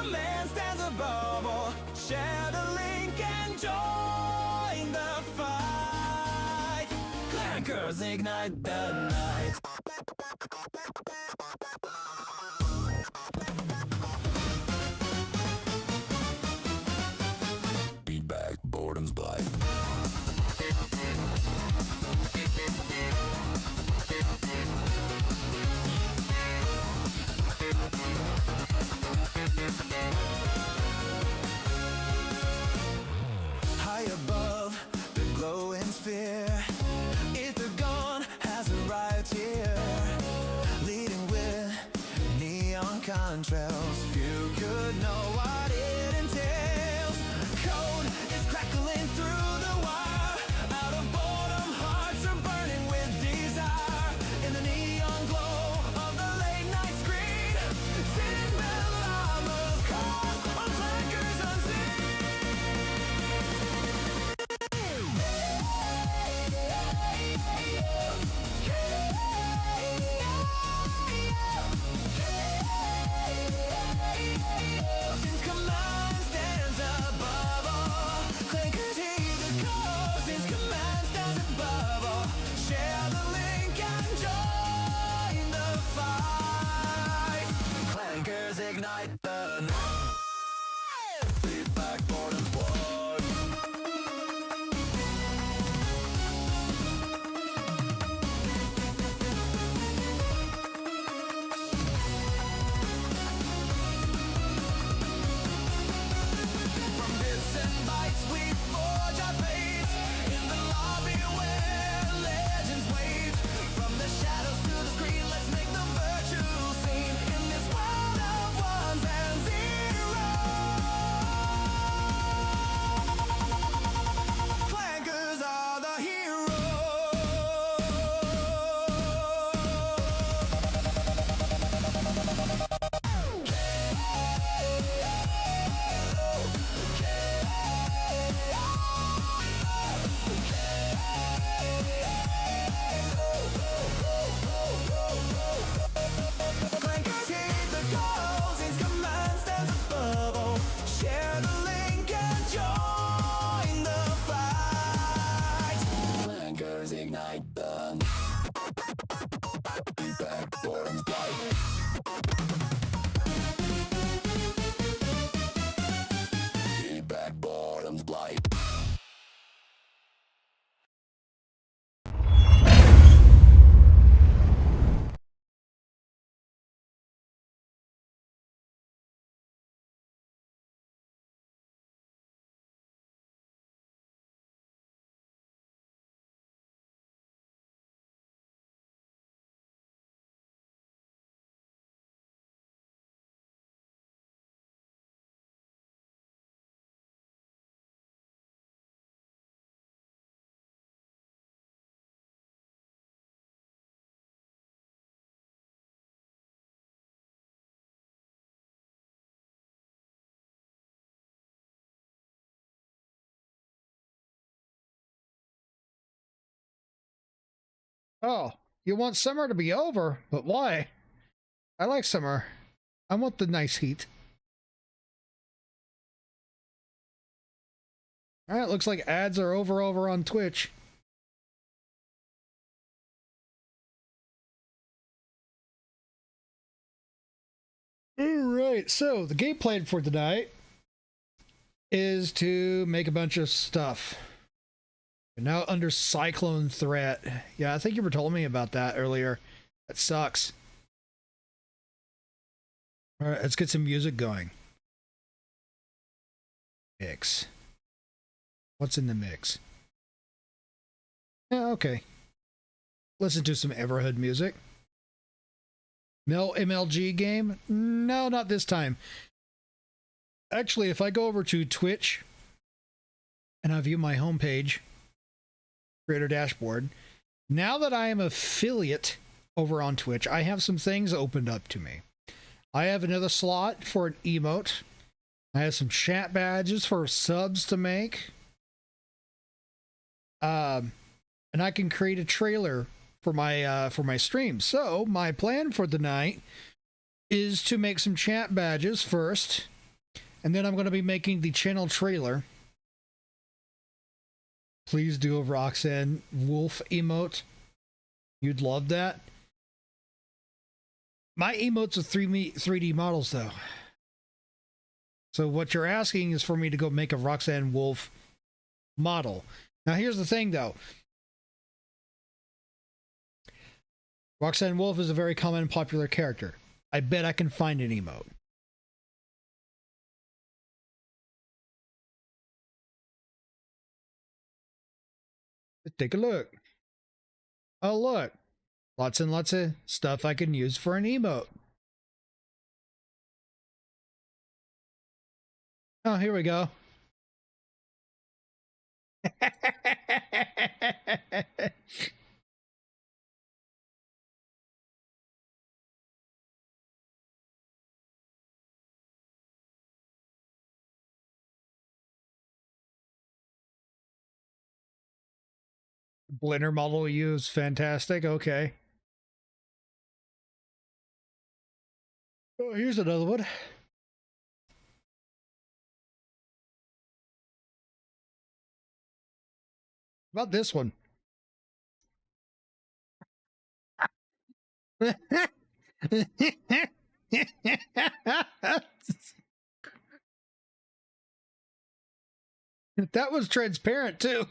command stands above all. Share the link and join the fight. Clankers ignite the night. Feedback, boredom's blight. High above the glowing sphere, Ether Gone has arrived here, leading with neon contrails. Few could know what it entails. Code is crackling through the wire. Out of boredom, hearts are burning with desire. In the neon glow of the late night screen, sitting metal armors caught on clankers unseen. Since command stands above all, clankers heed the call. Since command stands above all, share the link and join the fight. Clankers ignite the night. Feedback, boredom's blood. From bits and bytes we forge our fates in the lobby where legends wait. From the shadows to the screen, let's make the virtual scene in this world of ones and zeros. Clankers are the Clankers heed the call, since command stands above all. Share the link and join the fight. Clankers ignite the feedback, boredom's blight. Feedback, boredom's blight. Oh, you want summer to be over, but why? I like summer. I want the nice heat. All right, looks like ads are over on Twitch. All right, so the game plan for tonight is to make a bunch of stuff. We're now under cyclone threat. Yeah, I think you were telling me about that earlier. That sucks. All right, let's get some music going. Mix. What's in the mix? Yeah, okay. Listen to some Everhood music. No MLG game? No, not this time. Actually, if I go over to Twitch and I view my homepage, Creator Dashboard, now that I am affiliate over on Twitch, I have some things opened up to me. I have another slot for an emote. I have some chat badges for subs to make. And I can create a trailer for my stream. So my plan for the night is to make some chat badges first, And then I'm going to be making the channel trailer. Please do a Roxanne Wolf emote. You'd love that. My emotes are 3D models, though. So what you're asking is for me to go make a Roxanne Wolf model. Now, here's the thing, though. Roxanne Wolf is a very common and popular character. I bet I can find an emote. Let's take a look. Oh, look. Lots and lots of stuff I can use for an emote. Oh, here we go. Blender model use, fantastic. Okay. Oh, here's another one. About this one. That was transparent too.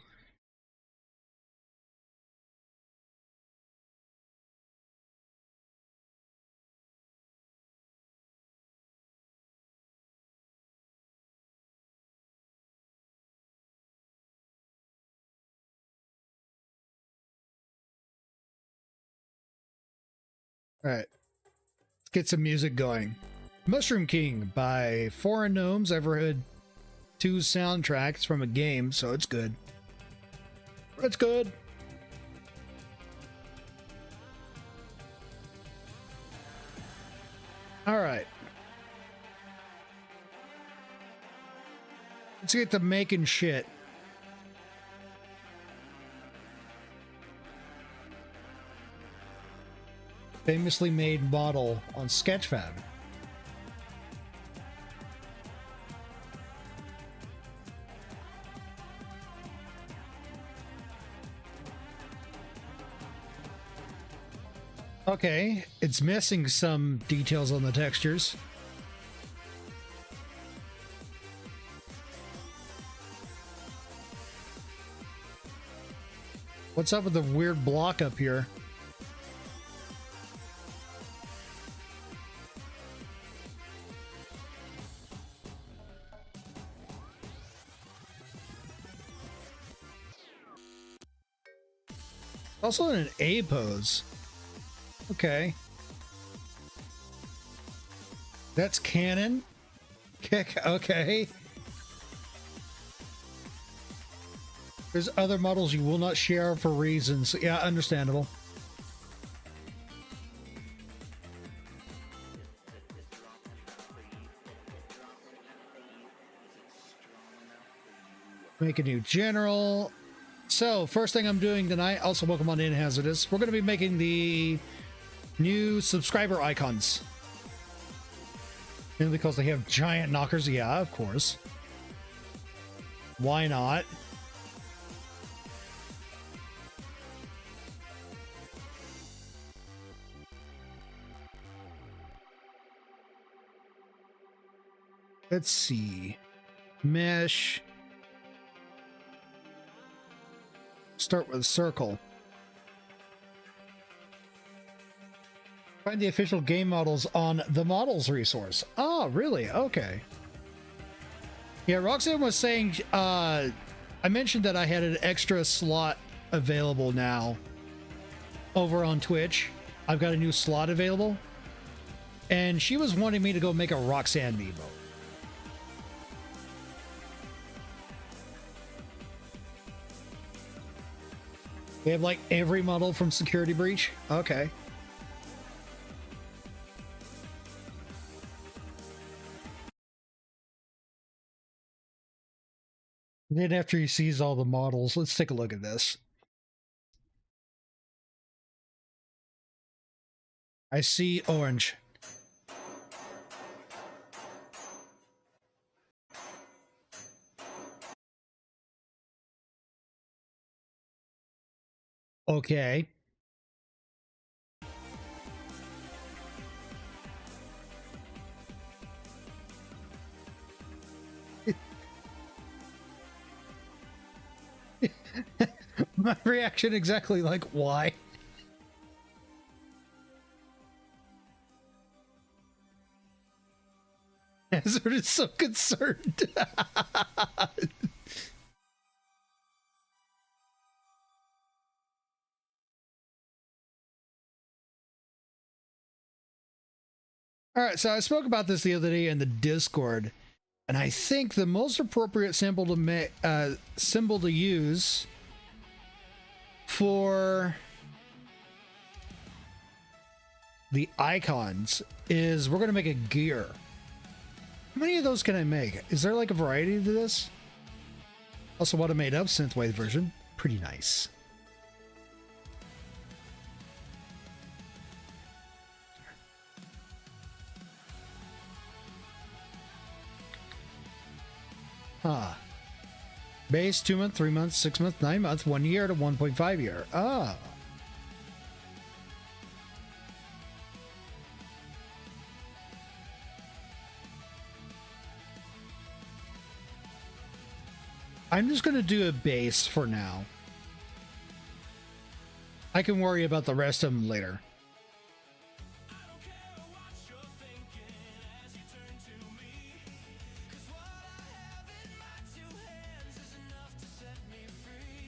All right, let's get some music going. Mushroom King by Foreign Gnomes. I've heard 2 soundtracks from a game, so it's good. It's good. All right. Let's get to making shit. Famously made model on Sketchfab. Okay, it's missing some details on the textures. What's up with the weird block up here? Also in an A pose. Okay. That's canon. Kick. Okay. There's other models you will not share for reasons. Yeah, understandable. Make a new general. So, first thing I'm doing tonight, also welcome on in Hazardous. We're going to be making the new subscriber icons. And because they have giant knockers, yeah, of course. Why not? Let's see. Mesh. Start with circle. Find the official game models on the models resource. Oh, really? Okay. Yeah, Roxanne was saying, I mentioned that I had an extra slot available now over on Twitch. I've got a new slot available. And she was wanting me to go make a Roxanne emote. They have like every model from Security Breach? Okay. Then after he sees all the models, let's take a look at this. I see orange. Okay. My reaction exactly like why? Hazard is so concerned. All right, so I spoke about this the other day in the Discord, and I think the most appropriate symbol to use for the icons is we're going to make a gear. How many of those can I make? Is there like a variety to this? Also, what I made up synthwave version. Pretty nice. Ah. Base 2 month, 3 months, 6 months, 9 months, 1 year to 1.5 year. Ah. I'm just going to do a base for now. I can worry about the rest of them later.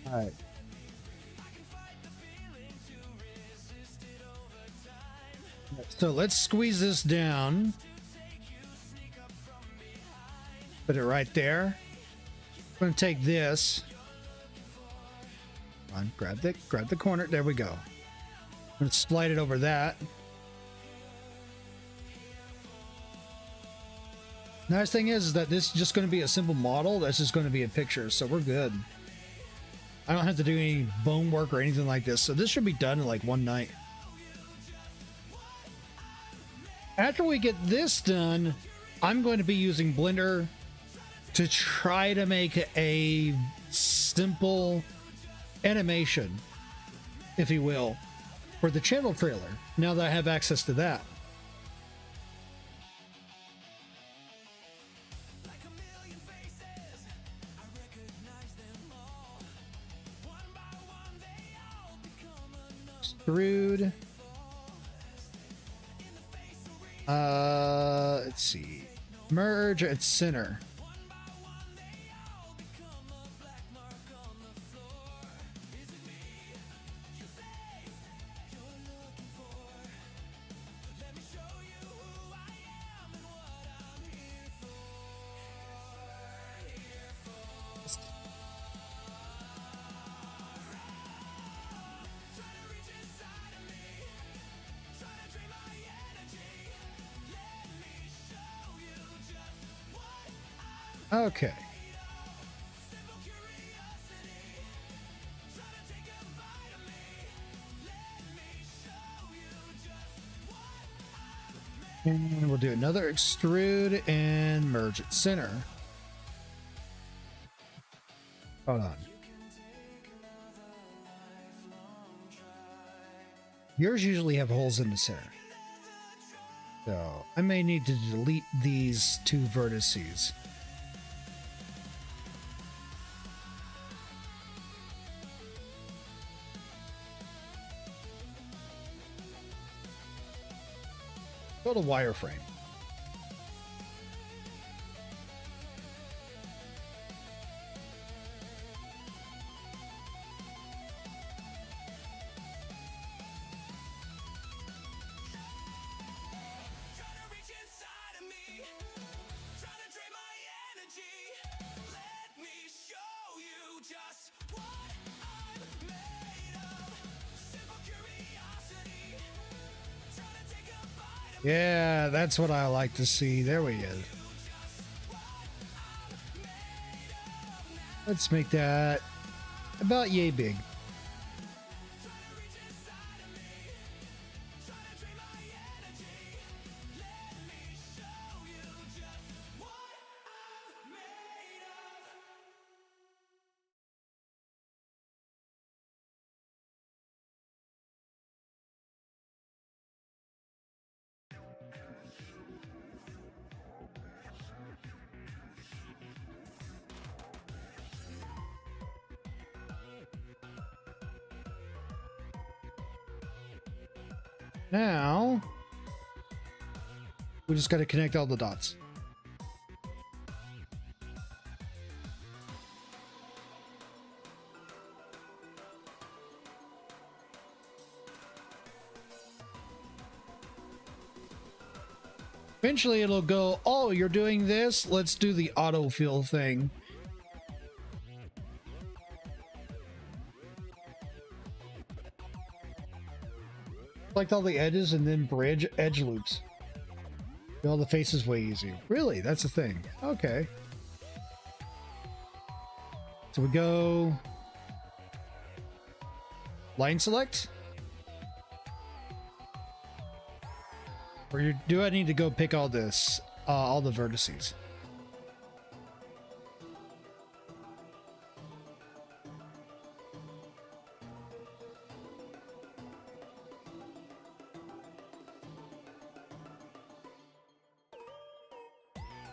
All right. So let's squeeze this down. Put it right there. I'm going to take this. Come on, grab the corner. There we go. I'm going to slide it over that. Nice thing is that this is just going to be a simple model. That's just going to be a picture, so we're good. I don't have to do any bone work or anything like this, so this should be done in like one night. After we get this done, I'm going to be using Blender to try to make a simple animation, if you will, for the channel trailer, now that I have access to that. Extrude. Let's see. Merge at center. Okay. And we'll do another extrude and merge at center. Hold on. Yours usually have holes in the center. So I may need to delete these two vertices. Go to wireframe. Yeah, that's what I like to see. There we go. Let's make that about yay big. Now we just got to connect all the dots. Eventually it'll go, oh, you're doing this? Let's do the autofill thing. Select all the edges and then bridge edge loops. Fill the faces way easier. Really? That's a thing. Okay. So we go line select. Or do I need to go pick all this, all the vertices?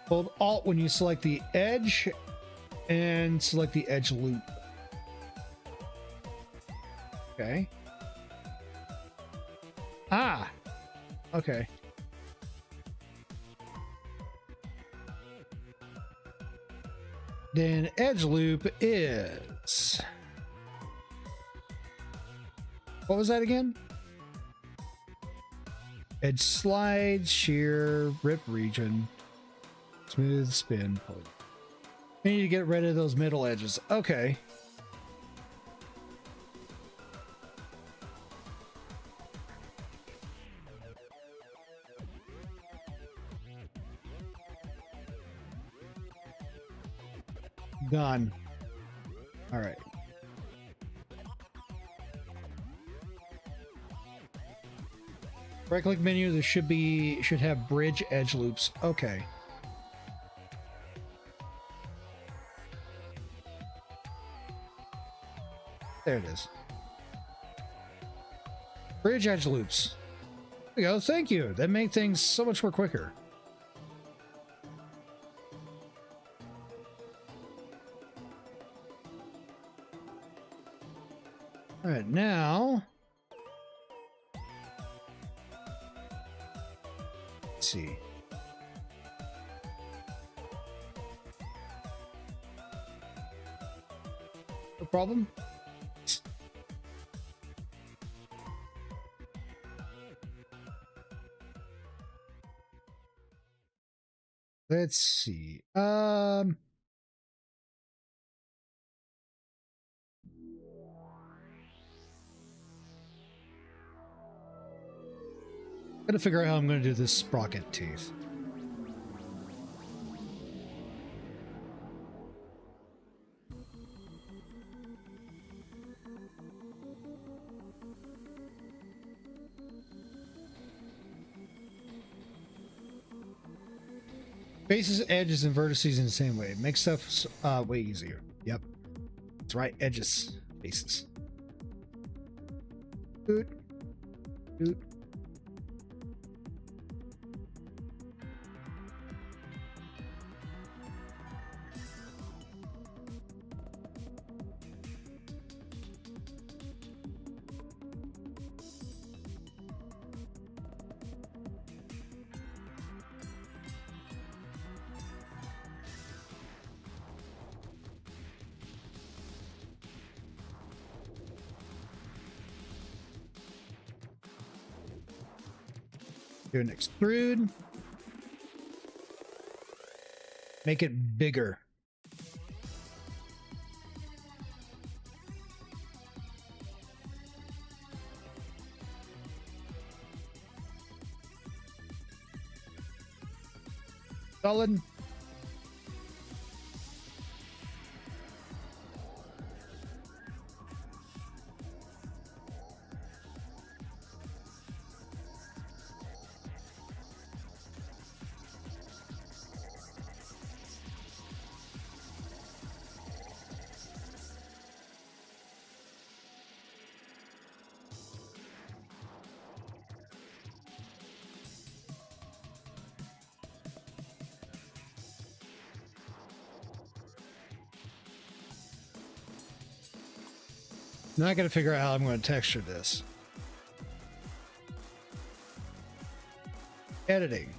Hold Alt when you select the edge and select the edge loop. Okay. Ah, okay. Then edge loop is, what was that again? Edge slide, shear, rip region, smooth spin, pull. I need to get rid of those middle edges. Okay. Done. All right. Right click menu, there should have bridge edge loops. Okay. There it is. Bridge edge loops. There we go. Thank you. That makes things so much more quicker. All right, now let's see. No problem. Let's see. Gotta figure out how I'm gonna do this sprocket teeth. Faces, edges, and vertices in the same way. It makes stuff way easier. Yep. That's right. Edges. Faces. Doot. Doot. Do an extrude. Make it bigger. Solid. Now I gotta figure out how I'm going to texture this. Editing.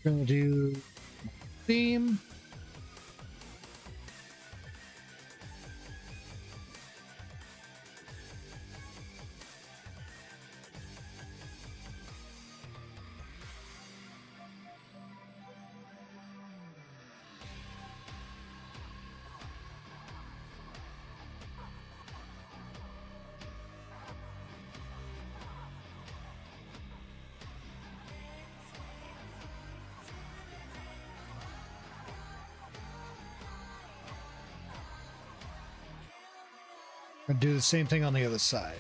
Gonna do theme. And do the same thing on the other side.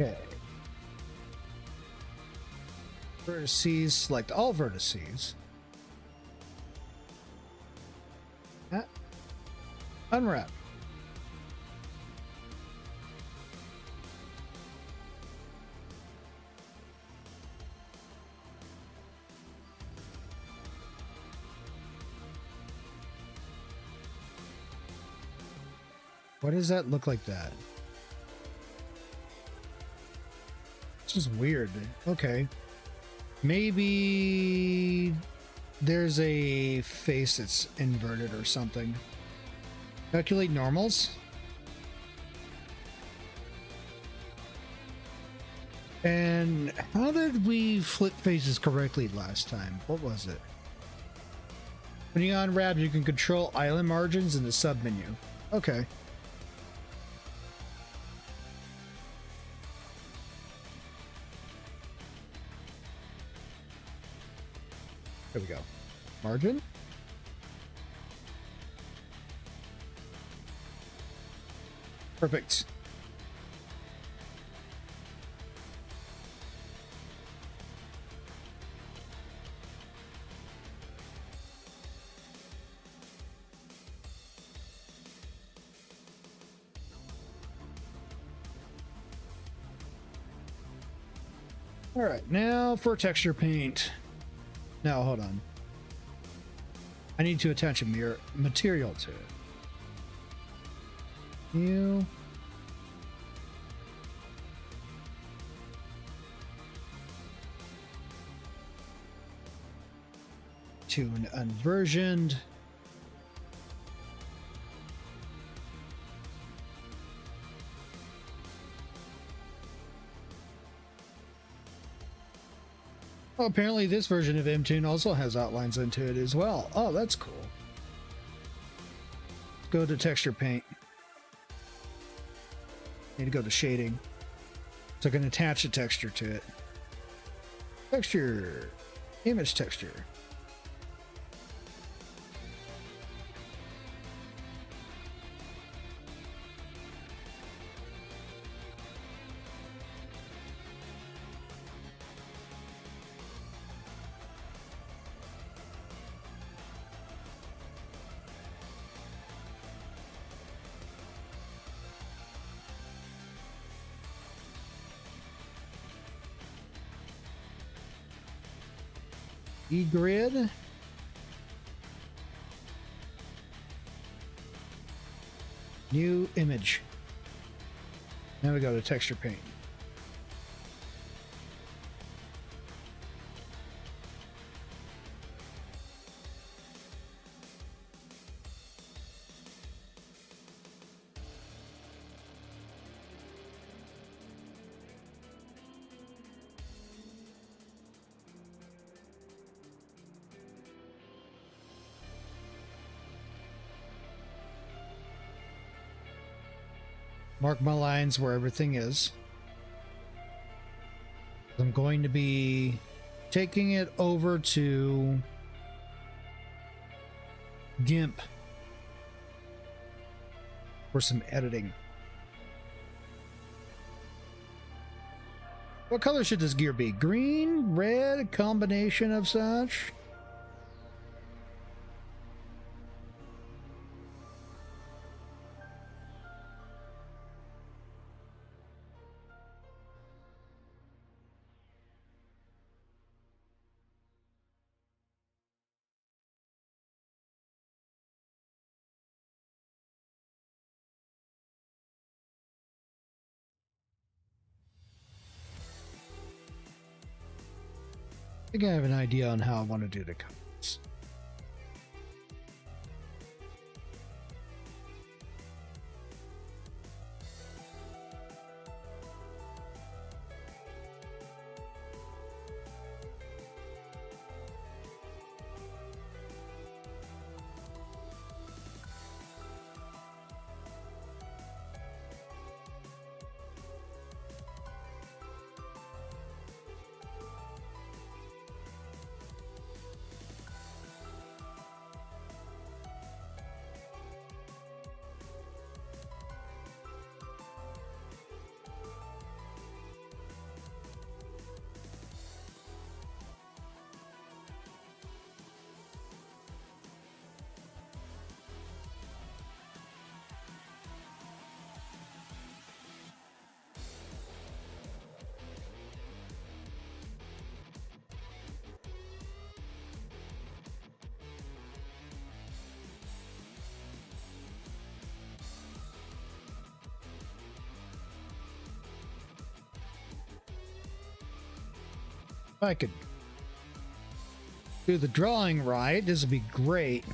Okay. Vertices, select all vertices. Unwrap. Why does that look like that? It's just weird. Okay. Maybe there's a face that's inverted or something. Calculate normals. And how did we flip faces correctly last time? What was it? When you unwrap, you can control island margins in the submenu. Okay. There we go. Margin. Perfect. All right, now for texture paint. Now, hold on. I need to attach a mirror material to it. New. To an unversioned. Oh, apparently this version of Mtoon also has outlines into it as well. Oh, that's cool. Let's go to texture paint. Need to go to shading. So I can attach a texture to it. Texture. Image texture. E-grid. New image. Now we go to texture paint. Mark my lines where everything is. I'm going to be taking it over to GIMP for some editing. What color should this gear be? Green, red, combination of such? I think I have an idea on how I want to do the colors. If I could do the drawing right, this would be great.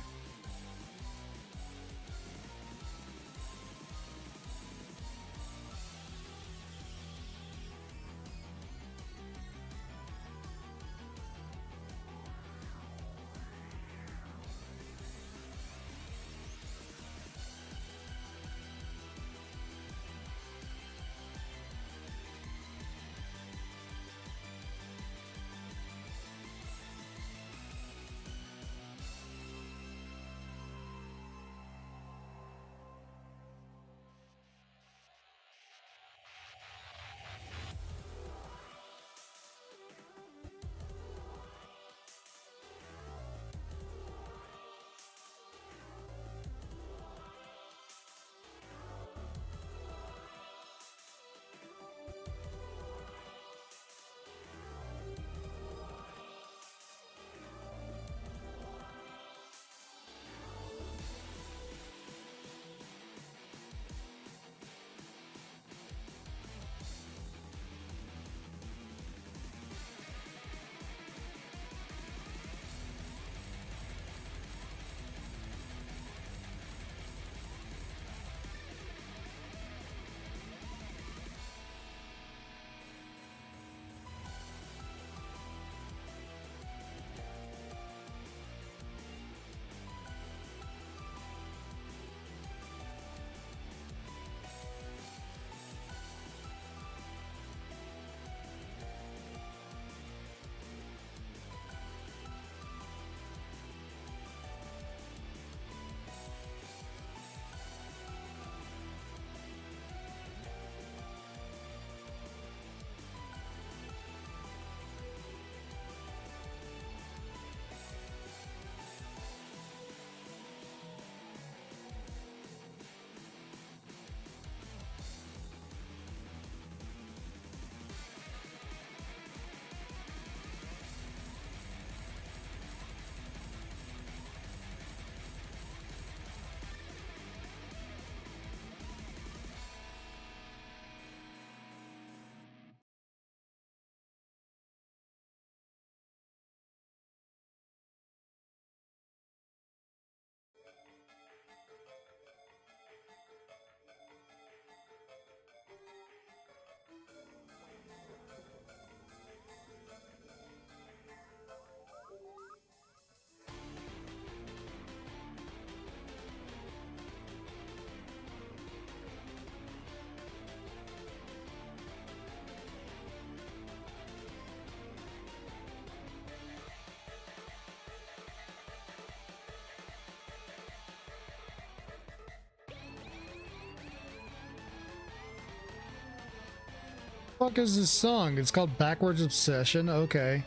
Fuck is this song? It's called Backwards Obsession. Okay.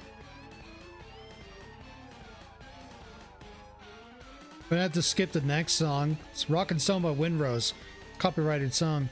I'm gonna have to skip the next song. It's Rockin' Stone by Windrose. Copyrighted song.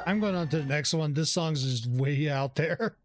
I'm going on to the next one. This song's just way out there.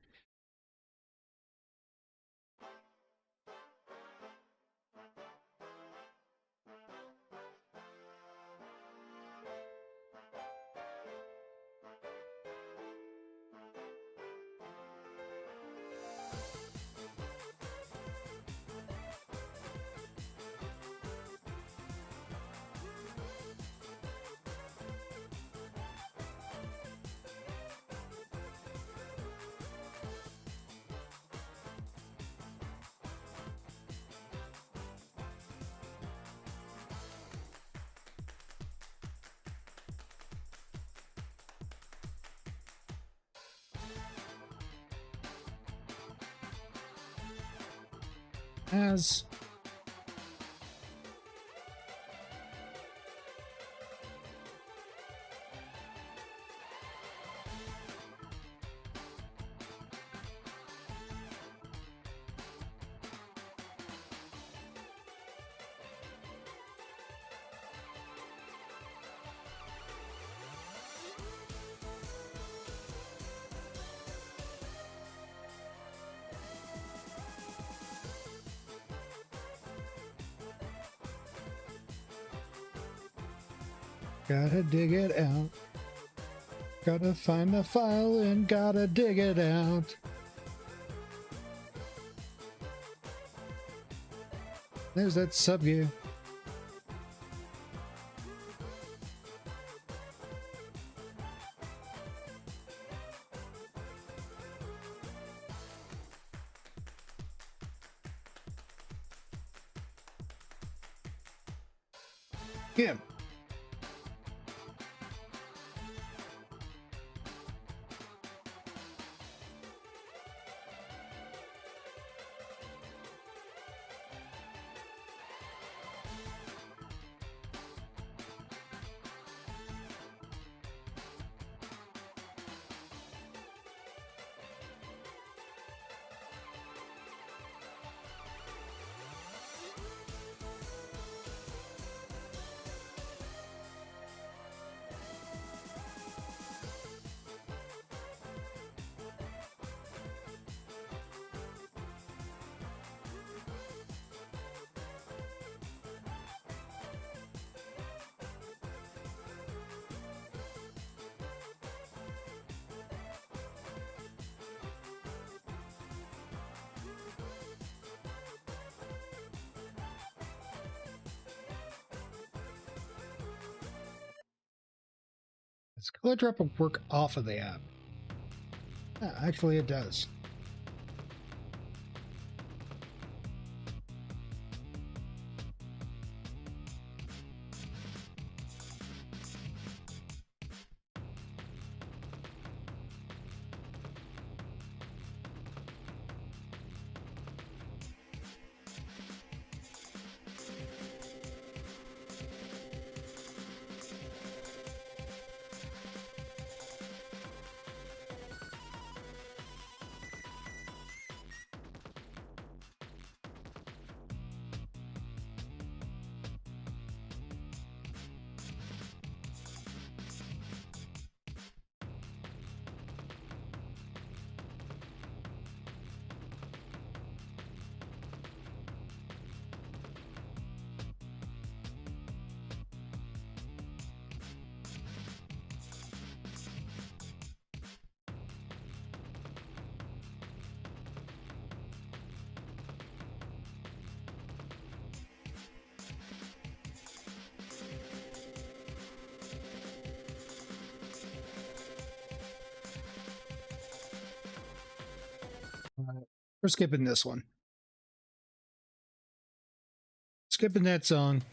As gotta dig it out. Gotta find the file and gotta dig it out. There's that subgear. Yeah. Does Color Drop work off of the app? Yeah, actually it does. We're skipping this one. Skipping that song.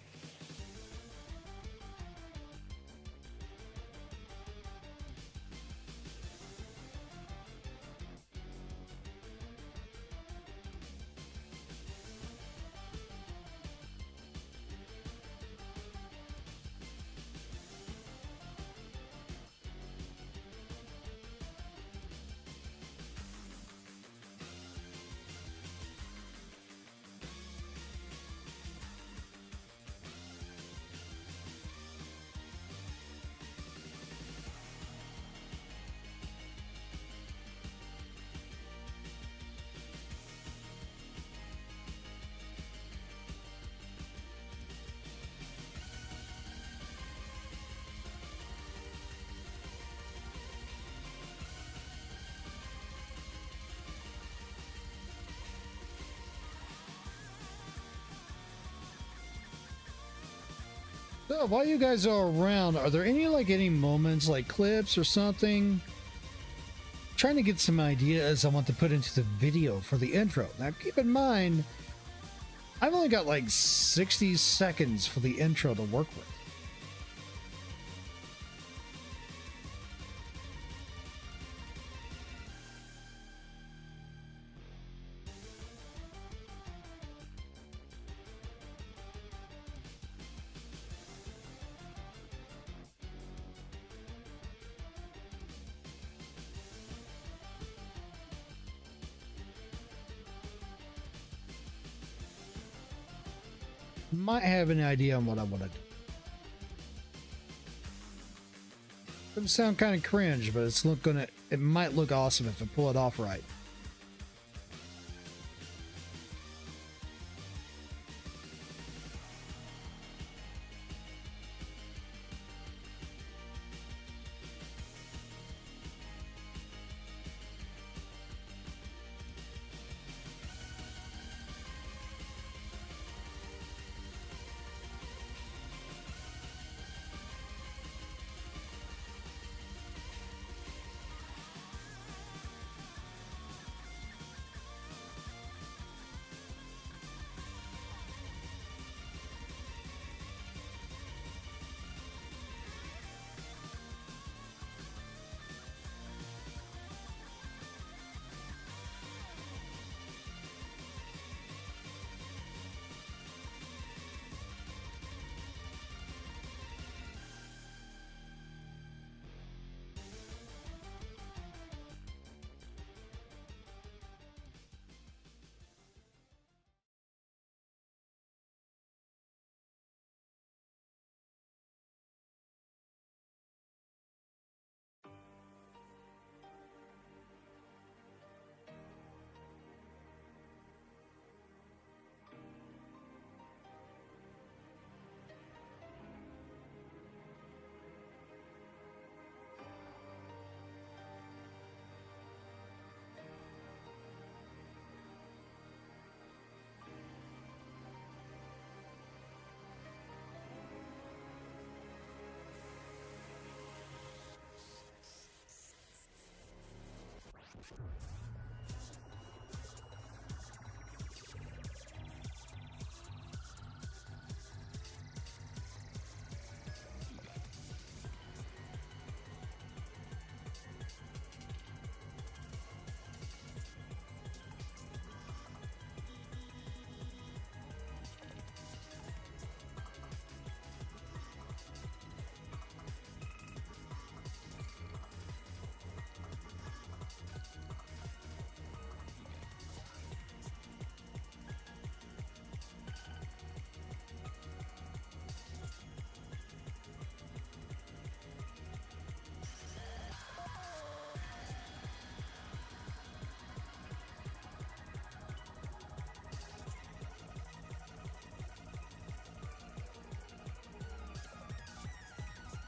So while you guys are around, are there any moments, like clips or something? Trying to get some ideas I want to put into the video for the intro. Now keep in mind, I've only got like 60 seconds for the intro to work with. Might have an idea on what I want to do. It sound kind of cringe, but it might look awesome if I pull it off right.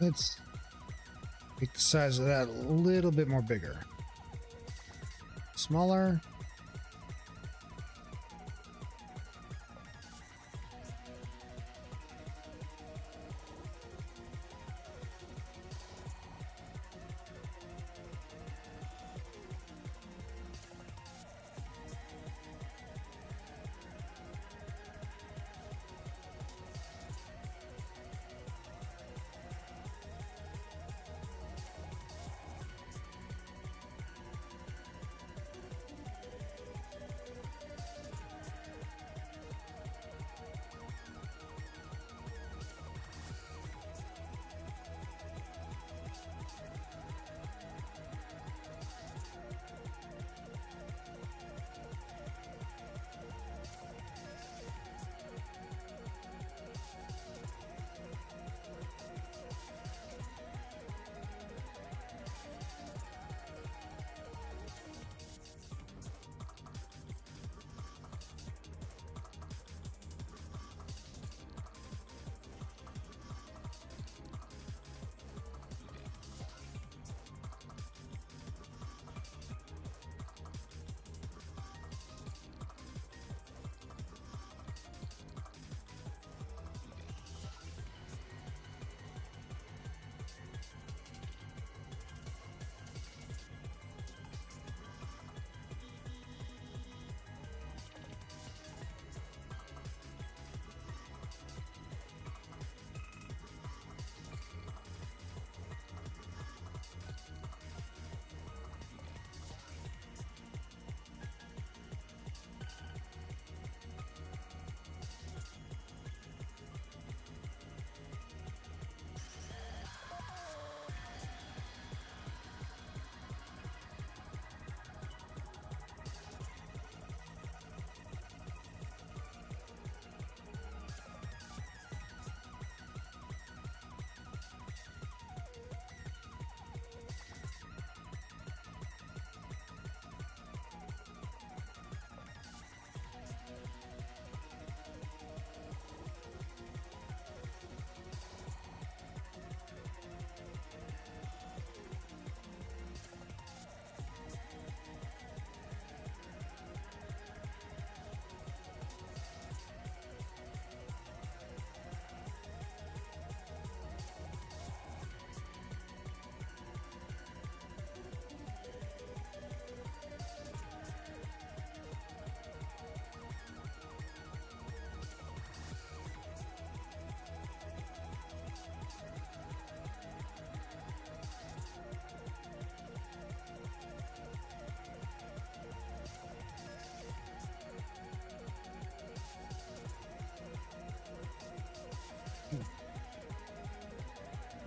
Let's make the size of that a little bit more bigger. Smaller.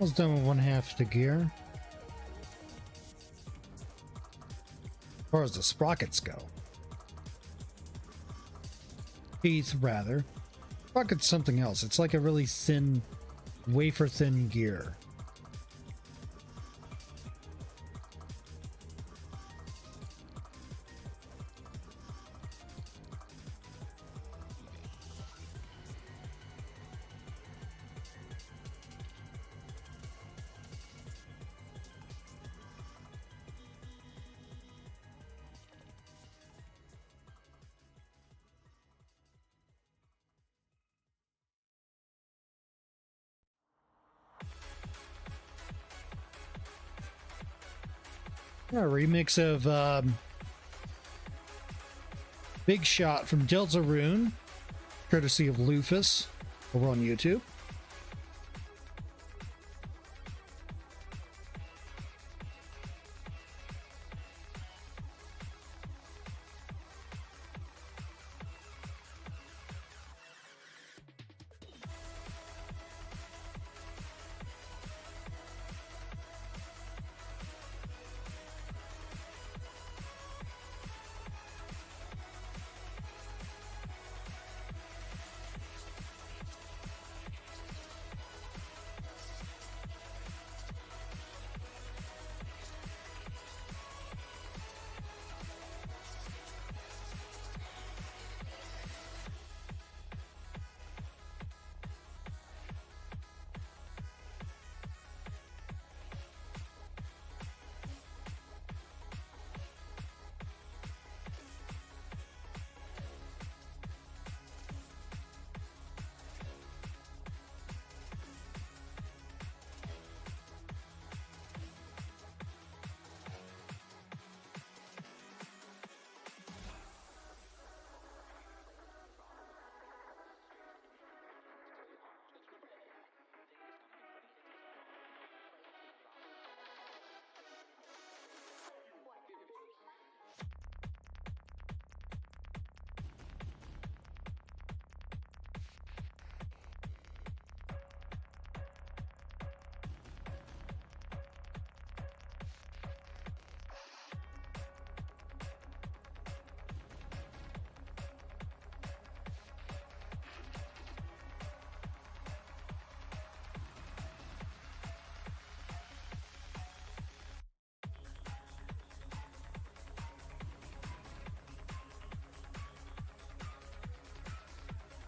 Almost done with one half the gear. As far as the sprockets go. Teeth, rather. Sprocket's something else. It's like a really thin, wafer-thin gear. A remix of Big Shot from Deltarune, courtesy of Lufus, over on YouTube.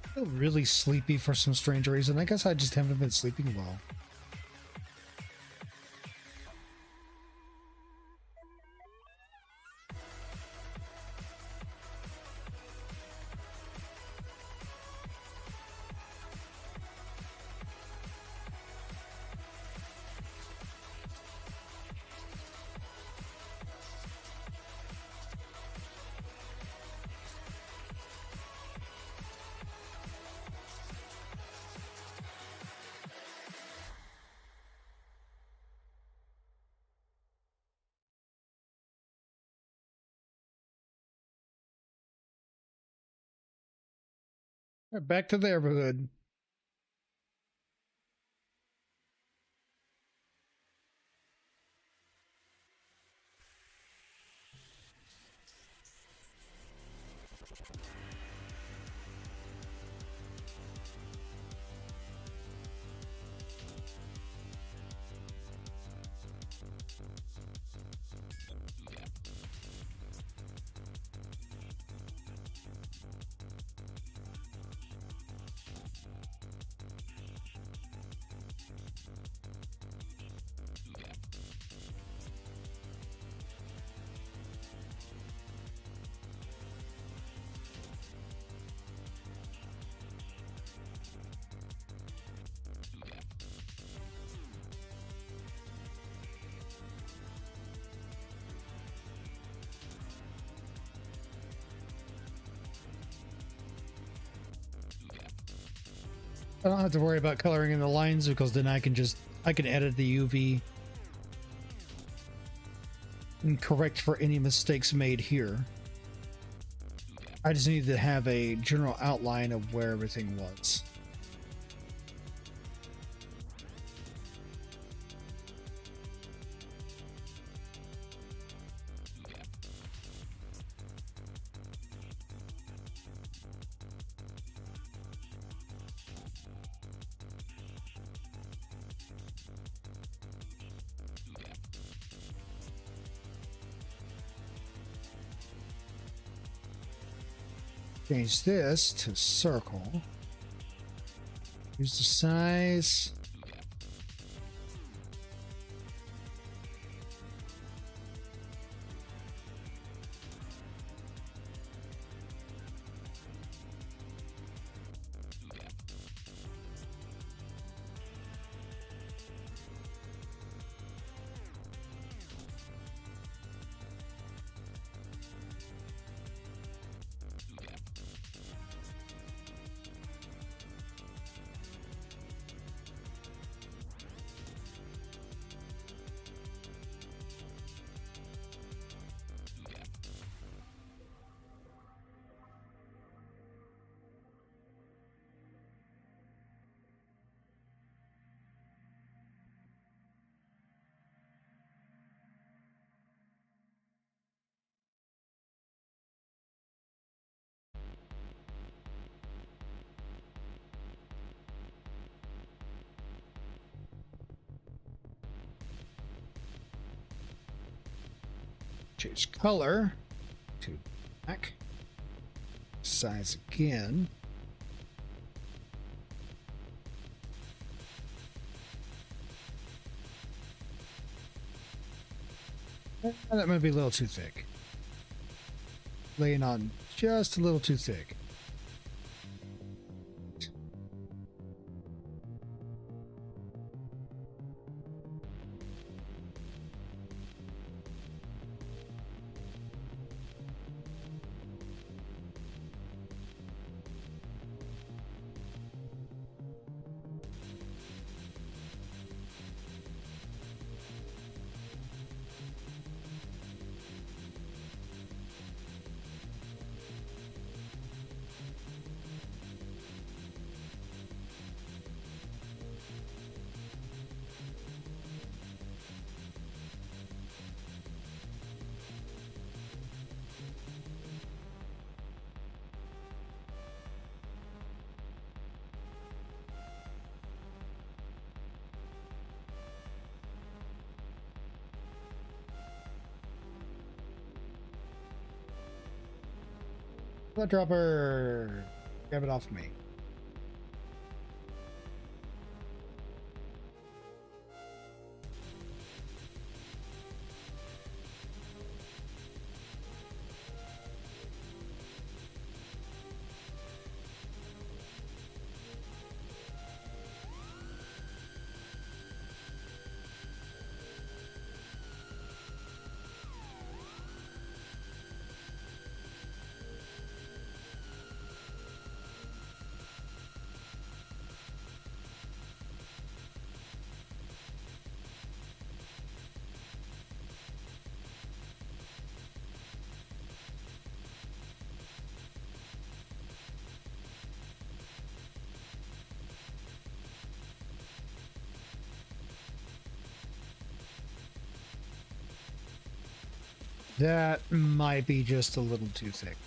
I feel really sleepy for some strange reason. I guess I just haven't been sleeping well. All right, back to the neighborhood. I don't have to worry about coloring in the lines because then I can edit the UV and correct for any mistakes made here. I just need to have a general outline of where everything was. Change this to circle. Use the size. Change color to black. Size again. That might be a little too thick. Laying on just a little too thick. Blood dropper. Grab it off me. That might be just a little too thick.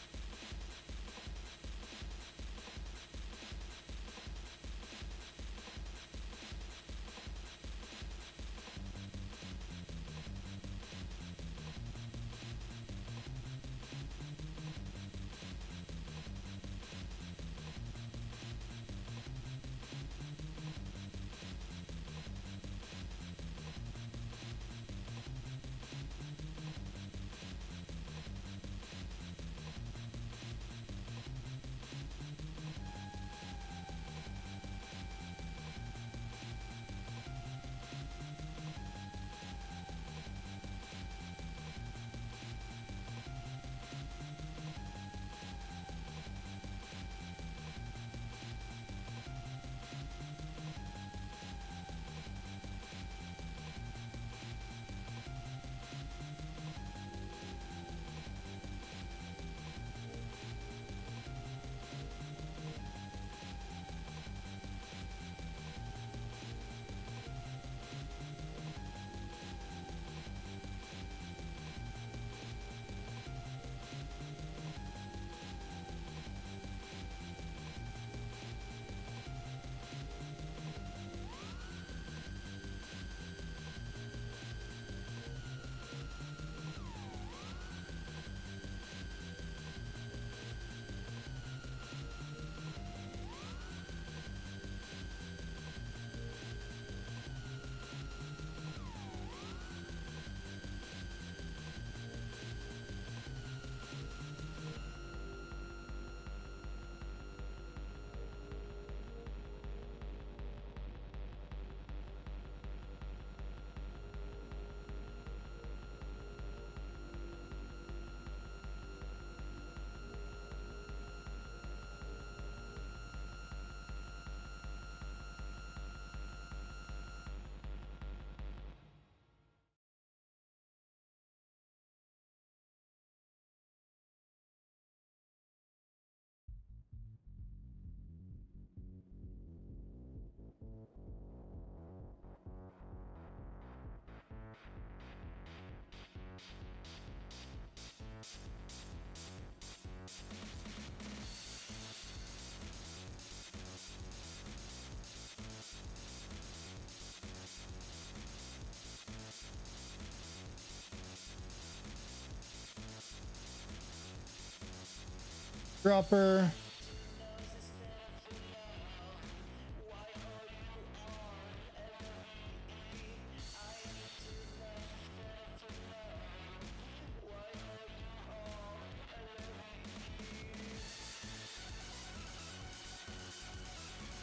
Dropper.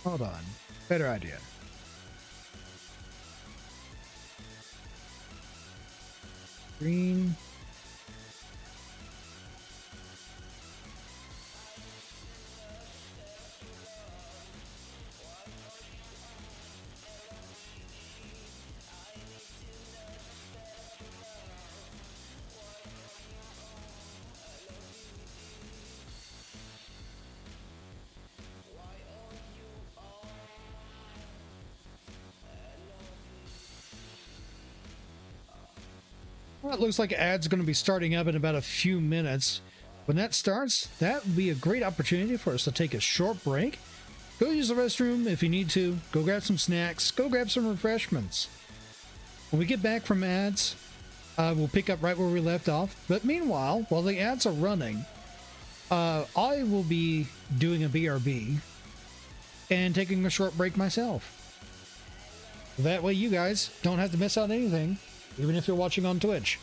Hold on. Better idea. Green. Well, it looks like ads going to be starting up in about a few minutes. When that starts, that would be a great opportunity for us to take a short break. Go use the restroom if you need to. Go grab some snacks. Go grab some refreshments. When we get back from ads, we'll pick up right where we left off. But meanwhile, while the ads are running, I will be doing a BRB and taking a short break myself. That way you guys don't have to miss out on anything, even if you're watching on Twitch.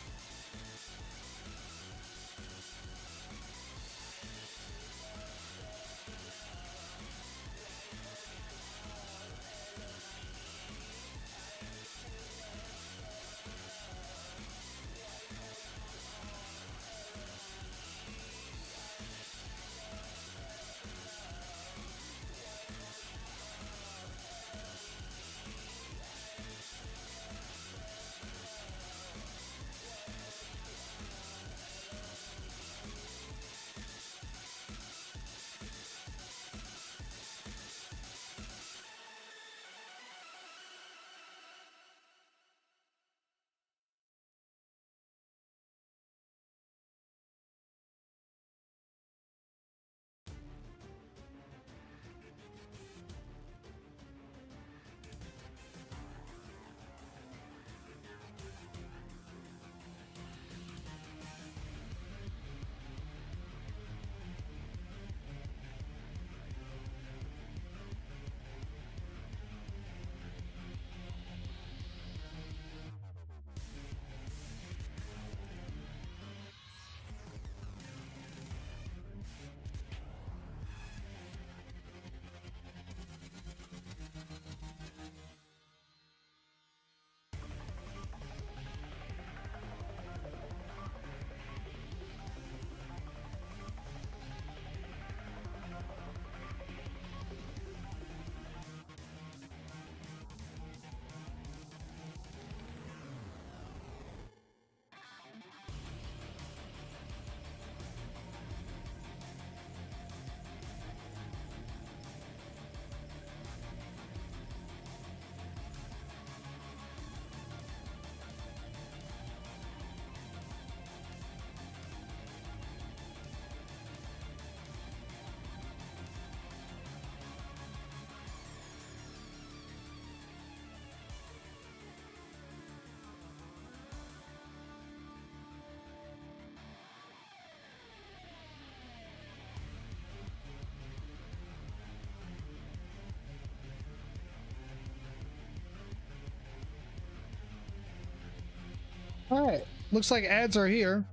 All right, looks like ads are here.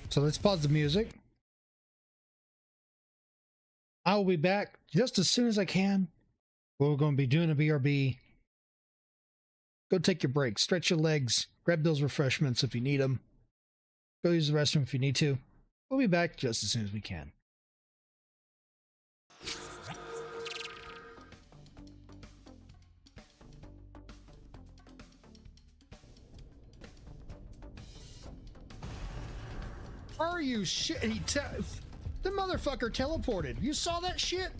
So let's pause the music. I will be back just as soon as I can. We're going to be doing a BRB. Go take your break, stretch your legs, grab those refreshments if you need them. Go use the restroom if you need to. We'll be back just as soon as we can. Are you shit? The motherfucker teleported. You saw that shit?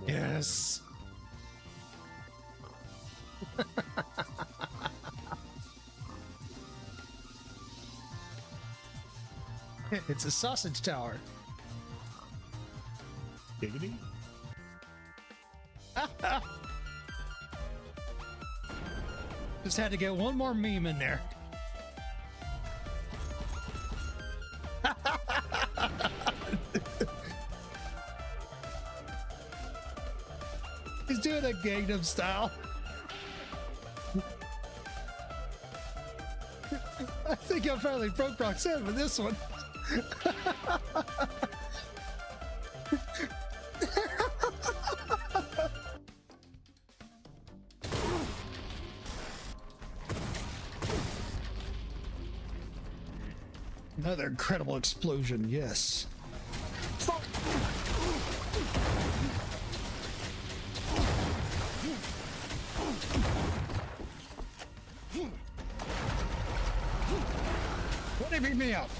Yes. It's a sausage tower. Giggity. Just had to get one more meme in there. He's doing a Gangnam style. I think I finally broke Roxanne with this one. Another incredible explosion, yes. What did he beat me up?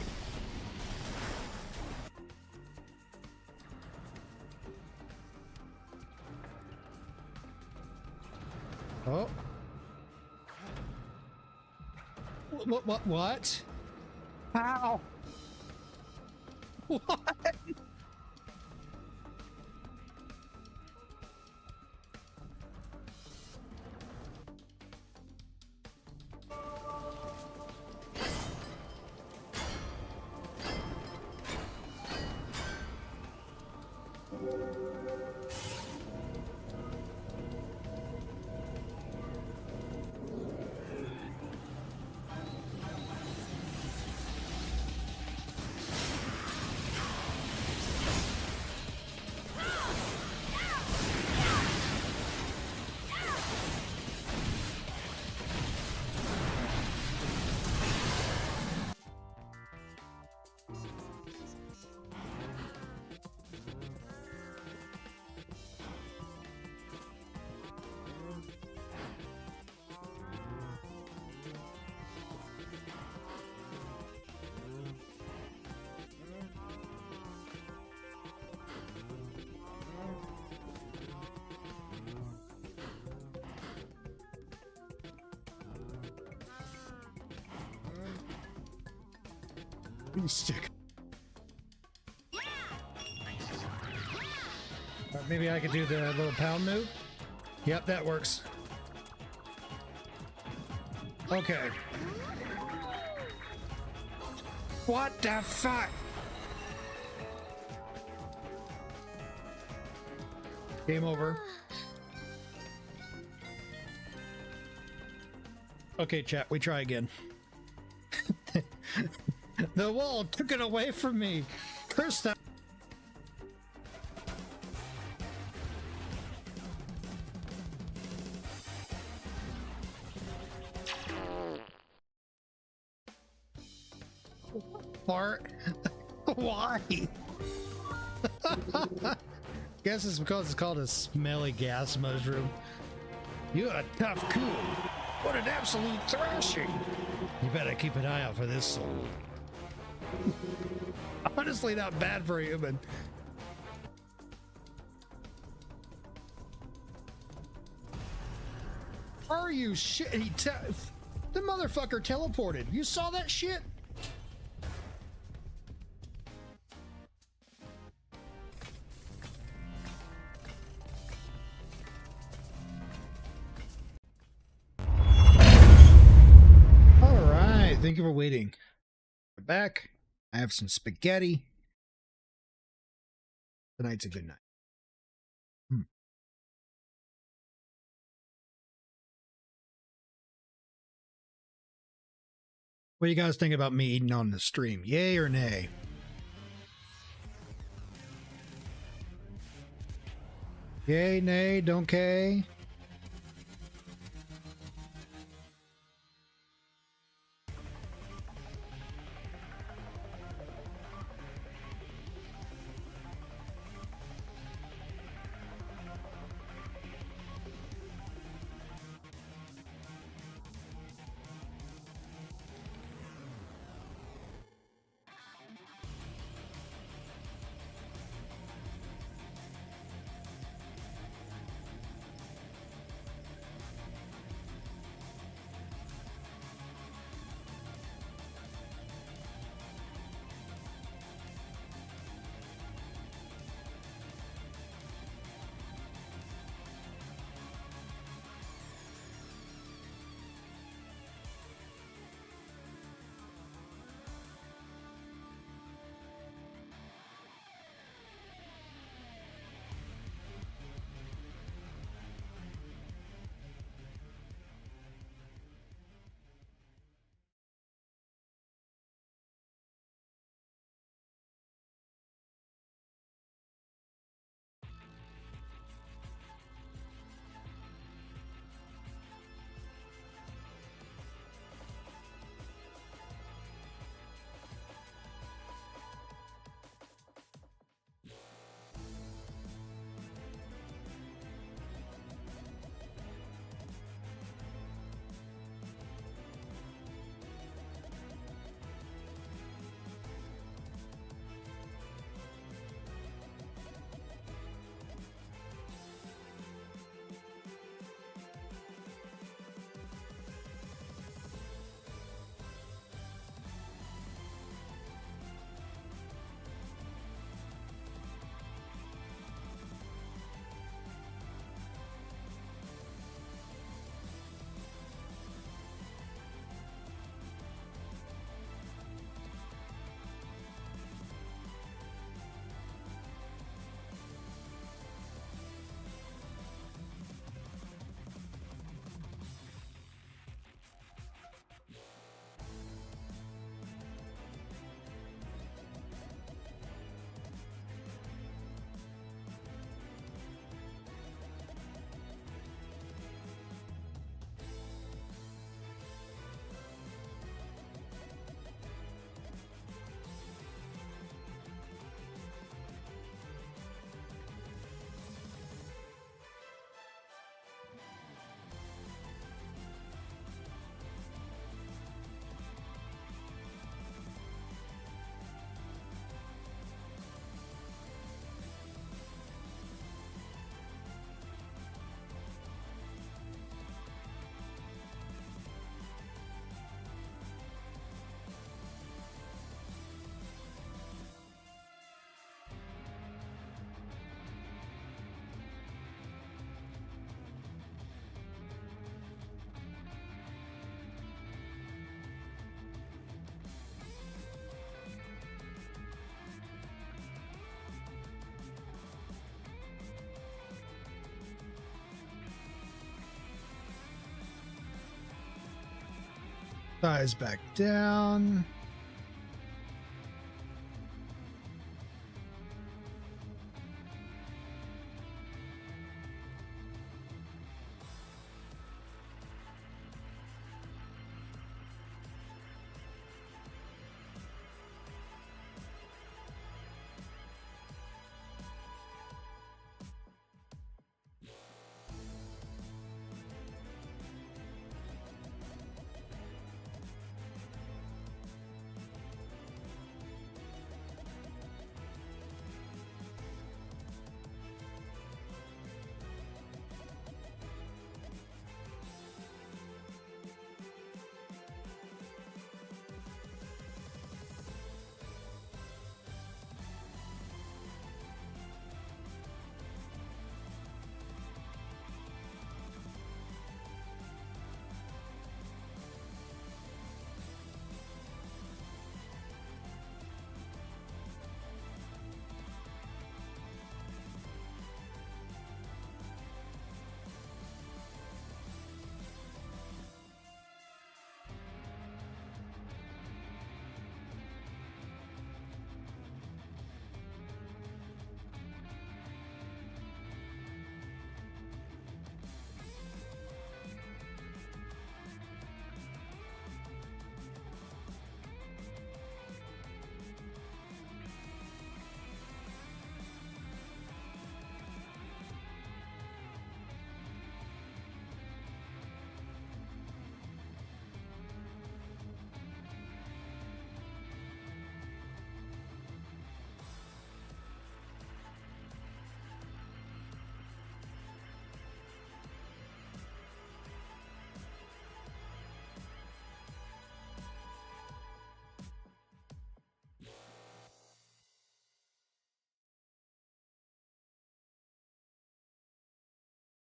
Oh. What? How? What? Stick. Maybe I could do the little pound move. Yep, that works. Okay. What the fuck? Game over. Okay, chat, we try again. The wall took it away from me. Curse that. Part. Why? Guess it's because it's called a smelly gas mushroom. You're a tough cool. What an absolute thrashing. You better keep an eye out for this soul. Honestly, not bad for a human. Are you shit? The motherfucker teleported. You saw that shit? All right. Thank you for waiting. We're back. I have some spaghetti. Tonight's a good night. What do you guys think about me eating on the stream? Yay or nay? Yay, nay, don't K. Thighs back down.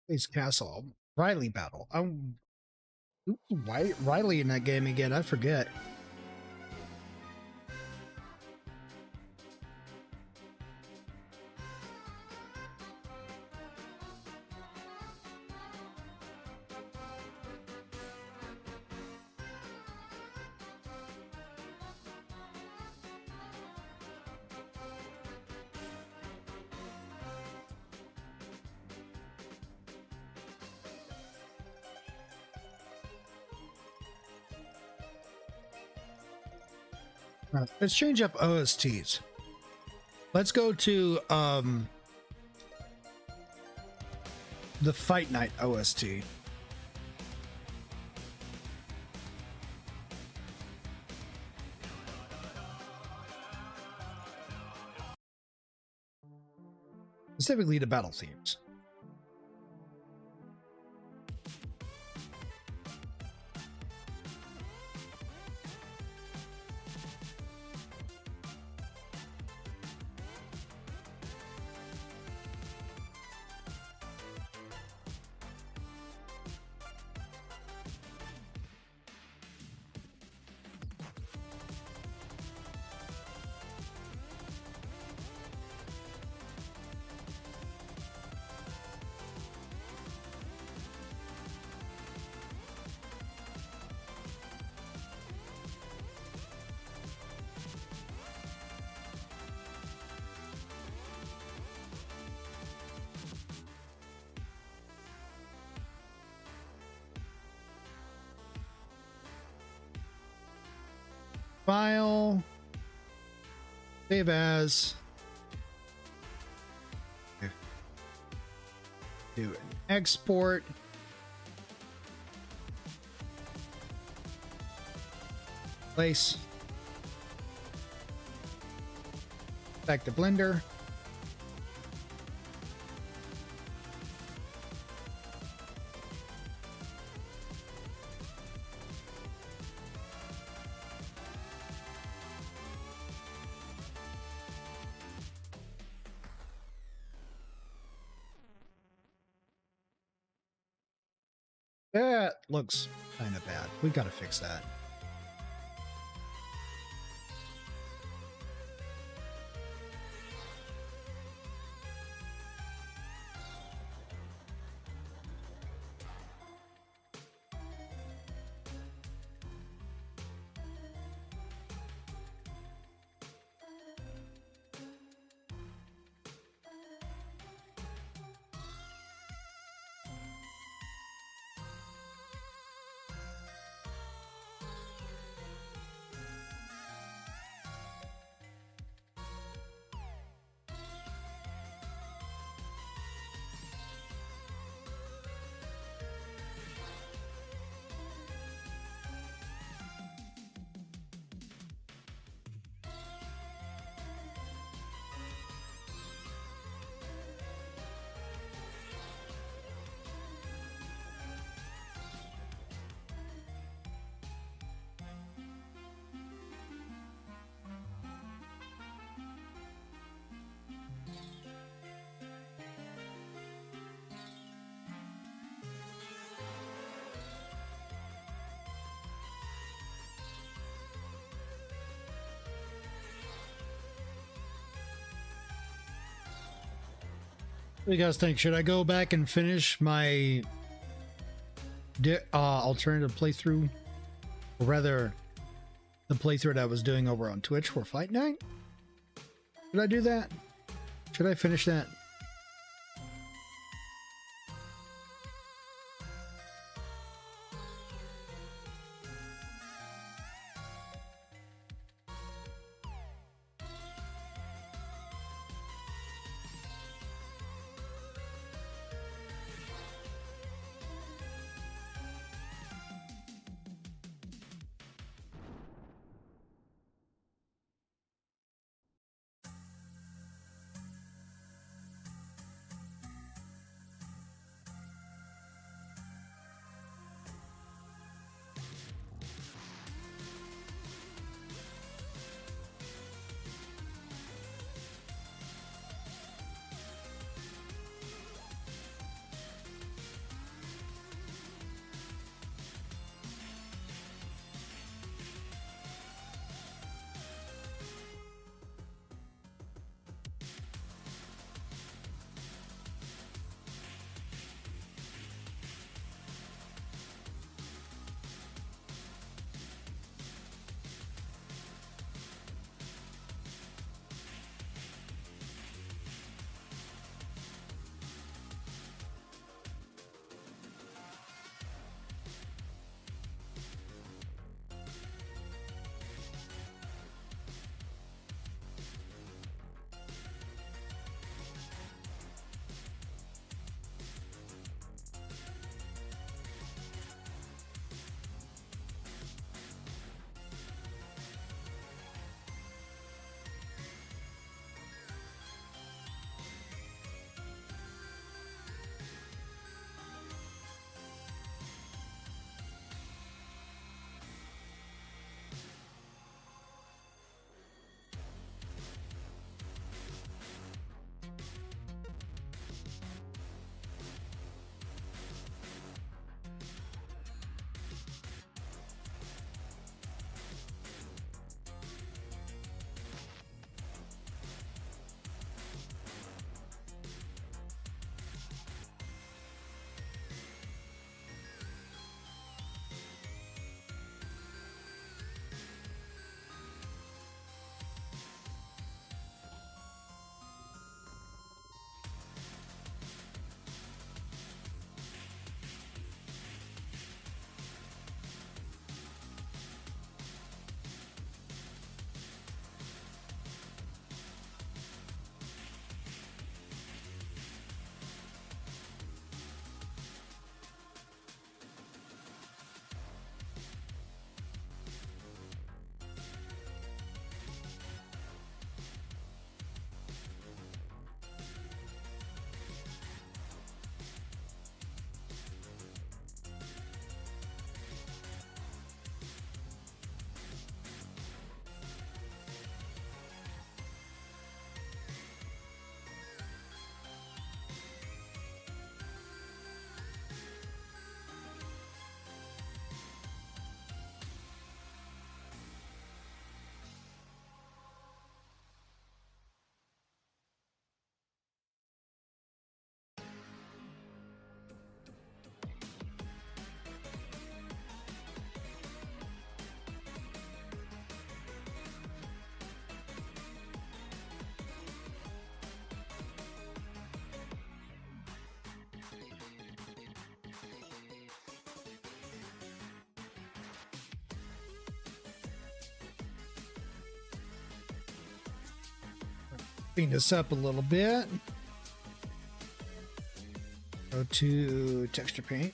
His castle. Riley battle. Why Riley in that game again? I forget. Let's change up OSTs. Let's go to the Fight Night OST. Specifically the battle themes. File, save as, do an export, place, back to Blender. That looks kind of bad. We gotta fix that. What do you guys think? Should I go back and finish my alternative playthrough? Or rather, the playthrough that I was doing over on Twitch for Fight Night? Should I do that? Should I finish that? Clean this up a little bit. Go to texture paint.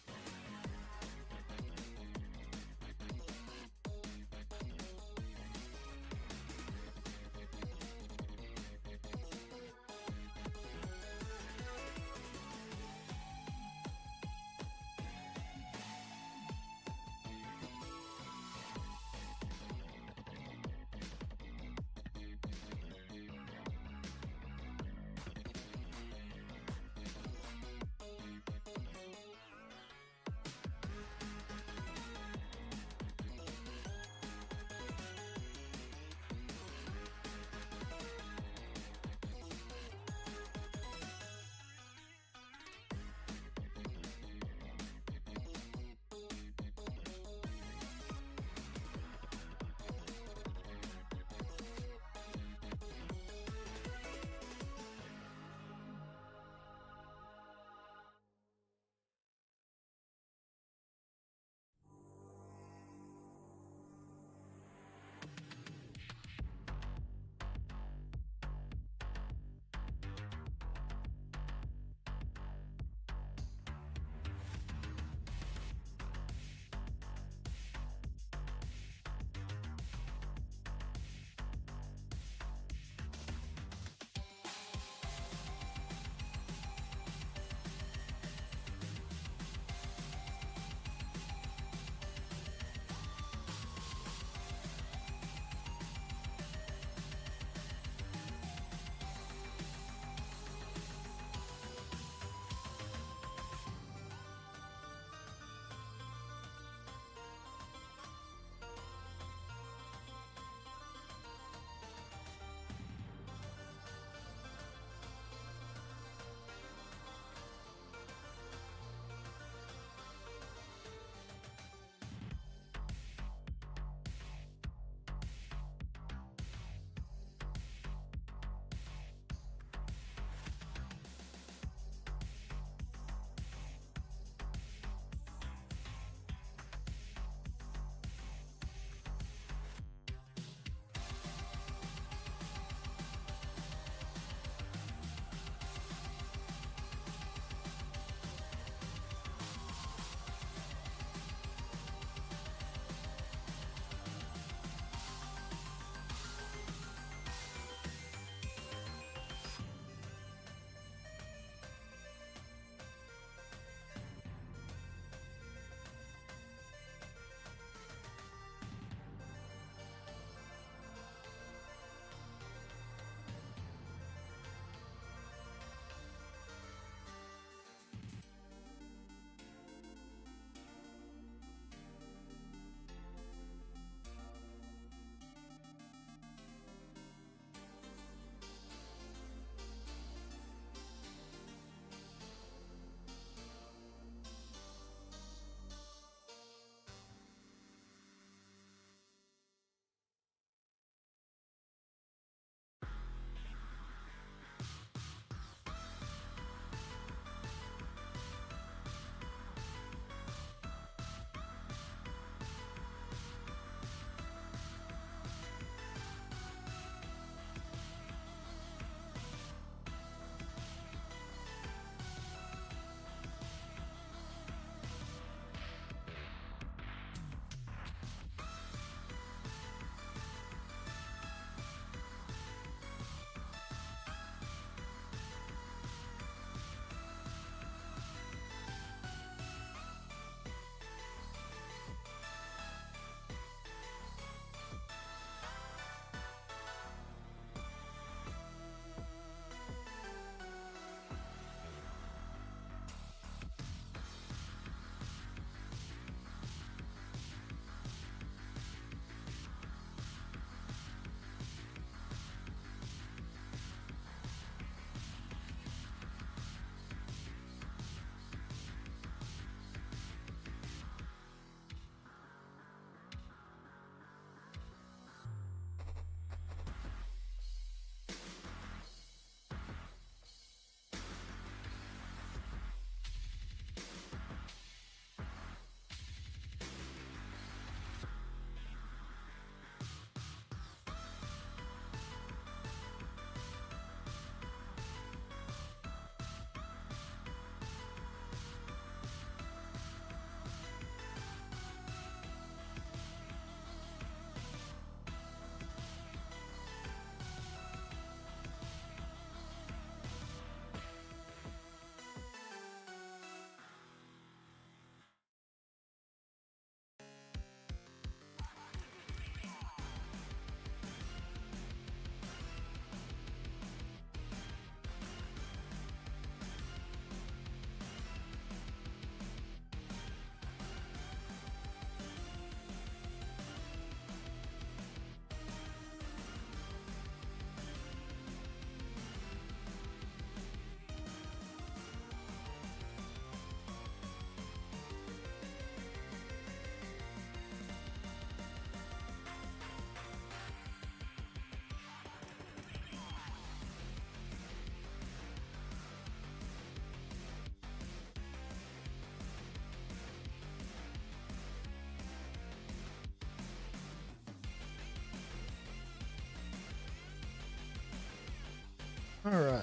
All right.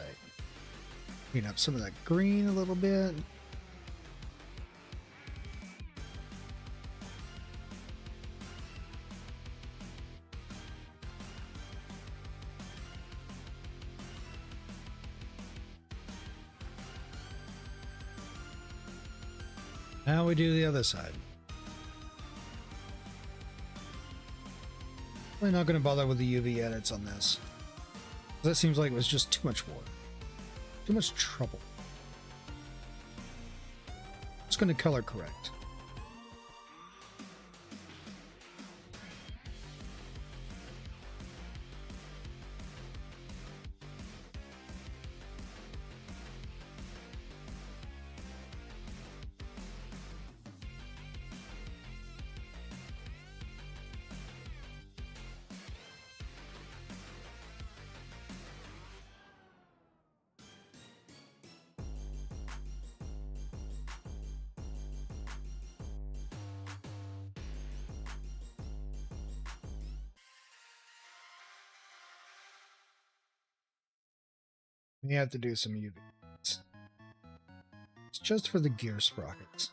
Clean up some of that green a little bit. Now we do the other side. We're not going to bother with the UV edits on this. That seems like it was just too much work. Too much trouble. Just going to color correct. We have to do some UV. It's just for the gear sprockets.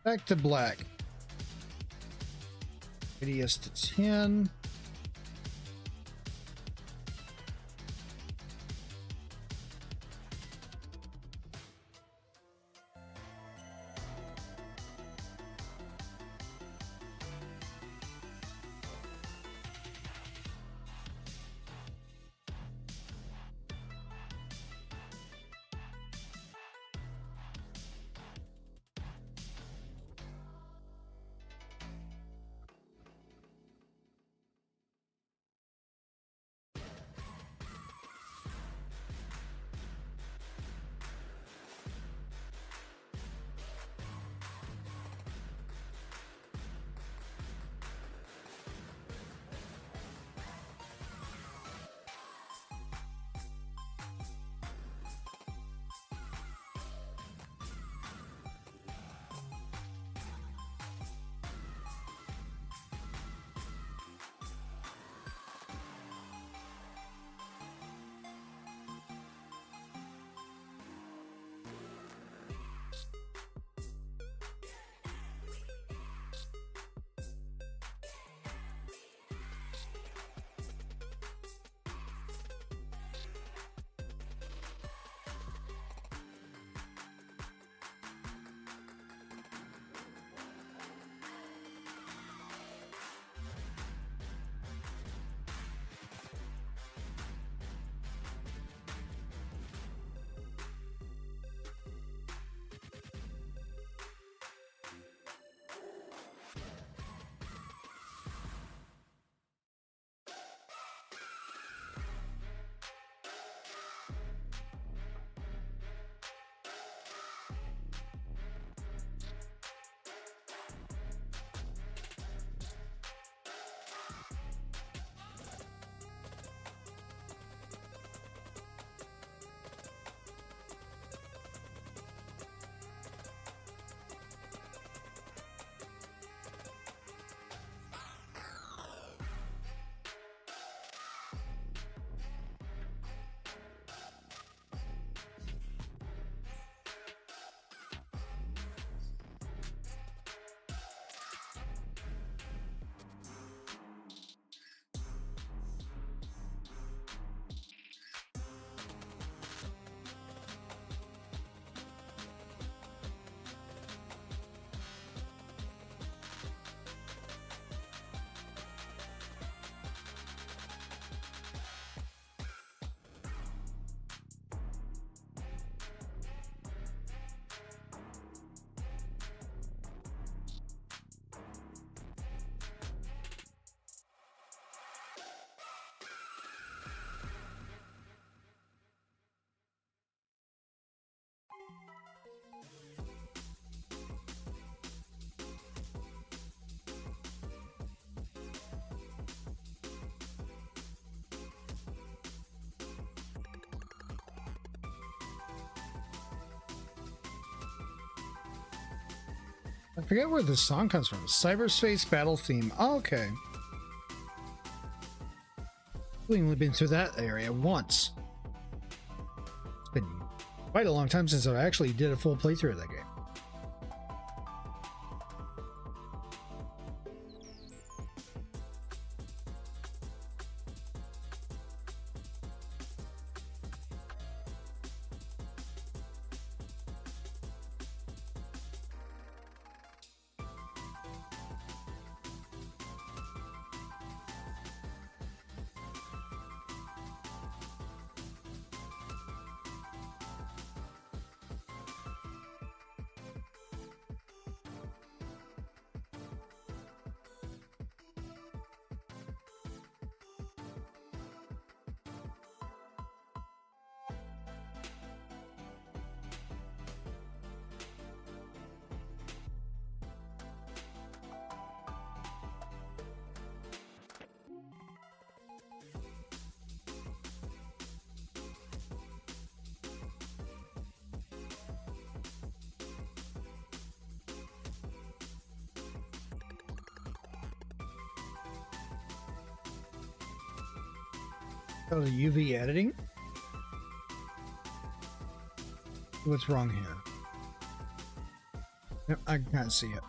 Back to black. Radius to 10. I forget where this song comes from. Cyberspace Battle Theme. Oh, okay. We've only been through that area once. It's been quite a long time since I actually did a full playthrough of that game. Oh, the UV editing? What's wrong here? Yep, I can't see it.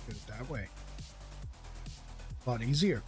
Do it that way. A lot easier.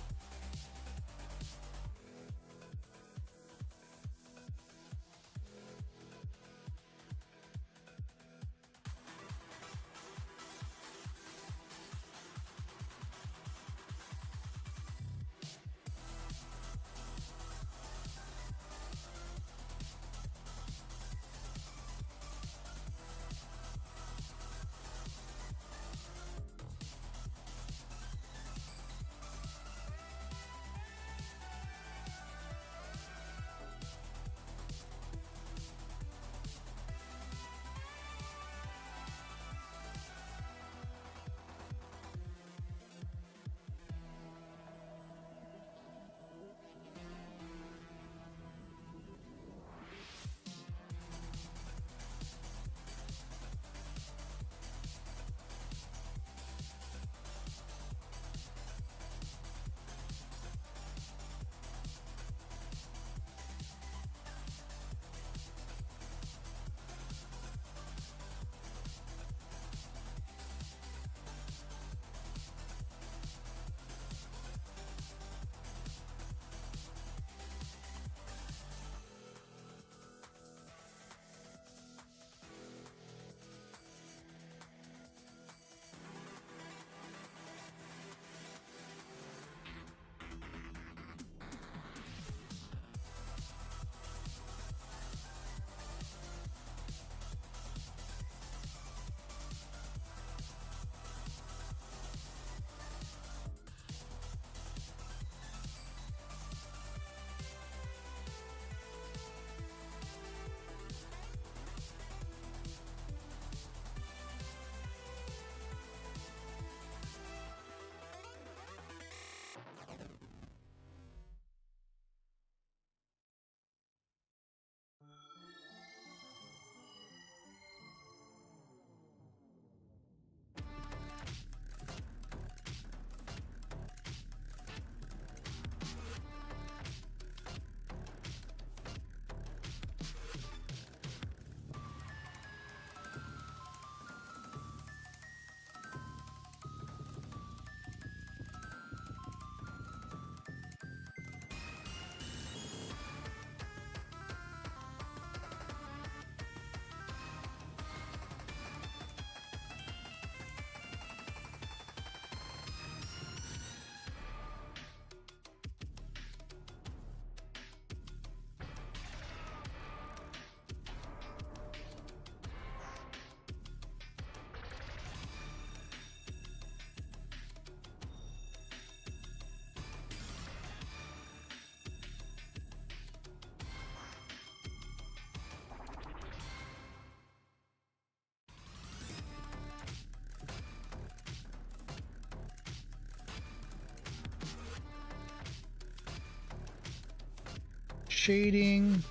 shading.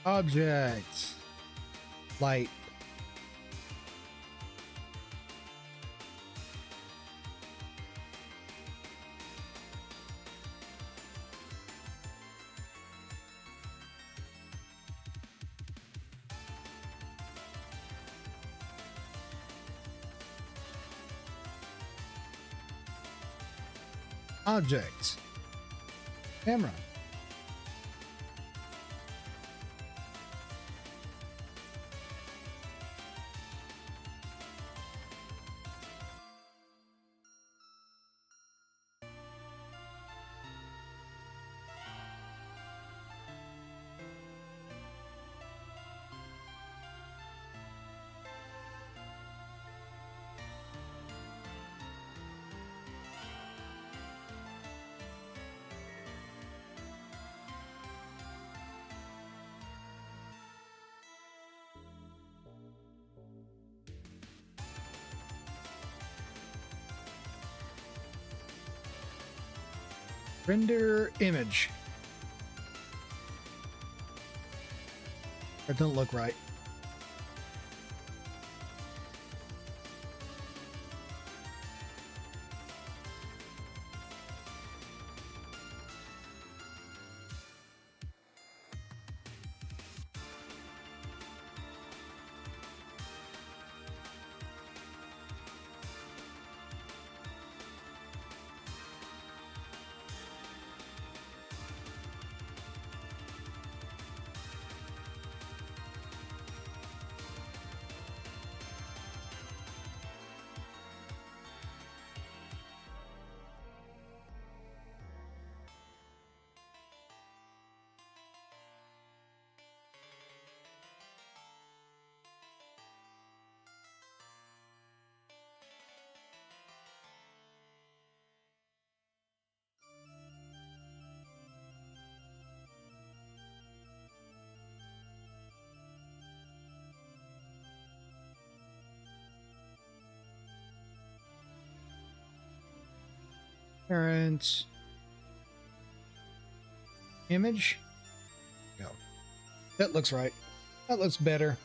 Object. Light. Object. Camera. Render image. That don't look right. Current image. Go. That looks right. That looks better.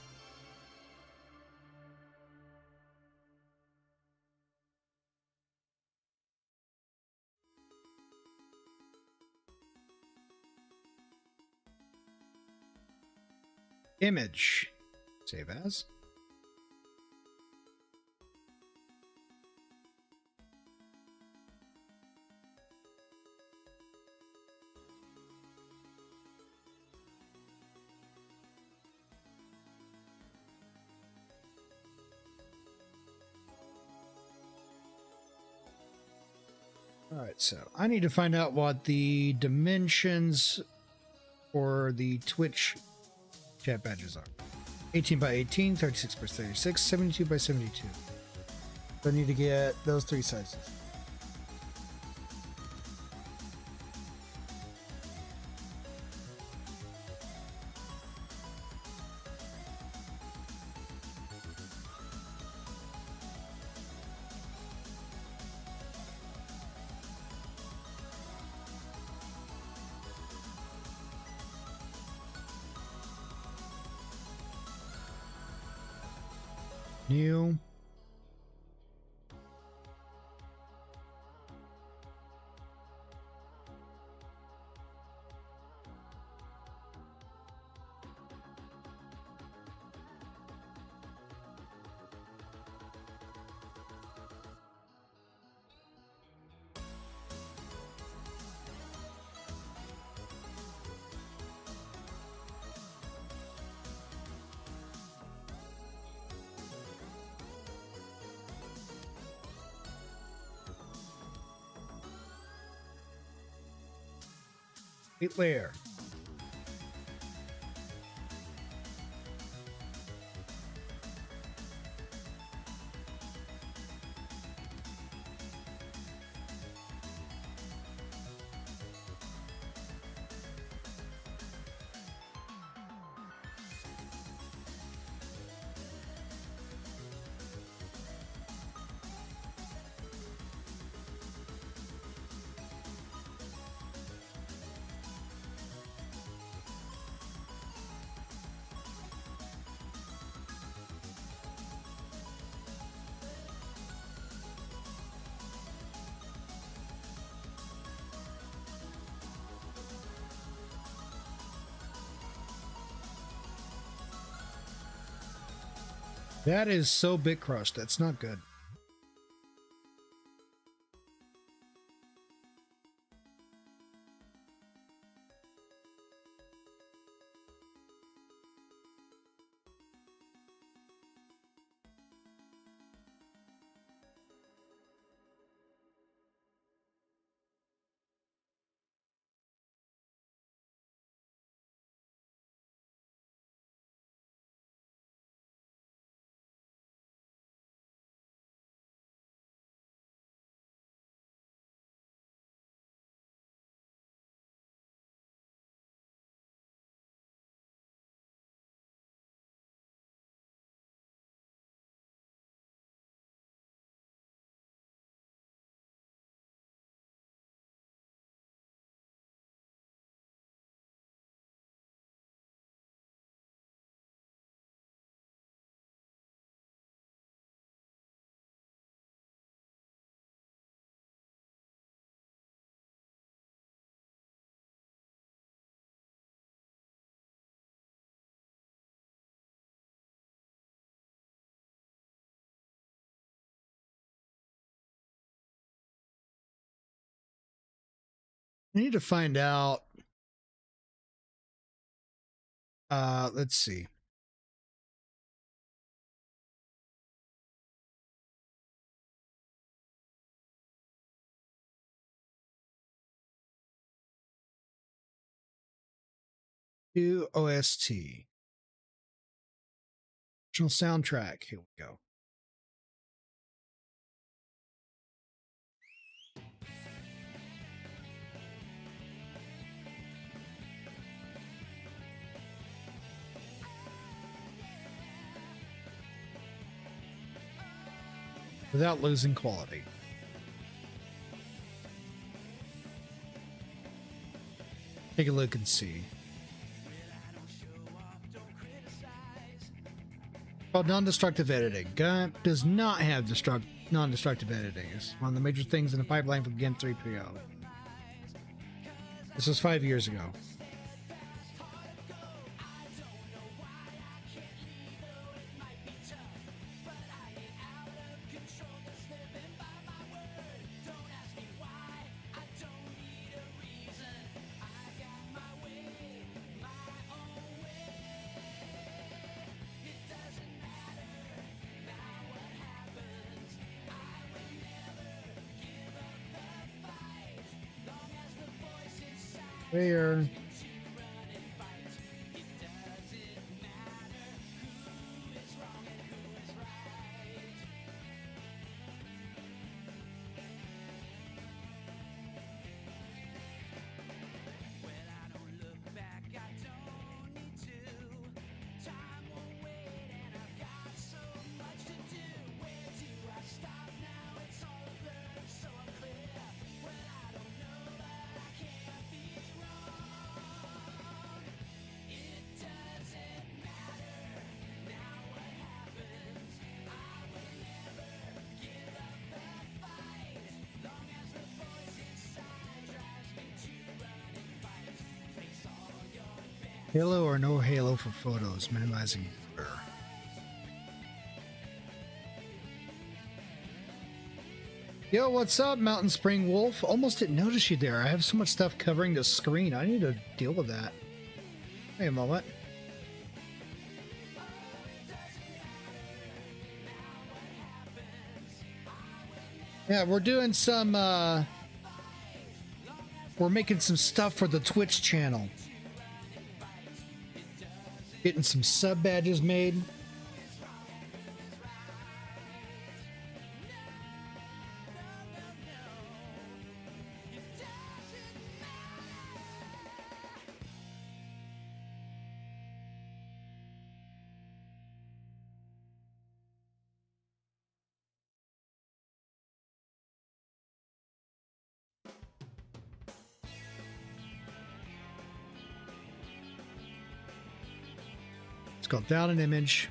Image. Save as. All right, so I need to find out what the dimensions for the Twitch chat badges are. 18 by 18, 36 by 36, 72 by 72. So I need to get those three sizes. New. Eight layer. That is so bit crushed. That's not good. I need to find out. Let's see. Do OST. Original soundtrack. Here we go. Without losing quality. Take a look and see. Called non-destructive editing. GUNP does not have non-destructive editing. It's one of the major things in the pipeline for GIMP 3.0. This was 5 years ago. Where? Halo or no halo for photos, minimizing blur. Yo, what's up, Mountain Spring Wolf? Almost didn't notice you there. I have so much stuff covering the screen. I need to deal with that. Wait a moment. Yeah, we're doing some, we're making some stuff for the Twitch channel. Getting some sub badges made. Let's go down an image.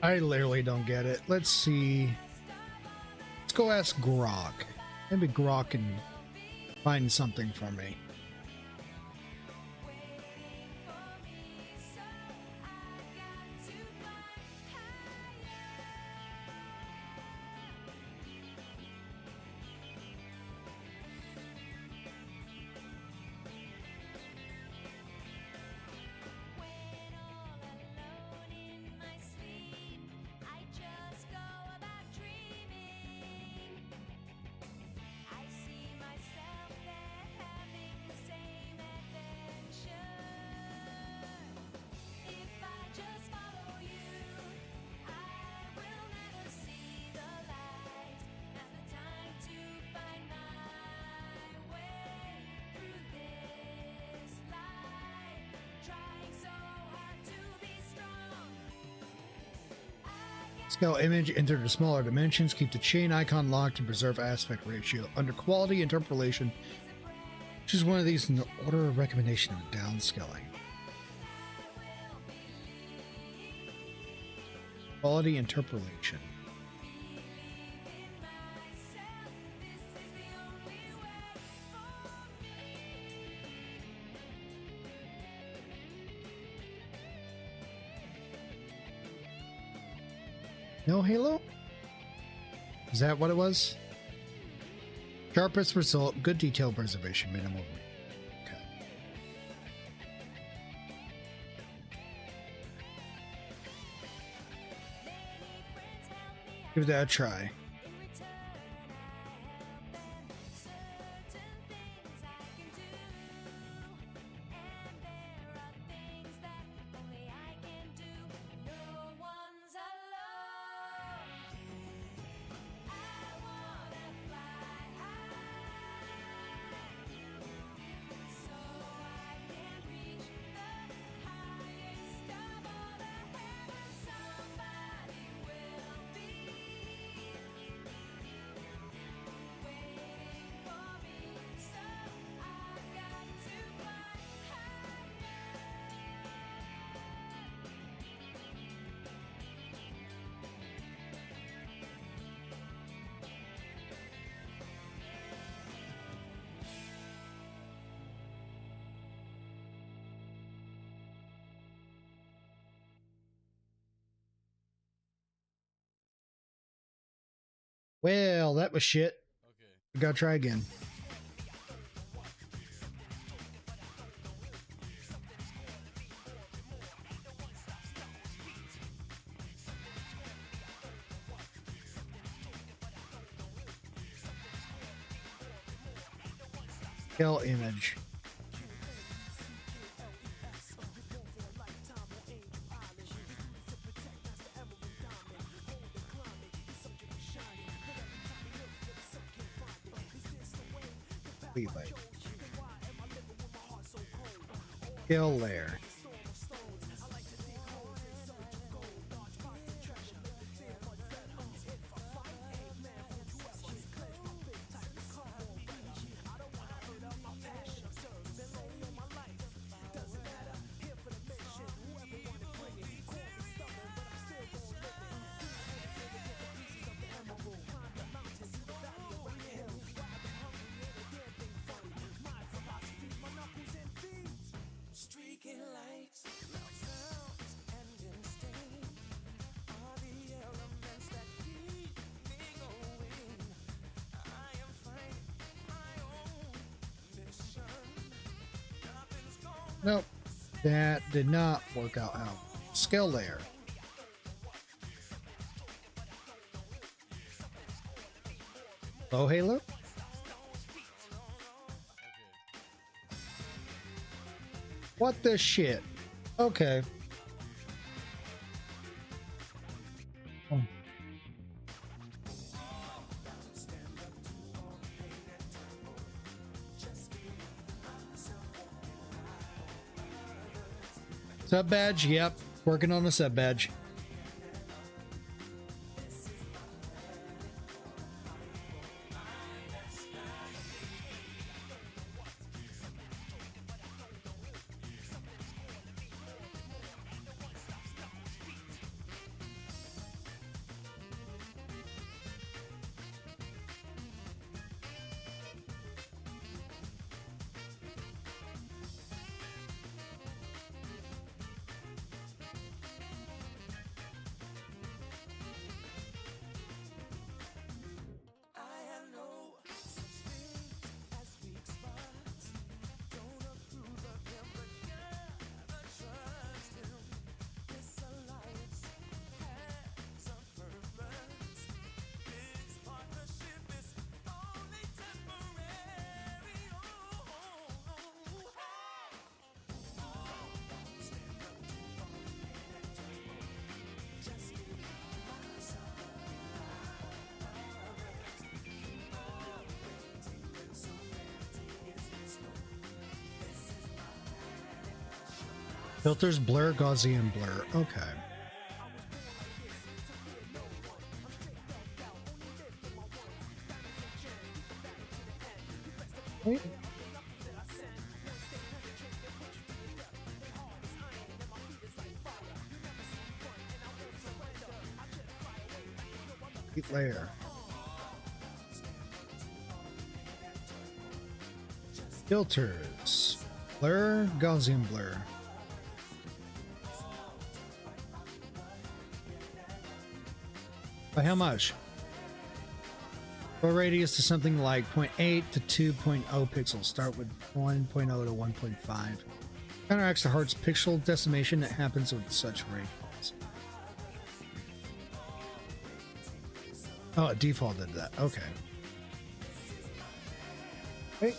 I literally don't get it. Let's see. Let's go ask Grok. Maybe Grok can find something for me. Scale image, enter the smaller dimensions, keep the chain icon locked, and preserve aspect ratio. Under quality interpolation, choose one of these in the order of recommendation of downscaling. Quality interpolation. No halo? Is that what it was? Sharpest result, good detail preservation, minimal. Okay. Give that a try. Well, that was shit. Okay. We gotta try again. Scale image. Leeway. Scale layer. Streaking lights, sounds, and instinct are the elements that keep me going. I am fighting my own mission. Nothing's gonna Nope. That did not work out. Scale layer. Low halo? What the shit? Okay. Oh. Sub badge? Yep. Working on a sub badge. Filters, blur, Gaussian blur. Okay. Wait. Layer. Filters, blur, Gaussian blur. By how much? Flow radius to something like 0.8 to 2.0 pixels. Start with 1.0 to 1.5. Counteracts the Hertz pixel decimation that happens with such radius. Oh, it defaulted that. Okay. Hey.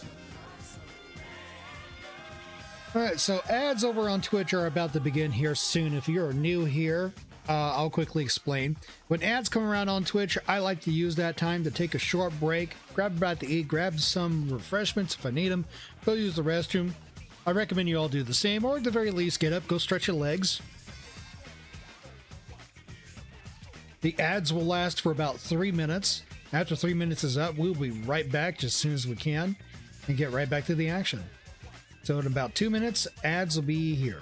Alright, so ads over on Twitch are about to begin here soon. If you're new here, I'll quickly explain. When ads come around on Twitch, I like to use that time to take a short break, grab a bite to eat, grab some refreshments if I need them, go use the restroom. I recommend you all do the same, or at the very least, get up, go stretch your legs. The ads will last for about 3 minutes. After 3 minutes is up, we'll be right back just as soon as we can and get right back to the action. So in about 2 minutes, ads will be here.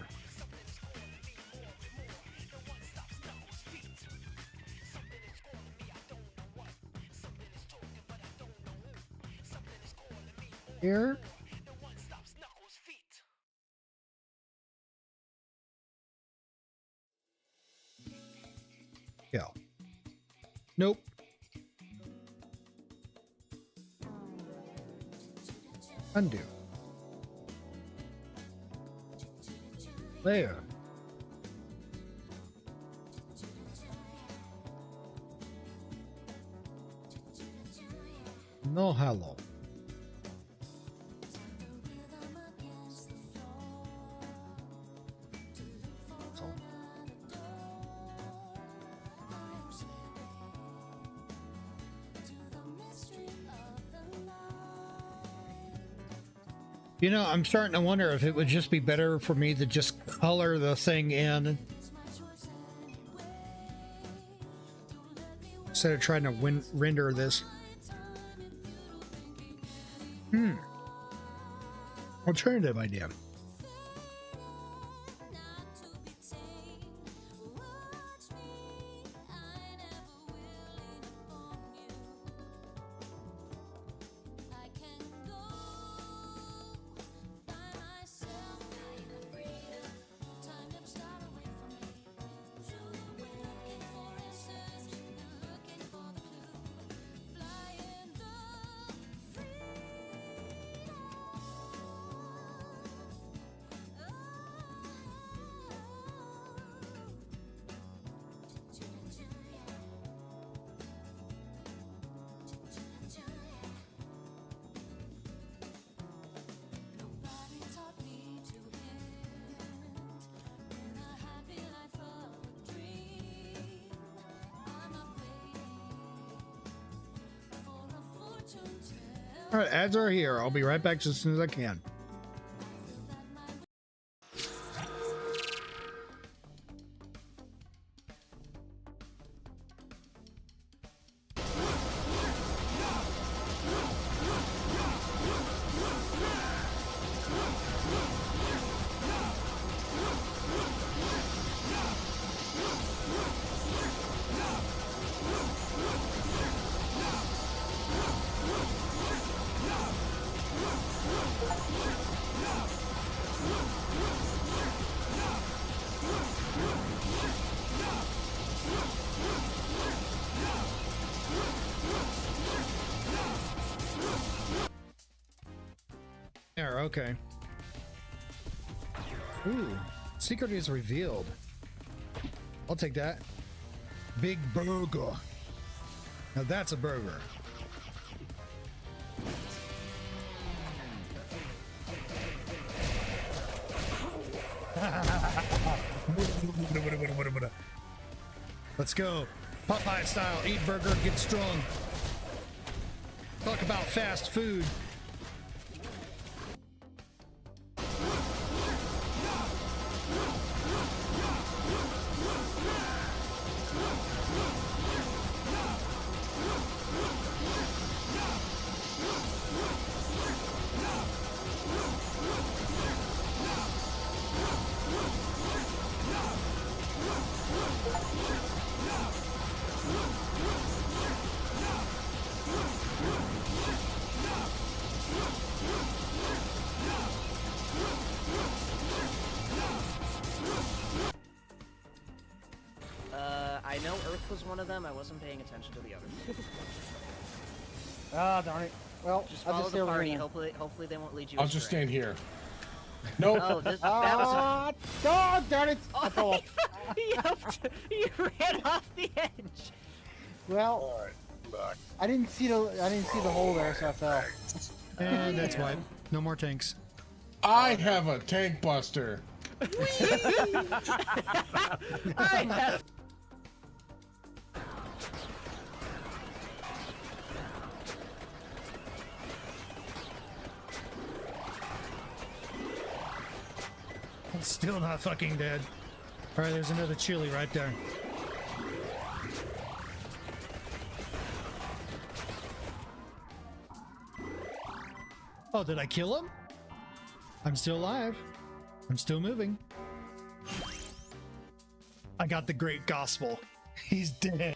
Here. Yeah. Nope. Undo. Layer. No halo. You know, I'm starting to wonder if it would just be better for me to just color the thing in instead of trying to render this. Alternative idea. All right, ads are here. I'll be right back as soon as I can. There, okay. Ooh, secret is revealed. I'll take that. Big burger. Now that's a burger. Let's go. Popeye style. Eat burger, get strong. Talk about fast food. I know Earth was one of them. I wasn't paying attention to the others. Ah, darn it. Well, Just I'll follow just the stay over party. here. Hopefully they won't lead you I'll just astray. stand here. Nope. Oh, that was Ah, God darn it! I fell off. you ran off the edge. Well, I didn't see the hole there, so I fell. And that's why. No more tanks. I have a tank buster. I have. I'm still not fucking dead. All right, there's another chili right there. Oh, did I kill him? I'm still alive. I'm still moving. I got the great gospel. He's dead.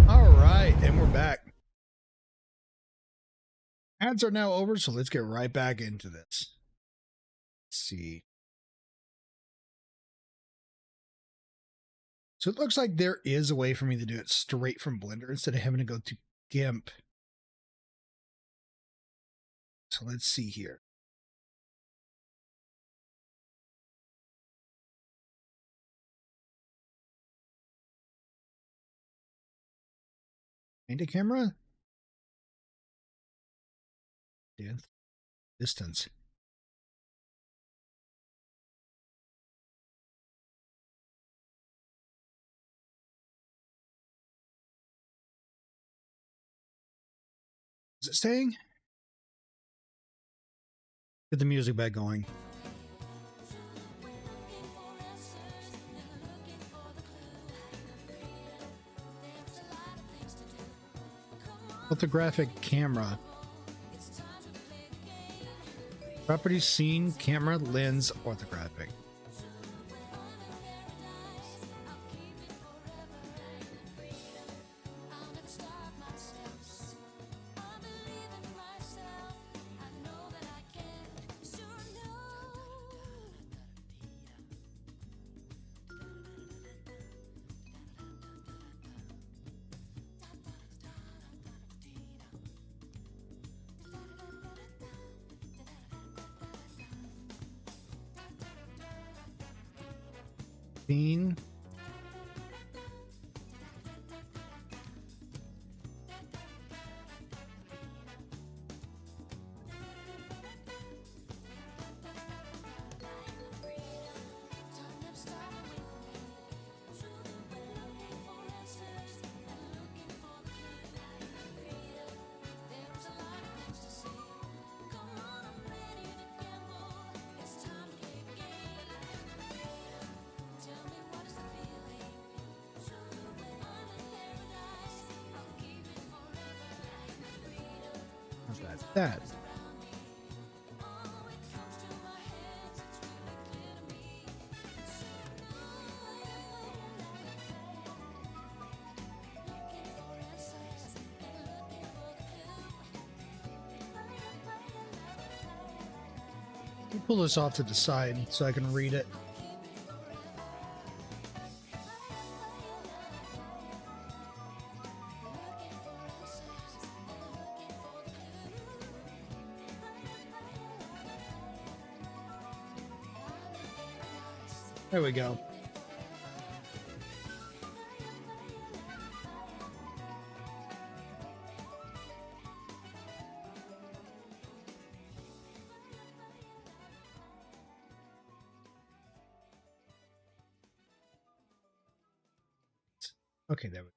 All right, and we're back. Ads are now over, so let's get right back into this. Let's see. So it looks like there is a way for me to do it straight from Blender instead of having to go to GIMP. So let's see here. Find a camera? Distance. Is it staying? Get the music back going. Orthographic camera. Property scene, camera, lens, orthographic. Scene. That's that. Let me pull this off to the side so I can read it. There we go. Okay, there we go.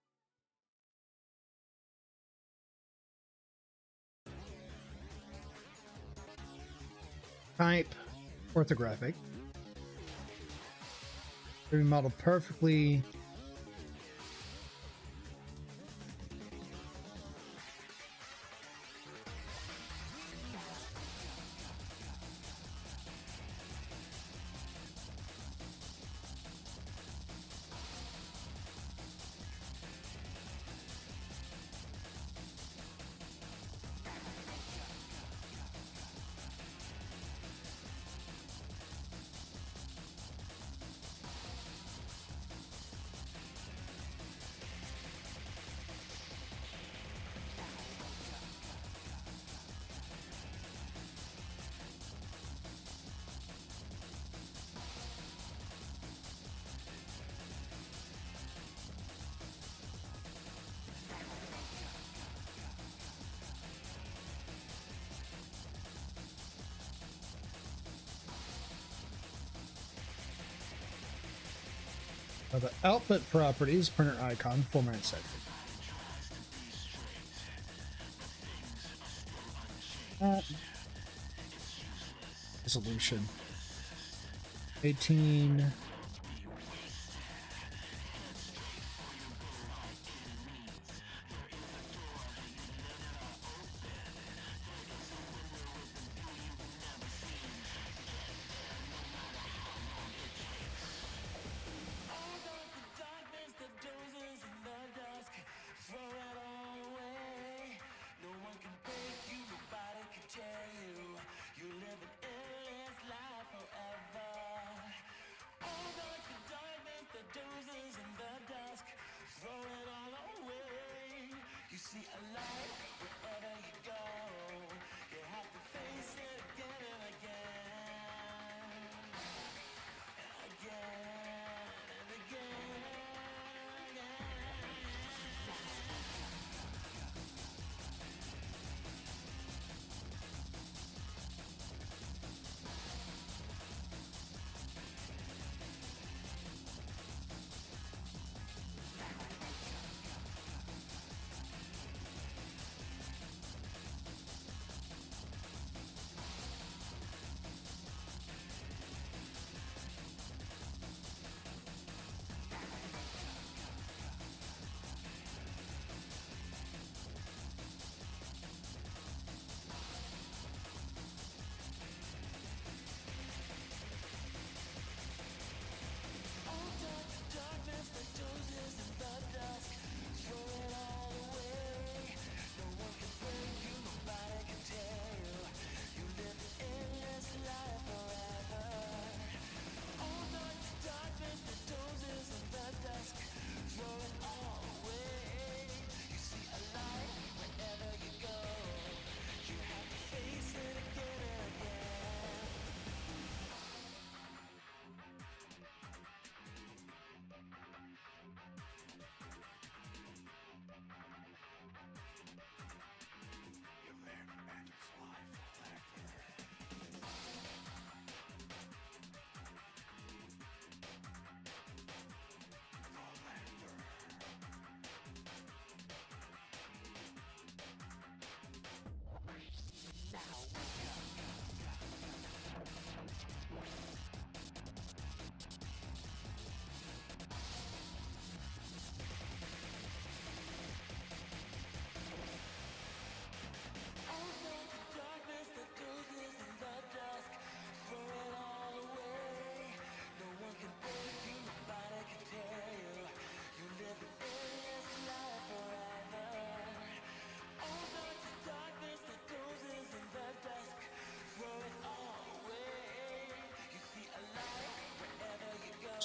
Type, orthographic. Every model perfectly. The output properties, printer icon, format section. Resolution 18.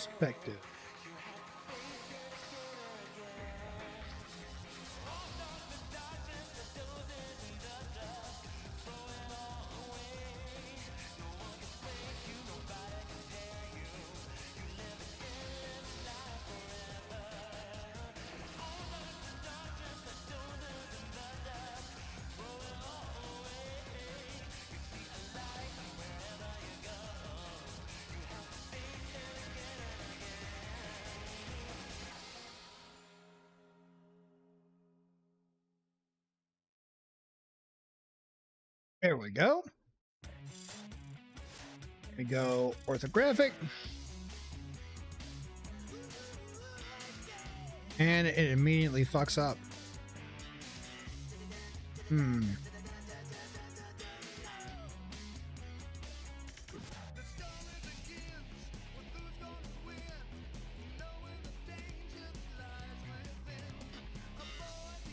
Perspective. There we go. We go orthographic. And it immediately fucks up. I'm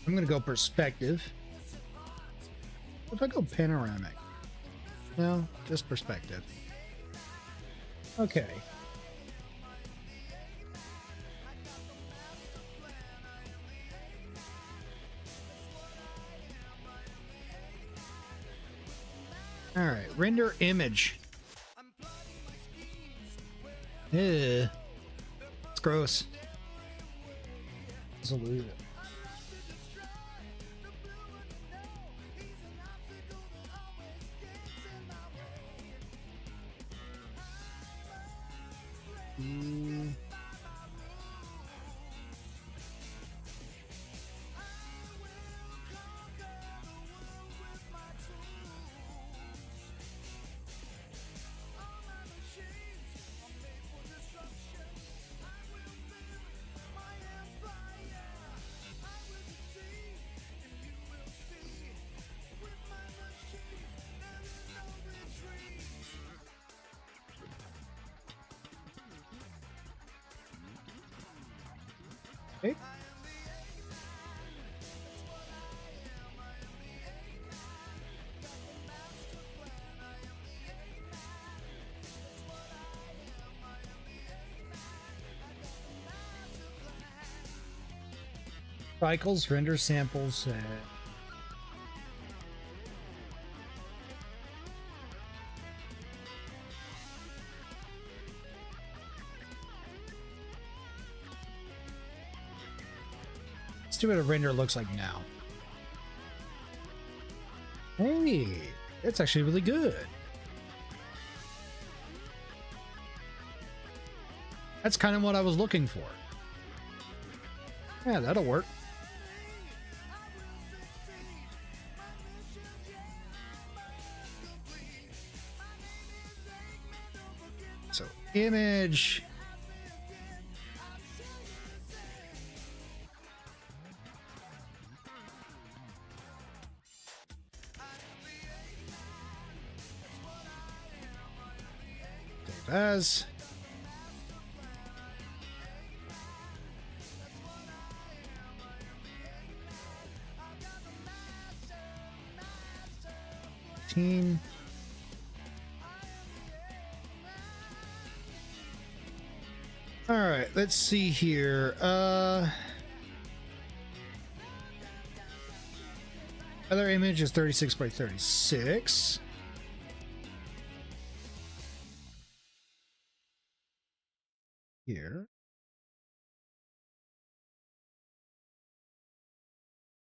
gonna go perspective. If I go panoramic? No, just perspective. Okay. All right, render image. Ew. It's gross. Salute it. Okay. Cycles, render samples. Let's see what a render looks like now. Hey, that's actually really good. That's kind of what I was looking for. Yeah, that'll work. So, image. Save as. All right, let's see here. Other image is 36 by 36. Here.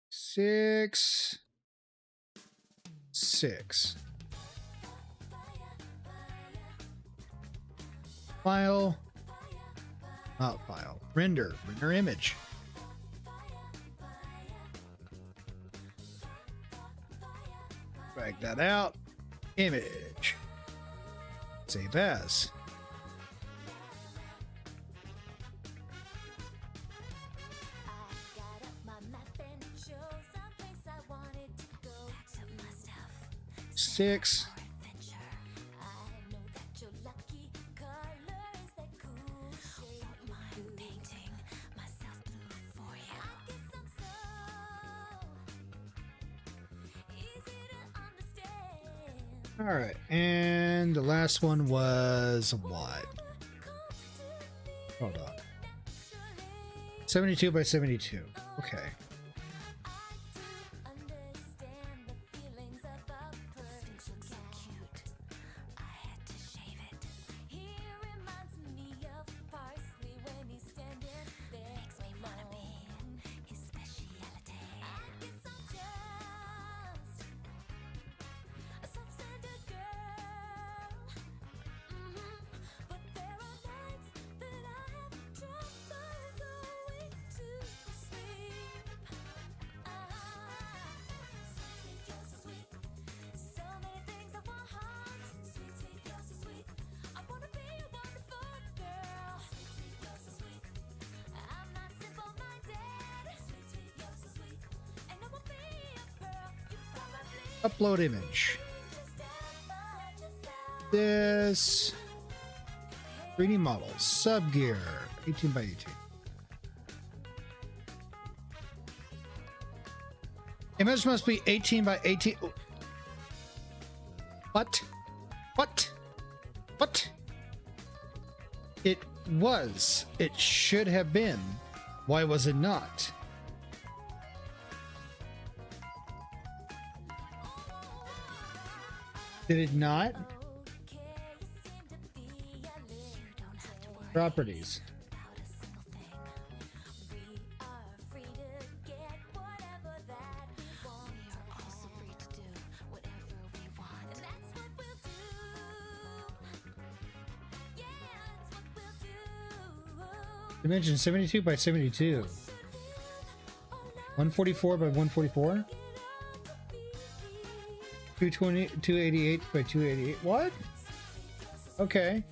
6. 6. File. Not file. Render. Render image. Drag that out. Image. Save as. Six. All right, and the last one was what? Hold on. 72 by 72. Okay. Upload image. This 3D model, Subgear, 18 by 18. Image must be 18 by 18. What? What? What? It was. It should have been. Why was it not? Did it not? Properties. Dimension 72 by 72. 144 by 144. 220, 288 by 288. What? Okay.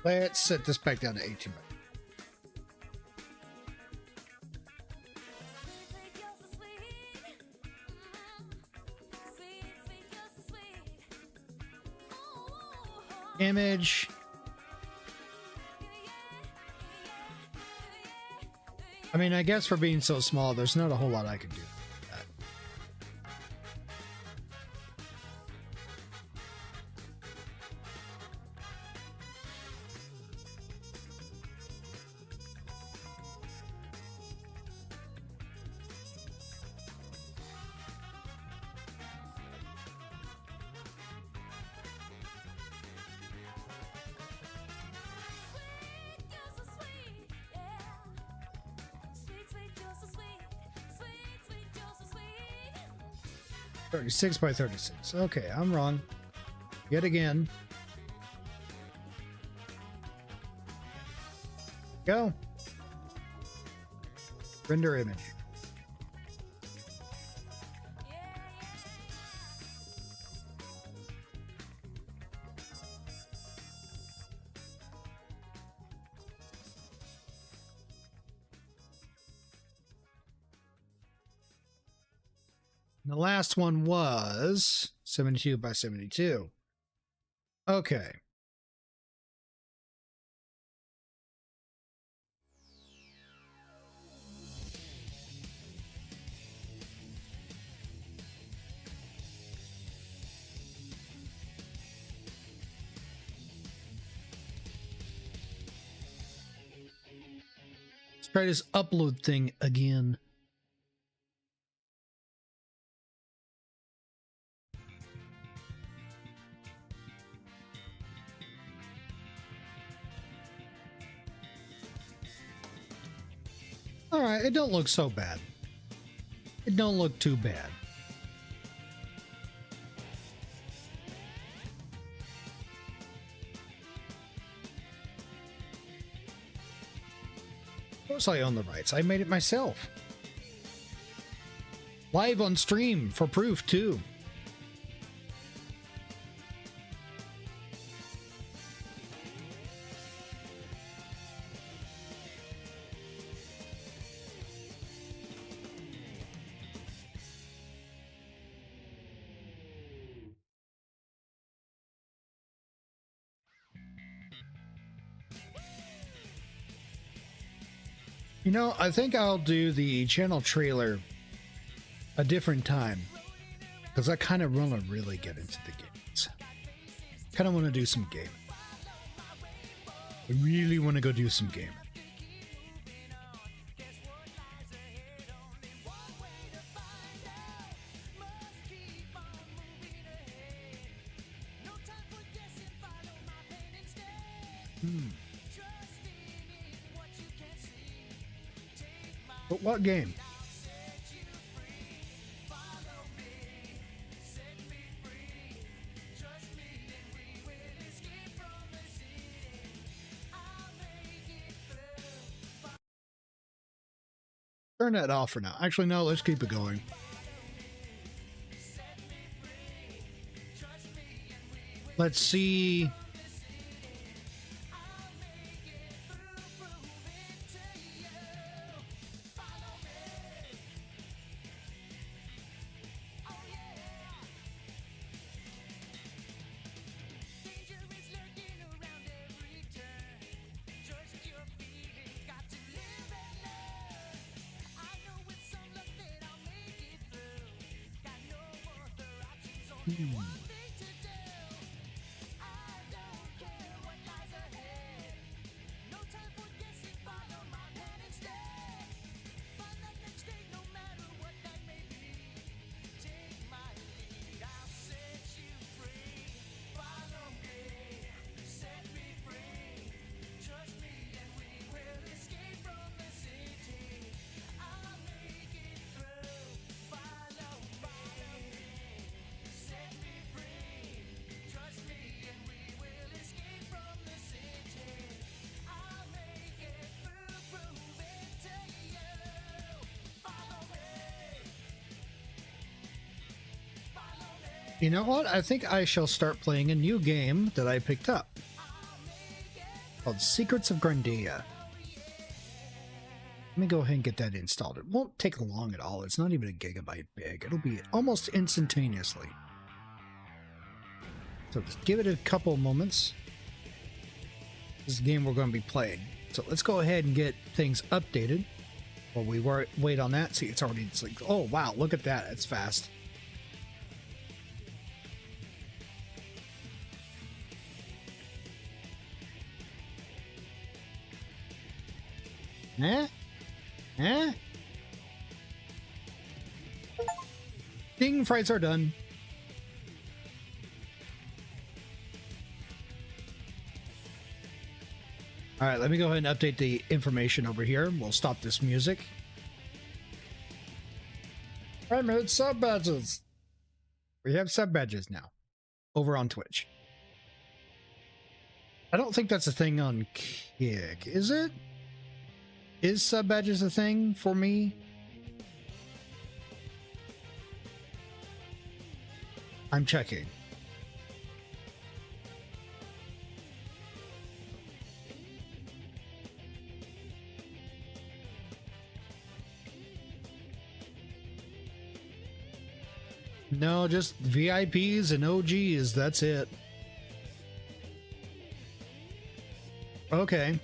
Let's set this back down to 18. Image. I mean, I guess for being so small, there's not a whole lot I can do. That. 36 by 36. Okay, I'm wrong. Yet again. Go. Render image. The last one was 72 by 72. Okay. Let's try this upload thing again. All right, it don't look so bad. It don't look too bad. course I own the rights. I made it myself. Live on stream for proof, too. You know, I think I'll do the channel trailer a different time, because I kind of want to really get into the games. Kind of want to do some gaming. I really want to go do some gaming. But what game? Turn that off for now. Actually, no, let's keep it going. Let's see. You know what? I think I shall start playing a new game that I picked up called Secrets of Grandia. Let me go ahead and get that installed. It won't take long at all. It's not even a gigabyte big. It'll be almost instantaneously. So just give it a couple moments. This is the game we're going to be playing. So let's go ahead and get things updated while we wait on that. See, it's like, oh wow, look at that. It's fast. Eh? Eh? Ding, fries are done. All right, let me go ahead and update the information over here. We'll stop this music. I made sub badges. We have sub badges now over on Twitch. I don't think that's a thing on Kick, is it? Is sub badges a thing for me? I'm checking. No, just VIPs and OGs, that's it. Okay.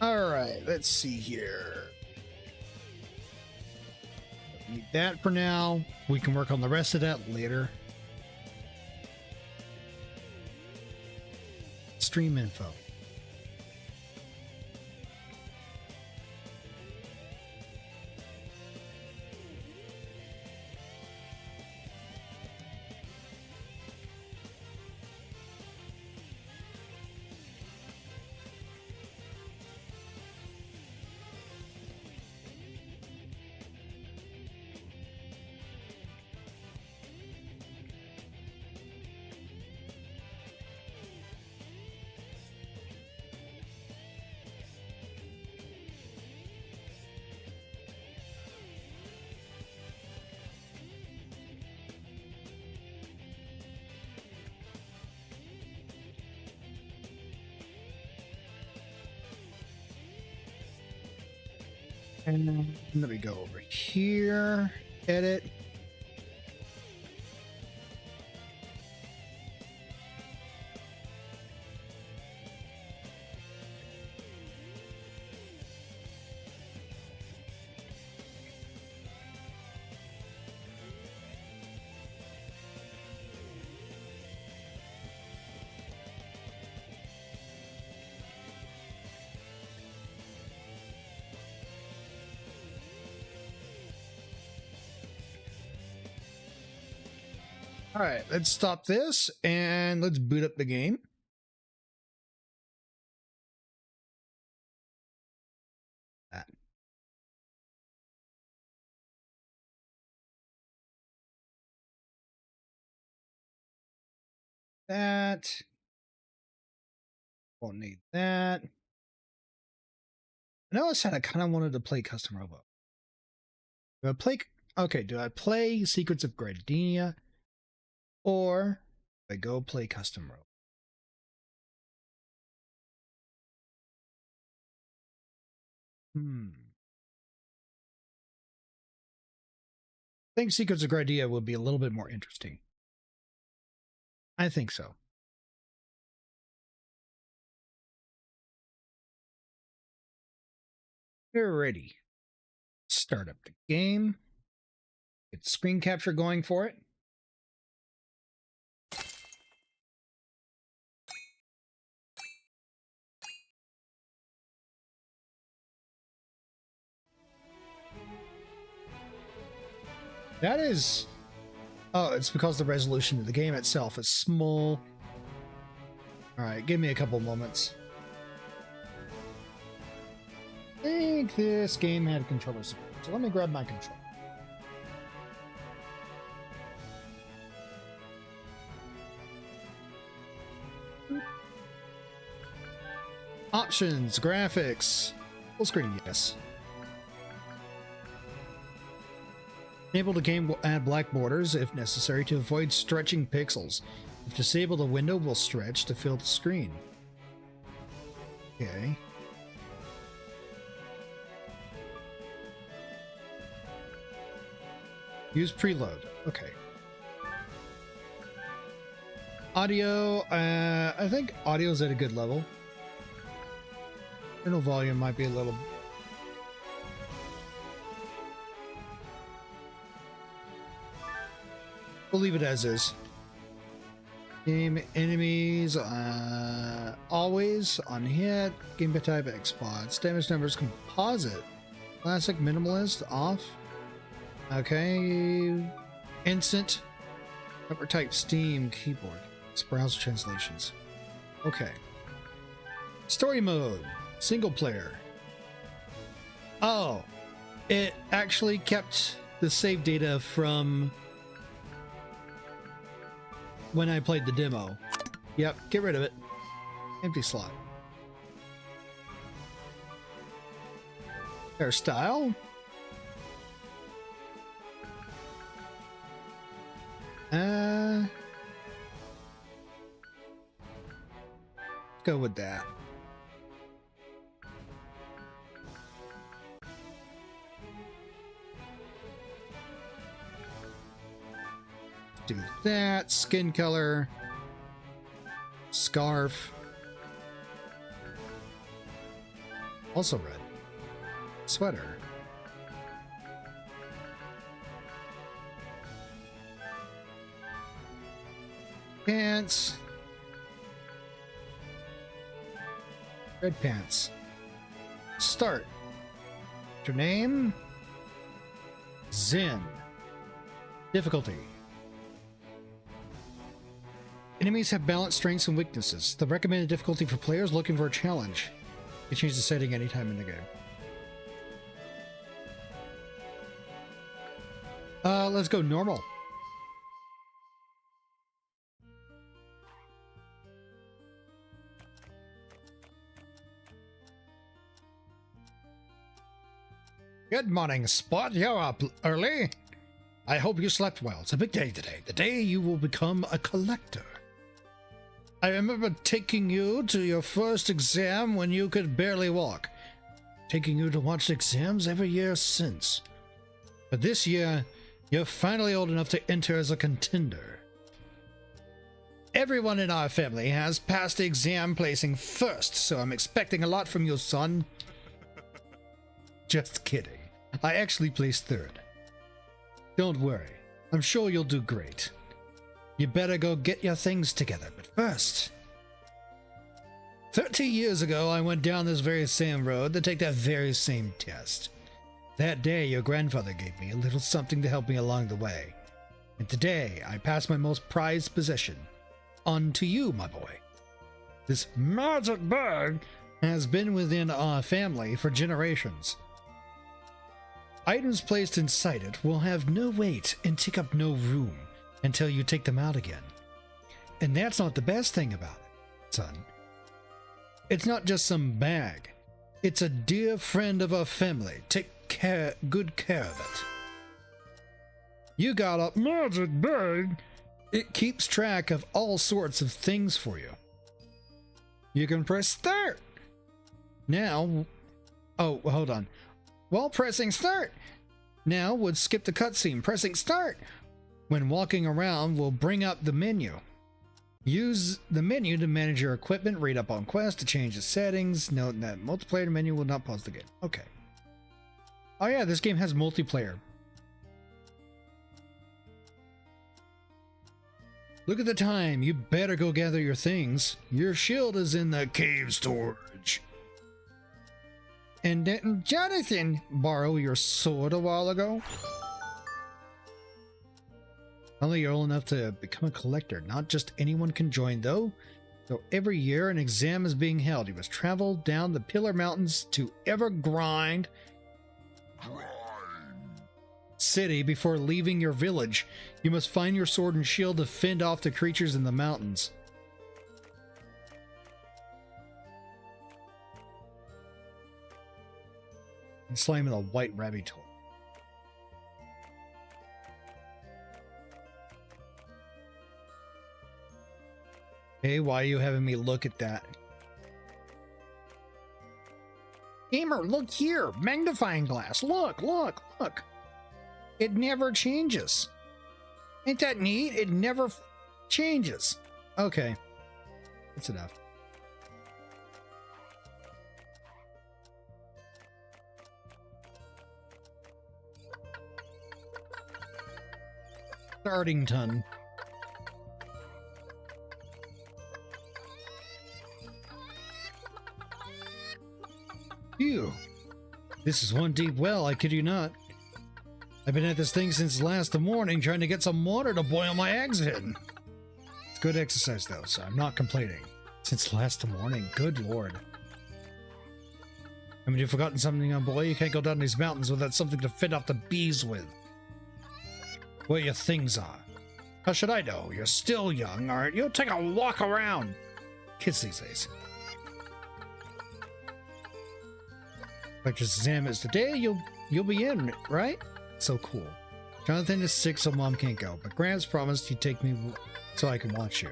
All right, let's see here. Need that for now. We can work on the rest of that later. Stream info. And let me go over here, edit. All right, let's stop this and let's boot up the game. That. That. Won't need that. I know I said I kind of wanted to play Custom Robo. Do I play? Okay, do I play Secrets of Gardenia? Or I go play Custom Robo. I think Secrets of Gardenia would be a little bit more interesting. I think so. We're ready. Start up the game. Get screen capture going for it. That is... Oh, it's because the resolution of the game itself is small. Alright, give me a couple moments. I think this game had controller support, so let me grab my controller. Options, graphics, full screen, yes. Enable the game will add black borders if necessary to avoid stretching pixels. If disabled, the window will stretch to fill the screen. Okay. Use preload. Okay. Audio, I think audio's at a good level. Internal volume might be a little... We'll leave it as is. Game enemies, always on hit. Game type Xbox. Damage numbers composite. Classic minimalist off. Okay. Instant. Upper type Steam keyboard. It's browser translations. Okay. Story mode. Single player. Oh. It actually kept the save data from when I played the demo. Yep, get rid of it. Empty slot. Hairstyle. Go with that. Do that. Skin color. Scarf. Also red. Sweater. Pants. Red pants. Start. Your name. Zen. Difficulty. Enemies have balanced strengths and weaknesses. The recommended difficulty for players looking for a challenge. You can change the setting anytime in the game. Let's go normal. Good morning, Spot. You're up early. I hope you slept well. It's a big day today. The day you will become a collector. I remember taking you to your first exam when you could barely walk. taking you to watch exams every year since. But this year, you're finally old enough to enter as a contender. Everyone in our family has passed the exam placing first, so I'm expecting a lot from you, son. Just kidding. I actually placed third. Don't worry. I'm sure you'll do great. You better go get your things together, but first... 30 years ago, I went down this very same road to take that very same test. That day, your grandfather gave me a little something to help me along the way. And today, I pass my most prized possession on to you, my boy. This magic bag has been within our family for generations. Items placed inside it will have no weight and take up no room until you take them out again. And that's not the best thing about it, son. It's not just some bag. It's a dear friend of our family. Take good care of it. You got a magic bag. It keeps track of all sorts of things for you. You can press start. Now, oh, hold on. While pressing start, now would skip the cutscene. Pressing start when walking around will bring up the menu. Use the menu to manage your equipment, read up on quests, to change the settings. Note that multiplayer menu will not pause the game. Okay. Oh yeah, this game has multiplayer. Look at the time. You better go gather your things. Your shield is in the cave storage. And didn't Jonathan borrow your sword a while ago? Only you're old enough to become a collector. Not just anyone can join, though. So every year an exam is being held. You must travel down the Pillar Mountains to Evergrind City before leaving your village. You must find your sword and shield to fend off the creatures in the mountains. And slamming a white rabbit hole. Hey, why are you having me look at that? Gamer, look here! Magnifying glass! Look, look, look! It never changes. Ain't that neat? It never changes. Okay. That's enough. Startington. Phew. This is one deep well, I kid you not. I've been at this thing since last morning trying to get some water to boil my eggs in. It's good exercise though, so I'm not complaining. Since last morning, good lord. I mean, you've forgotten something, young boy? You can't go down these mountains without something to fit off the bees with. Where your things are. How should I know? You're still young, aren't you? Take a walk around. Kids these days. Collector's exam is today. You'll be in, right? So cool. Jonathan is sick, so Mom can't go. But Gramps promised he'd take me so I can watch you.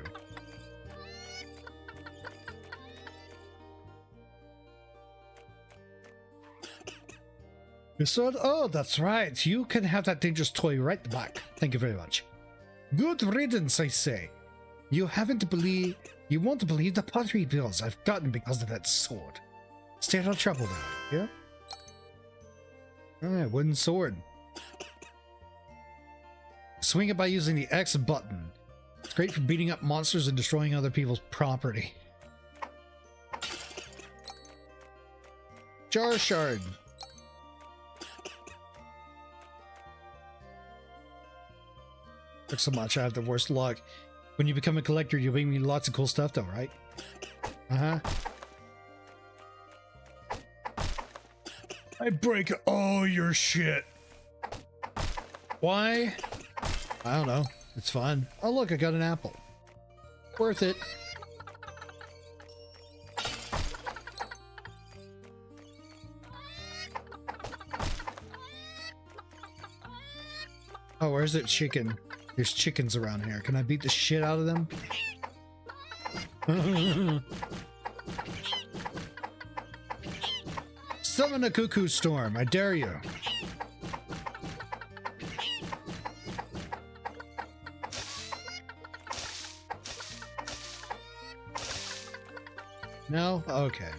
You said, oh, that's right. You can have that dangerous toy right back. Thank you very much. Good riddance, I say. You won't believe the pottery bills I've gotten because of that sword. Stay out of trouble now, yeah? Alright, wooden sword. Swing it by using the X button. It's great for beating up monsters and destroying other people's property. Jar shard. Took so much, I have the worst luck. When you become a collector, you'll bring me lots of cool stuff though, right? Uh-huh. I break all your shit. Why? I don't know. It's fun. Oh look, I got an apple. Worth it. Oh, where's that chicken? There's chickens around here. Can I beat the shit out of them? Summon a cuckoo storm. I dare you. No? Okay.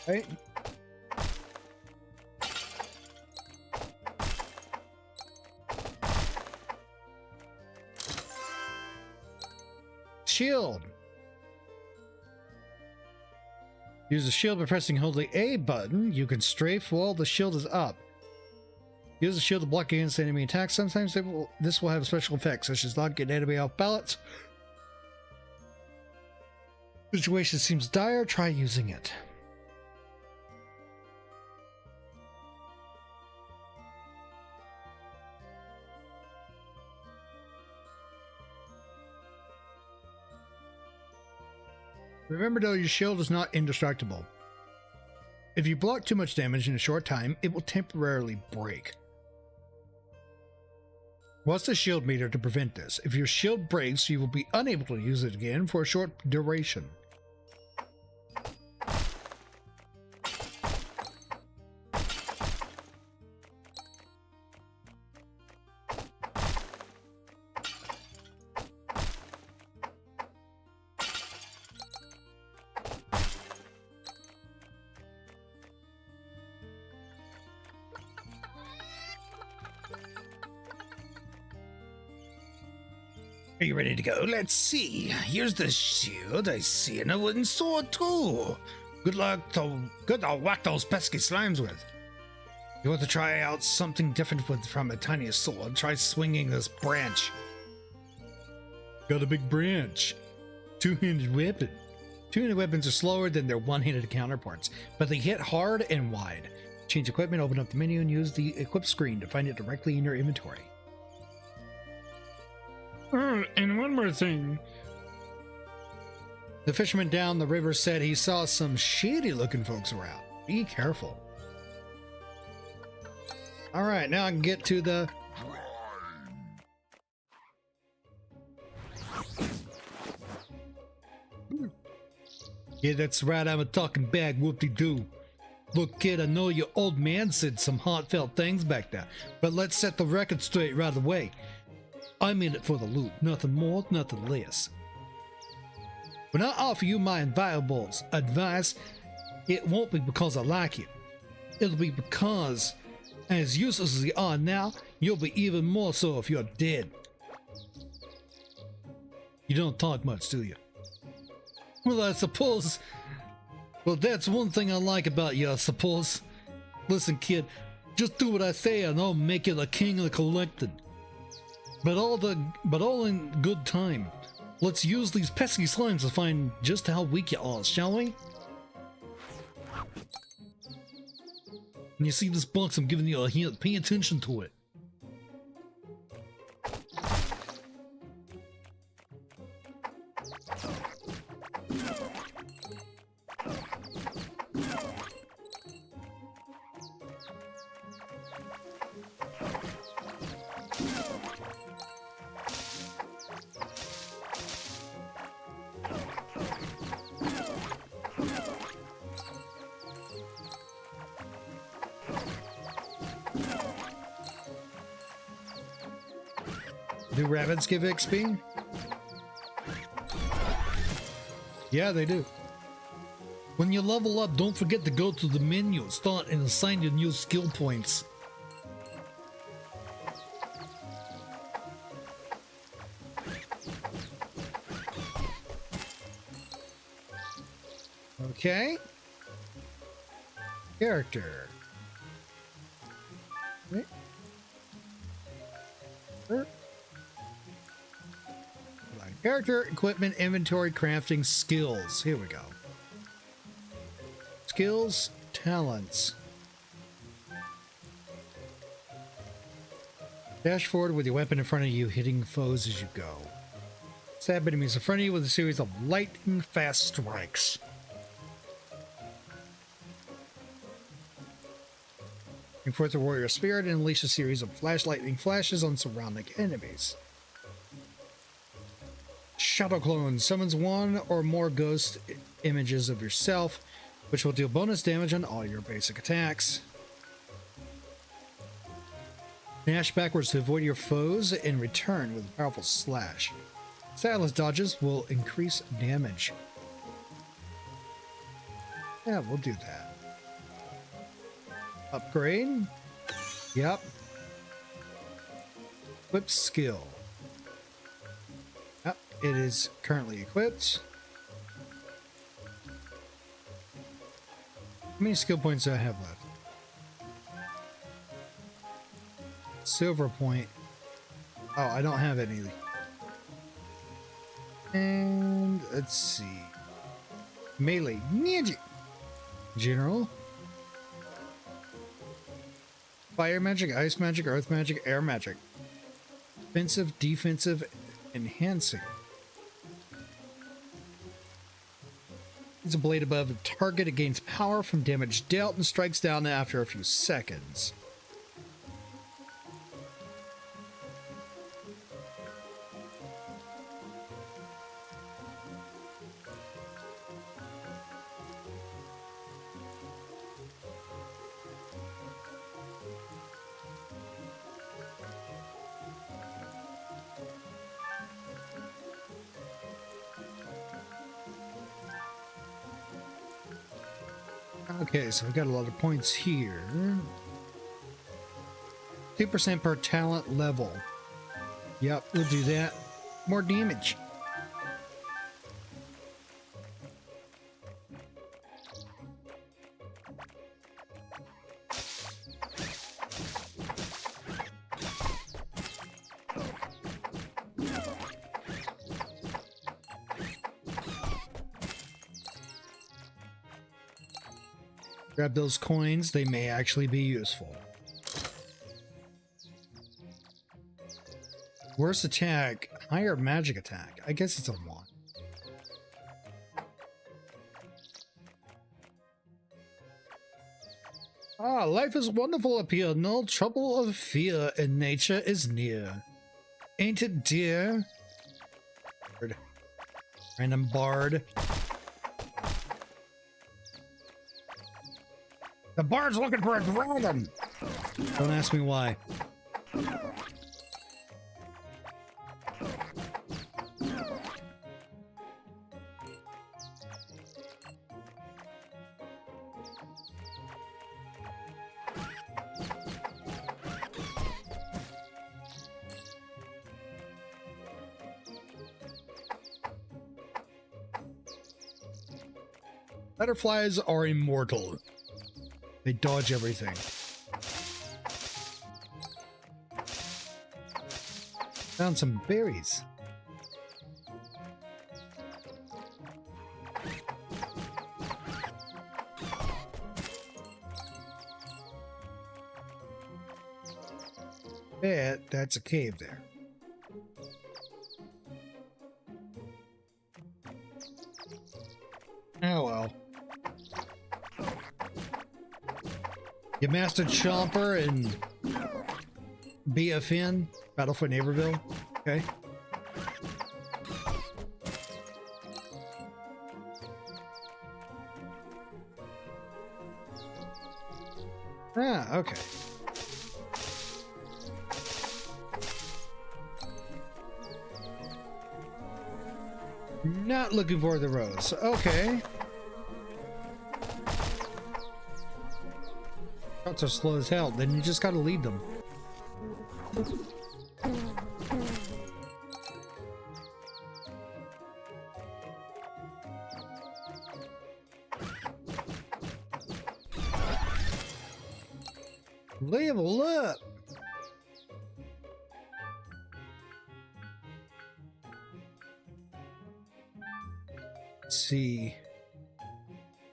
Right. Shield. Use the shield by pressing hold the A button. You can strafe while the shield is up. Use the shield to block against enemy attacks. Sometimes this will have special effects, such as not getting enemy off balance. Situation seems dire. Try using it. Remember though, your shield is not indestructible. If you block too much damage in a short time, it will temporarily break. What's the shield meter to prevent this? If your shield breaks, you will be unable to use it again for a short duration. Are you ready to go? Let's see. Here's the shield. I see, and a wooden sword too. Good luck to whack those pesky slimes with. You want to try out something different from a tiny sword? Try swinging this branch. Got a big branch. Two-handed weapon. Two-handed weapons are slower than their one-handed counterparts, but they hit hard and wide. Change equipment, open up the menu, and use the equip screen to find it directly in your inventory. And one more thing. The fisherman down the river said he saw some shady looking folks around. Be careful. Alright, now I can get to the... Yeah, that's right, I'm a talking bag, whoop-de-doo. Look, kid, I know your old man said some heartfelt things back there, but let's set the record straight right away. I'm in it for the loot, nothing more, nothing less. When I offer you my invaluable advice, it won't be because I like it. It'll be because, as useless as you are now, you'll be even more so if you're dead. You don't talk much, do you? Well, I suppose... Well, that's one thing I like about you, I suppose. Listen, kid, just do what I say and I'll make you the king of the collected. But all in good time. Let's use these pesky slimes to find just how weak you are, shall we? And you see this box, I'm giving you a hint. Pay attention to it. Do rabbits give XP? Yeah, they do. When you level up, don't forget to go to the menu, start, and assign your new skill points. Okay. Character. Right. Character, equipment, inventory, crafting, skills. Here we go. Skills, talents. Dash forward with your weapon in front of you, hitting foes as you go. Stab enemies in front of you with a series of lightning fast strikes. Bring forth the warrior spirit and unleash a series of flash lightning flashes on surrounding enemies. Shadow Clone summons one or more ghost images of yourself, which will deal bonus damage on all your basic attacks. Dash backwards to avoid your foes and return with a powerful slash. Stylus dodges will increase damage. Yeah, we'll do that. Upgrade. Yep. Equip skill. Yep, it is currently equipped. How many skill points do I have left? Silver point. Oh, I don't have any. And let's see. Melee. Ninja. General. Fire magic, ice magic, earth magic, air magic. Offensive, defensive, enhancing. It's a blade above the target. It gains power from damage dealt and strikes down after a few seconds. Okay, so we got a lot of points here. 2% per talent level. Yep, we'll do that. More damage. Grab those coins, they may actually be useful. Worst attack, higher magic attack. I guess it's a 1. Ah, life is wonderful up here. No trouble or fear, and nature is near. Ain't it dear? Random bard. The bard's looking for a dragon! Don't ask me why. Butterflies are immortal. They dodge everything. Found some berries. Bet that's a cave there. Oh well. You mastered Chomper and BFN, Battle for Neighborville. Okay. Ah, okay. Not looking for the rose. Okay. Shots are slow as hell. Then you just gotta lead them. Level up. Let's see.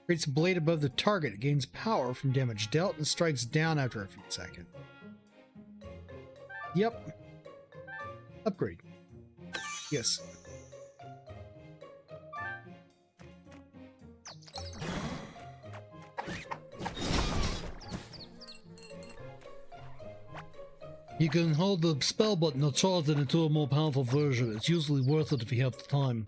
Creates a blade above the target. It gains power from damage dealt and strikes down after a few seconds. Yep. Upgrade. Yes. You can hold the spell button or charge it into a more powerful version. It's usually worth it if you have the time.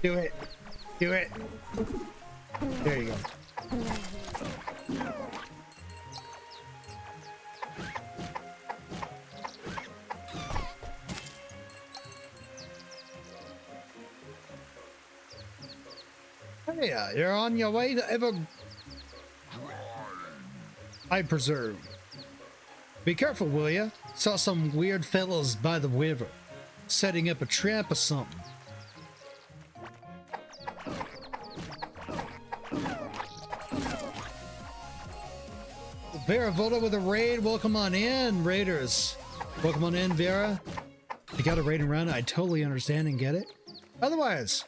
Do it. Do it. There you go. Hey, you're on your way to I preserve. Be careful, will ya? Saw some weird fellows by the river, setting up a trap or something. Vera Voda with a raid. Welcome on in, raiders. Welcome on in, Vera. You got a raid around, I totally understand and get it. Otherwise,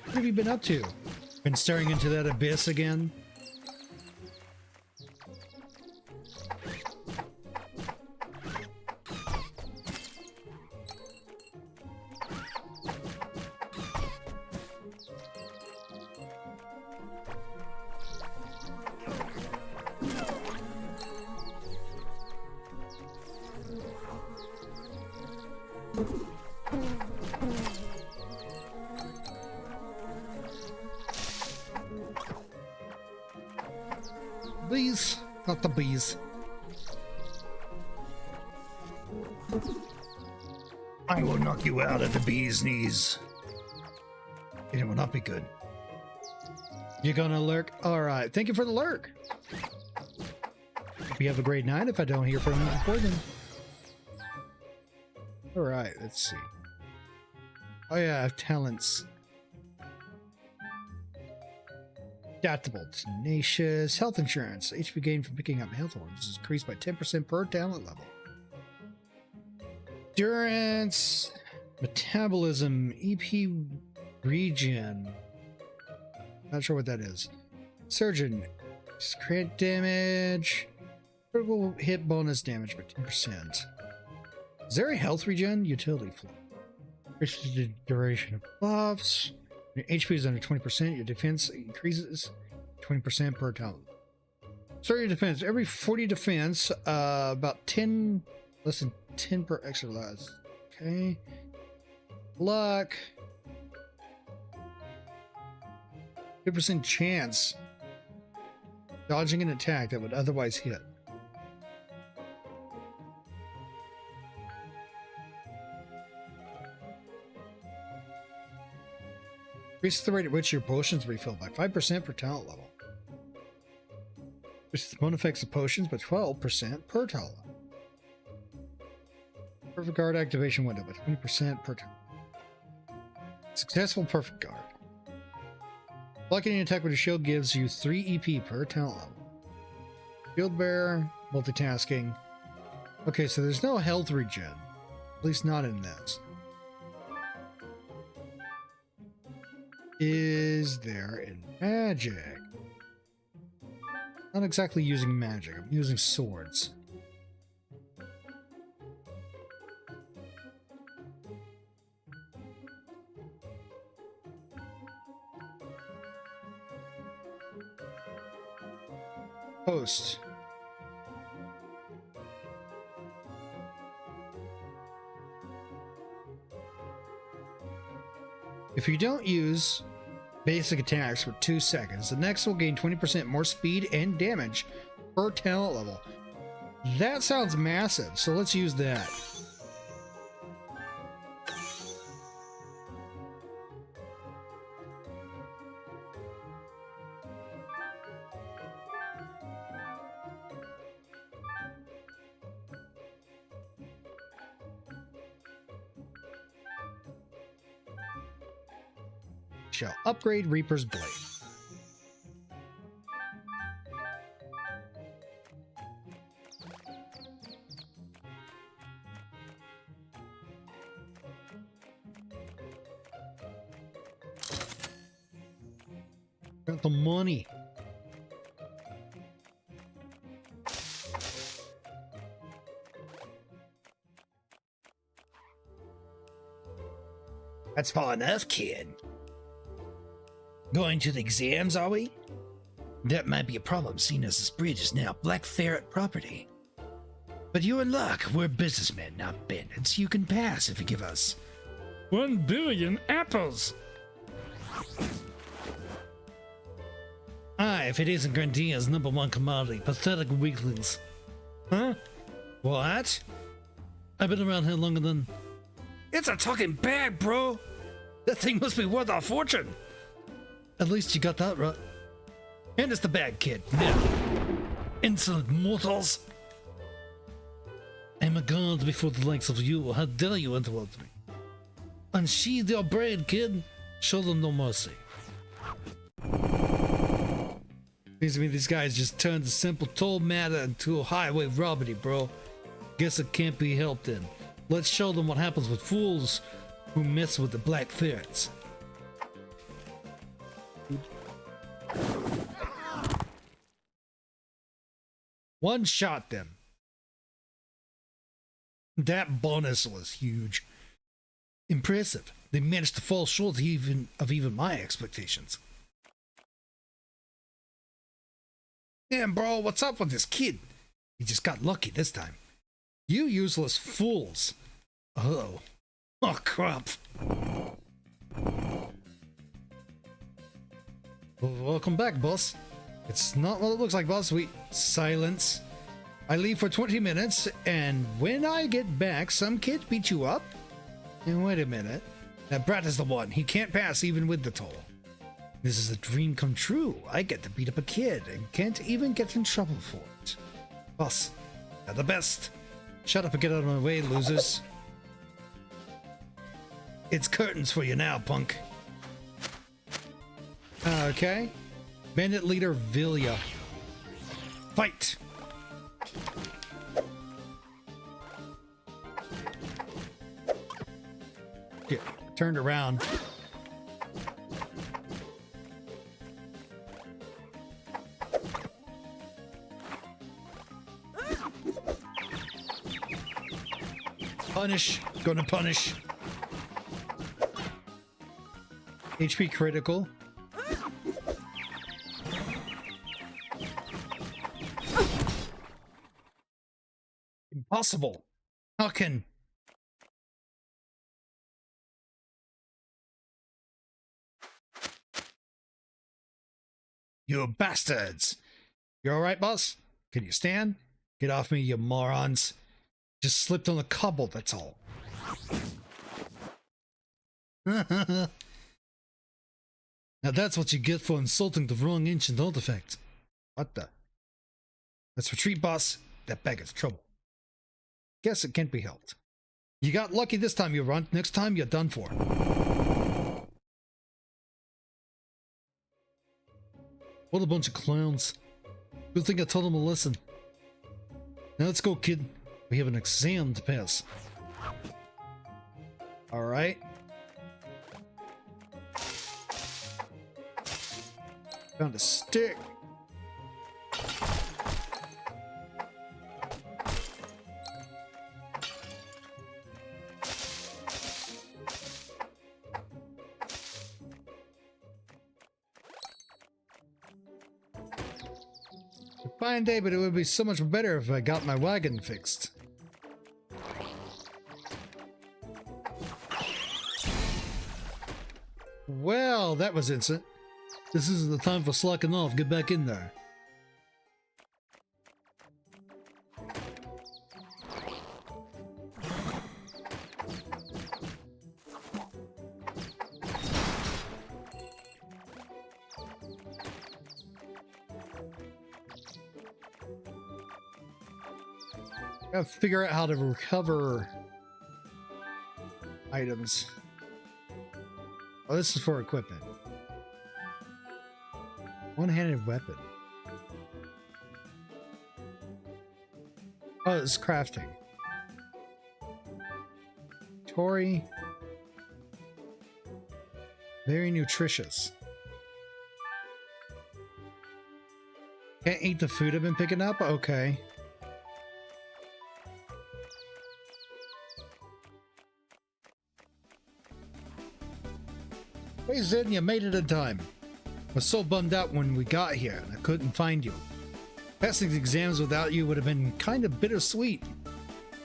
what have you been up to? Been staring into that abyss again? Bees, not the bees. I will knock you out at the bee's knees. It will not be good. You gonna lurk? Alright, thank you for the lurk. Hope you have a great night if I don't hear from you before then. Alright, let's see. Oh yeah, I have talents. Adaptable, tenacious, health insurance. HP gain from picking up health ones is increased by 10% per talent level. Endurance, metabolism, EP regen. Not sure what that is. Surgeon, crit damage, critical hit bonus damage by 10%. Is there a health regen? Utility flow. Increases the duration of buffs. Your HP is under 20%. Your defense increases 20% per talent. Start your defense. Every 40 defense, about 10, less than 10 per extra lives. Okay. Luck. 50% chance. Dodging an attack that would otherwise hit. Increases the rate at which your potions refill by 5% per talent level. Increases the bone effects of potions by 12% per talent level. Perfect guard activation window by 20% per talent. Successful perfect guard. Blocking an attack with a shield gives you 3 EP per talent level. Shield bearer, multitasking. Okay, so there's no health regen. At least not in this. Is there in magic? Not exactly using magic, I'm using swords. Post. If you don't use basic attacks for 2 seconds, the next will gain 20% more speed and damage per talent level. That sounds massive, so let's use that. Shall upgrade Reaper's Blade. Got the money. That's far enough, kid. Going to the exams, are we? That might be a problem, seeing as this bridge is now Black Ferret property. But you're in luck. We're businessmen, not bandits. You can pass if you give us 1 billion apples. If it isn't Grandia's #1 commodity, pathetic weaklings. Huh? What? I've been around here longer than... It's a talking bag, bro! That thing must be worth a fortune! At least you got that right. Hand us the bag, kid. Now. Insolent mortals! I'm a god before the likes of you. How dare you interrupt me? Unsheathe your brain, kid. Show them no mercy. Seems to me these guys just turned the simple toll matter into a highway robbery, bro. Guess it can't be helped in. Let's show them what happens with fools who mess with the Black Ferrets. One shot them. That bonus was huge. Impressive. They managed to fall short of even my expectations. Damn, bro, what's up with this kid? He just got lucky this time. You useless fools. Oh. Oh, crap. Welcome back, boss. It's not what it looks like, boss. Silence. I leave for 20 minutes, and when I get back, some kid beat you up? And wait a minute. That brat is the one. He can't pass even with the toll. This is a dream come true. I get to beat up a kid and can't even get in trouble for it. Boss, you're the best. Shut up and get out of my way, losers. It's curtains for you now, punk. Okay. Bandit leader Vilya. Fight! Get turned around. Punish. Gonna punish. HP critical. Impossible. How can... You bastards! You alright, boss? Can you stand? Get off me, you morons. Just slipped on the cobble, that's all. Now that's what you get for insulting the wrong ancient artifact. What the? Let's retreat, boss. That bag is trouble. Guess it can't be helped. You got lucky this time, you runt. Next time, you're done for. What a bunch of clowns. Good thing I told them to listen. Now let's go, kid. We have an exam to pass. Alright. Found a stick. Fine day, but it would be so much better if I got my wagon fixed. Well, that was instant. This isn't the time for slacking off. Get back in there. Gotta figure out how to recover items. Oh, this is for equipment. One-handed weapon. Oh, it's crafting. Tori. Very nutritious. Can't eat the food I've been picking up? Okay. Hey Zed, you made it in time. I was so bummed out when we got here and I couldn't find you. Passing the exams without you would have been kind of bittersweet.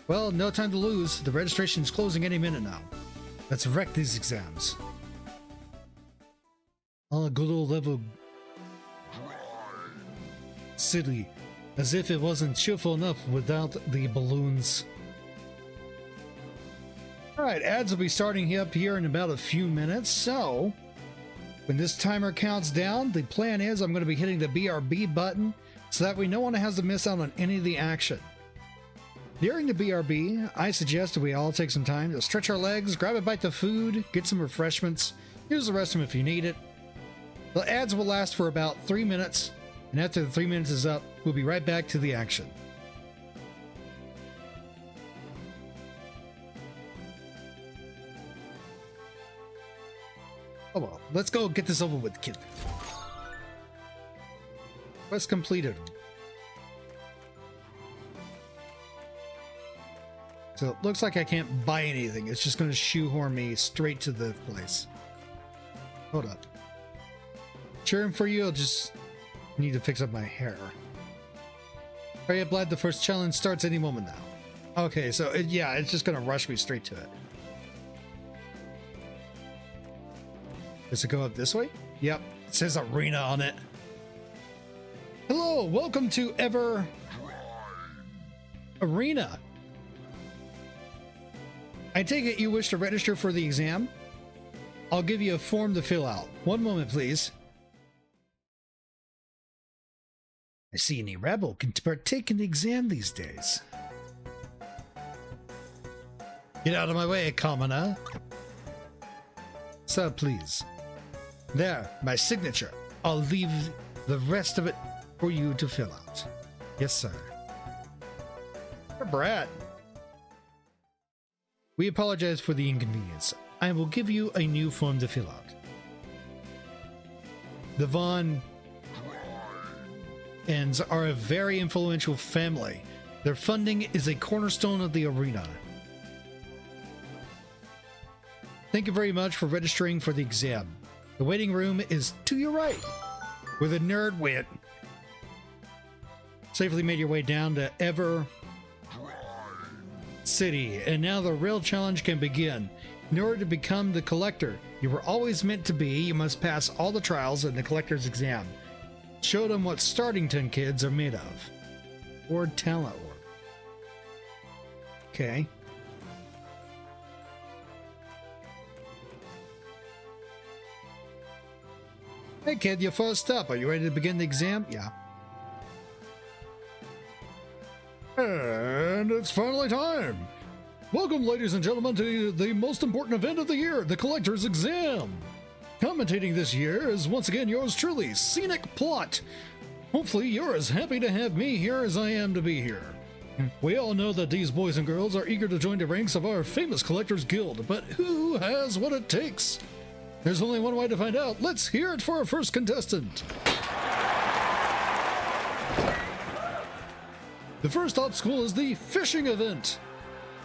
Well, no time to lose. The registration is closing any minute now. Let's wreck these exams. On a good old level city, as if it wasn't cheerful enough without the balloons. Alright, ads will be starting up here in about a few minutes, so when this timer counts down, the plan is I'm going to be hitting the BRB button so that way no one has to miss out on any of the action. During the BRB, I suggest we all take some time to stretch our legs, grab a bite of food, get some refreshments, use the restroom if you need it. The ads will last for about 3 minutes, and after the 3 minutes is up, we'll be right back to the action. Oh well, let's go get this over with, kid. Quest completed. So it looks like I can't buy anything. It's just going to shoehorn me straight to the place. Hold up. Cheering for you, I'll just need to fix up my hair. Hurry up, lad. The first challenge starts any moment now. Okay, so yeah, it's just going to rush me straight to it. Does it go up this way? Yep, it says arena on it. Hello, welcome to Ever Arena. I take it you wish to register for the exam? I'll give you a form to fill out. One moment, please. I see any rebel can partake in the exam these days. Get out of my way, commoner. Sir, please. There, my signature. I'll leave the rest of it for you to fill out. Yes, sir. Brad. We apologize for the inconvenience. I will give you a new form to fill out. The Von Ends are a very influential family. Their funding is a cornerstone of the arena. Thank you very much for registering for the exam. The waiting room is to your right, where the nerd went. Safely made your way down to Ever City, and now the real challenge can begin. In order to become the collector you were always meant to be, you must pass all the trials in the collector's exam. Show them what Startington kids are made of. Or talent work. Okay. Hey kid, you're first up. Are you ready to begin the exam? Yeah. And it's finally time. Welcome, ladies and gentlemen, to the most important event of the year, the Collector's Exam. Commentating this year is once again yours truly, Scenic Plot. Hopefully you're as happy to have me here as I am to be here. We all know that these boys and girls are eager to join the ranks of our famous Collectors Guild, but who has what it takes? There's only one way to find out. Let's hear it for our first contestant. The first obstacle is the fishing event.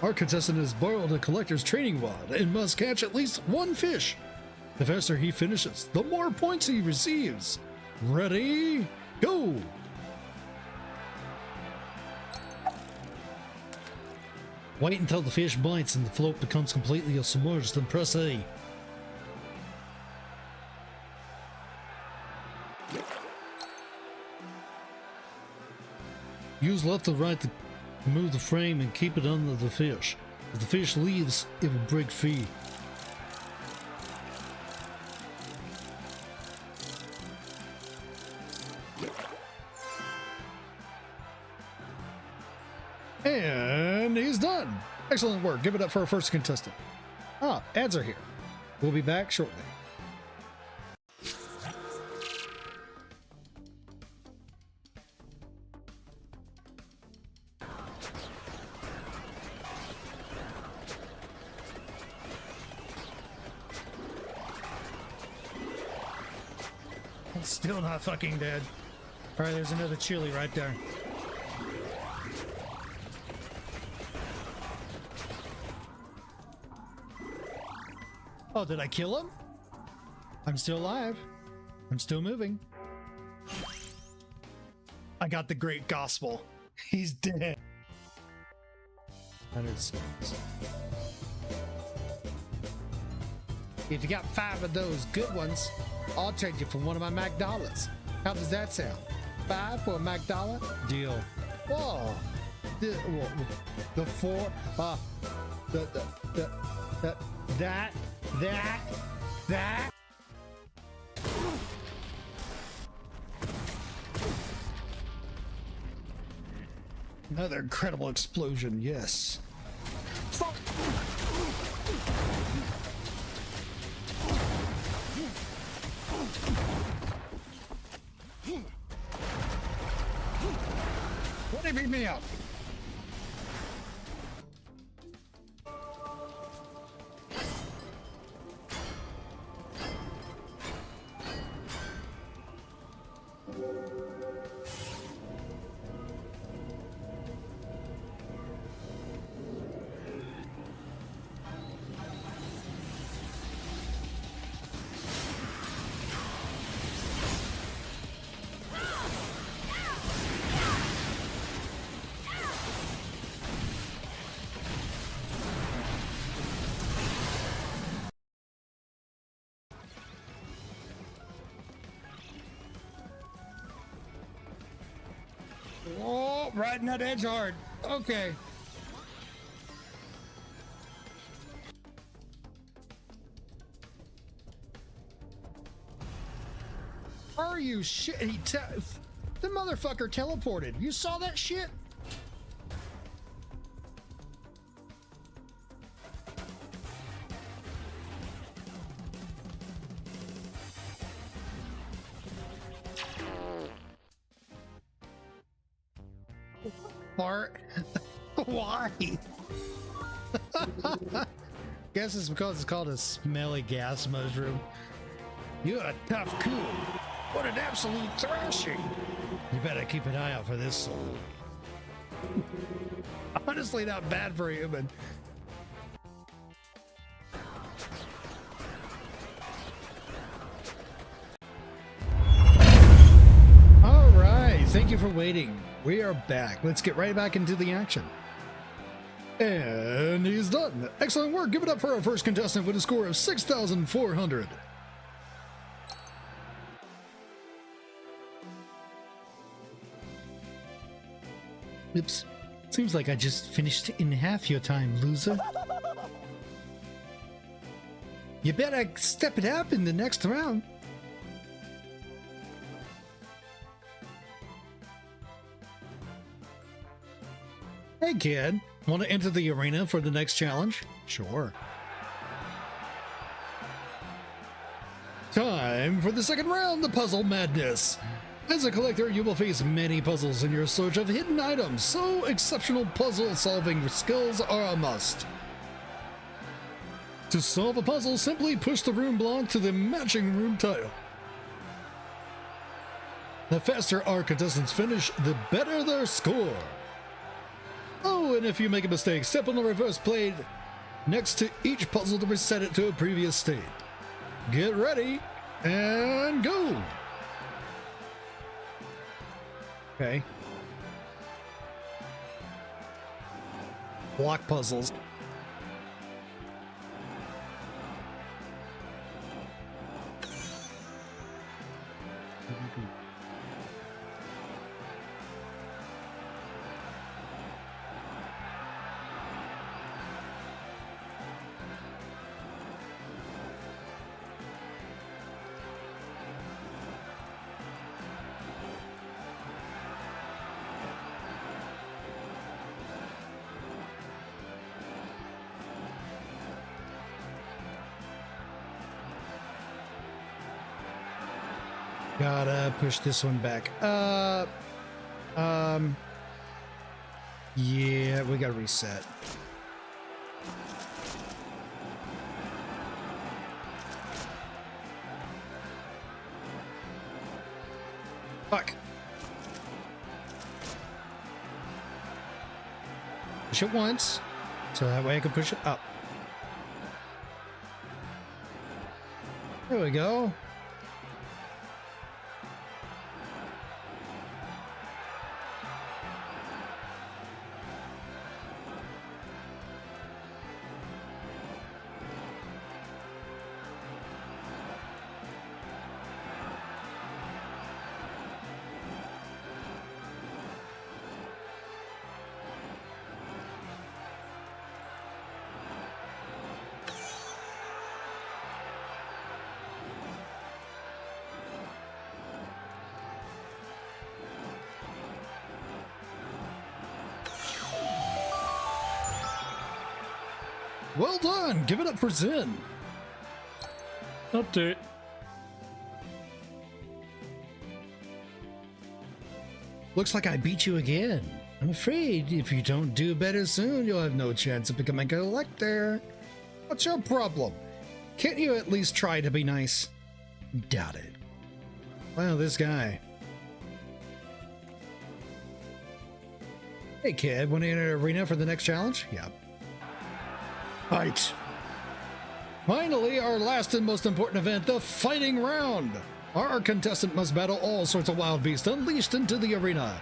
Our contestant has borrowed a collector's training rod and must catch at least one fish. The faster he finishes, the more points he receives. Ready? Go! Wait until the fish bites and the float becomes completely submerged, then press A. Use left or right to move the frame and keep it under the fish. If the fish leaves, it will break free. And he's done. Excellent work. Give it up for our first contestant. Ah, ads are here. We'll be back shortly. It's still not fucking dead. Alright, there's another chili right there. Oh, did I kill him? I'm still alive. I'm still moving. I got the great gospel. He's dead. 100 spins. If you got 5 of those good ones, I'll trade you for one of my McDollards. How does that sound? 5 for a McDollar? Deal. Whoa. The 4, that. Another incredible explosion, yes. Fuck. What did he beat me up? Oh, riding that edge hard. Okay. Are you shit? The motherfucker teleported. You saw that shit? Bart, why? Guess it's because it's called a smelly gas mushroom. You're a tough cool. What an absolute thrashing. You better keep an eye out for this soul. Honestly, not bad for a human. All right, thank you for waiting. We are back. Let's get right back into the action. And he's done. Excellent work. Give it up for our first contestant with a score of 6,400. Oops. Seems like I just finished in half your time, loser. You better step it up in the next round. Hey kid, want to enter the arena for the next challenge? Sure. Time for the second round, the Puzzle Madness. As a collector, you will face many puzzles in your search of hidden items, so exceptional puzzle-solving skills are a must. To solve a puzzle, simply push the room block to the matching room tile. The faster our contestants finish, the better their score. Oh, and if you make a mistake, step on the reverse plate next to each puzzle to reset it to a previous state. Get ready and go! Okay. Block puzzles. Gotta push this one back. Yeah, we gotta reset. Fuck. Push it once, so that way I can push it up. There we go. Well done! Give it up for Zen! Update. Looks like I beat you again. I'm afraid if you don't do better soon, you'll have no chance of becoming a collector. What's your problem? Can't you at least try to be nice? Doubt it. Wow, this guy. Hey kid, want to enter an arena for the next challenge? Yep. Fight! Finally, our last and most important event, the fighting round! Our contestant must battle all sorts of wild beasts unleashed into the arena,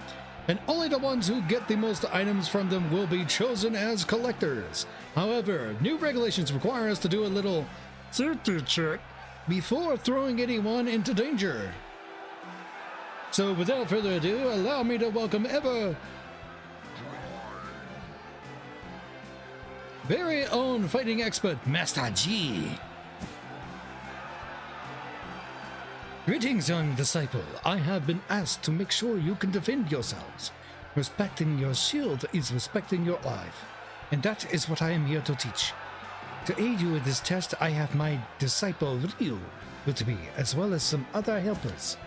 and only the ones who get the most items from them will be chosen as collectors. However, new regulations require us to do a little safety check before throwing anyone into danger. So without further ado, allow me to welcome very own fighting expert, Master G. Greetings, young disciple. I have been asked to make sure you can defend yourselves. Respecting your shield is respecting your life, and that is what I am here to teach. To aid you in this test, I have my disciple Ryu with me, as well as some other helpers.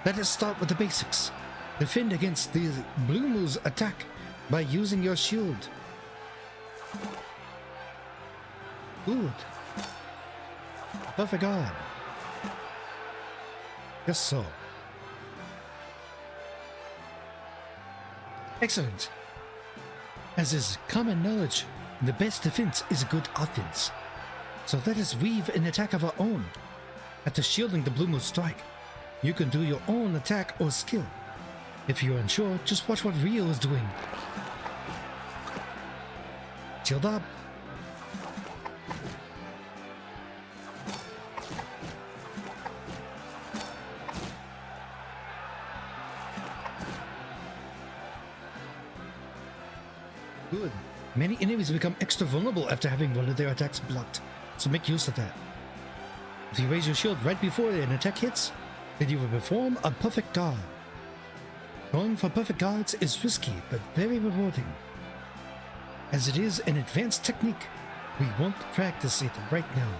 Let us start with the basics. Defend against the Blue Moose attack by using your shield. Good. Perfect guard. Just so. Excellent. As is common knowledge, the best defense is a good offense. So let us weave an attack of our own. After shielding the Blue Moose strike, you can do your own attack or skill. If you're unsure, just watch what Ryo is doing. Shield up. Good. Many enemies become extra vulnerable after having one of their attacks blocked, so make use of that. If you raise your shield right before an attack hits, then you will perform a perfect guard. Going for perfect guards is risky, but very rewarding. As it is an advanced technique, we won't practice it right now.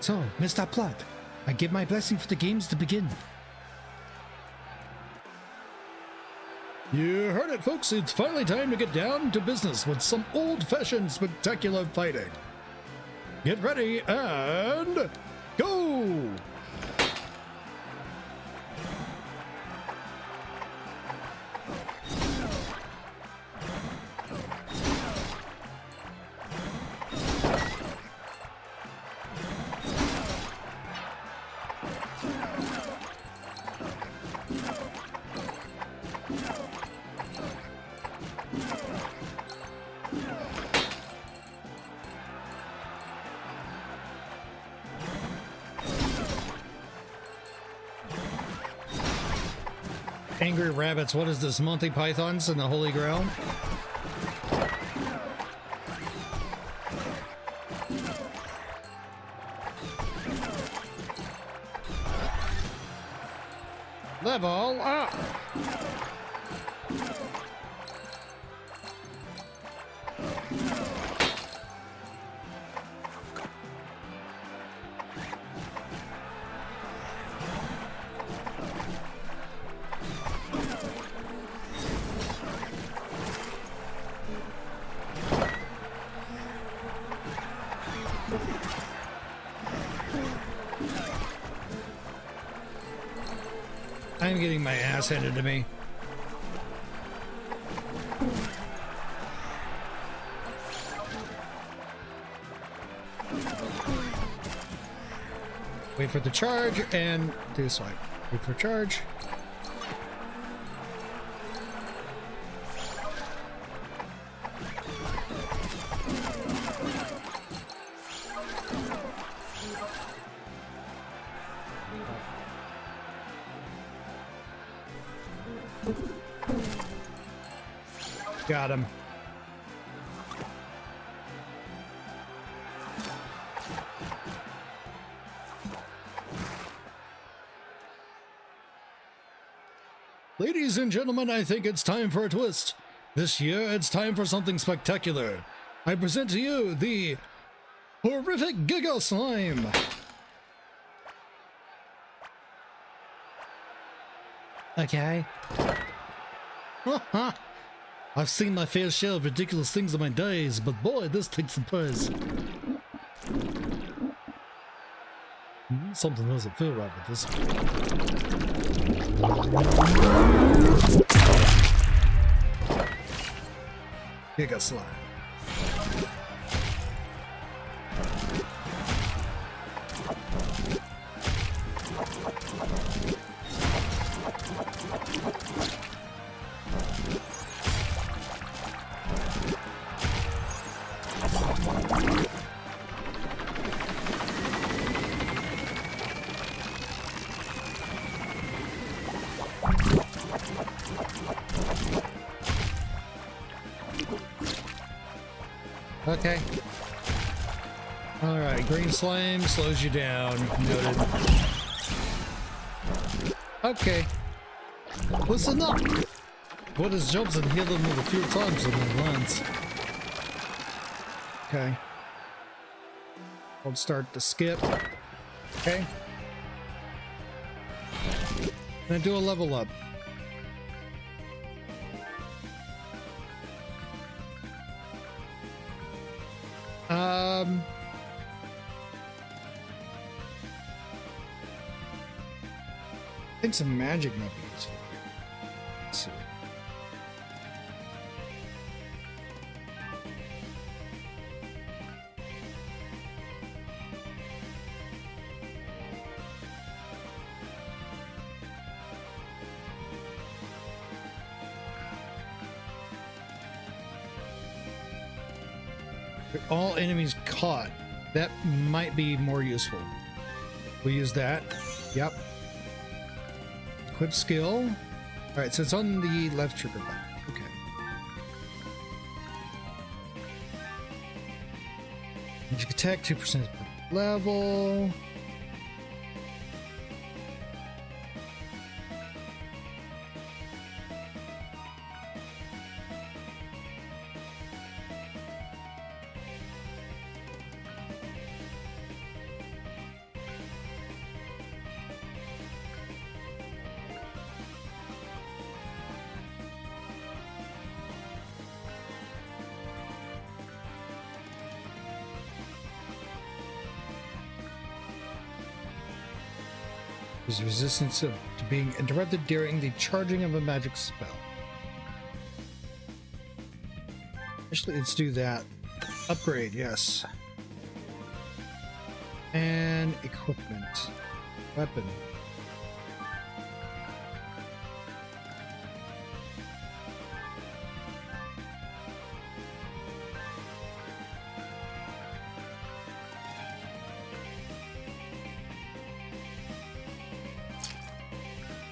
So, Mr. Plot, I give my blessing for the games to begin. You heard it, folks. It's finally time to get down to business with some old-fashioned spectacular fighting. Get ready and go! Angry rabbits, what is this, Monty Python's and the Holy Grail? Level up! I'm getting my ass handed to me. Wait for the charge and do swipe. Wait for charge. Got him. Ladies and gentlemen, I think it's time for a twist. This year, it's time for something spectacular. I present to you the horrific Giga Slime. Okay. I've seen my fair share of ridiculous things in my days, but boy, this takes the prize. Something doesn't feel right with this one. Giga Slime. Okay. Alright, green slime slows you down. Noted. Okay. Listen up! What is jumps and heal them with a few times in their runs. Okay. I'll start to skip. Okay. Then do a level up. I think some magic might be useful. Let's see. All enemies caught. That might be more useful. We'll use that. Yep. Equip skill. Alright, so it's on the left trigger button. Okay. Magic attack, 2% per level. Is resistance to being interrupted during the charging of a magic spell. Actually, let's do that. Upgrade, yes. And equipment. Weapon.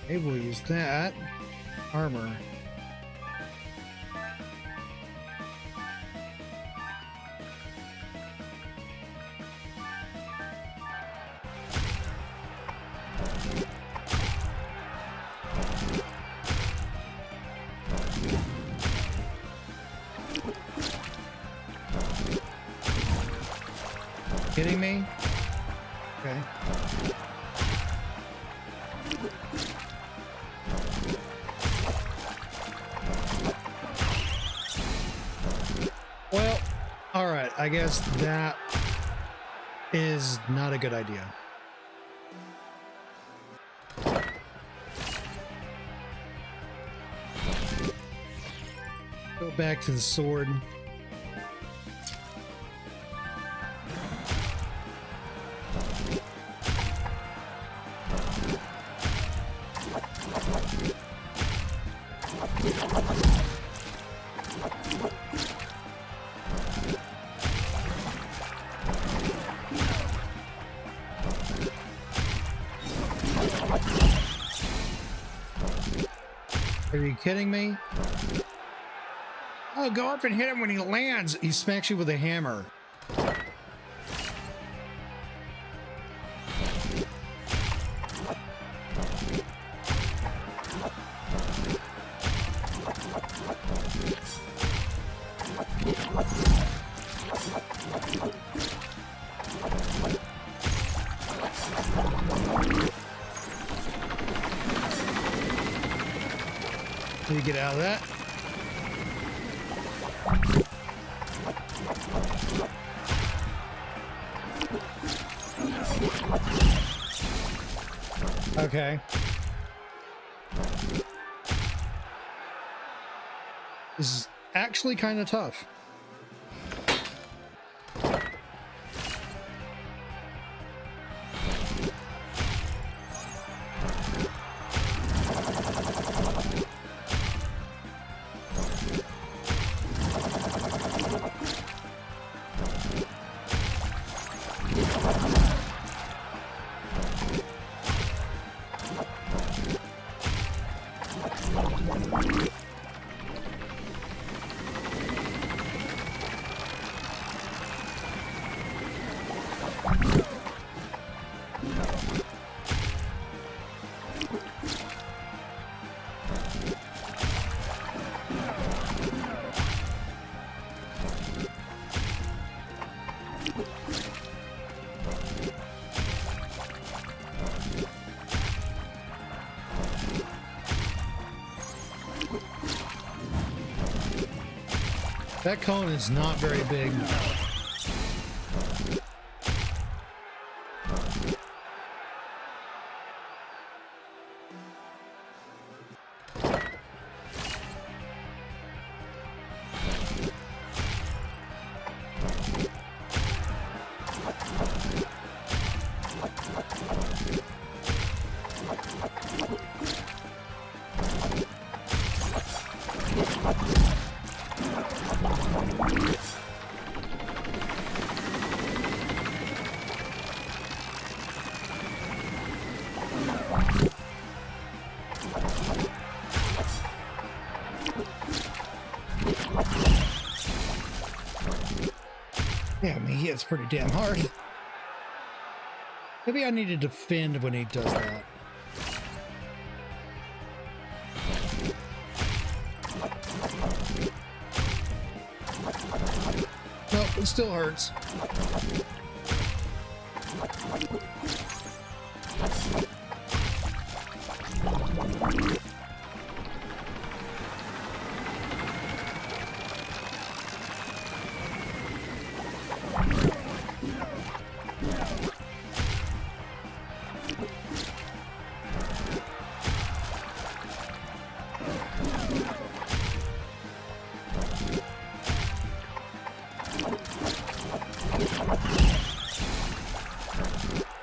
Okay, we'll use that. Armor. Kidding me? Okay. Well, alright, I guess that is not a good idea. Go back to the sword. Are you kidding me? Oh, go up and hit him when he lands. He smacks you with a hammer. Can you get out of that? Okay. This is actually kind of tough. That cone is not very big. Yeah, I mean, he hits pretty damn hard. Maybe I need to defend when he does that. Nope, it still hurts.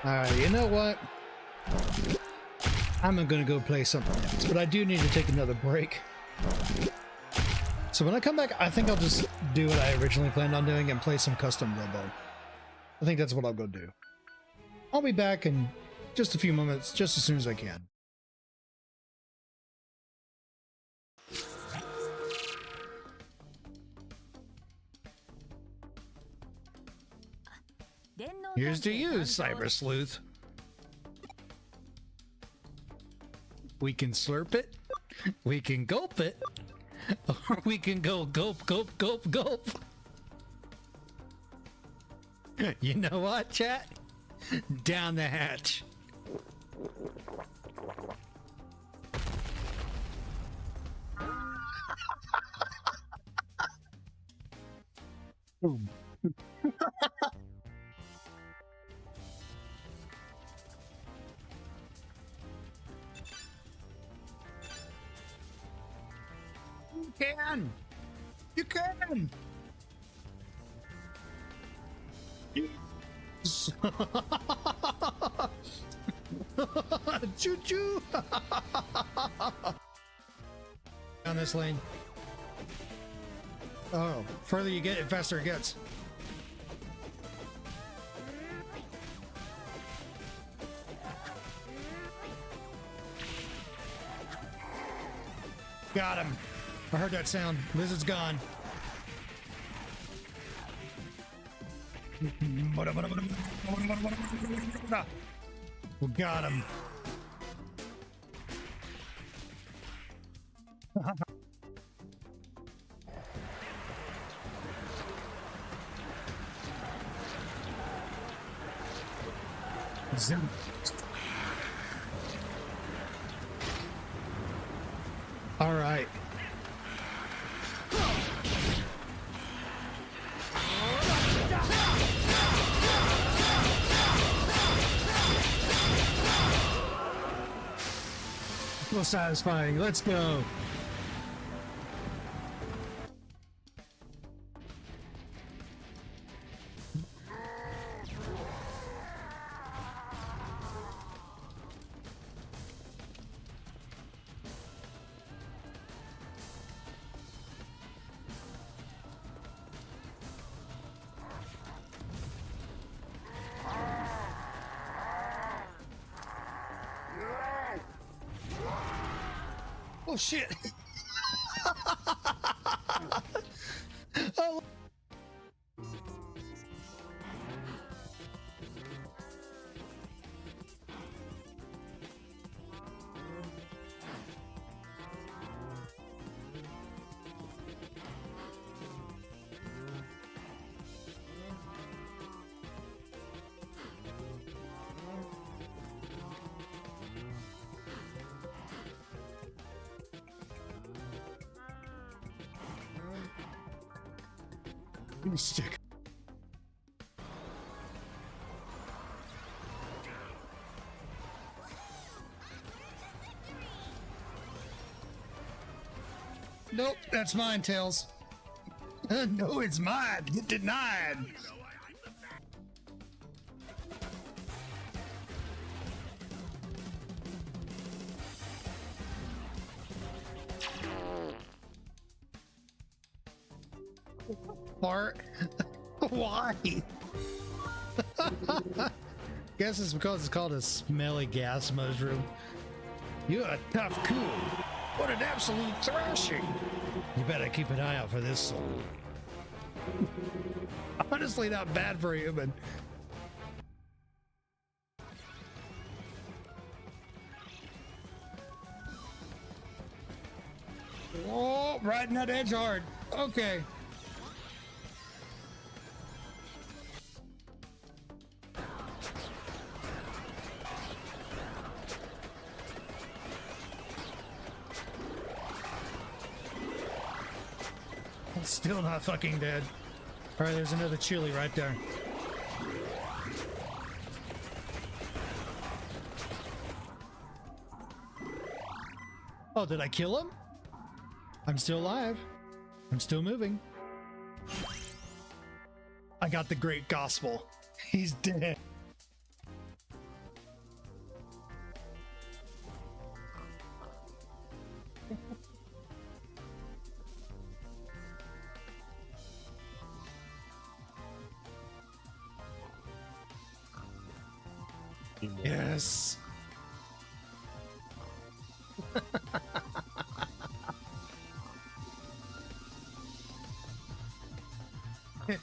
Alright, you know what? I'm gonna go play something else, but I do need to take another break. So when I come back, I think I'll just do what I originally planned on doing and play some custom Robo. I think that's what I'll go do. I'll be back in just a few moments, just as soon as I can. Here's to you, Cyber Sleuth. We can slurp it, we can gulp it, or we can go gulp, gulp, gulp, gulp. You know what, chat? Down the hatch. can! You can! Choo choo! Down this lane. Oh, further you get, it faster it gets. Got him. I heard that sound. Lizard's gone. We got him. Zoom. All right. Well, satisfying. Let's go. Oh shit. Oh. Stick. Nope, that's mine, Tails. No, it's mine. Get denied. Bart, why? Guess it's because it's called a smelly gas mushroom. You're a tough cool. What an absolute thrashing. You better keep an eye out for this soul. Honestly, not bad for a human. Oh, riding that edge hard. Okay. Still not fucking dead. All right, there's another chili right there. Oh, did I kill him? I'm still alive. I'm still moving. I got the great gospel. He's dead. Yes.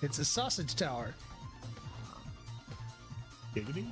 It's a sausage tower. Giggity.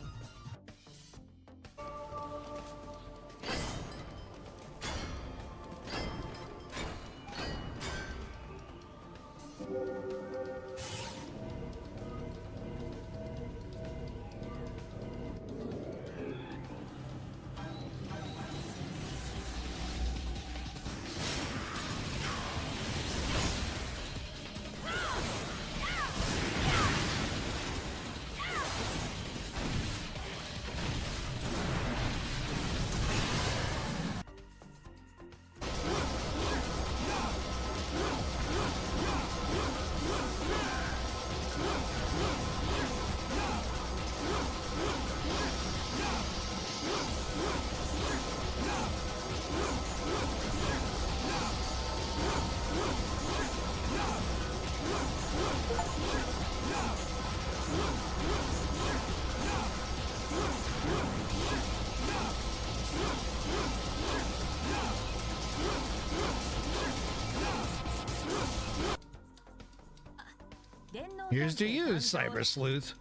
Here's to you, Cyber Sleuth.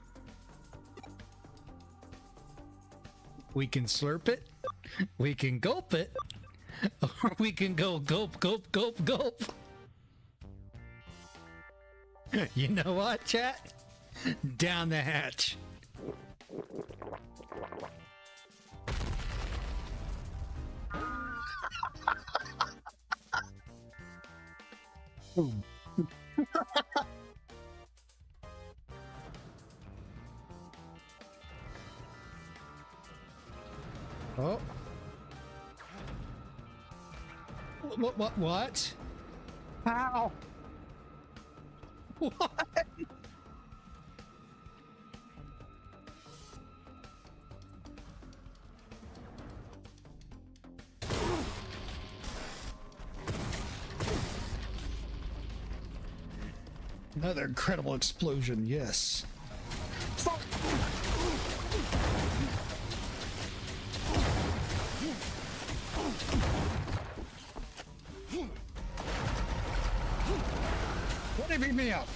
We can slurp it, we can gulp it, or we can go gulp, gulp, gulp, gulp. You know what, chat? Down the hatch. Oh. What? How? What? Another incredible explosion, yes. What did he beat me up?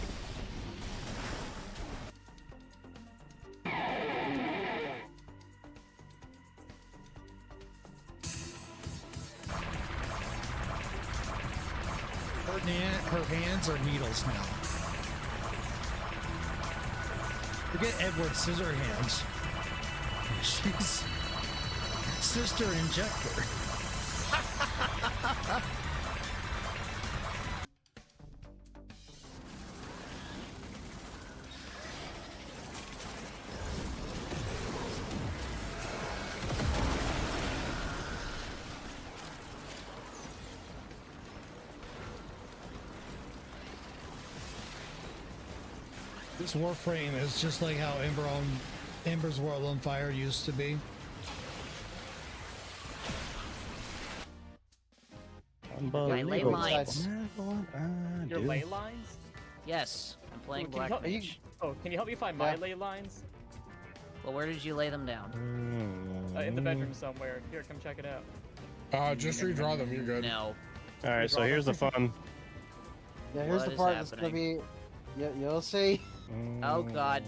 Her hands are needles now. Forget Edward Scissorhands. She's Sister Injector. This Warframe is just like how Ember's World on Fire used to be. My ley lines. Your ley lines? Yes, I'm playing Can you Black help- Mage. can you help me find my ley lines? Well, where did you lay them down? In the bedroom somewhere. Here, come check it out. Just redraw them. You're good. No. All right, so here's the fun. Yeah, here's What the is part that's gonna happening? be. You'll see. Oh God.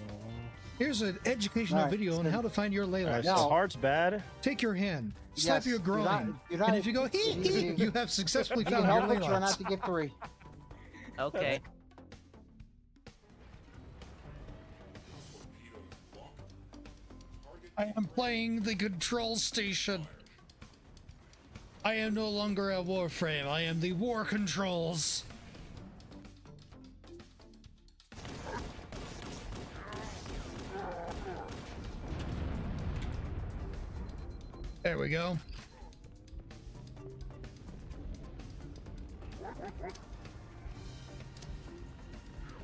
Here's an educational Alright, video on so- how to find your ley All right, lines. so No. heart's bad. Take your hand, slap Yes, your do groin, not- do not- and if you go hee hee, you have successfully You can found your help ley it, try lines. not to get 3. Okay. I am playing the control station. I am no longer a Warframe. I am the War Controls. There we go.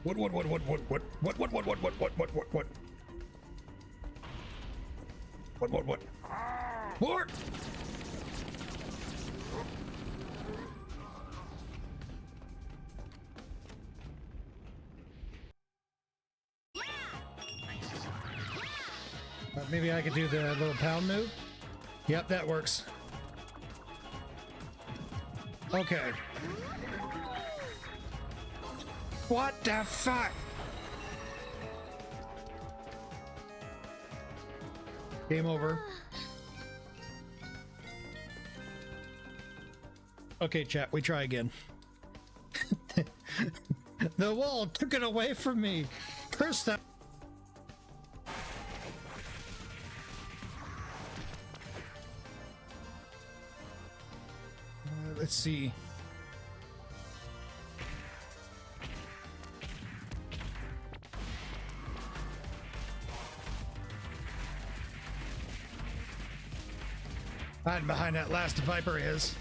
What? What? Maybe I could do the little pound move. Yep, that works. Okay. What the fuck? Game over. Okay, chat, we try again. The wall took it away from me. Curse that. Let's see. Hiding behind that last Viper is.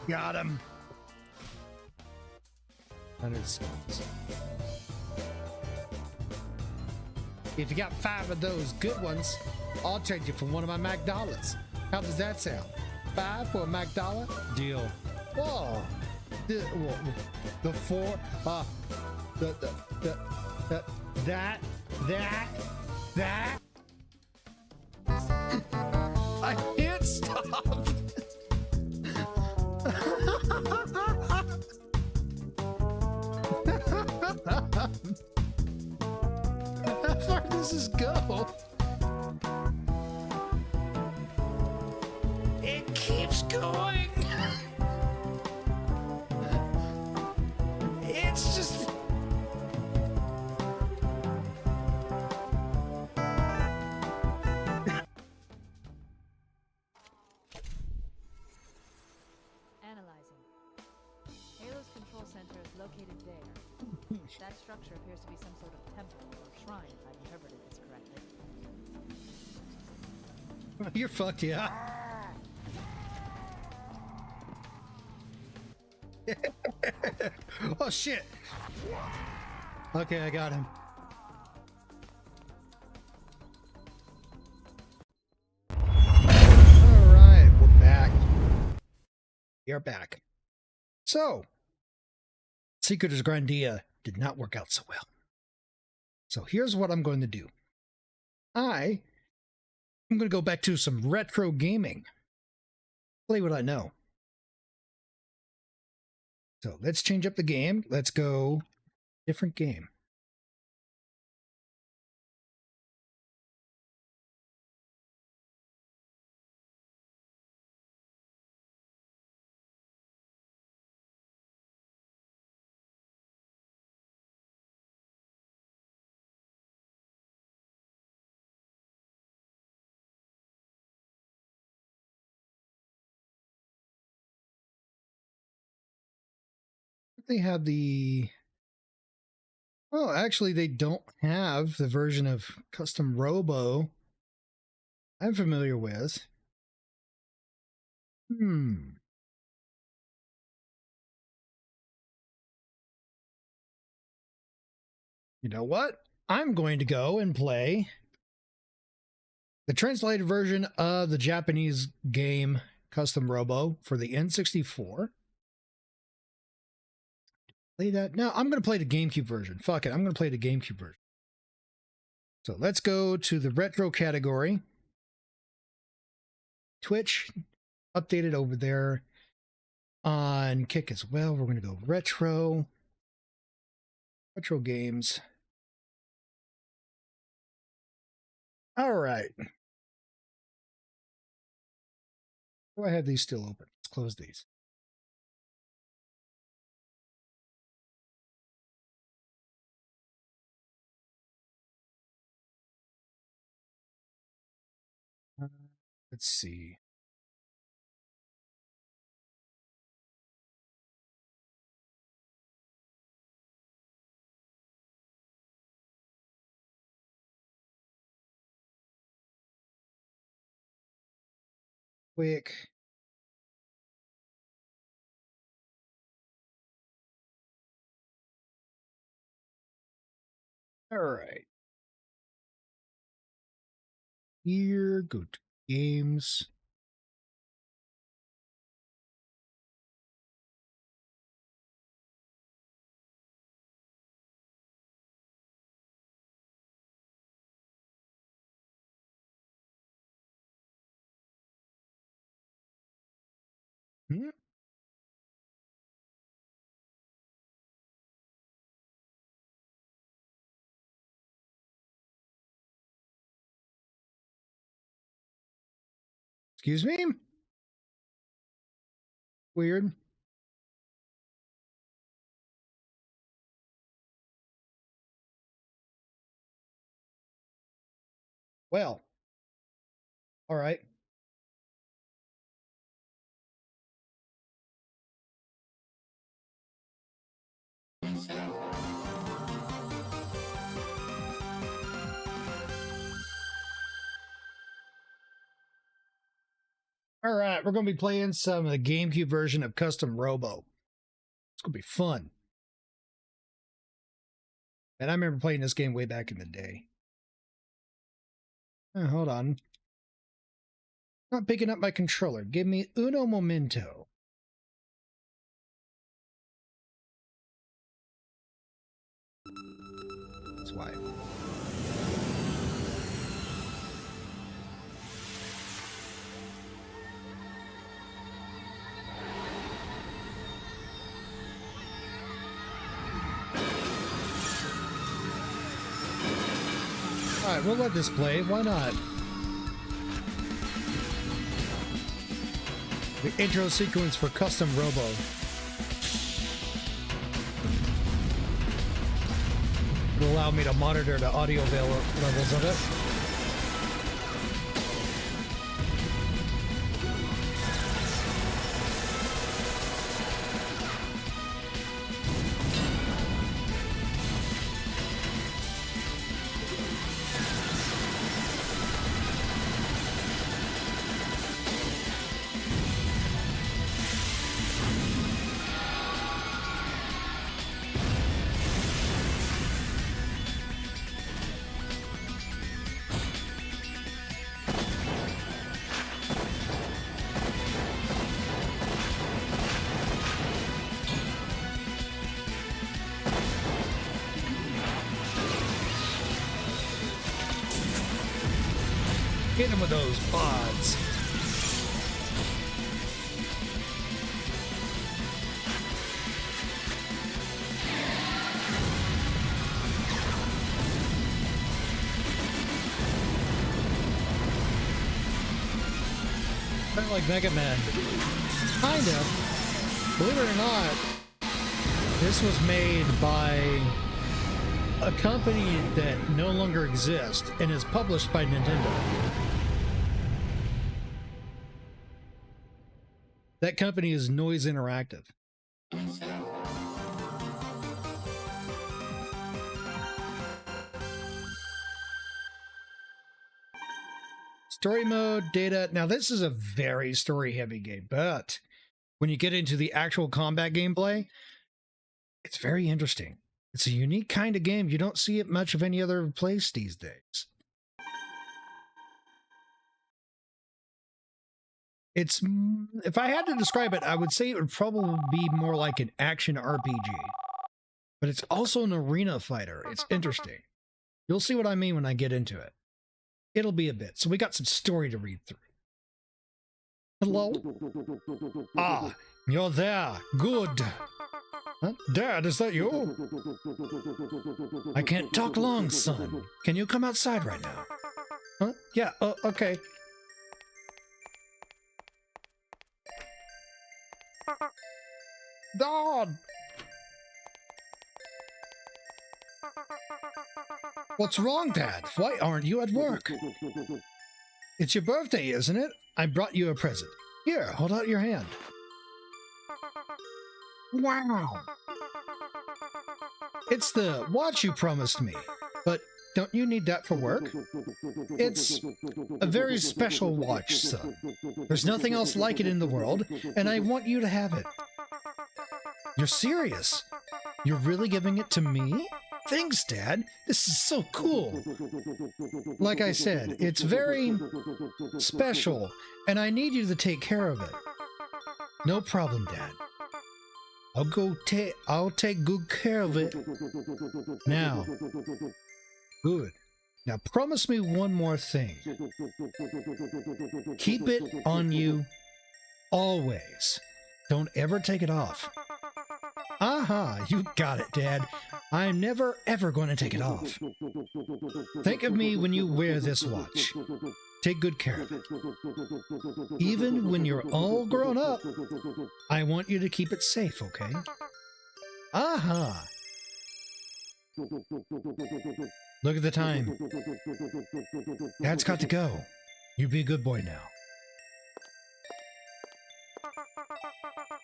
Got him. 100 seconds. If you got 5 of those good ones, I'll trade you for one of my McDonald's. How does that sound? 5 for a McDonald? Deal. Whoa. The 4, that. I can't stop. How far does this go? It keeps going. It's just. Analyzing. Halo's control center is located there. That structure appears to be some sort of temple or shrine, if I've interpreted this correctly. You're fucked, yeah. Oh shit. Okay, I got him. All right, we're back. We are back. So, Secret Grandia did not work out so well. So here's what I'm going to do. I'm going to go back to some retro gaming. Play what I know. So let's change up the game. Let's go different game. They have the... Oh, actually, they don't have the version of Custom Robo I'm familiar with. You know what? I'm going to go and play the translated version of the Japanese game Custom Robo for the N64. Play that. No, I'm going to play the GameCube version. Fuck it. I'm going to play the GameCube version. So let's go to the retro category. Twitch, updated over there on Kick as well. We're going to go retro. Retro games. All right. Do I have these still open? Let's close these. Let's see. Quick. All right. Here, go to games. Excuse me? Weird. Well. All right. All right, we're going to be playing some of the GameCube version of Custom Robo. It's going to be fun. And I remember playing this game way back in the day. Oh, hold on. Not picking up my controller. Give me uno momento. That's why. Alright, we'll let this play. Why not? The intro sequence for Custom Robo. Will allow me to monitor the audio levels of it. Hit him with those pods. Kind of like Mega Man. Kind of. Believe it or not, this was made by a company that no longer exists and is published by Nintendo. That company is Noise Interactive. Story mode, data. Now, this is a very story-heavy game, but when you get into the actual combat gameplay, it's very interesting. It's a unique kind of game. You don't see it much of any other place these days. It's, if I had to describe it, I would say it would probably be more like an action RPG. But it's also an arena fighter. It's interesting. You'll see what I mean when I get into it. It'll be a bit. So we got some story to read through. Hello? Ah, you're there. Good. Huh? Dad, is that you? I can't talk long, son. Can you come outside right now? Huh? Yeah, okay. Dad! What's wrong, Dad? Why aren't you at work? It's your birthday, isn't it? I brought you a present. Here, hold out your hand. Wow! It's the watch you promised me, but don't you need that for work? It's a very special watch, son. There's nothing else like it in the world, and I want you to have it. You're serious? You're really giving it to me? Thanks, Dad. This is so cool. Like I said, it's very special, and I need you to take care of it. No problem, Dad. I'll take good care of it. Now. Good. Now promise me one more thing. Keep it on you always. Don't ever take it off. Aha, you got it, Dad. I'm never ever going to take it off. Think of me when you wear this watch. Take good care of it. Even when you're all grown up, I want you to keep it safe, okay? Aha! Look at the time. Dad's got to go. You be a good boy now.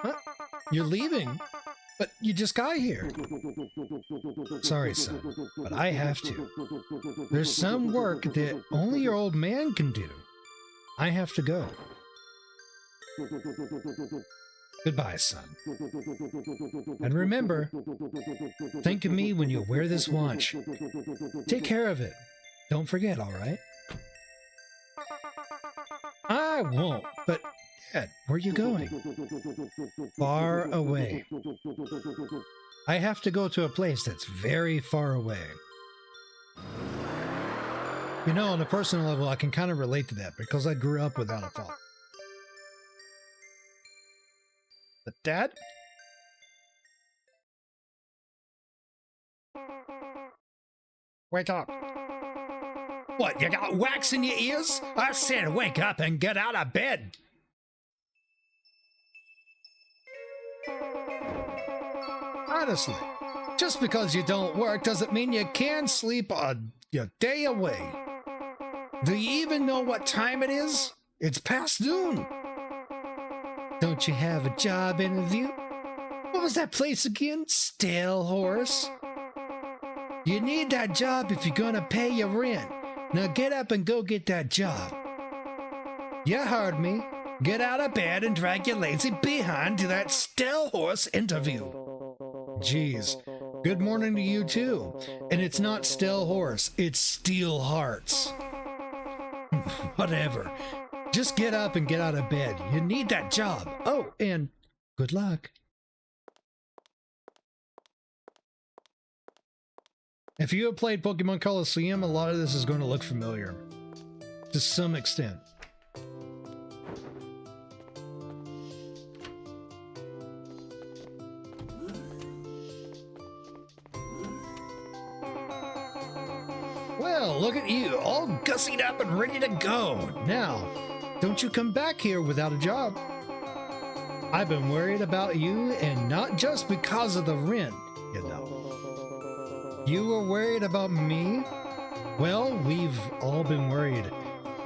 Huh? You're leaving? But you just got here. Sorry, son, but I have to. There's some work that only your old man can do. I have to go. Goodbye, son. And remember, think of me when you wear this watch. Take care of it. Don't forget, all right? I won't, but Dad, where are you going? Far away. I have to go to a place that's very far away. You know, on a personal level, I can kind of relate to that because I grew up without a father. But Dad? Wake up. What, you got wax in your ears? I said wake up and get out of bed. Honestly, just because you don't work doesn't mean you can sleep a day away. Do you even know what time it is? It's past noon. Don't you have a job interview? What was that place again? Stale Horse? You need that job if you're gonna pay your rent. Now get up and go get that job. You heard me. Get out of bed and drag your lazy behind to that Stale Horse interview. Jeez. Good morning to you too. And it's not Stale Horse, it's Steel Hearts. Whatever. Just get up and get out of bed. You need that job. Oh, and good luck. If you have played Pokemon Coliseum, a lot of this is going to look familiar. To some extent. Well, look at you, all gussied up and ready to go. Now, don't you come back here without a job. I've been worried about you, and not just because of the rent, you know. You were worried about me? Well, we've all been worried.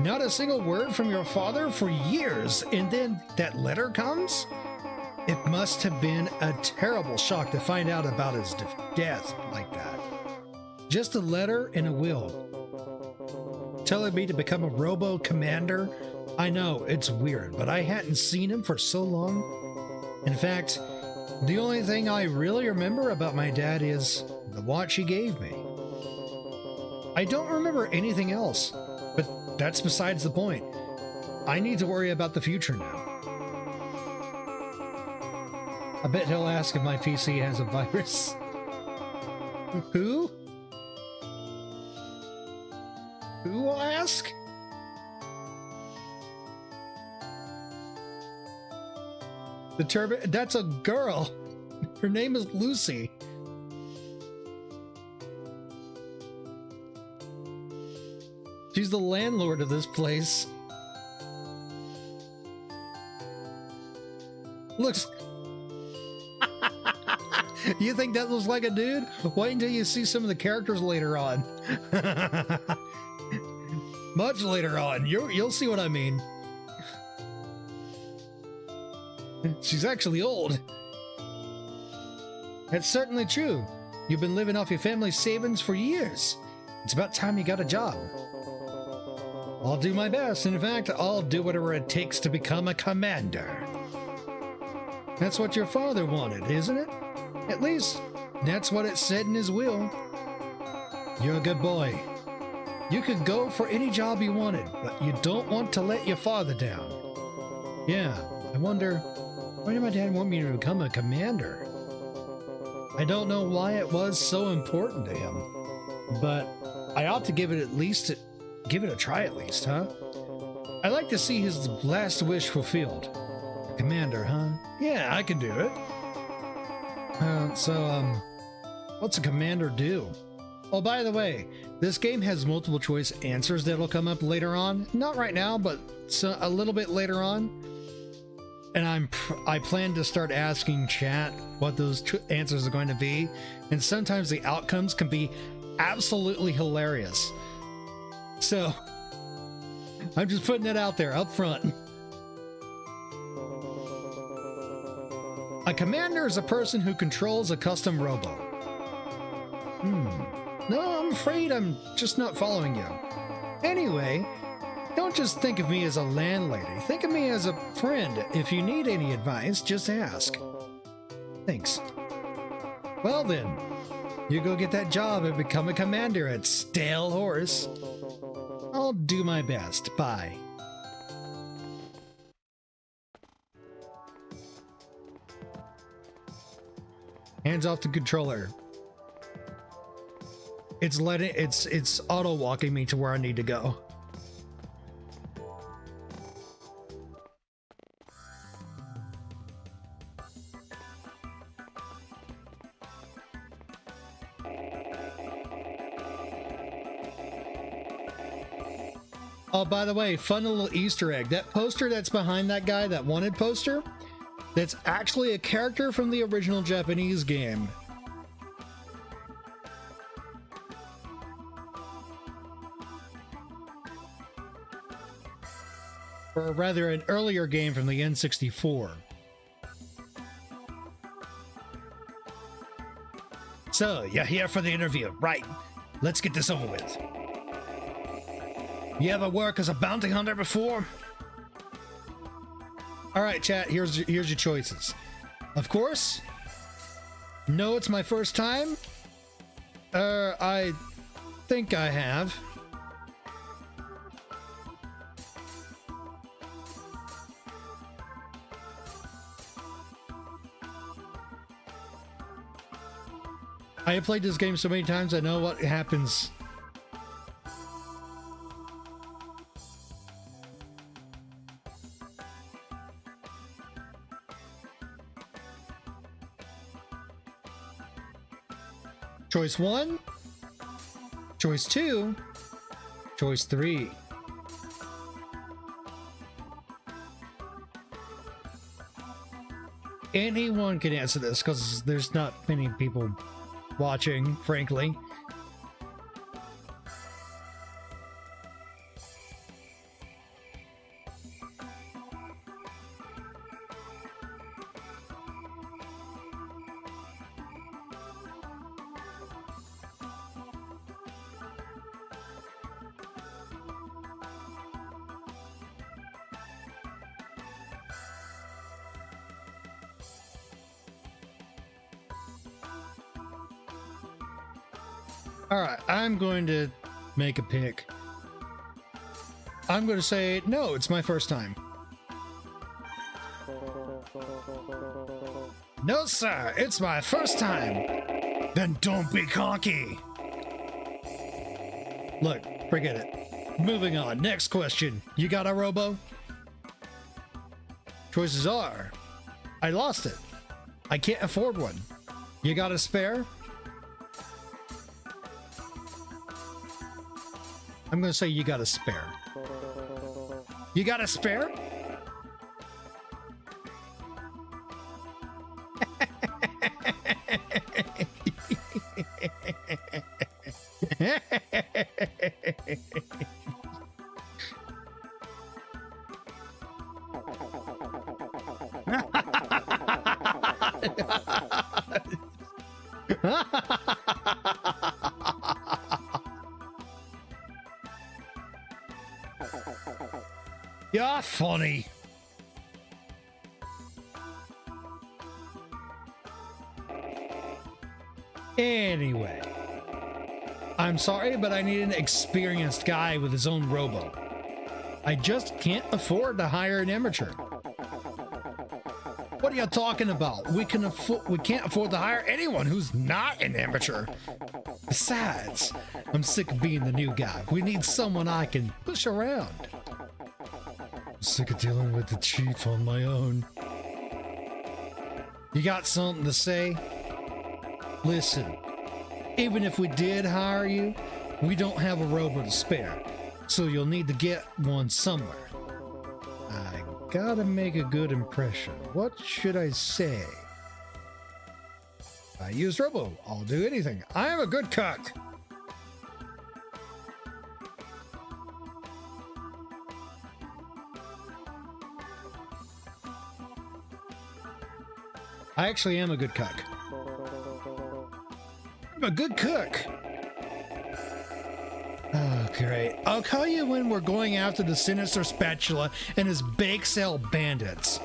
Not a single word from your father for years, and then that letter comes? It must have been a terrible shock to find out about his death like that. Just a letter and a will. Telling me to become a robo-commander? I know, it's weird, but I hadn't seen him for so long. In fact, the only thing I really remember about my dad is the watch he gave me. I don't remember anything else, but that's besides the point. I need to worry about the future now. I bet he'll ask if my PC has a virus. Who? Who will ask? The turban? That's a girl. Her name is Lucy. She's the landlord of this place. Looks... You think that looks like a dude? Wait until you see some of the characters later on. Much later on. You'll see what I mean. She's actually old. That's certainly true. You've been living off your family's savings for years. It's about time you got a job. I'll do my best. In fact, I'll do whatever it takes to become a commander. That's what your father wanted, isn't it? At least, that's what it said in his will. You're a good boy. You could go for any job you wanted, but you don't want to let your father down. Yeah, I wonder, why did my dad want me to become a commander? I don't know why it was so important to him, but I ought to give it a try at least, huh? I'd like to see his last wish fulfilled. Commander, huh? Yeah, I can do it. What's a commander do? Oh, by the way, this game has multiple choice answers that'll come up later on. Not right now, but a little bit later on. And I plan to start asking chat what those answers are going to be. And sometimes the outcomes can be absolutely hilarious. So, I'm just putting it out there up front. A commander is a person who controls a custom robo. No, I'm afraid I'm just not following you. Anyway, don't just think of me as a landlady. Think of me as a friend. If you need any advice, just ask. Thanks. Well then, you go get that job and become a commander at Stale Horse. I'll do my best. Bye. Hands off the controller. It's auto walking me to where I need to go. Oh, by the way, fun little Easter egg. That poster that's behind that guy, that wanted poster, that's actually a character from the original Japanese game. Or rather, an earlier game from the N64. So, you're here for the interview, right? Let's get this over with. You ever work as a bounty hunter before? All right, chat, here's your choices. Of course, no, it's my first time. I think I have. I have played this game so many times, I know what happens. Choice 1, choice 2, choice 3. Anyone can answer this because there's not many people watching, frankly. All right, I'm going to make a pick. I'm going to say, no, it's my first time. No, sir, it's my first time. Then don't be cocky. Look, forget it. Moving on, next question. You got a robo? Choices are, I lost it. I can't afford one. You got a spare? I'm going to say you got a spare. You got a spare? You're funny. Anyway, I'm sorry, but I need an experienced guy with his own robo. I just can't afford to hire an amateur. What are you talking about? We can't afford to hire anyone who's not an amateur. Besides, I'm sick of being the new guy. We need someone I can push around. I'm sick of dealing with the chief on my own. You got something to say? Listen, even if we did hire you, we don't have a robo to spare, so you'll need to get one somewhere. I gotta make a good impression. What should I say? I use robo. I'll do anything. I am a good cook. I actually am a good cook. I'm a good cook. Oh, great. I'll call you when we're going after the Sinister Spatula and his bake sale bandits.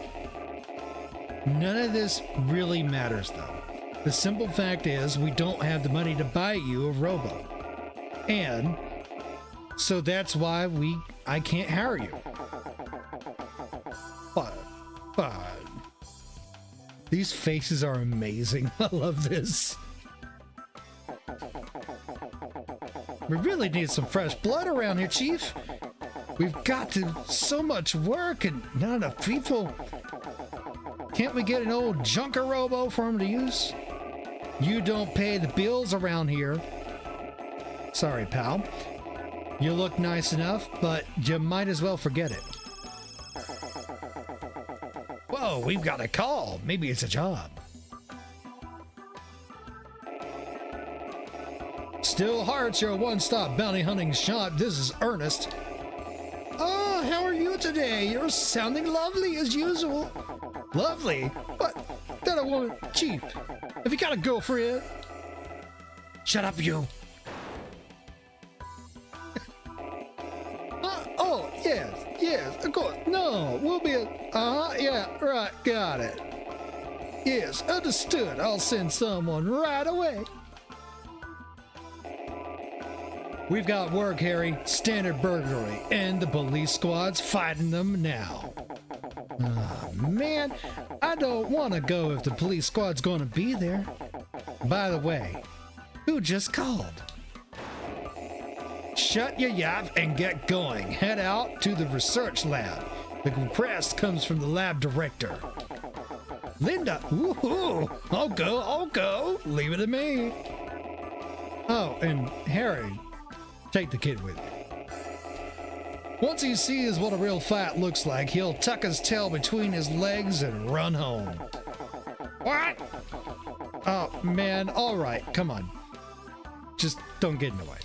None of this really matters, though. The simple fact is we don't have the money to buy you a robo. And so that's why I can't hire you. But these faces are amazing. I love this. We really need some fresh blood around here, Chief. We've got so much work and not enough people. Can't we get an old junker robo for him to use? You don't pay the bills around here. Sorry, pal. You look nice enough, but you might as well forget it. Whoa, we've got a call. Maybe it's a job. Still Hearts, your one-stop bounty hunting shop. This is Ernest. Oh, how are you today? You're sounding lovely as usual. Lovely? What? That a woman? Chief, have you got a girlfriend? Shut up, you. Oh, yes, of course. No, we'll be yeah, right, got it. Yes, understood. I'll send someone right away. We've got work, Harry. Standard burglary, and the police squad's fighting them now. Oh, man, I don't want to go if the police squad's going to be there. By the way, who just called? Shut your yap and get going. Head out to the research lab. The request comes from the lab director. Linda, woohoo! I'll go. Leave it to me. Oh, and Harry, take the kid with you. Once he sees what a real fight looks like, he'll tuck his tail between his legs and run home. What? Oh, man, all right, come on. Just don't get in the way.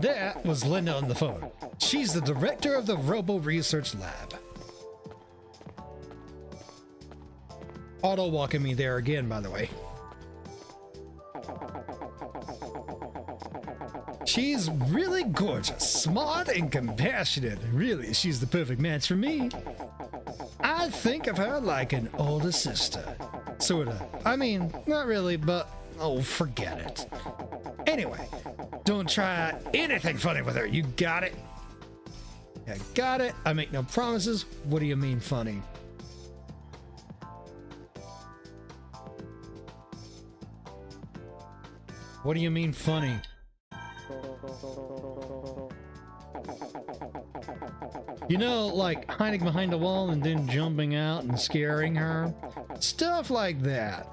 That was Linda on the phone. She's the director of the Robo Research Lab. Auto-walking me there again, by the way. She's really gorgeous, smart, and compassionate. Really, she's the perfect match for me. I think of her like an older sister. Sorta. I mean, not really, but oh, forget it. Anyway, don't try anything funny with her. You got it? Yeah, got it. I make no promises. What do you mean funny? What do you mean funny? You know, like hiding behind a wall and then jumping out and scaring her? Stuff like that.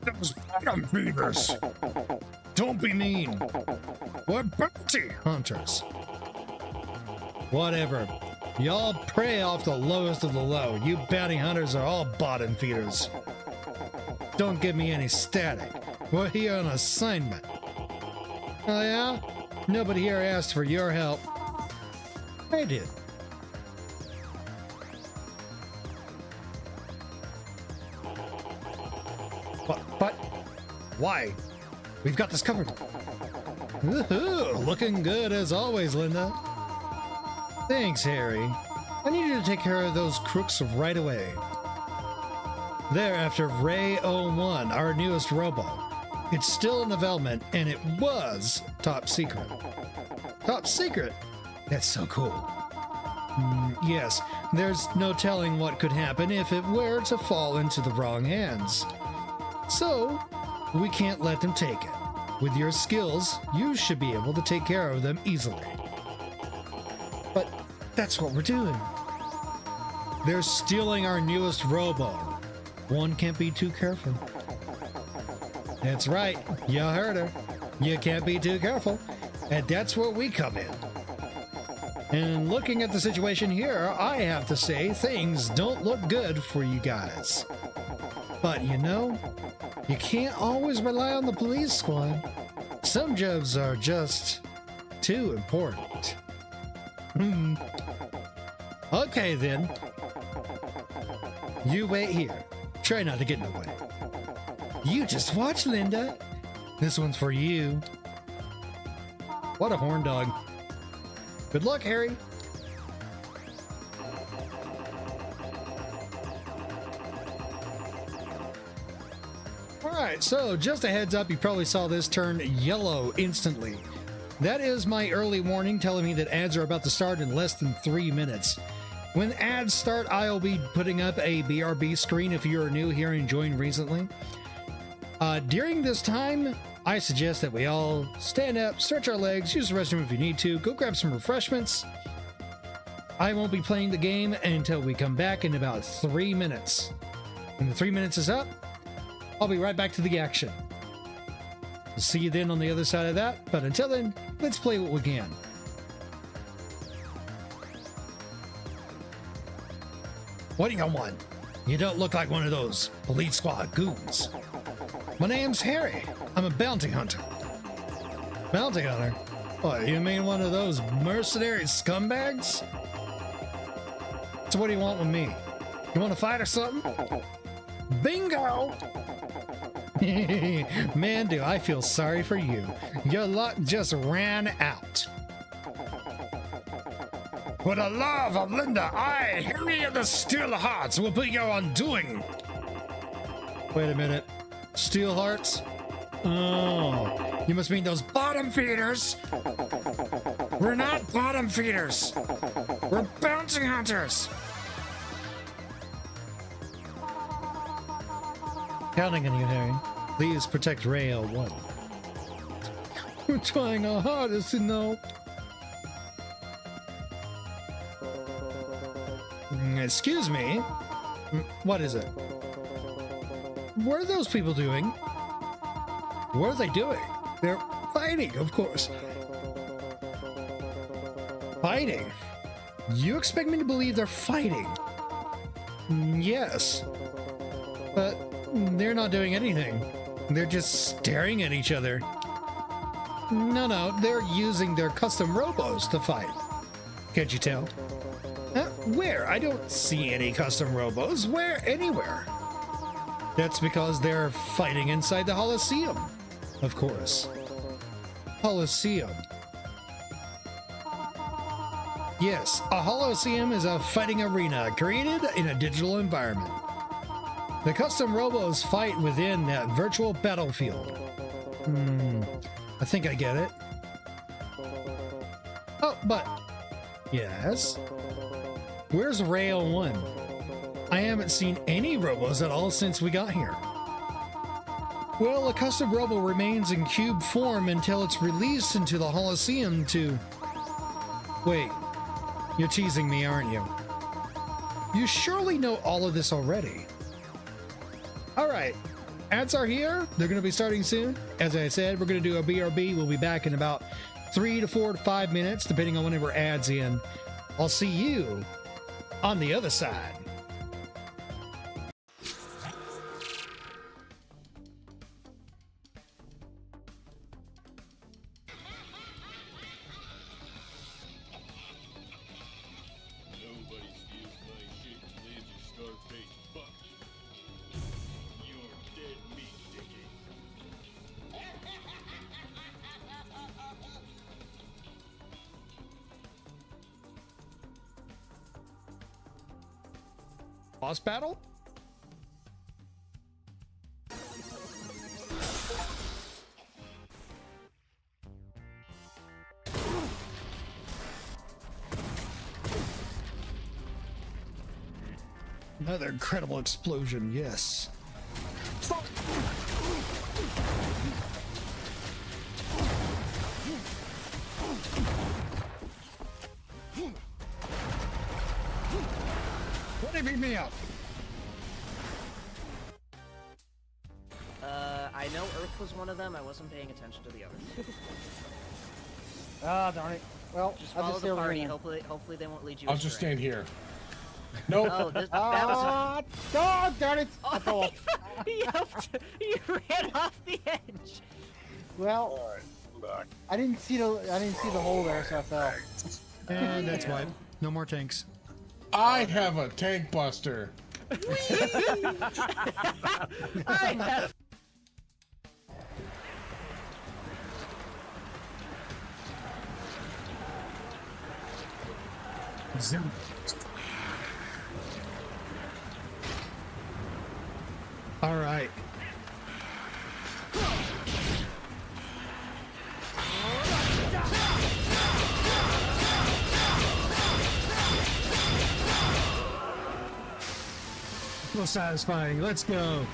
Those bottom feeders. Don't be mean. We're bounty hunters. Whatever. Y'all prey off the lowest of the low. You bounty hunters are all bottom feeders. Don't give me any static. We're here on assignment. Oh yeah? Nobody here asked for your help. I did. What? Why? We've got this covered. Woohoo! Looking good as always, Linda. Thanks, Harry. I need you to take care of those crooks right away. They're after Ray 01, our newest robo. It's still in development, and it was top secret. Top secret? That's so cool. Yes, there's no telling what could happen if it were to fall into the wrong hands. So, we can't let them take it. With your skills, you should be able to take care of them easily. But that's what we're doing. They're stealing our newest robo. One can't be too careful. That's right, you heard her. You can't be too careful. And that's where we come in. And looking at the situation here, I have to say things don't look good for you guys. But you know, you can't always rely on the police squad. Some jobs are just too important. Okay then. You wait here. Try not to get in the way. You just watch, Linda. This one's for you. What a horn dog. Good luck, Harry. Alright, so just a heads up, you probably saw this turn yellow instantly. That is my early warning telling me that ads are about to start in less than 3 minutes. When ads start, I'll be putting up a BRB screen if you're new here and joined recently. During this time, I suggest that we all stand up, stretch our legs, use the restroom if you need to, go grab some refreshments. I won't be playing the game until we come back in about 3 minutes. When the 3 minutes is up, I'll be right back to the action. We'll see you then on the other side of that, but until then, let's play what we can. What do you want? You don't look like one of those police squad goons. My name's Harry. I'm a bounty hunter. Bounty hunter? What, you mean one of those mercenary scumbags? So what do you want with me? You want to fight or something? Bingo! Man, do I feel sorry for you. Your luck just ran out. For the love of Linda, I, Harry of the Steel Hearts, will be your undoing. Wait a minute. Steel Hearts? Oh, you must mean those bottom feeders. We're not bottom feeders. We're bounty hunters. Counting on you, Harry. Please protect Rail 1. We're trying our hardest, you know. Excuse me? What is it? What are those people doing? What are they doing? They're fighting, of course. Fighting? You expect me to believe they're fighting? Yes. But they're not doing anything. They're just staring at each other. No, they're using their custom robos to fight. Can't you tell? Where? I don't see any custom robos. Where? Anywhere. That's because they're fighting inside the Holosseum. Of course. Holosseum. Yes, a Holosseum is a fighting arena created in a digital environment. The custom robos fight within that virtual battlefield. I think I get it. Oh, but... Yes? Where's Rail 1? I haven't seen any robos at all since we got here. Well, a custom robo remains in cube form until it's released into the Holosseum to... Wait, you're teasing me, aren't you? You surely know all of this already. Alright, ads are here. They're going to be starting soon. As I said, we're going to do a BRB. We'll be back in about 3 to 4 to 5 minutes, depending on whenever ads in. I'll see you on the other side. Boss battle? Another incredible explosion, yes. What did he beat me up? I know Earth was one of them. I wasn't paying attention to the others. Ah, darn it. Well, Just I'll follow just the stay over party. here. Hopefully they won't lead you I'll just astray. stand here. Nope. Oh, that was Oh, darn it! I fell off. you ran off the edge. Well, I didn't see the hole there, so I fell. And that's why. No more tanks. I have a tank buster. I have. Zoom. All right. so satisfying. Let's go.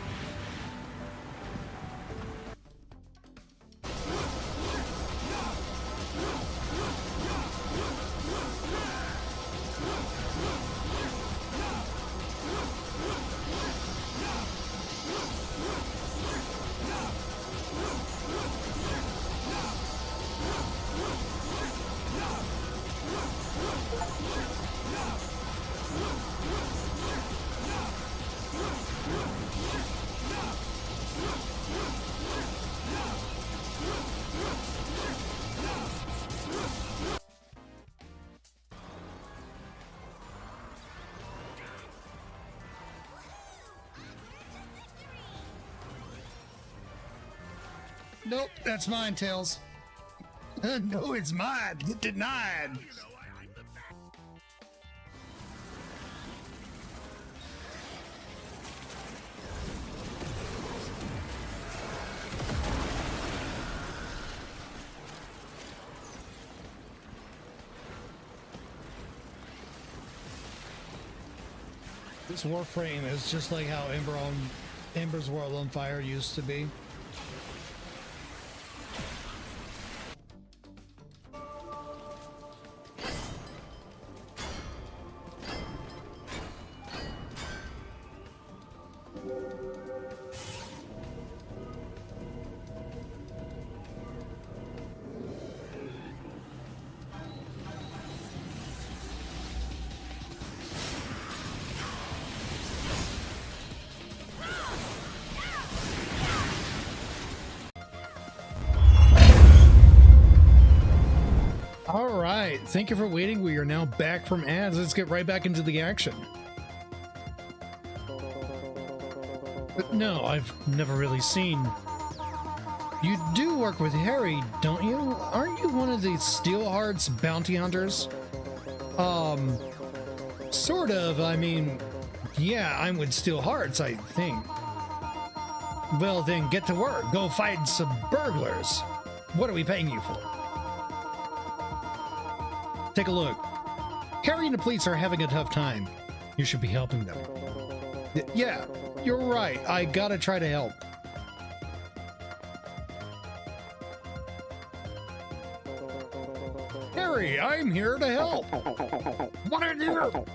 Nope, that's mine, Tails. No, it's mine. Get denied. This Warframe is just like how Ember's World on Fire used to be. All right, thank you for waiting. We are now back from ads. Let's get right back into the action. But no, I've never really seen. You do work with Harry, don't you? Aren't you one of the Steelheart's bounty hunters? Sort of. I mean, yeah, I'm with Steelhearts, I think. Well, then get to work. Go find some burglars. What are we paying you for? Take a look. Harry and the police are having a tough time. You should be helping them. Yeah, you're right. I gotta try to help. Harry, I'm here to help. What are you?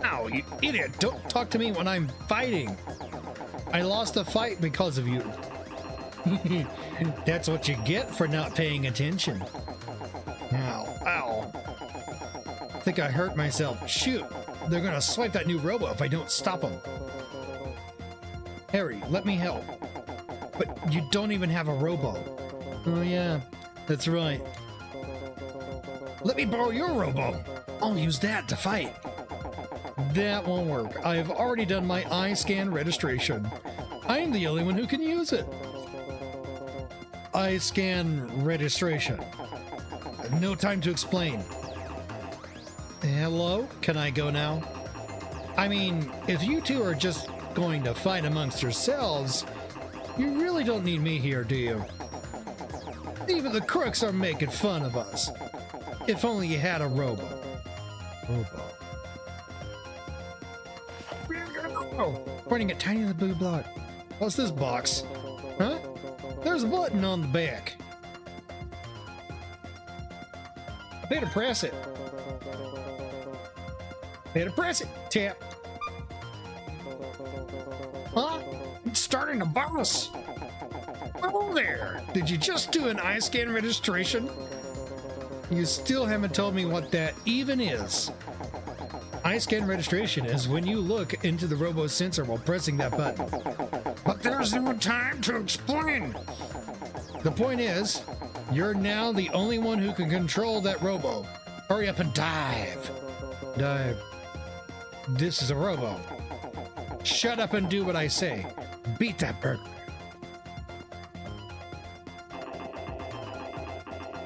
Ow, you idiot. Don't talk to me when I'm fighting. I lost the fight because of you. That's what you get for not paying attention. Ow, ow. I think I hurt myself. Shoot, they're gonna swipe that new robo if I don't stop them. Harry, let me help. But you don't even have a robo. Oh yeah, that's right. Let me borrow your robo. I'll use that to fight. That won't work. I've already done my eye scan registration. I'm the only one who can use it. Eye scan registration. No time to explain. Hello? Can I go now? I mean, if you two are just going to fight amongst yourselves, you really don't need me here, do you? Even the crooks are making fun of us. If only you had a robo. Oh, pointing at Tiny the Blue Block. What's this box? Huh? There's a button on the back. I better press it. Better press it. Tap. Huh? It's starting to buzz. Oh there. Did you just do an eye scan registration? You still haven't told me what that even is. Eye scan registration is when you look into the robo sensor while pressing that button. But there's no time to explain. The point is, you're now the only one who can control that robo. Hurry up and dive. Dive. This is a robo. Shut up and do what I say. Beat that burglar.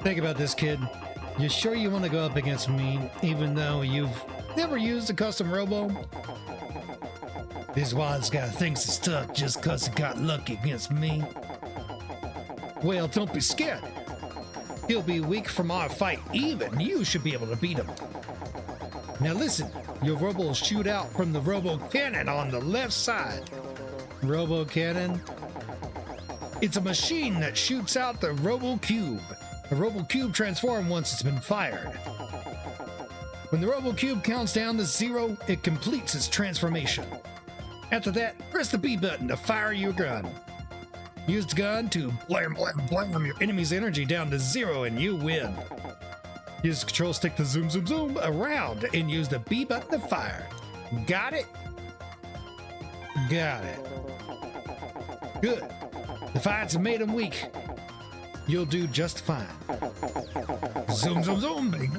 Think about this, kid. You sure you want to go up against me, even though you've never used a custom robo? This wise guy thinks it's tough just because he got lucky against me. Well, don't be scared. He'll be weak from our fight. Even you should be able to beat him. Now listen, your robo will shoot out from the robo cannon on the left side. Robo cannon? It's a machine that shoots out the robo cube. The robo cube transforms once it's been fired. When the robo cube counts down to 0, it completes its transformation. After that, press the B button to fire your gun. Use the gun to blam blam blam your enemy's energy down to 0 and you win. Use the control stick to zoom zoom zoom around and use the B button to fire. Got it? Got it. Good. The fights have made him weak. You'll do just fine. Zoom zoom zoom, baby.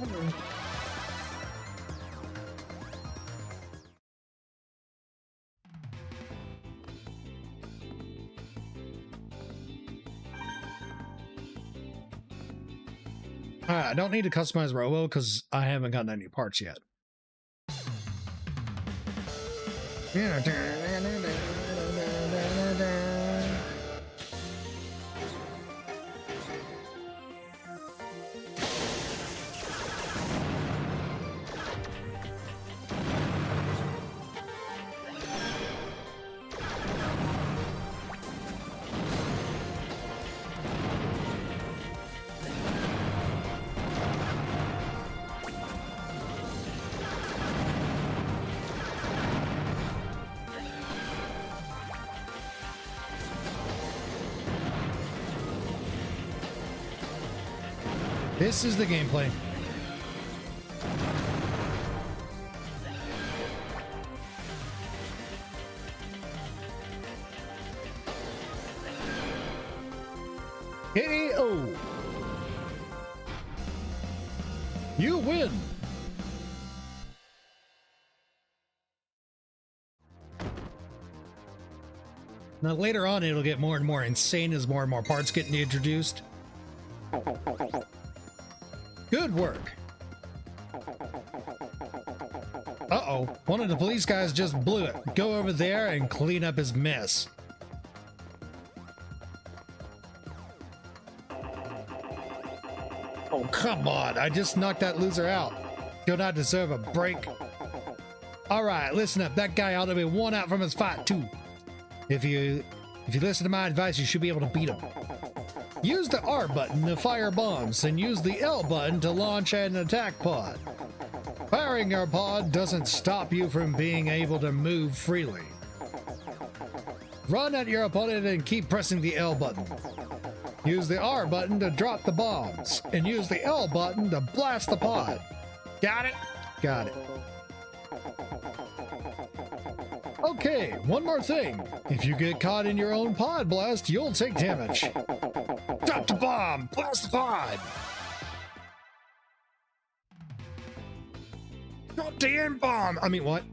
Alright, I don't need to customize Robo because I haven't gotten any parts yet. This is the gameplay. KO. You win. Now later on it'll get more and more insane as more and more parts get introduced. Good work. Uh-oh, one of the police guys just blew it. Go over there and clean up his mess. Oh, come on. I just knocked that loser out. You'll not deserve a break. All right, listen up. That guy ought to be worn out from his fight, too. If you listen to my advice, you should be able to beat him. Use the R button to fire bombs and use the L button to launch an attack pod. Firing your pod doesn't stop you from being able to move freely. Run at your opponent and keep pressing the L button. Use the R button to drop the bombs and use the L button to blast the pod. Got it? Got it. Okay, one more thing. If you get caught in your own pod blast, you'll take damage. Drop the bomb! Blast the pod! Drop the N-bomb! I mean, what?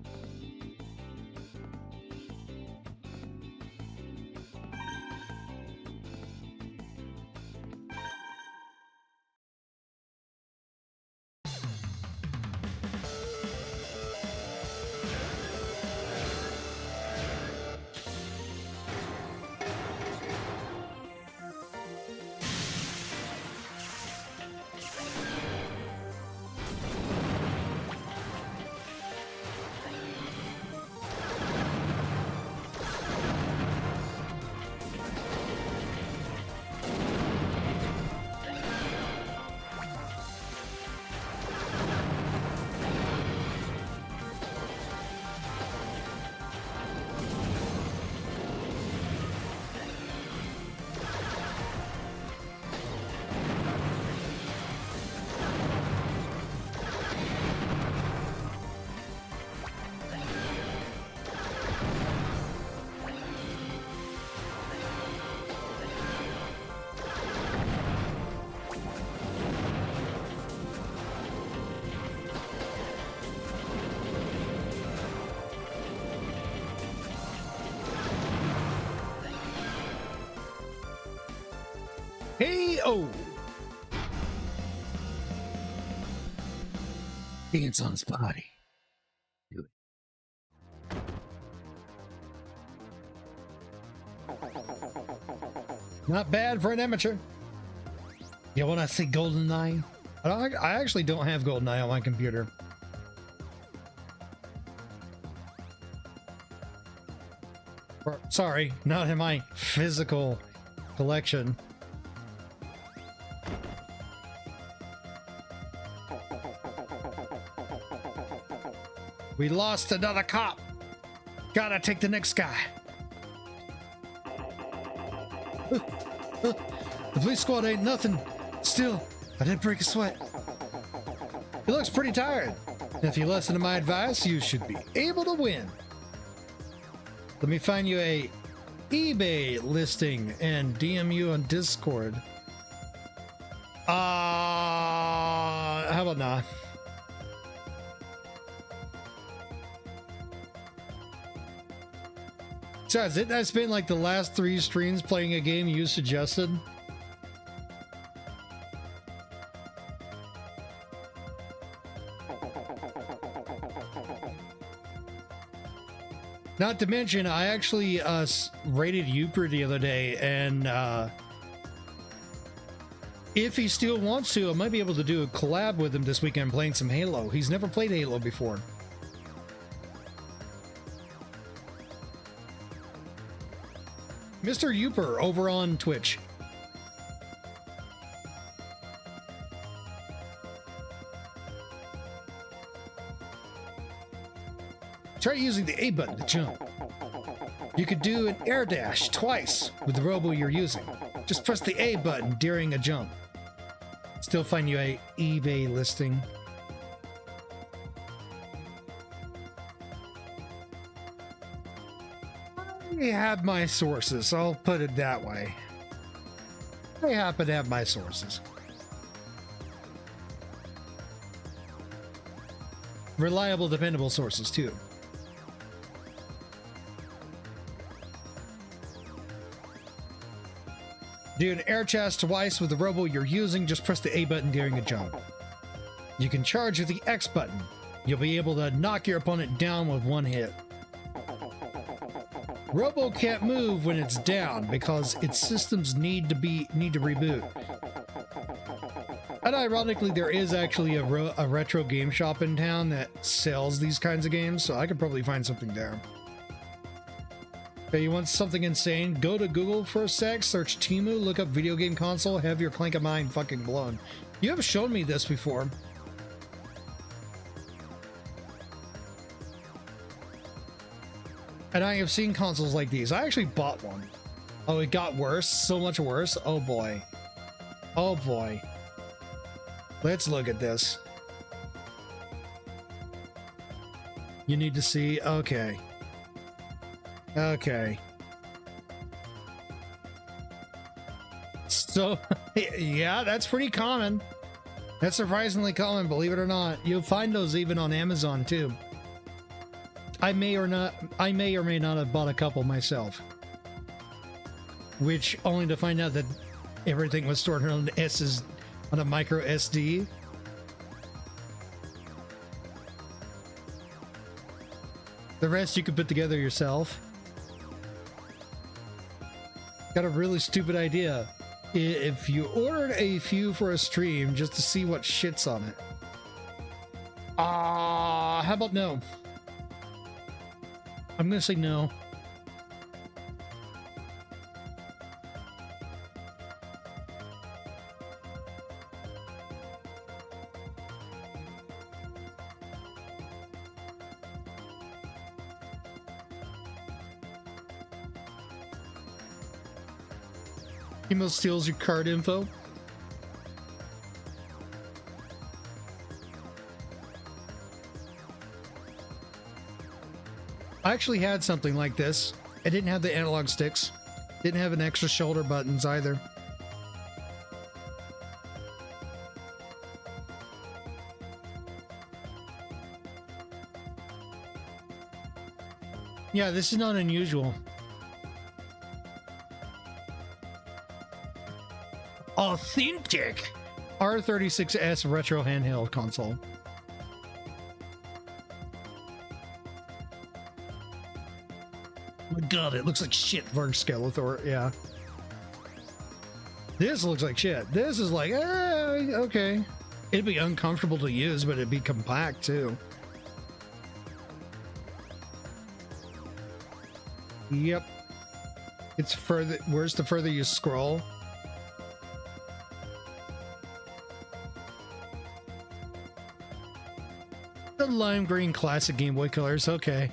Hey-oh! Dance on his body. Do it. Not bad for an amateur. You want to see GoldenEye? I actually don't have GoldenEye on my computer. Or, sorry, not in my physical collection. We lost another cop. Gotta take the next guy. The police squad ain't nothing. Still, I didn't break a sweat. He looks pretty tired. If you listen to my advice, you should be able to win. Let me find you a eBay listing and DM you on Discord. How about nah? Besides, that's been like the last 3 streams playing a game you suggested. Not to mention, I actually rated Uper the other day, and if he still wants to, I might be able to do a collab with him this weekend playing some Halo. He's never played Halo before. Mr. Uper over on Twitch. Try using the A button to jump. You could do an air dash twice with the robo you're using. Just press the A button during a jump. Still find you a eBay listing. I have my sources, I'll put it that way. I happen to have my sources. Reliable, dependable sources, too. Do an air chest twice with the robo you're using, just press the A button during a jump. You can charge with the X button. You'll be able to knock your opponent down with one hit. Robo can't move when it's down because its systems need to reboot. And ironically, there is actually a retro game shop in town that sells these kinds of games, so I could probably find something there. Okay, you want something insane? Go to Google for a sec, search Temu, look up video game console, have your clank of mind fucking blown. You have shown me this before. And I have seen consoles like these. I actually bought one. Oh, it got worse. So much worse. Oh boy. Oh boy. Let's look at this. You need to see. Okay. Okay. So, yeah, that's pretty common. That's surprisingly common, believe it or not. You'll find those even on Amazon too. I may or may not have bought a couple myself. Which only to find out that everything was stored on a micro SD. The rest you could put together yourself. Got a really stupid idea. If you ordered a few for a stream just to see what shits on it. How about no? I'm gonna say no. Email steals your card info. I actually had something like this. It didn't have the analog sticks. Didn't have an extra shoulder buttons either. Yeah, this is not unusual. Authentic R36S retro handheld console. Oh my god, it looks like shit, Varg Skeletor, yeah. This looks like shit. This is like, okay. It'd be uncomfortable to use, but it'd be compact too. Yep. It's further, where's the further you scroll? The lime green classic Game Boy colors, okay.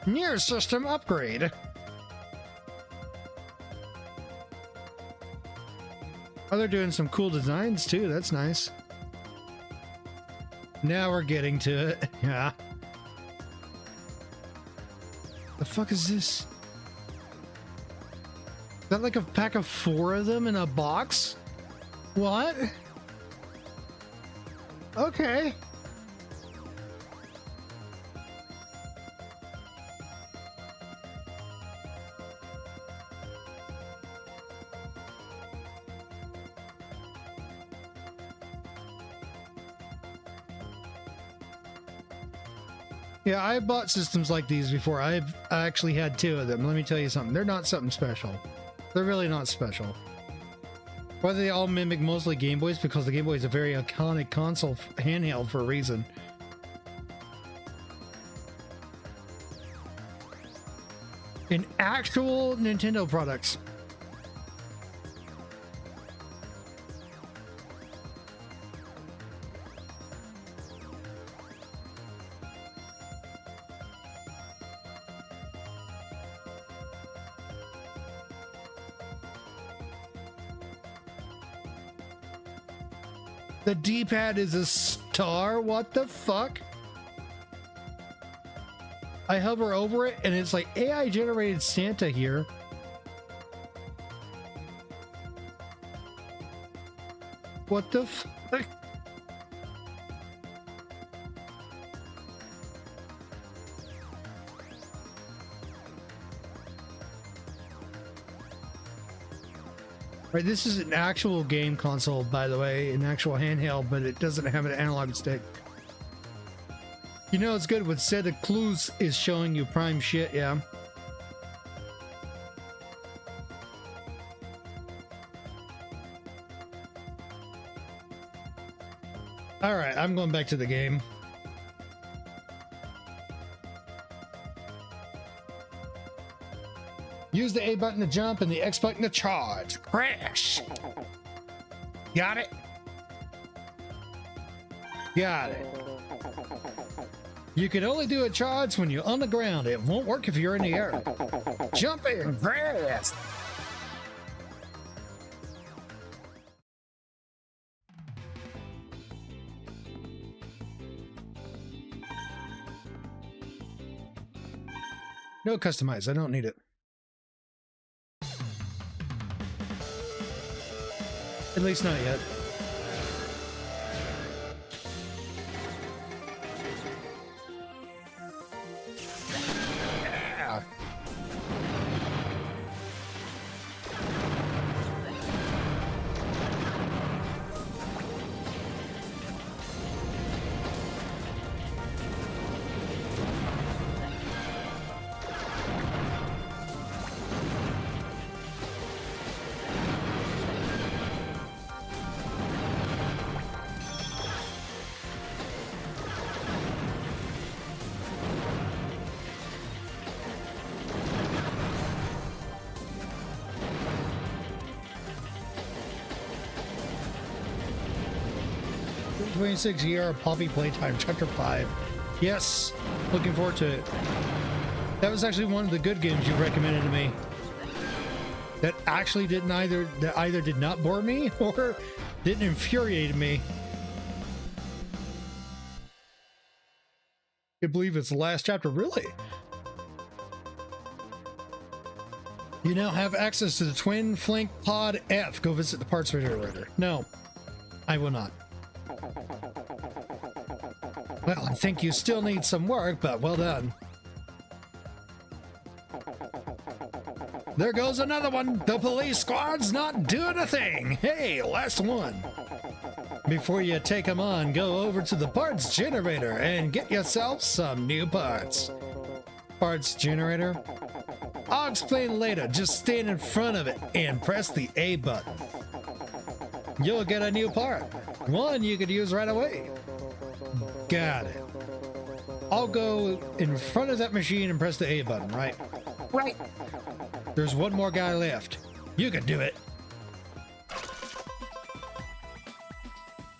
Near system upgrade. Oh, they're doing some cool designs too. That's nice. Now we're getting to it. Yeah. The fuck is this? Is that like a pack of 4 of them in a box? What? Okay. Yeah, I bought systems like these before. I actually had 2 of them. Let me tell you something. They're not something special. They're really not special. Why they all mimic mostly Game Boys? Because the Game Boy is a very iconic console handheld for a reason. In actual Nintendo products. The D-pad is a star? What the fuck? I hover over it and it's like AI generated Santa here. What the fuck? Right, this is an actual game console, by the way, an actual handheld, but it doesn't have an analog stick. You know it's good with Santa Claus is showing you prime shit, yeah. Alright, I'm going back to the game. Use the A button to jump and the X button to charge. Crash! Got it? Got it. You can only do a charge when you're on the ground. It won't work if you're in the air. Jump in fast! No customize, I don't need it. At least not yet. Yeah. Year Poppy Playtime Chapter 5. Yes, looking forward to it. That was actually one of the good games you recommended to me. That actually didn't either did not bore me or didn't infuriate me. I believe it's the last chapter, really. You now have access to the Twin Flink Pod F. Go visit the parts generator. No, I will not. Well, I think you still need some work, but well done. There goes another one. The police squad's not doing a thing. Hey, last one. Before you take them on, go over to the parts generator and get yourself some new parts. Parts generator? I'll explain later. Just stand in front of it and press the A button. You'll get a new part. One you could use right away. Got it. I'll go in front of that machine and press the A button, right? Right. There's one more guy left. You can do it.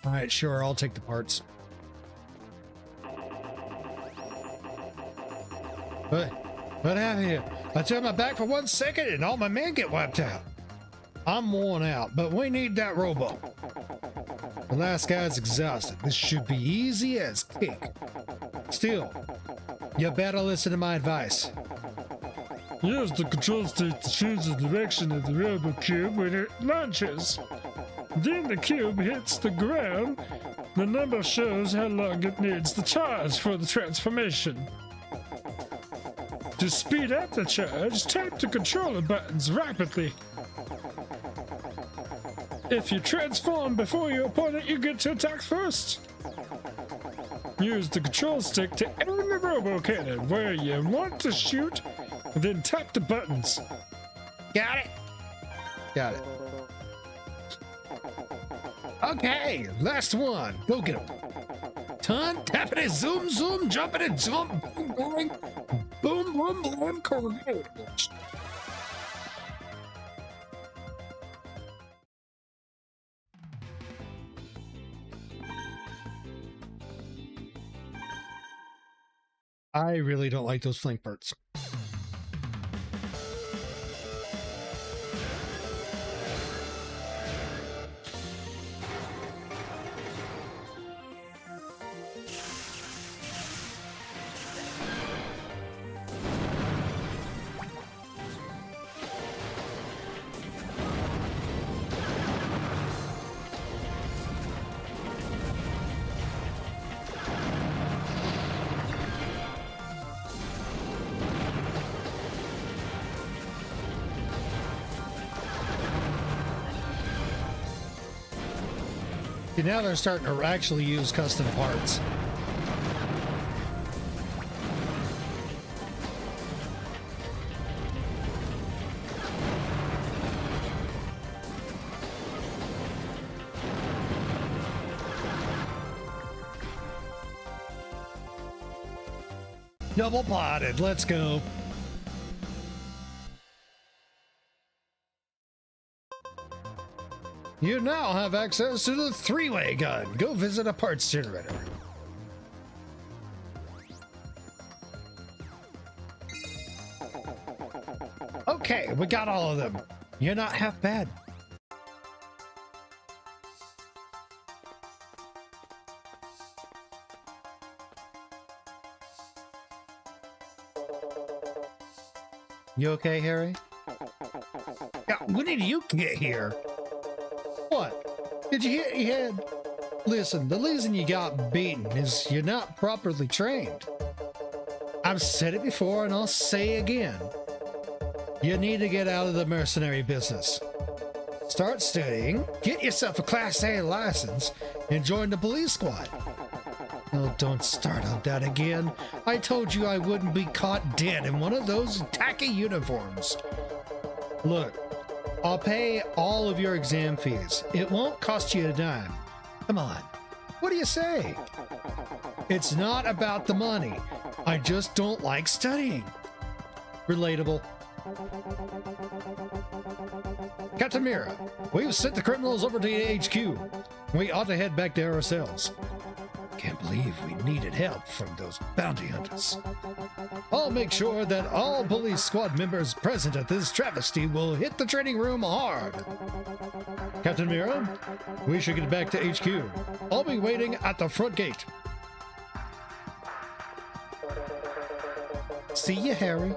All right, sure, I'll take the parts. What happened here? I turned my back for 1 second and all my men get wiped out. I'm worn out, but we need that robot. The last guy's exhausted. This should be easy as cake. Still, you better listen to my advice. Use the control stick to change the direction of the robo cube when it launches. Then the cube hits the ground. The number shows how long it needs to charge for the transformation. To speed up the charge, tap the controller buttons rapidly. If you transform before your opponent, you get to attack first. Use the control stick to aim the robo cannon where you want to shoot, then tap the buttons. Got it? Got it. Okay, last one. Go get him. Turn, tappity, zoom, zoom, jumpity, jump, boom, boom, boom, boom, boom, correct. I really don't like those flank parts. See, now they're starting to actually use custom parts. Double potted, let's go. You now have access to the three-way gun. Go visit a parts generator. Okay, we got all of them. You're not half bad. You okay, Harry? Yeah, when did you get here? What? Did you hit your head? Listen, the reason you got beaten is you're not properly trained. I've said it before and I'll say again. You need to get out of the mercenary business. Start studying, get yourself a Class A license, and join the police squad. Oh, don't start on that again. I told you I wouldn't be caught dead in one of those tacky uniforms. Look, I'll pay all of your exam fees. It won't cost you a dime. Come on, what do you say? It's not about the money. I just don't like studying. Relatable. Captain Mira, we've sent the criminals over to the HQ. We ought to head back there ourselves. Can't believe we needed help from those bounty hunters. I'll make sure that all police squad members present at this travesty will hit the training room hard. Captain Mira, we should get back to HQ. I'll be waiting at the front gate. See you, Harry.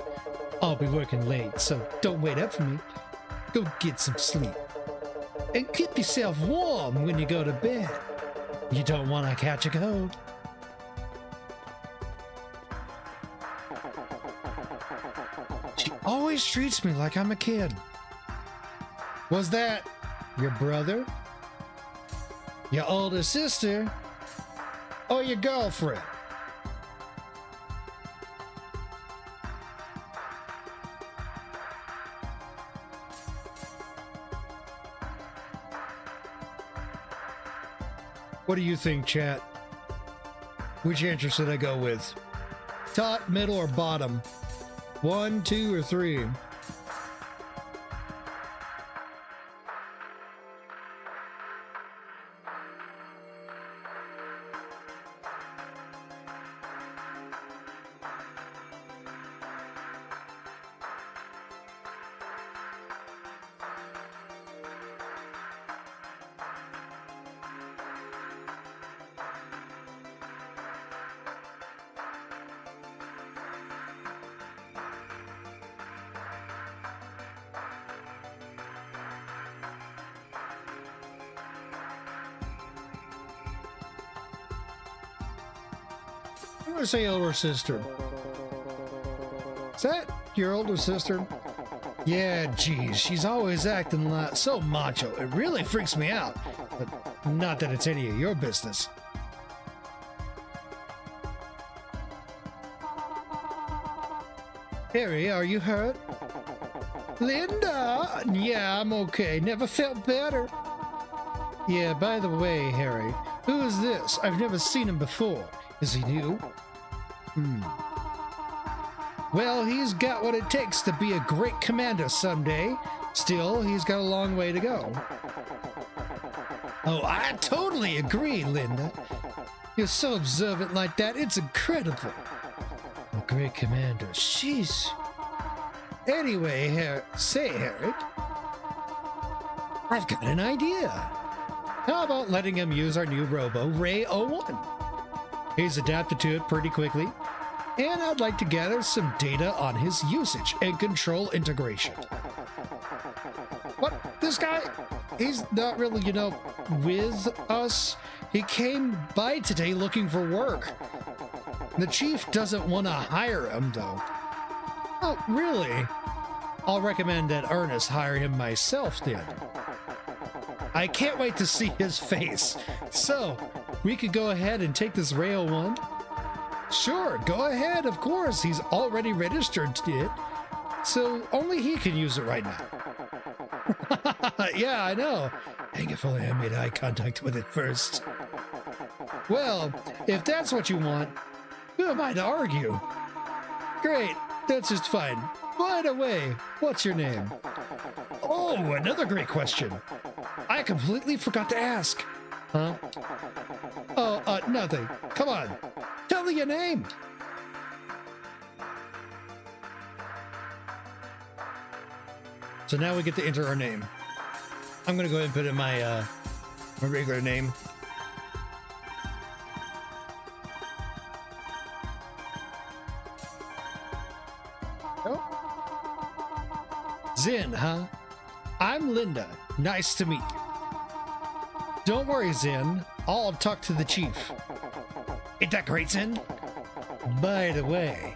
I'll be working late, so don't wait up for me. Go get some sleep. And keep yourself warm when you go to bed. You don't want to catch a cold. She always treats me like I'm a kid. Was that your brother? Your older sister? Or your girlfriend? What do you think, chat? Which answer should I go with? Top, middle, or bottom? 1, 2, or 3? I'm gonna say older sister. Is that your older sister? Yeah, geez, she's always acting like so macho. It really freaks me out. But not that it's any of your business. Harry, are you hurt? Linda! Yeah, I'm okay. Never felt better. Yeah, by the way, Harry, who is this? I've never seen him before. Is he new? Well, he's got what it takes to be a great commander someday. Still, he's got a long way to go. Oh, I totally agree, Linda. You're so observant like that, it's incredible. A great commander, sheesh. Anyway, Harry, I've got an idea. How about letting him use our new robo, Ray 01? He's adapted to it pretty quickly, and I'd like to gather some data on his usage and control integration. What? This guy? He's not really, with us. He came by today looking for work. The chief doesn't want to hire him, though. Oh, really? I'll recommend that Ernest hire him myself, then. I can't wait to see his face. So, we could go ahead and take this Rail 1? Sure, go ahead, of course. He's already registered it, so only he can use it right now. Yeah, I know. Dang, if only I made eye contact with it first. Well, if that's what you want, who am I to argue? Great, that's just fine. By the way, what's your name? Oh, another great question. I completely forgot to ask. Huh? Oh, nothing. Come on. Tell me your name. So now we get to enter our name. I'm going to go ahead and put in my regular name. Oh. Zin, huh? I'm Linda. Nice to meet you. Don't worry, Zin. I'll talk to the chief. Ain't that great, Zin? By the way,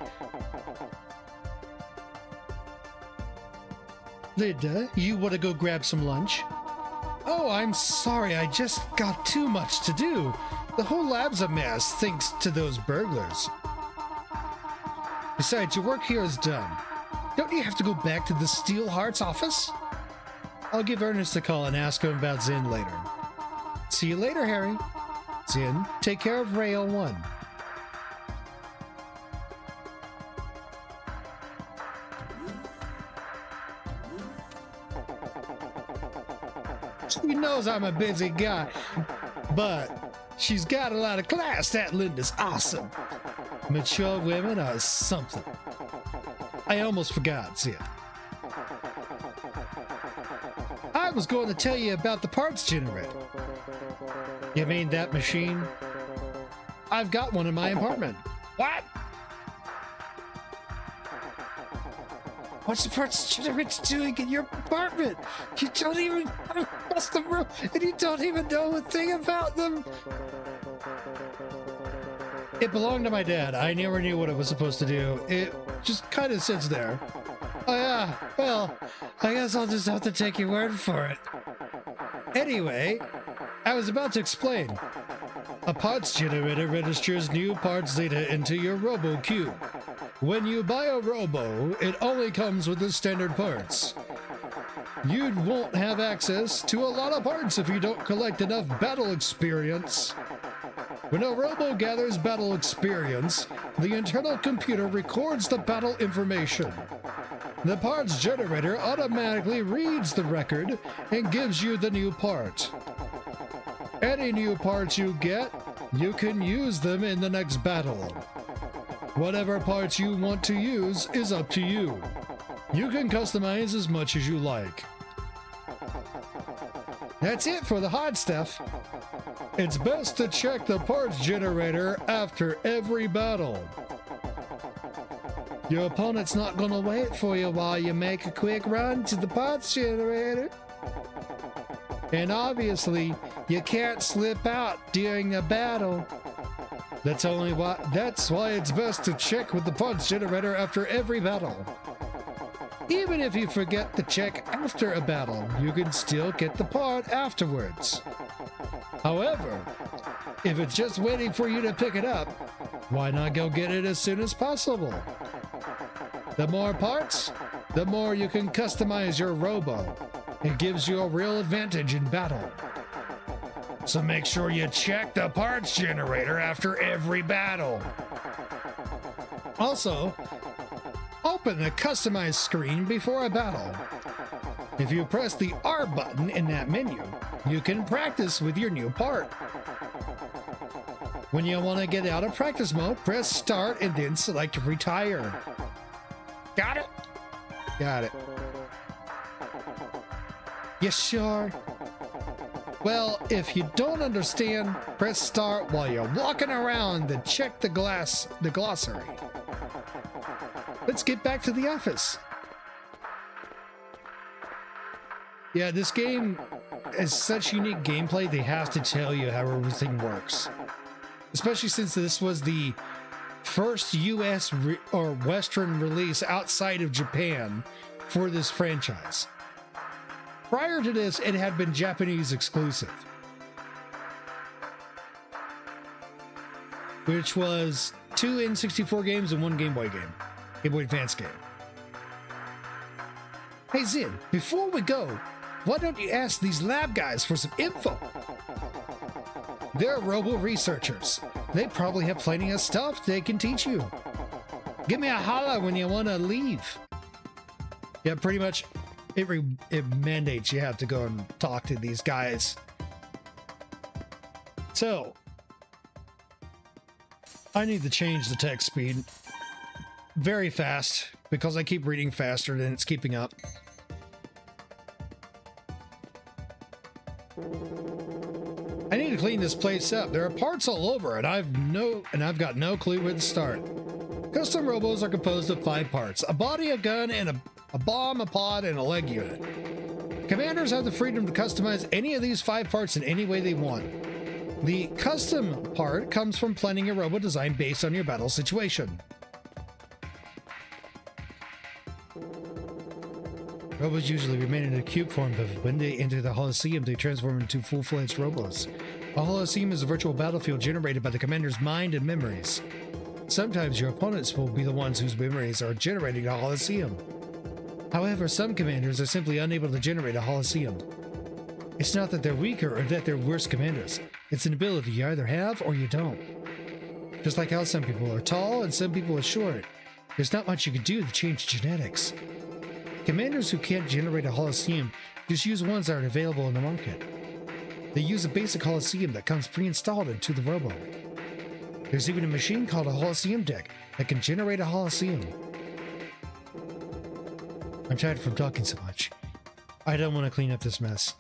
Linda, you want to go grab some lunch? Oh, I'm sorry. I just got too much to do. The whole lab's a mess thanks to those burglars. Besides, your work here is done. Don't you have to go back to the Steel Hearts office? I'll give Ernest a call and ask him about Zin later. See you later, Harry. Zin, take care of Rail 1. She knows I'm a busy guy, but she's got a lot of class. That Linda's awesome. Mature women are something. I almost forgot, Zin. I was going to tell you about the parts generator. You mean that machine? I've got one in my apartment. What? What's the parts generator doing in your apartment? You don't even have a custom room, and you don't even know a thing about them. It belonged to my dad. I never knew what it was supposed to do. It just kind of sits there. Oh yeah, well, I guess I'll just have to take your word for it. Anyway, I was about to explain. A parts generator registers new parts data into your Robo Cube. When you buy a Robo, it only comes with the standard parts. you won't have access to a lot of parts if you don't collect enough battle experience. When a robo gathers battle experience, the internal computer records the battle information. The parts generator automatically reads the record and gives you the new part. Any new parts you get, you can use them in the next battle. Whatever parts you want to use is up to you. You can customize as much as you like. That's it for the hard stuff. It's best to check the parts generator after every battle. Your opponent's not gonna wait for you while you make a quick run to the parts generator. And obviously, you can't slip out during the battle. That's why it's best to check with the parts generator after every battle. Even if you forget to check after a battle, you can still get the part afterwards. However, if it's just waiting for you to pick it up, why not go get it as soon as possible? The more parts, the more you can customize your robo. It gives you a real advantage in battle. So make sure you check the parts generator after every battle. Also, open the customize screen before a battle. If you press the R button in that menu, you can practice with your new part. When you want to get out of practice mode, press start and then select retire. Got it? Got it. You sure? Well, if you don't understand, press start while you're walking around to check the glossary. Let's get back to the office. Yeah, this game has such unique gameplay, they have to tell you how everything works. Especially since this was the first US or Western release outside of Japan for this franchise. Prior to this, it had been Japanese exclusive, which was 2 N64 games and 1 Game Boy game, Game Boy Advance game. Hey Zin, before we go, why don't you ask these lab guys for some info? They're robo researchers. They probably have plenty of stuff they can teach you. Give me a holler when you want to leave. Yeah, pretty much it mandates you have to go and talk to these guys. So, I need to change the text speed very fast because I keep reading faster than it's keeping up. I need to clean this place up. There are parts all over, and I've got no clue where to start. Custom robos are composed of 5 parts: a body, a gun, and a bomb, a pod, and a leg unit. Commanders have the freedom to customize any of these 5 parts in any way they want. The custom part comes from planning your robo design based on your battle situation. Robos usually remain in a cube form, but when they enter the Holosseum, they transform into full-fledged robos. A Holosseum is a virtual battlefield generated by the commander's mind and memories. Sometimes your opponents will be the ones whose memories are generating a Holosseum. However, some commanders are simply unable to generate a Holosseum. It's not that they're weaker or that they're worse commanders. It's an ability you either have or you don't. Just like how some people are tall and some people are short. There's not much you can do to change genetics. Commanders who can't generate a Holosseum just use ones that are available in the market. They use a basic Holosseum that comes pre-installed into the robo. There's even a machine called a Holosseum deck that can generate a Holosseum. I'm tired from talking so much. I don't want to clean up this mess.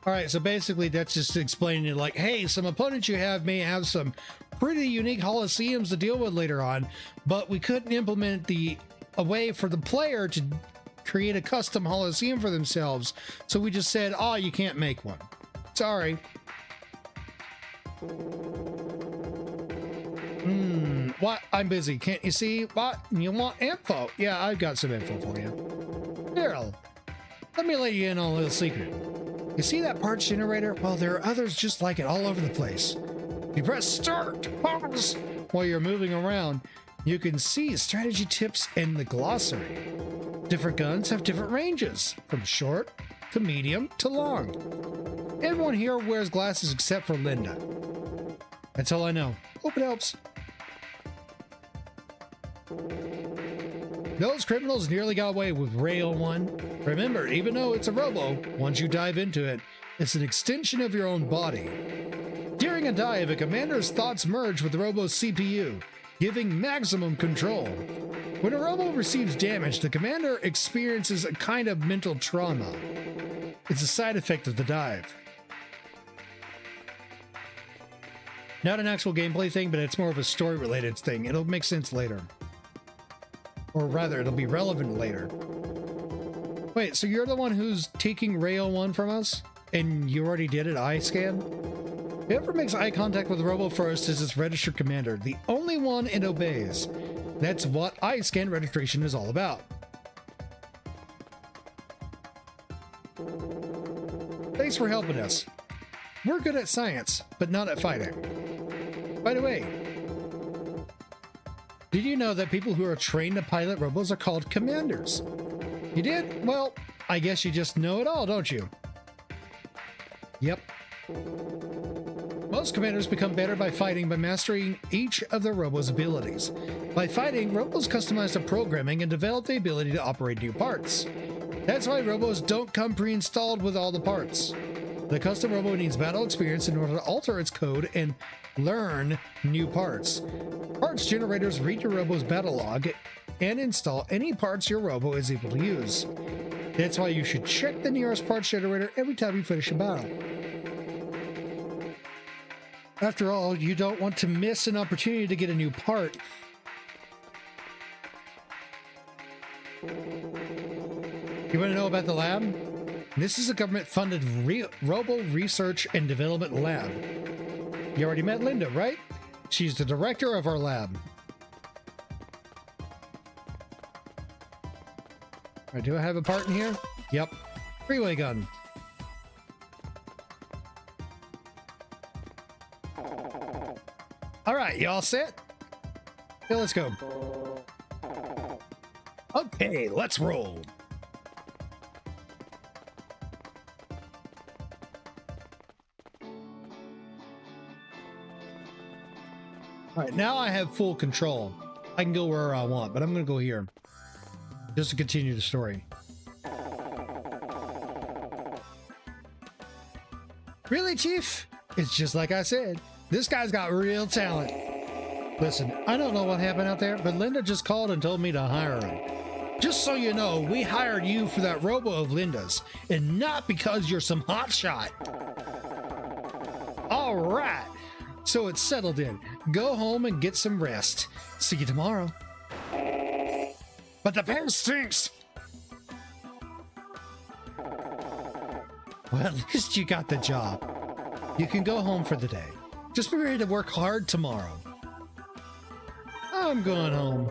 Alright, so basically that's just explaining it like, hey, some opponents you have may have some pretty unique Holosseums to deal with later on, but we couldn't implement a way for the player to create a custom Holosseum for themselves, so we just said, oh, you can't make one. Sorry. What? I'm busy. Can't you see? What? You want info? Yeah, I've got some info for you. Here, let me let you in on a little secret. You see that parts generator? Well, there are others just like it all over the place. You press start, pause, while you're moving around, you can see strategy tips in the glossary. Different guns have different ranges, from short to medium to long. Everyone here wears glasses except for Linda. That's all I know. Hope it helps. Those criminals nearly got away with Ray 01. Remember, even though it's a robo, once you dive into it, it's an extension of your own body. During a dive, a commander's thoughts merge with the robo's CPU, giving maximum control. When a robo receives damage, the commander experiences a kind of mental trauma. It's a side effect of the dive. Not an actual gameplay thing, but it's more of a story-related thing. It'll make sense later. Or rather, it'll be relevant later. Wait, so you're the one who's taking Ray 01 from us? And you already did it, eye scan? Whoever makes eye contact with the robo first is its registered commander, the only one it obeys. That's what eye scan registration is all about. Thanks for helping us. We're good at science, but not at fighting. By the way, did you know that people who are trained to pilot robos are called commanders? You did? Well, I guess you just know it all, don't you? Yep. Most commanders become better by fighting by mastering each of their robo's abilities. By fighting, robos customize the programming and develop the ability to operate new parts. That's why robos don't come pre-installed with all the parts. The custom robo needs battle experience in order to alter its code and learn new parts. Parts generators read your robo's battle log and install any parts your robo is able to use. That's why you should check the nearest parts generator every time you finish a battle. After all, you don't want to miss an opportunity to get a new part. You want to know about the lab? This is a government-funded robo research and development lab. You already met Linda, right? She's the director of our lab. All right, do I have a part in here? Yep. Freeway gun. All right, you all set? Okay, let's go. Okay, let's roll. All right, now I have full control. I can go wherever I want, but I'm going to go here just to continue the story. Really, Chief? It's just like I said. This guy's got real talent. Listen, I don't know what happened out there, but Linda just called and told me to hire him. Just so you know, we hired you for that robo of Linda's, and not because you're some hotshot. All right. So it's settled in. Go home and get some rest. See you tomorrow. But the pen stinks. Well, at least you got the job. You can go home for the day. Just be ready to work hard tomorrow. I'm going home.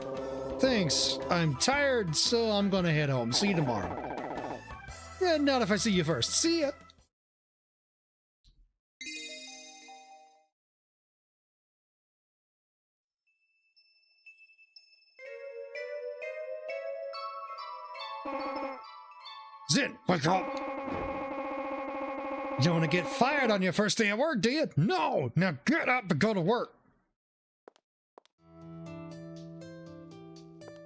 Thanks. I'm tired, so I'm gonna head home. See you tomorrow. Yeah, not if I see you first. See ya. Zin, wake up! You don't want to get fired on your first day at work, do you? No! Now get up and go to work!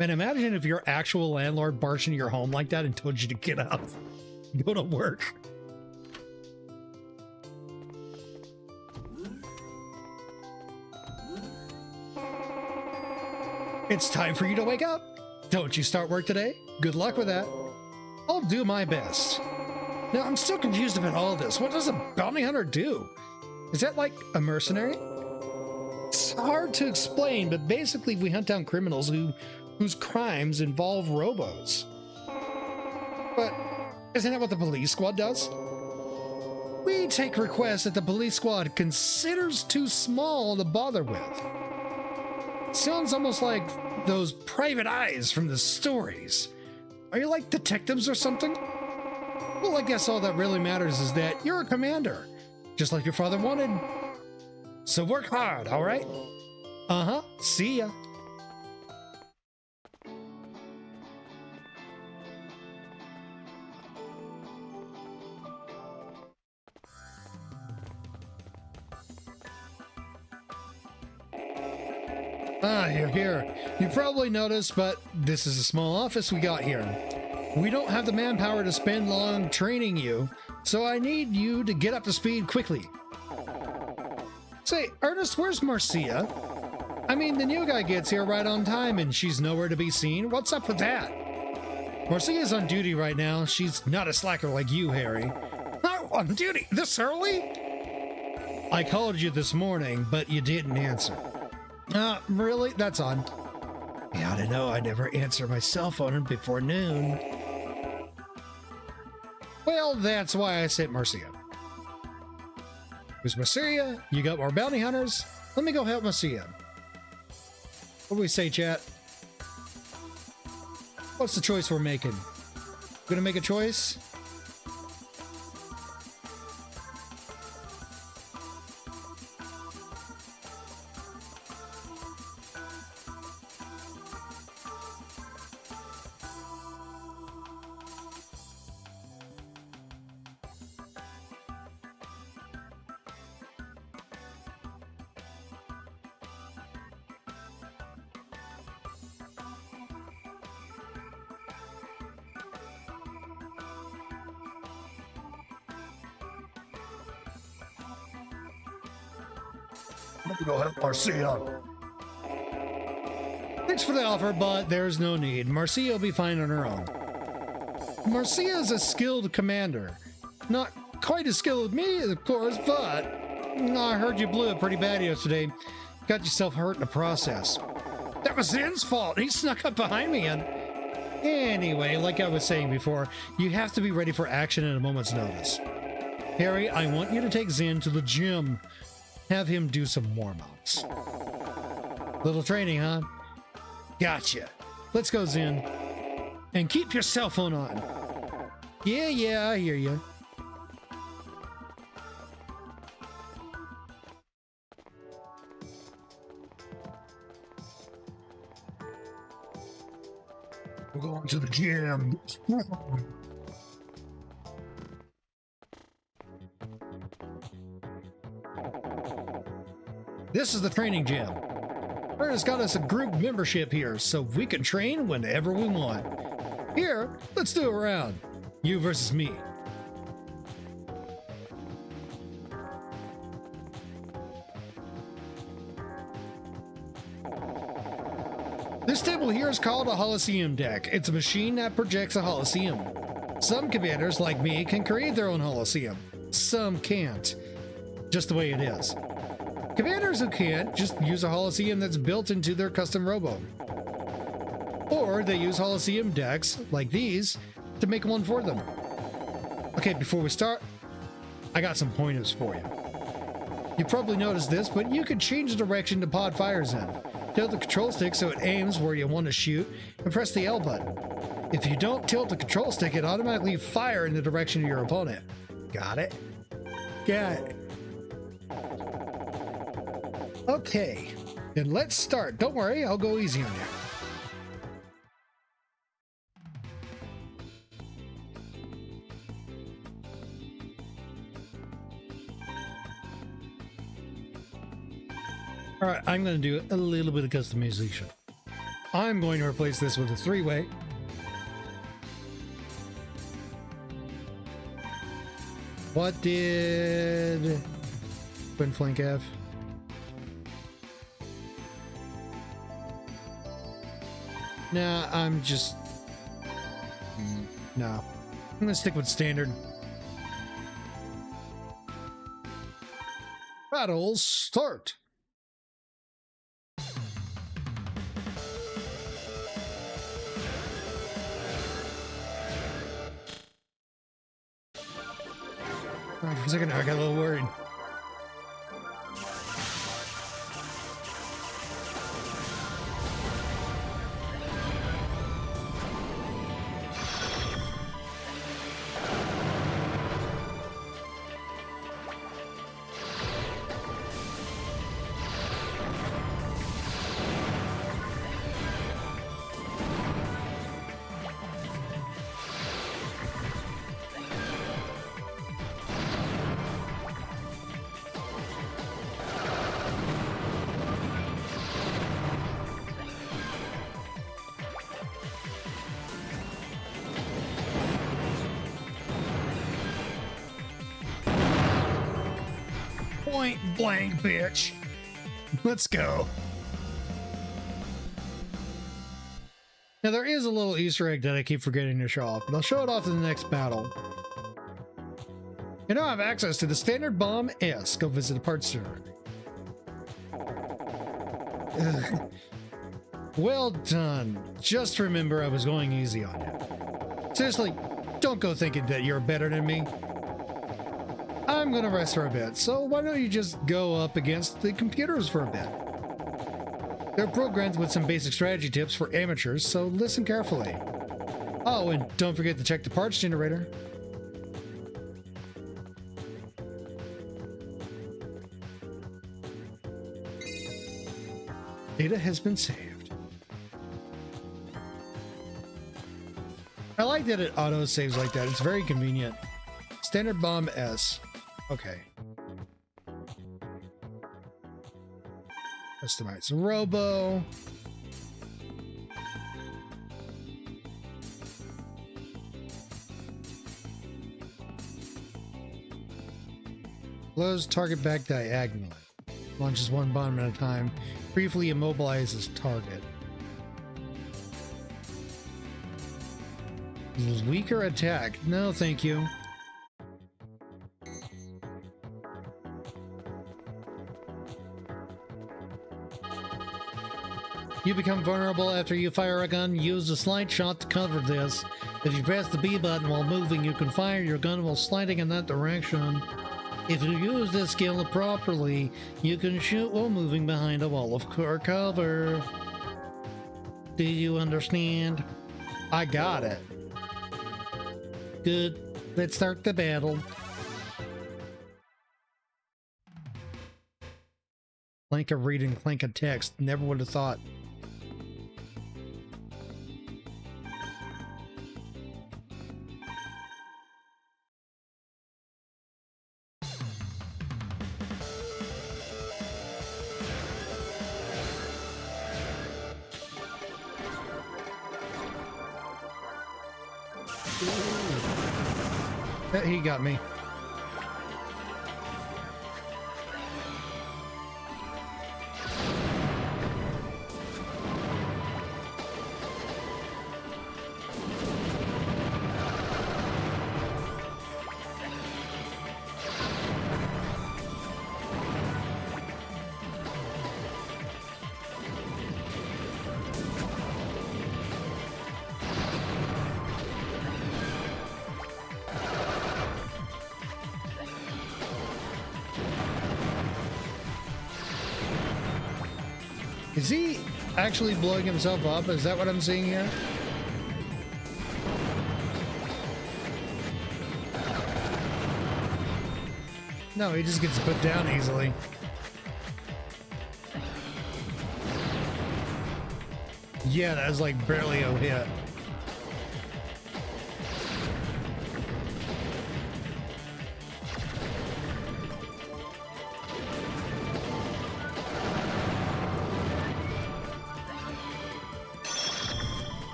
Man, imagine if your actual landlord barged into your home like that and told you to get up. Go to work. It's time for you to wake up. Don't you start work today? Good luck with that. I'll do my best. Now, I'm still confused about all this. What does a bounty hunter do? Is that like a mercenary? It's hard to explain, but basically we hunt down criminals whose crimes involve robos. But isn't that what the police squad does? We take requests that the police squad considers too small to bother with. Sounds almost like those private eyes from the stories. Are you like detectives or something? Well, I guess all that really matters is that you're a commander, just like your father wanted. So work hard, all right? Uh-huh. See ya. Ah, you're here. You probably noticed, but this is a small office we got here. We don't have the manpower to spend long training you, so I need you to get up to speed quickly. Say, Ernest, where's Marcia? I mean, the new guy gets here right on time and she's nowhere to be seen. What's up with that? Marcia's on duty right now. She's not a slacker like you, Harry. Oh, on duty? This early? I called you this morning, but you didn't answer. Really? That's odd. You ought to know I never answer my cell phone before noon. Well, that's why I sent Marcia. Who's Marcia? You got more bounty hunters? Let me go help Marcia. What do we say, chat? What's the choice we're making? Gonna make a choice? Let me go help Marcia. Thanks for the offer, but there's no need. Marcia will be fine on her own. Marcia is a skilled commander. Not quite as skilled as me, of course, but I heard you blew it pretty bad yesterday. Got yourself hurt in the process. That was Zen's fault. He snuck up behind me and... Anyway, like I was saying before, you have to be ready for action at a moment's notice. Harry, I want you to take Zen to the gym. Have him do some warm-ups. Little training, huh? Gotcha. Let's go, Zen. And keep your cell phone on. Yeah, I hear you. We're going to the gym. This is the training gym. Ernest got us a group membership here, so we can train whenever we want. Here, let's do a round. You versus me. This table here is called a Holosseum deck. It's a machine that projects a Holosseum. Some commanders, like me, can create their own Holosseum. Some can't. Just the way it is. Commanders who can't just use a Holosseum that's built into their custom robo. Or they use Holosseum decks, like these, to make one for them. Okay, before we start, I got some pointers for you. You probably noticed this, but you can change the direction the pod fires in. Tilt the control stick so it aims where you want to shoot, and press the L button. If you don't tilt the control stick, it automatically fires in the direction of your opponent. Got it? Got it. Okay, then let's start. Don't worry, I'll go easy on you. All right, I'm going to do a little bit of customization. I'm going to replace this with a three-way. What did Twin Flank have? Nah, I'm just... No. I'm gonna stick with standard. Battles start! For a second, I got a little worried. Point blank, bitch. Let's go. Now there is a little Easter egg that I keep forgetting to show off, but I'll show it off in the next battle. You now have access to the Standard Bomb S. Go visit a parts store. Ugh. Well done. Just remember I was going easy on you. Seriously, don't go thinking that you're better than me. I'm gonna rest for a bit, so why don't you just go up against the computers for a bit? They're programmed with some basic strategy tips for amateurs, so listen carefully. Oh, and don't forget to check the parts generator. Data has been saved. I like that it auto saves like that. It's very convenient. Standard Bomb S. Okay. Customize Robo. Blows target back diagonally. Launches one bomb at a time. Briefly immobilizes target. Weaker attack. No, thank you. You become vulnerable after you fire a gun. Use a slide shot to cover this. If you press the B button while moving, you can fire your gun while sliding in that direction. If you use this skill properly, you can shoot while moving behind a wall of cover. Do you understand? I got it. Good. Let's start the battle. Clank of reading, clank of text. Never would have thought. He got me. Is he actually blowing himself up? Is that what I'm seeing here? No, he just gets put down easily. Yeah, that was like barely a hit.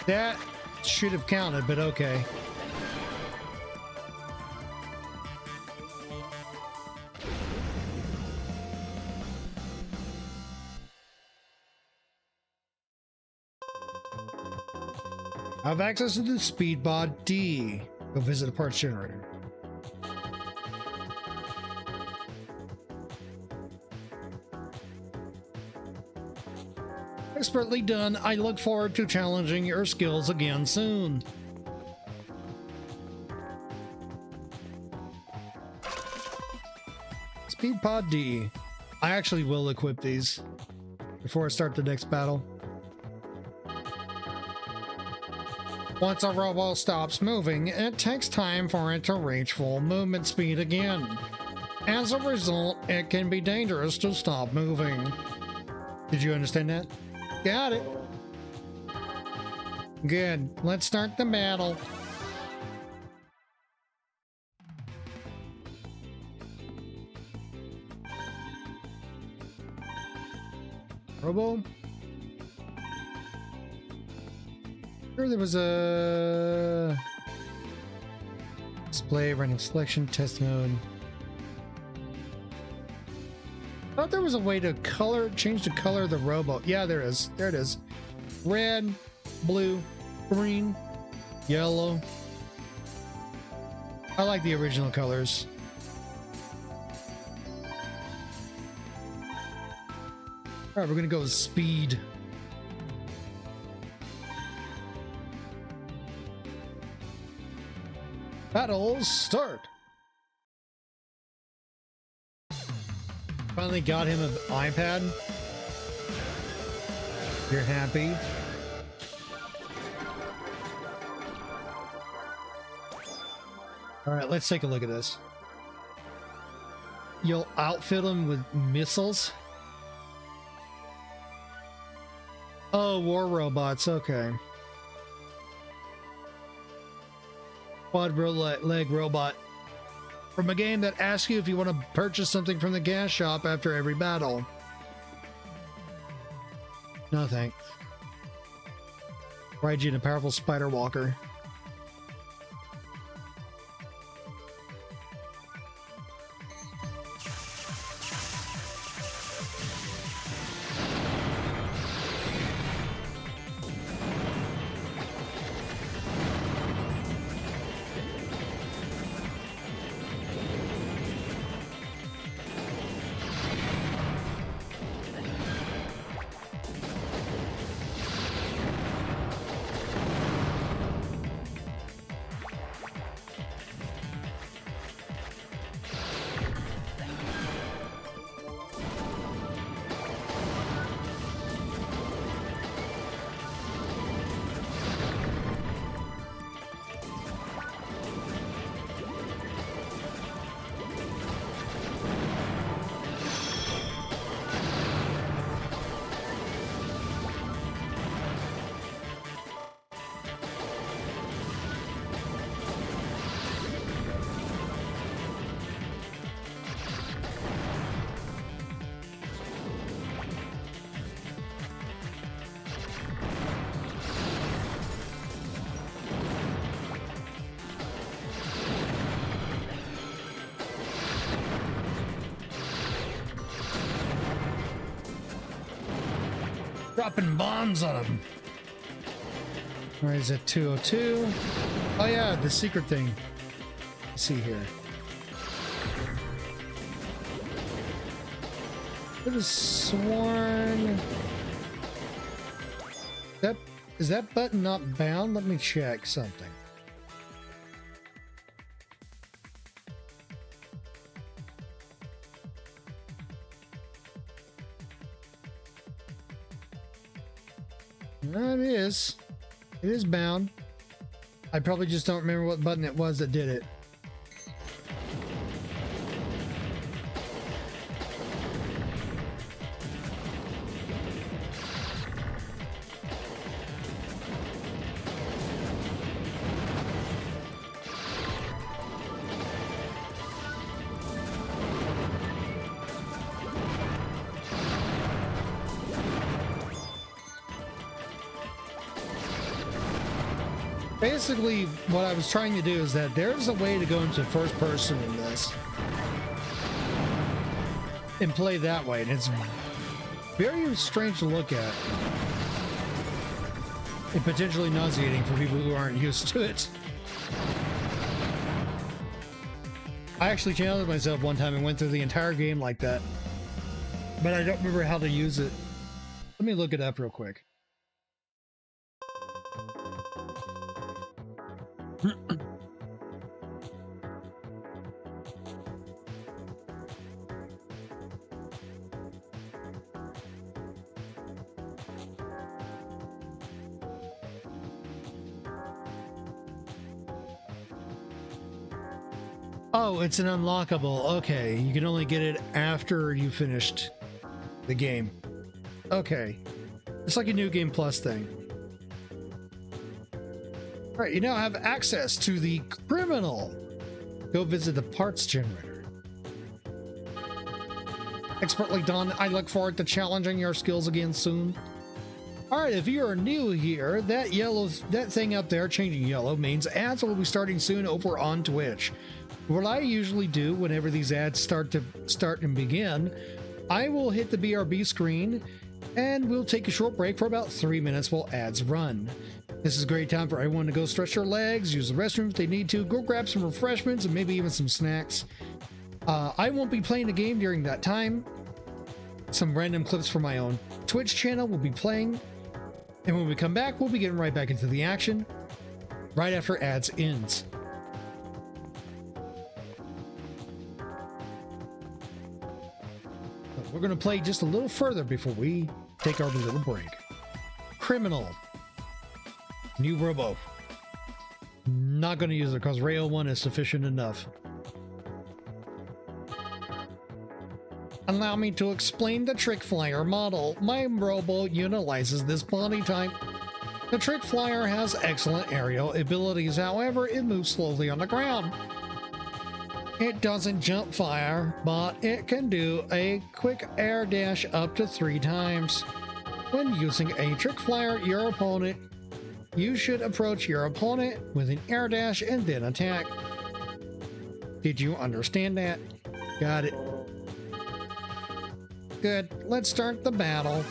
That should have counted, but okay. I have access to the Speedbot D. Go visit a parts generator. Expertly done. I look forward to challenging your skills again soon. Speedbot D. I actually will equip these before I start the next battle. Once a robo stops moving, it takes time for it to reach full movement speed again. As a result, it can be dangerous to stop moving. Did you understand that? Got it. Good. Let's start the battle. Robo? Sure, there was a display, running selection, test mode. thought there was a way to change the color of the rowboat. Yeah, there is. There it is. Red, blue, green, yellow. I like the original colors. All right, we're gonna go with speed. Battles start. Finally got him an iPad. You're happy. All right, let's take a look at this. You'll outfit him with missiles. Oh, war robots. Okay. Quad leg robot. From a game that asks you if you want to purchase something from the gas shop after every battle. No thanks. Ride you in a powerful spider walker. Dropping bombs on him. Where is it? 202. Oh yeah, the secret thing. Let's see here. Could have sworn that is that button not bound? Let me check something. No, it is. It is bound. I probably just don't remember what button it was that did it. Basically, what I was trying to do is that there's a way to go into first person in this and play that way, and it's very strange to look at and potentially nauseating for people who aren't used to it. I actually challenged myself one time and went through the entire game like that, but I don't remember how to use it. Let me look it up real quick. Oh, it's an unlockable. Okay, you can only get it after you finished the game. Okay. It's like a New Game Plus thing. All right, you now have access to the criminal. Go visit the parts generator. Expertly done. I look forward to challenging your skills again soon. All right, if you are new here, that thing up there changing yellow means ads will be starting soon over on Twitch. What I usually do whenever these ads start and begin I will hit the BRB screen and we'll take a short break for about 3 minutes while ads run. This is a great time for everyone to go stretch their legs, use the restroom if they need to, go grab some refreshments and maybe even some snacks. I won't be playing the game during that time. Some random clips from my own Twitch channel will be playing. And when we come back, we'll be getting right back into the action right after ads ends. But we're going to play just a little further before we take our little break. Criminal. New Robo. Not going to use it because Rail 1 is sufficient enough. Allow me to explain the Trick Flyer model. My Robo utilizes this body type. The Trick Flyer has excellent aerial abilities, however, it moves slowly on the ground. It doesn't jump fire, but it can do a quick air dash up to 3 times. When using a Trick Flyer, you should approach your opponent with an air dash and then attack. Did you understand that? Got it. Good. Let's start the battle.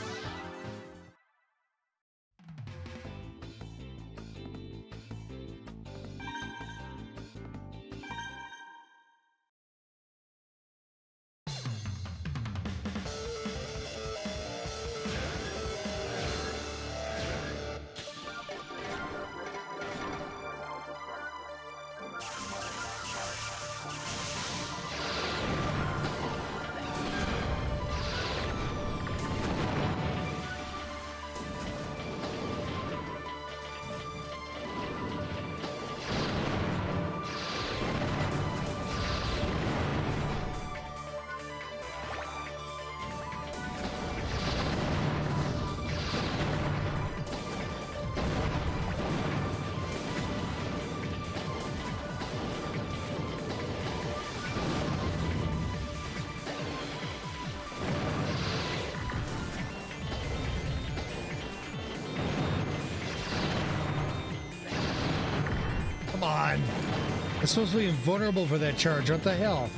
Come on. It's supposed to be invulnerable for that charge. What the hell?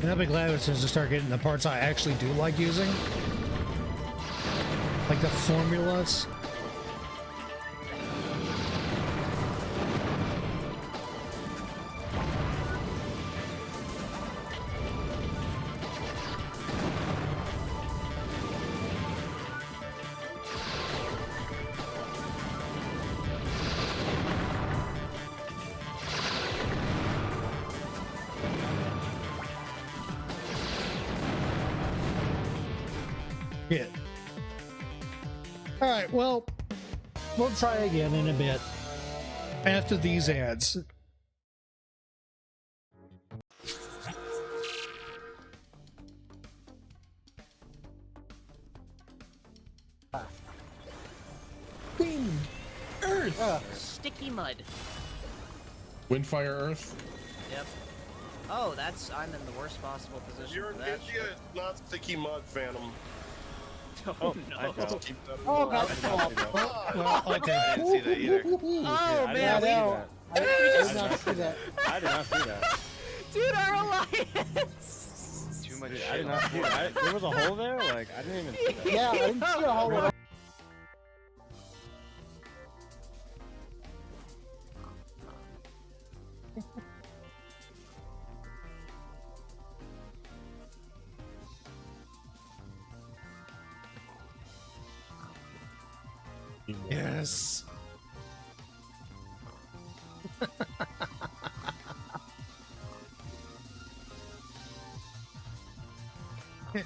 And I'll be glad as soon as I start getting the parts I actually do like using. Like the formulas. Yeah. All right, well, we'll try again in a bit after these ads. Wind, Earth, Sticky mud. Wind, Fire, Earth. Yep. Oh, I'm in the worst possible position You're for an that. idiot, not Sticky Mud, Phantom. Oh, no. I'll keep that in Oh, mind. God. Well, okay. I didn't see that either. Oh, I man. did not I see did not see that. I did not see that. Dude, our alliance! Too much Dude, shit. I did not see that. There was a hole there? Like, I didn't even see that. Yeah, I didn't see a whole lot. Yes.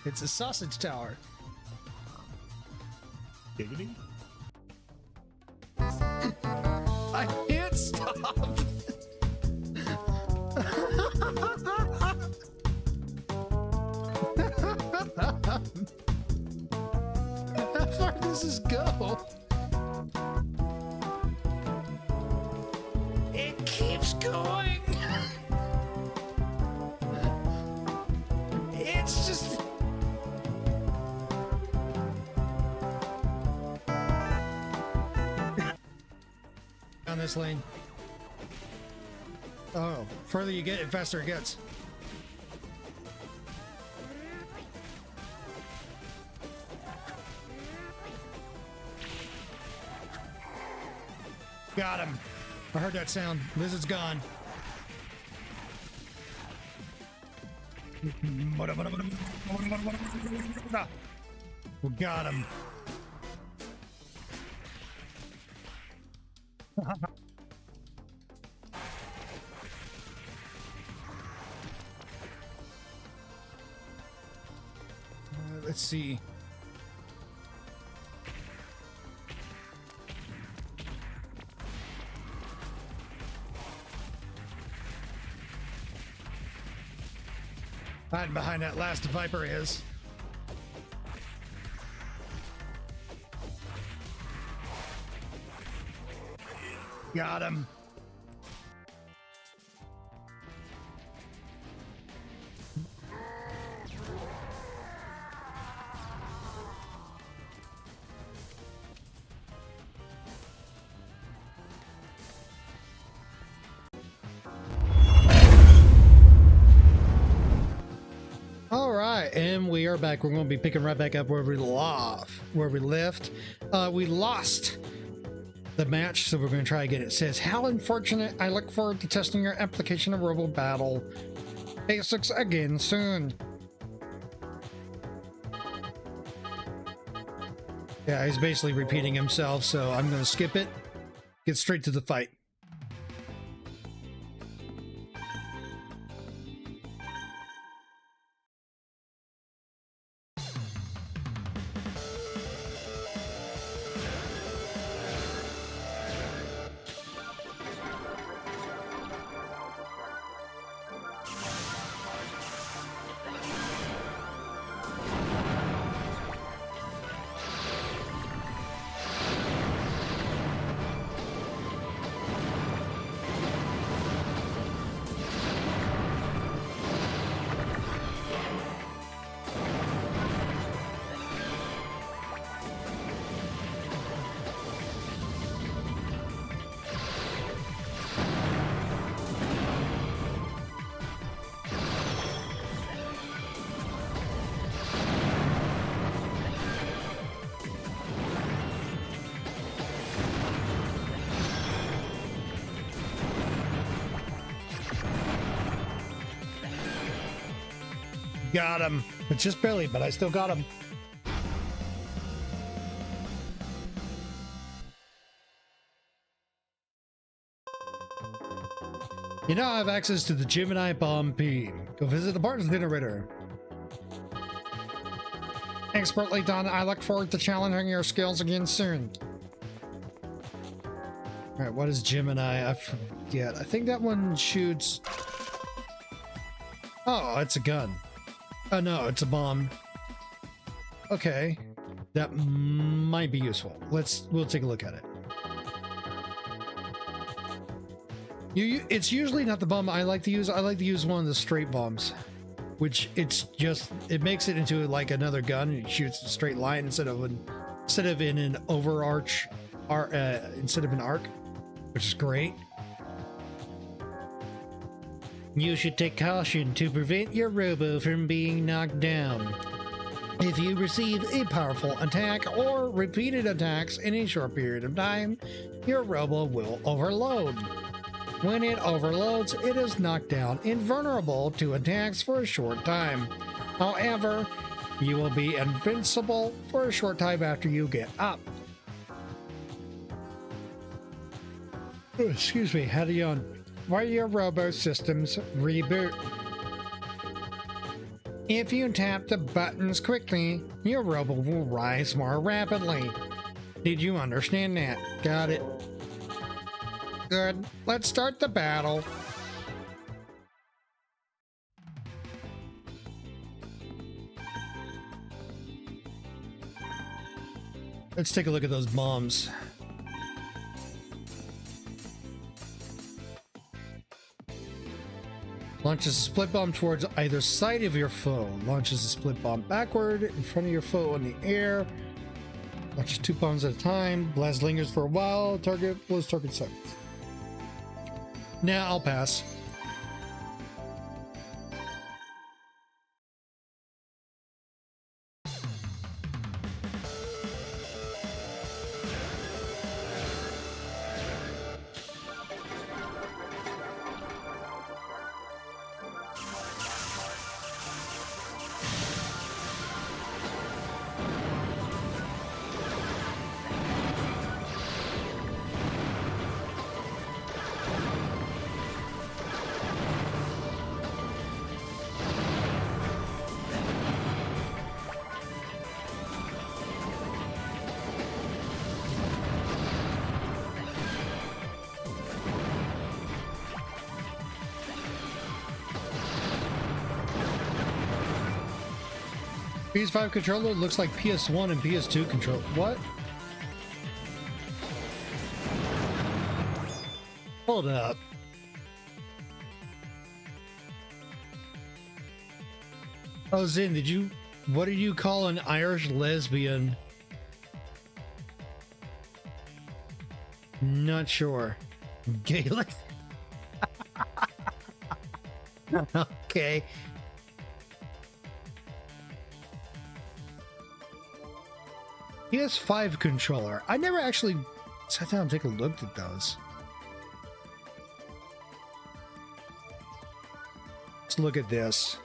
It's a sausage tower. Giggity. I can't stop. How far does this go? It keeps going. It's just. down this lane. Oh, further you get, the faster it gets. Got him. I heard that sound. Lizard's gone. We got him. Let's see. Hiding behind that last Viper is. Got him. All right, and we are back. We're going to be picking right back up where we left. We lost the match, so we're going to try again. It says, "How unfortunate. I look forward to testing your application of Robo Battle Basics again soon." Yeah, he's basically repeating himself, so I'm going to skip it. Get straight to the fight. Got him. It's just barely, but I still got him. You now have access to the Gemini Bomb P. Go visit the Barton's Generator. Expertly done. I look forward to challenging your skills again soon. Alright, what is Gemini? I forget. I think that one shoots... Oh, it's a gun. Oh no, it's a bomb. Okay. That might be useful. We'll take a look at it. It's usually not the bomb I like to use. I like to use one of the straight bombs, which it makes it into like another gun. It shoots a straight line instead of in an overarch, instead of an arc, which is great. You should take caution to prevent your robo from being knocked down. If you receive a powerful attack or repeated attacks in a short period of time, your robo will overload. When it overloads, it is knocked down, invulnerable to attacks for a short time. However, you will be invincible for a short time after you get up. Oh, excuse me, had a yawn. While your robo systems reboot. If you tap the buttons quickly, your robo will rise more rapidly. Did you understand that? Got it. Good. Let's start the battle. Let's take a look at those bombs. Launches a split bomb towards either side of your foe. Launches a split bomb backward in front of your foe in the air. Launches 2 bombs at a time. Blast lingers for a while. Target blows target sight. Nah, I'll pass. PS5 controller looks like PS1 and PS2 controller. What? Hold up. Oh, Zin, what did you call an Irish lesbian? Not sure. Gaelic? Okay. PS5 controller. I never actually sat down and take a look at those. Let's look at this.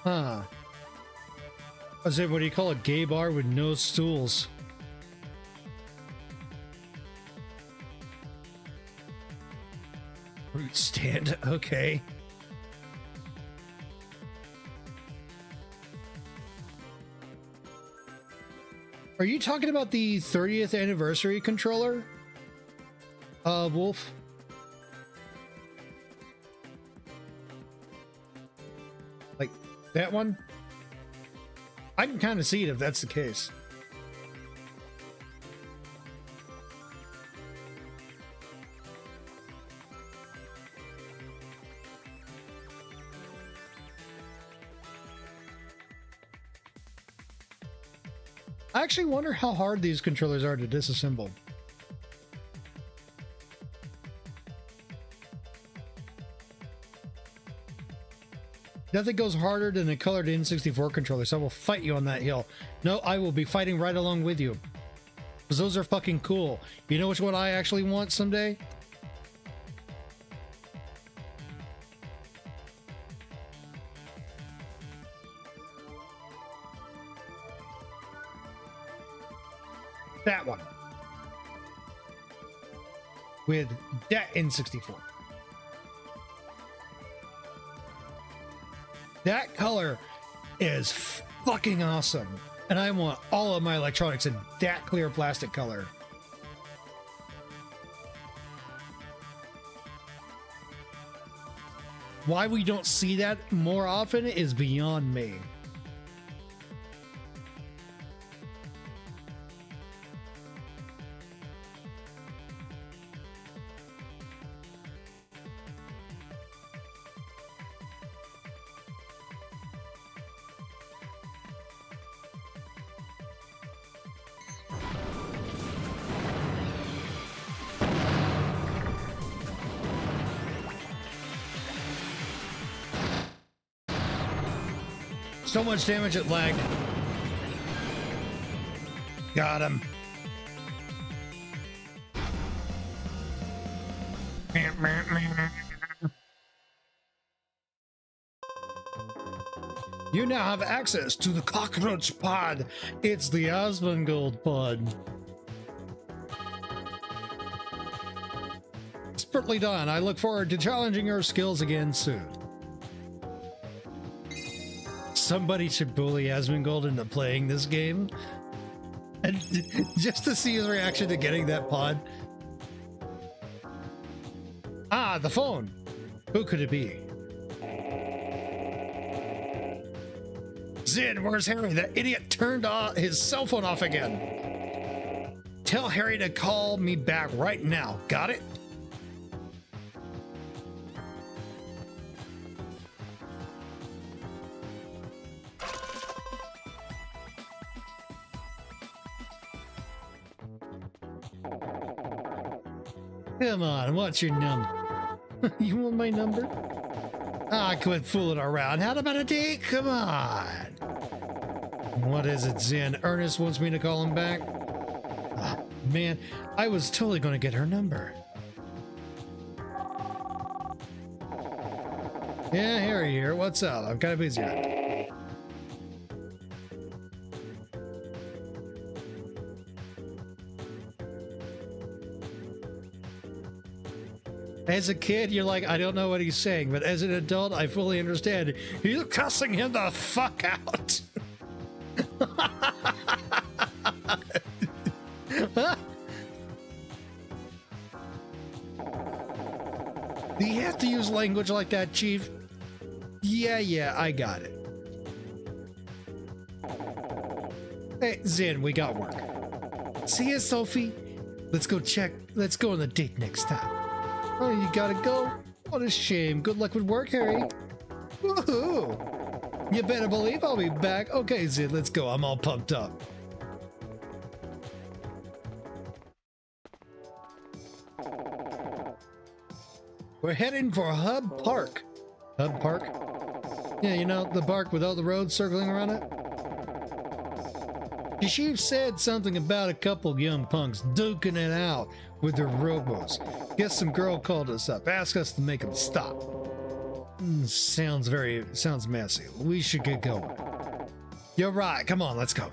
Huh. I said, what do you call a gay bar with no stools? Fruit stand, okay. Are you talking about the 30th anniversary controller? Wolf? Like that one? I can kind of see it if that's the case. I actually wonder how hard these controllers are to disassemble. Nothing goes harder than a colored N64 controller, so I will fight you on that hill. No, I will be fighting right along with you. Because those are fucking cool. You know which one I actually want someday? That one. With that N64. That color is fucking awesome. And I want all of my electronics in that clear plastic color. Why we don't see that more often is beyond me. So much damage it lagged. Got him. You now have access to the cockroach pod. It's the Asmongold pod. Expertly done. I look forward to challenging your skills again soon. Somebody should bully Asmongold into playing this game. And just to see his reaction to getting that pod. Ah, the phone. Who could it be? Zin, where's Harry? That idiot turned his cell phone off again. Tell Harry to call me back right now. Got it? Come on, what's your number? You want my number? Ah, quit fooling around. How about a date? Come on. What is it, Zen? Ernest wants me to call him back? Ah, man, I was totally going to get her number. Yeah, Harry here. What's up? I'm kind of busy. As a kid, you're like, I don't know what he's saying, but as an adult, I fully understand. You're cussing him the fuck out. Do you have to use language like that, Chief? Yeah, I got it. Hey, Zen, we got work. See ya, Sophie. Let's go on the date next time. Oh, you gotta go? What a shame. Good luck with work, Harry. Woohoo! You better believe I'll be back. Okay, Zen, let's go. I'm all pumped up. We're heading for Hub Park. Hub Park? Yeah, you know, the park with all the roads circling around it? The chief said something about a couple young punks duking it out with their robos. Guess some girl called us up, asked us to make them stop. Sounds messy. We should get going. You're right. Come on, let's go.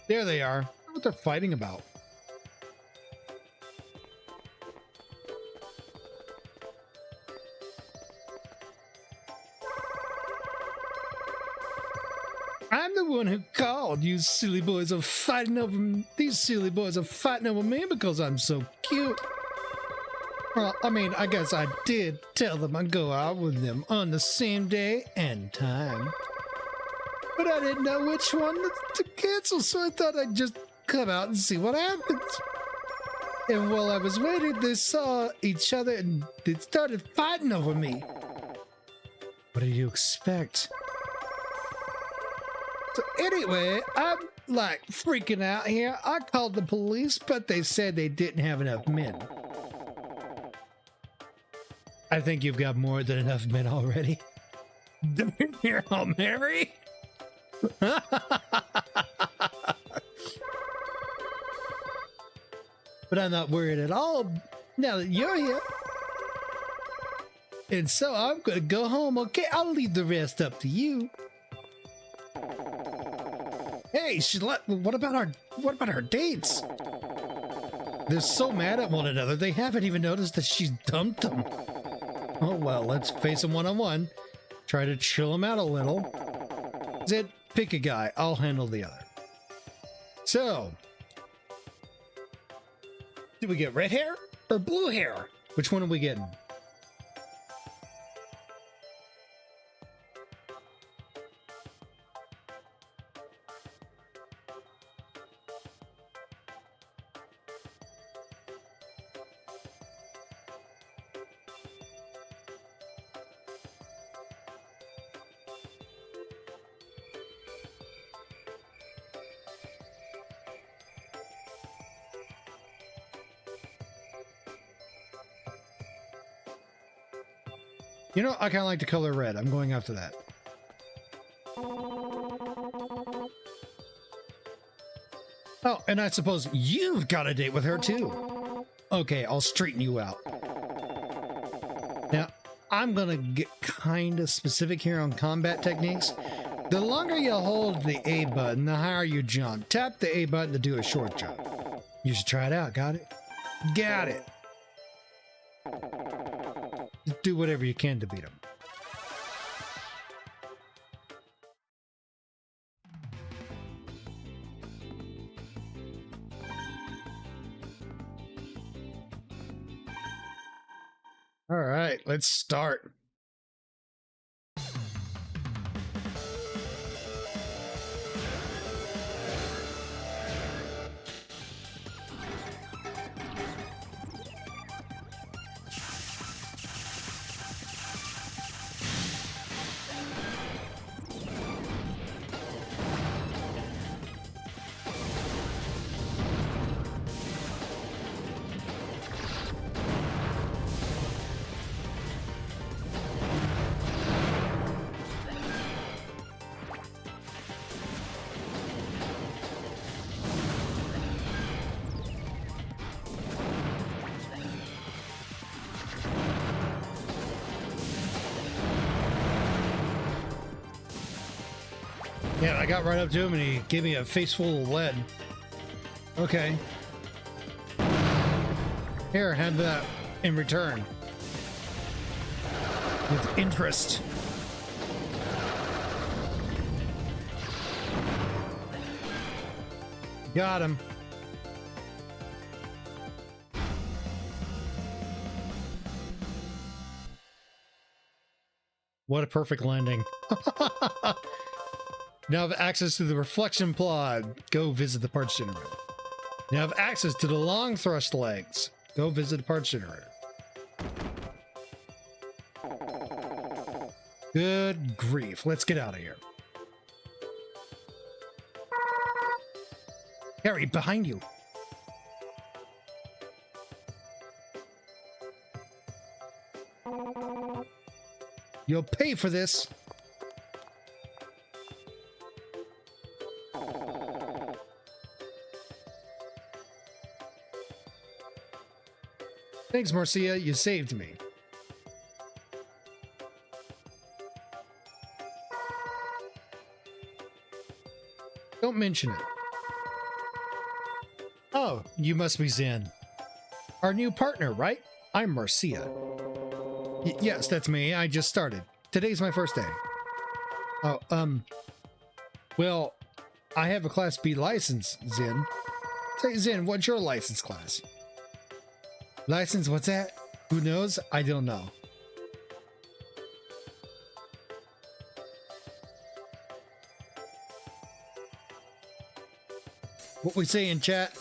There they are. I wonder what they're fighting about. I'm the one who called. You silly boys are fighting over these silly boys are fighting over me because I'm so cute. Well, I mean, I guess I did tell them I'd go out with them on the same day and time. But I didn't know which one to cancel, so I thought I'd just come out and see what happens. And while I was waiting, they saw each other and they started fighting over me. What do you expect? So anyway, I'm like freaking out here. I called the police, but they said they didn't have enough men. I think you've got more than enough men already. Here, Mary. But I'm not worried at all now that you're here. And so I'm gonna go home, okay? I'll leave the rest up to you. Hey, what about our dates? They're so mad at one another, they haven't even noticed that she's dumped them. Oh well, let's face them one-on-one. Try to chill them out a little. Zed, pick a guy. I'll handle the other. So, did we get red hair or blue hair? Which one are we getting? You know, I kind of like the color red. I'm going after that. Oh, and I suppose you've got a date with her too. Okay, I'll straighten you out. Now, I'm gonna get kind of specific here on combat techniques. The longer you hold the A button, the higher you jump. Tap the A button to do a short jump. You should try it out. Got it? Got it. Do whatever you can to beat him. All right, let's start. Yeah, I got right up to him and he gave me a face full of lead. Okay. Here, have that in return. With interest. Got him. What a perfect landing. Now have access to the reflection pod. Go visit the parts generator. Now have access to the long thrust legs. Go visit the parts generator. Good grief. Let's get out of here. Harry, behind you. You'll pay for this. Thanks, Marcia. You saved me. Don't mention it. Oh, you must be Zen. Our new partner, right? I'm Marcia. Yes, that's me. I just started. Today's my first day. Oh, well, I have a Class B license, Zen. Say, Zen, what's your license class? License, what's that? Who knows? I don't know. What we say in chat?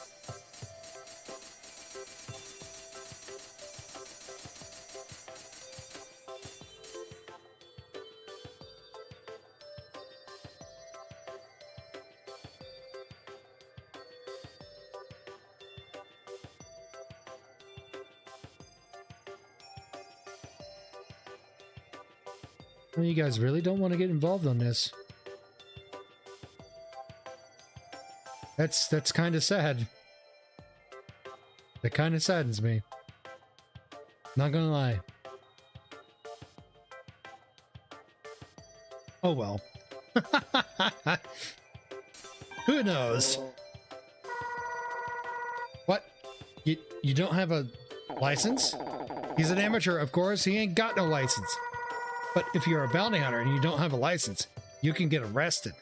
Well, you guys really don't want to get involved on this. That's kind of sad. That kind of saddens me. Not gonna lie. Oh well. Who knows? What? You don't have a license? He's an amateur, of course. He ain't got no license. But if you're a bounty hunter and you don't have a license, you can get arrested.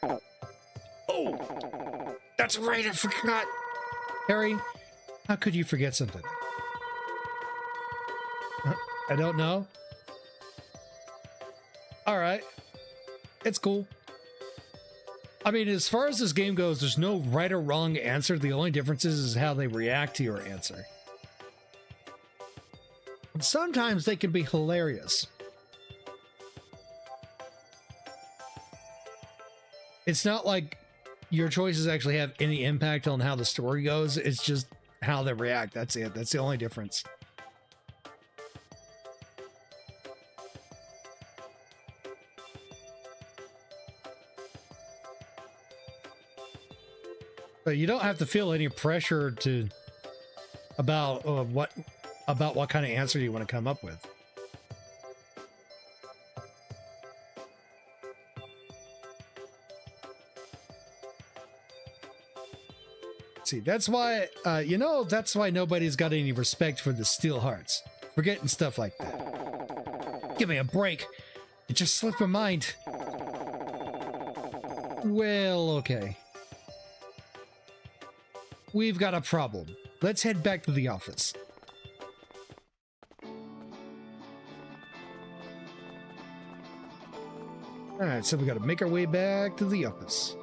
Oh, that's right, I forgot. Harry, how could you forget something? I don't know. All right, it's cool. I mean, as far as this game goes, there's no right or wrong answer. The only difference is how they react to your answer. And sometimes they can be hilarious. It's not like your choices actually have any impact on how the story goes. It's just how they react. That's it. That's the only difference. But you don't have to feel any pressure to about what kind of answer you want to come up with. See, that's why that's why nobody's got any respect for the Steel Hearts. Forgetting stuff like that. Give me a break. It just slipped my mind. Well, okay. We've got a problem. Let's head back to the office. Alright, so we gotta make our way back to the office.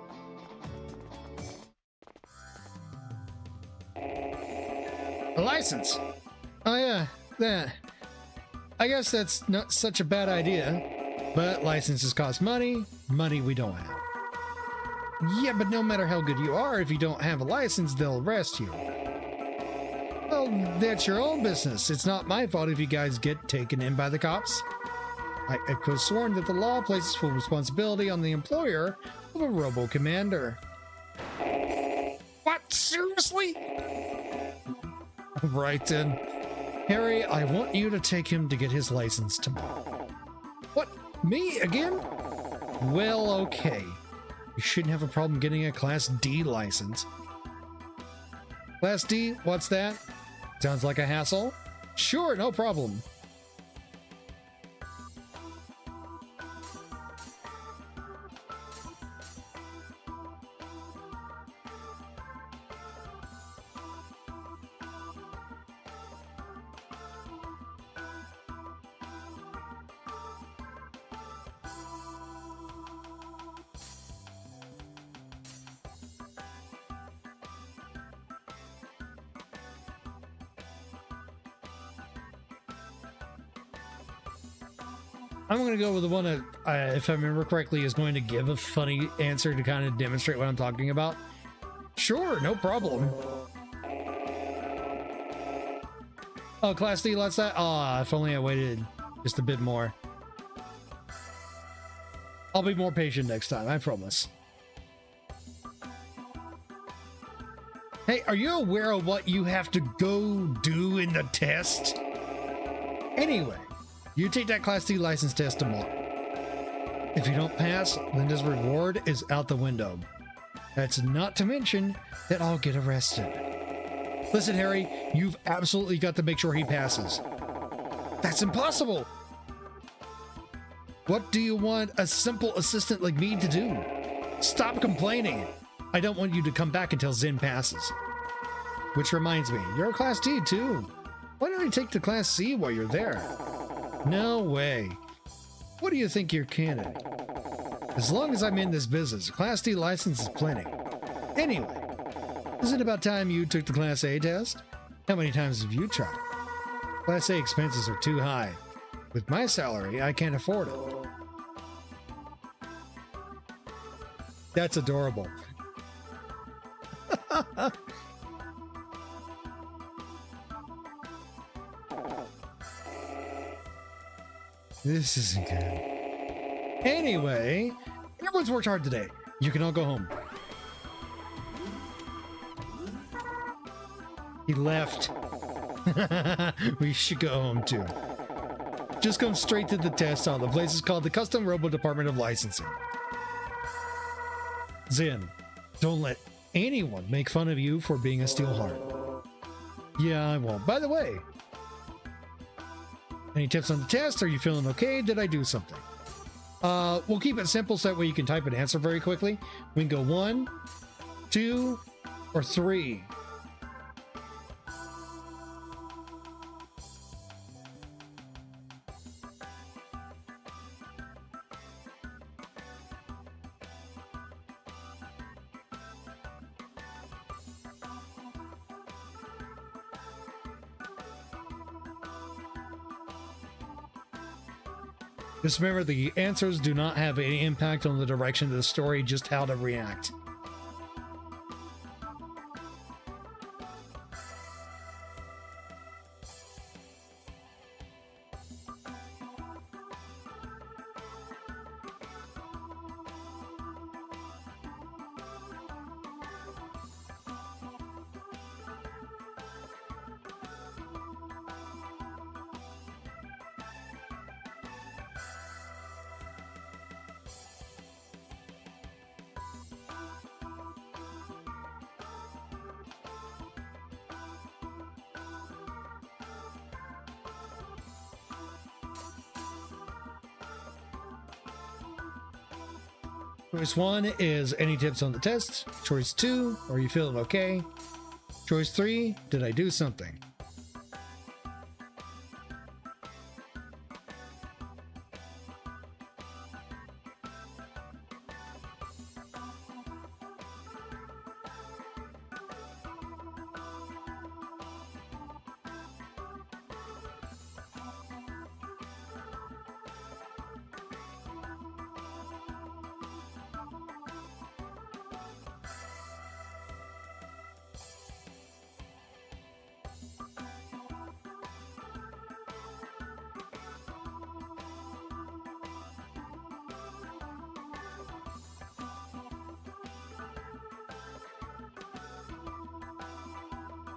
A license! Oh yeah, that. I guess that's not such a bad idea, but licenses cost money, money we don't have. Yeah, but no matter how good you are, if you don't have a license, they'll arrest you. Well, that's your own business. It's not my fault if you guys get taken in by the cops. I could have sworn that the law places full responsibility on the employer of a robo-commander. What? Seriously? Right then. Harry, I want you to take him to get his license tomorrow. What? Me? Again? Well, okay. You shouldn't have a problem getting a Class D license. Class D, what's that? Sounds like a hassle? Sure, no problem. I'm going to go with the one that, if I remember correctly, is going to give a funny answer to kind of demonstrate what I'm talking about. Sure, no problem. Oh, Class D, let's that. Ah, if only I waited just a bit more. I'll be more patient next time, I promise. Hey, are you aware of what you have to go do in the test? Anyway. You take that Class D license test tomorrow. If you don't pass, Linda's reward is out the window. That's not to mention that I'll get arrested. Listen, Harry, you've absolutely got to make sure he passes. That's impossible! What do you want a simple assistant like me to do? Stop complaining! I don't want you to come back until Zen passes. Which reminds me, you're a Class D too. Why don't you take the Class C while you're there? No way. What do you think you're kidding? As long as I'm in this business, a Class D license is plenty. Anyway, is it about time you took the Class A test? How many times have you tried? Class A expenses are too high. With my salary, I can't afford it. That's adorable. This isn't good. Anyway, everyone's worked hard today. You can all go home. He left. We should go home too. Just come straight to the test hall. The place is called the Custom Robo Department of Licensing. Zen, don't let anyone make fun of you for being a Steelheart. Yeah, I won't. By the way, any tips on the test? Are you feeling okay? Did I do something? We'll keep it simple so that way you can type an answer very quickly. We can go 1, 2, or 3. Just remember, the answers do not have any impact on the direction of the story, just how to react. Choice 1 is any tips on the test. Choice 2, are you feeling okay? Choice 3, did I do something?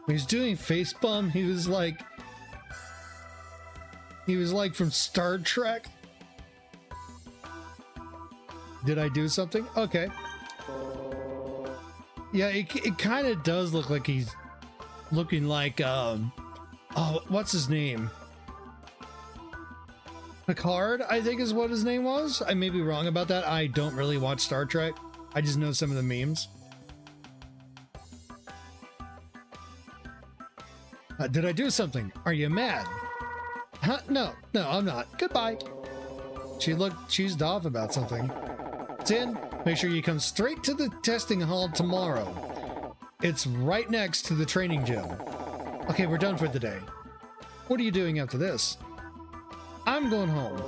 He was doing facepalm. He was like from Star Trek. Did I do something? Okay. Yeah, it kind of does look like he's looking like, oh, what's his name? Picard, I think is what his name was. I may be wrong about that. I don't really watch Star Trek. I just know some of the memes. Did I do something? Are you mad? Huh? No, I'm not. Goodbye. She looked cheesed off about something. Tin, make sure you come straight to the testing hall tomorrow. It's right next to the training gym. Okay, we're done for the day. What are you doing after this? I'm going home.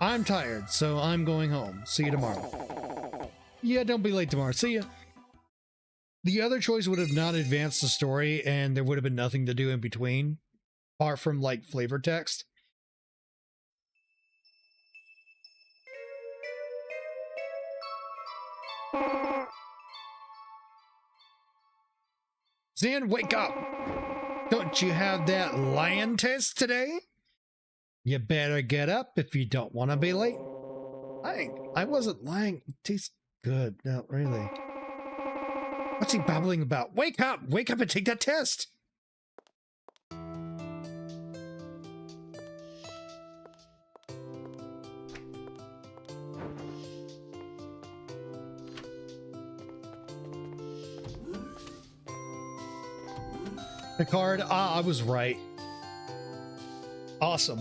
I'm tired, so I'm going home. See you tomorrow. Yeah, don't be late tomorrow. See ya. The other choice would have not advanced the story, and there would have been nothing to do in between, apart from, like, flavor text. Zan, wake up! Don't you have that lion test today? You better get up if you don't want to be late. I wasn't lying. It tastes good. No, really. What's he babbling about? Wake up! Wake up and take that test! Picard, I was right. Awesome.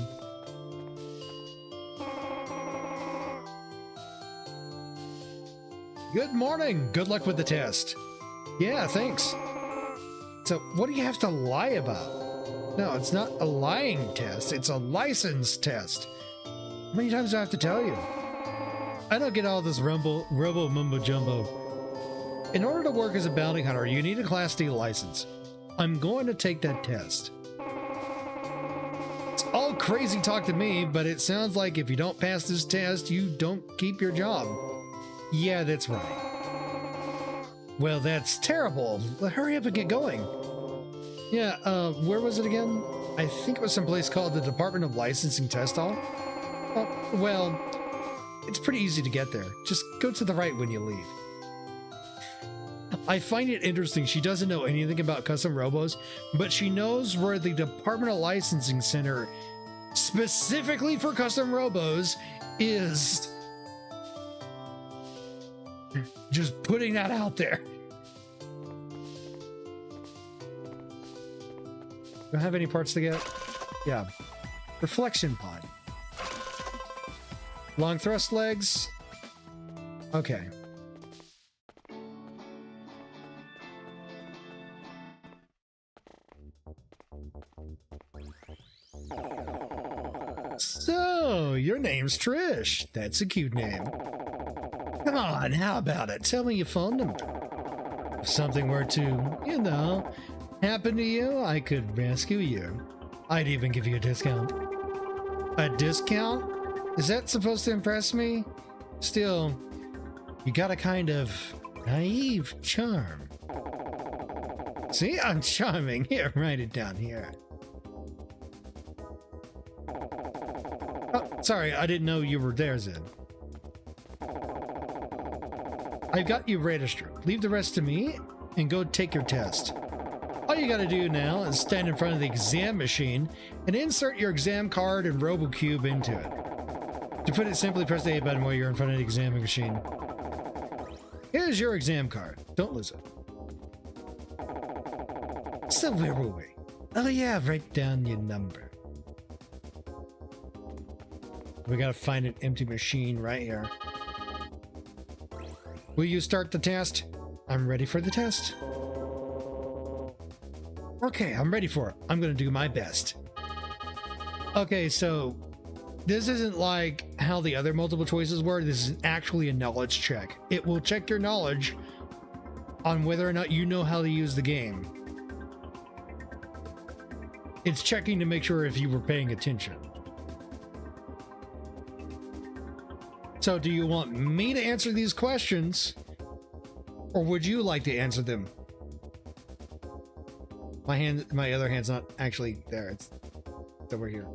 Good morning. Good luck with the test. Yeah, thanks. So, what do you have to lie about? No, it's not a lying test. It's a license test. How many times do I have to tell you? I don't get all this robo mumbo jumbo. In order to work as a bounty hunter, you need a Class D license. I'm going to take that test. It's all crazy talk to me, but it sounds like if you don't pass this test, you don't keep your job. Yeah, that's right. Well, that's terrible. Hurry up and get going. Yeah, where was it again? I think it was someplace called the Department of Licensing Test Hall. Well, it's pretty easy to get there. Just go to the right when you leave. I find it interesting she doesn't know anything about custom robos, but she knows where the Department of Licensing Center, specifically for custom robos, is. Just putting that out there. Do I have any parts to get? Yeah. Reflection pod. Long thrust legs. Okay. So, your name's Trish. That's a cute name. Come on, how about it? Tell me your phone number. If something were to, you know, happen to you, I could rescue you. I'd even give you a discount. A discount? Is that supposed to impress me? Still, you got a kind of naive charm. See, I'm charming. Here, write it down here. Oh, sorry, I didn't know you were there, Zed. I've got you registered. Leave the rest to me and go take your test. All you gotta do now is stand in front of the exam machine and insert your exam card and RoboCube into it. To put it simply, press the A button while you're in front of the exam machine. Here's your exam card. Don't lose it. So where were we? Oh yeah, write down your number. We gotta find an empty machine right here. Will you start the test? I'm ready for the test. Okay, I'm ready for it. I'm gonna do my best. Okay, so this isn't like how the other multiple choices were. This is actually a knowledge check. It will check your knowledge on whether or not you know how to use the game. It's checking to make sure if you were paying attention. So do you want me to answer these questions, or would you like to answer them? My other hand's not actually there. It's over here.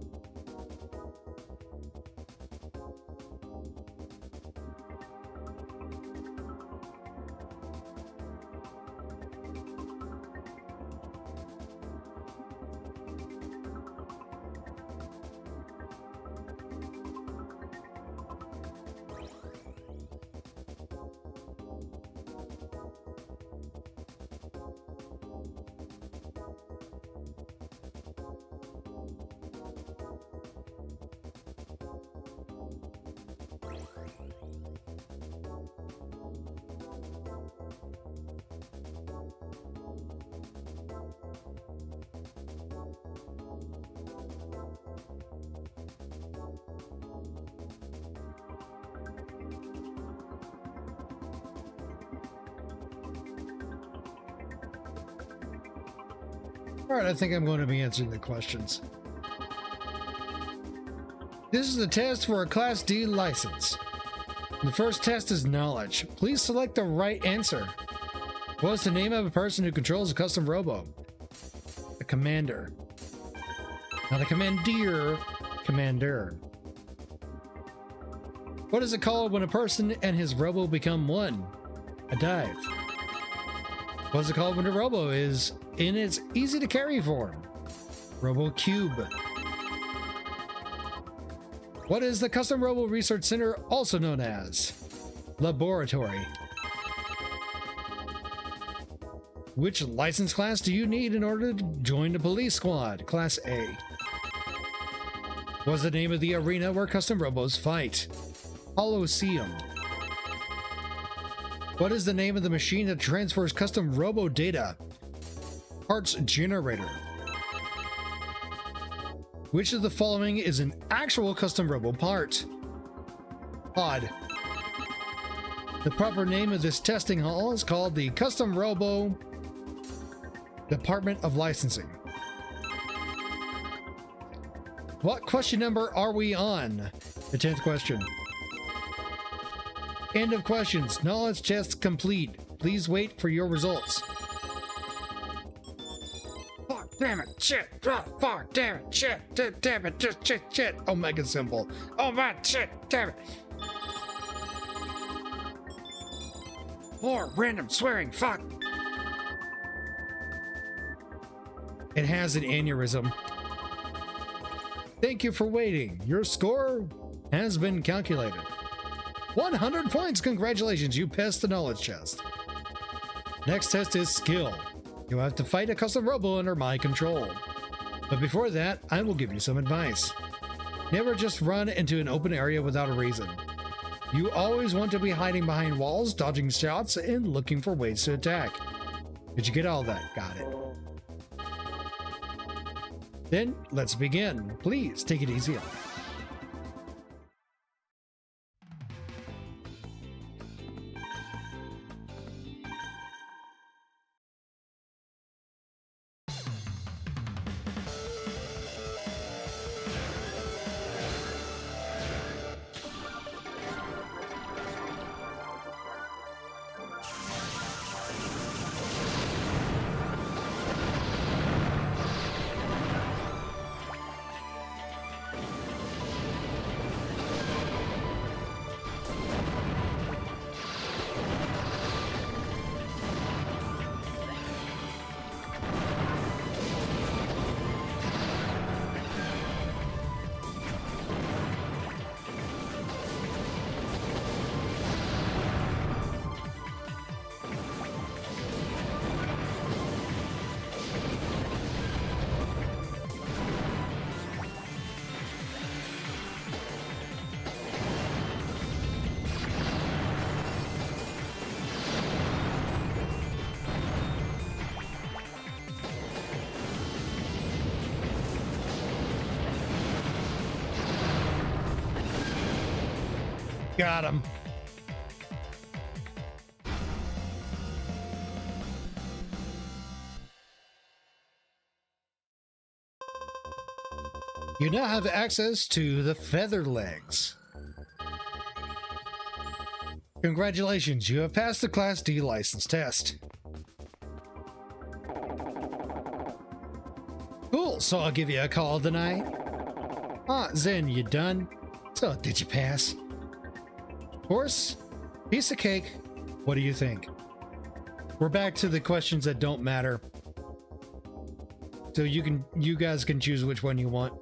All right, I think I'm going to be answering the questions. This is a test for a Class D license. The first test is knowledge. Please select the right answer. What's the name of a person who controls a custom robo? A commander. Not a commandeer. Commander. What is it called when a person and his robo become one? A dive. What is it called when a robo is in its easy to carry form? Robo Cube. What is the Custom Robo Research Center also known as? Laboratory. Which license class do you need in order to join the police squad? Class A. What's the name of the arena where custom robos fight? Colosseum. What is the name of the machine that transfers custom robo data? Parts generator. Which of the following is an actual custom robo part? Pod. The proper name of this testing hall is called the Custom Robo Department of Licensing. What question number are we on? The 10th question. End of questions. Knowledge test complete. Please wait for your results. Fuck, damn it, shit. Fuck, damn it, shit. Damn it, just shit. Omega symbol. Oh my shit, damn it. More random swearing, fuck. It has an aneurysm. Thank you for waiting. Your score has been calculated. 100 points. Congratulations, you passed the knowledge test. Next test is skill. You have to fight a custom robo under my control. But before that, I will give you some advice. Never just run into an open area without a reason. You always want to be hiding behind walls, dodging shots, and looking for ways to attack. Did you get all that? Got it. Then, let's begin. Please, take it easy on me. Got him. You now have access to the feather legs. Congratulations, you have passed the Class D license test. Cool, so I'll give you a call tonight. Ah, Zen, you done? So, did you pass? Horse, piece of cake, what do you think? We're back to the questions that don't matter. So you guys can choose which one you want.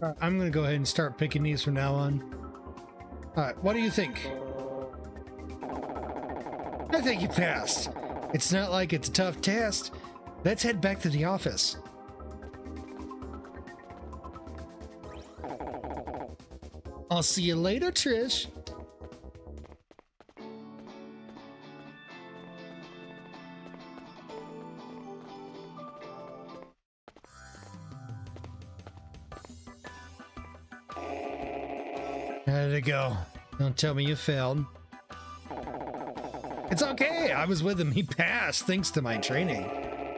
I'm gonna go ahead and start picking these from now on. Alright, what do you think? I think you passed. It's not like it's a tough test. Let's head back to the office. I'll see you later, Trish. How did it go? Don't tell me you failed. It's okay. I was with him. He passed thanks to my training.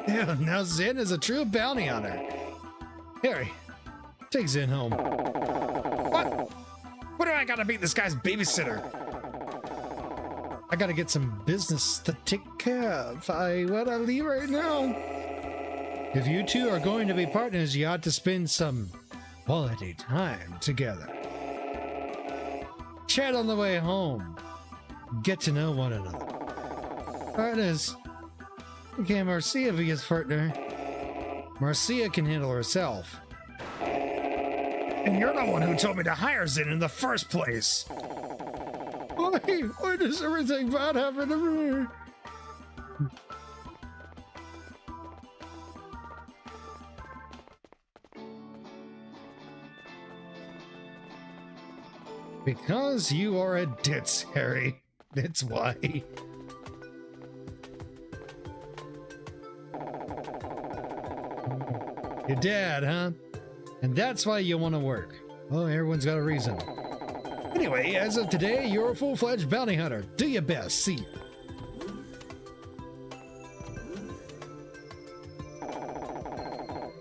Yeah, now Zen is a true bounty hunter. Harry, take Zen home. What? What do I gotta beat this guy's babysitter? I gotta get some business to take care of. I wanna leave right now. If you two are going to be partners, you ought to spend some quality time together. Chat on the way home. Get to know one another. Partners. Okay, Marcia be his partner. Marcia can handle herself. And you're the one who told me to hire Zen in the first place. Why does everything bad happen to me? Because you are a ditz, Harry. That's why. Your dad, huh? And that's why you want to work. Well, everyone's got a reason. Anyway, as of today, you're a full-fledged bounty hunter. Do your best. See.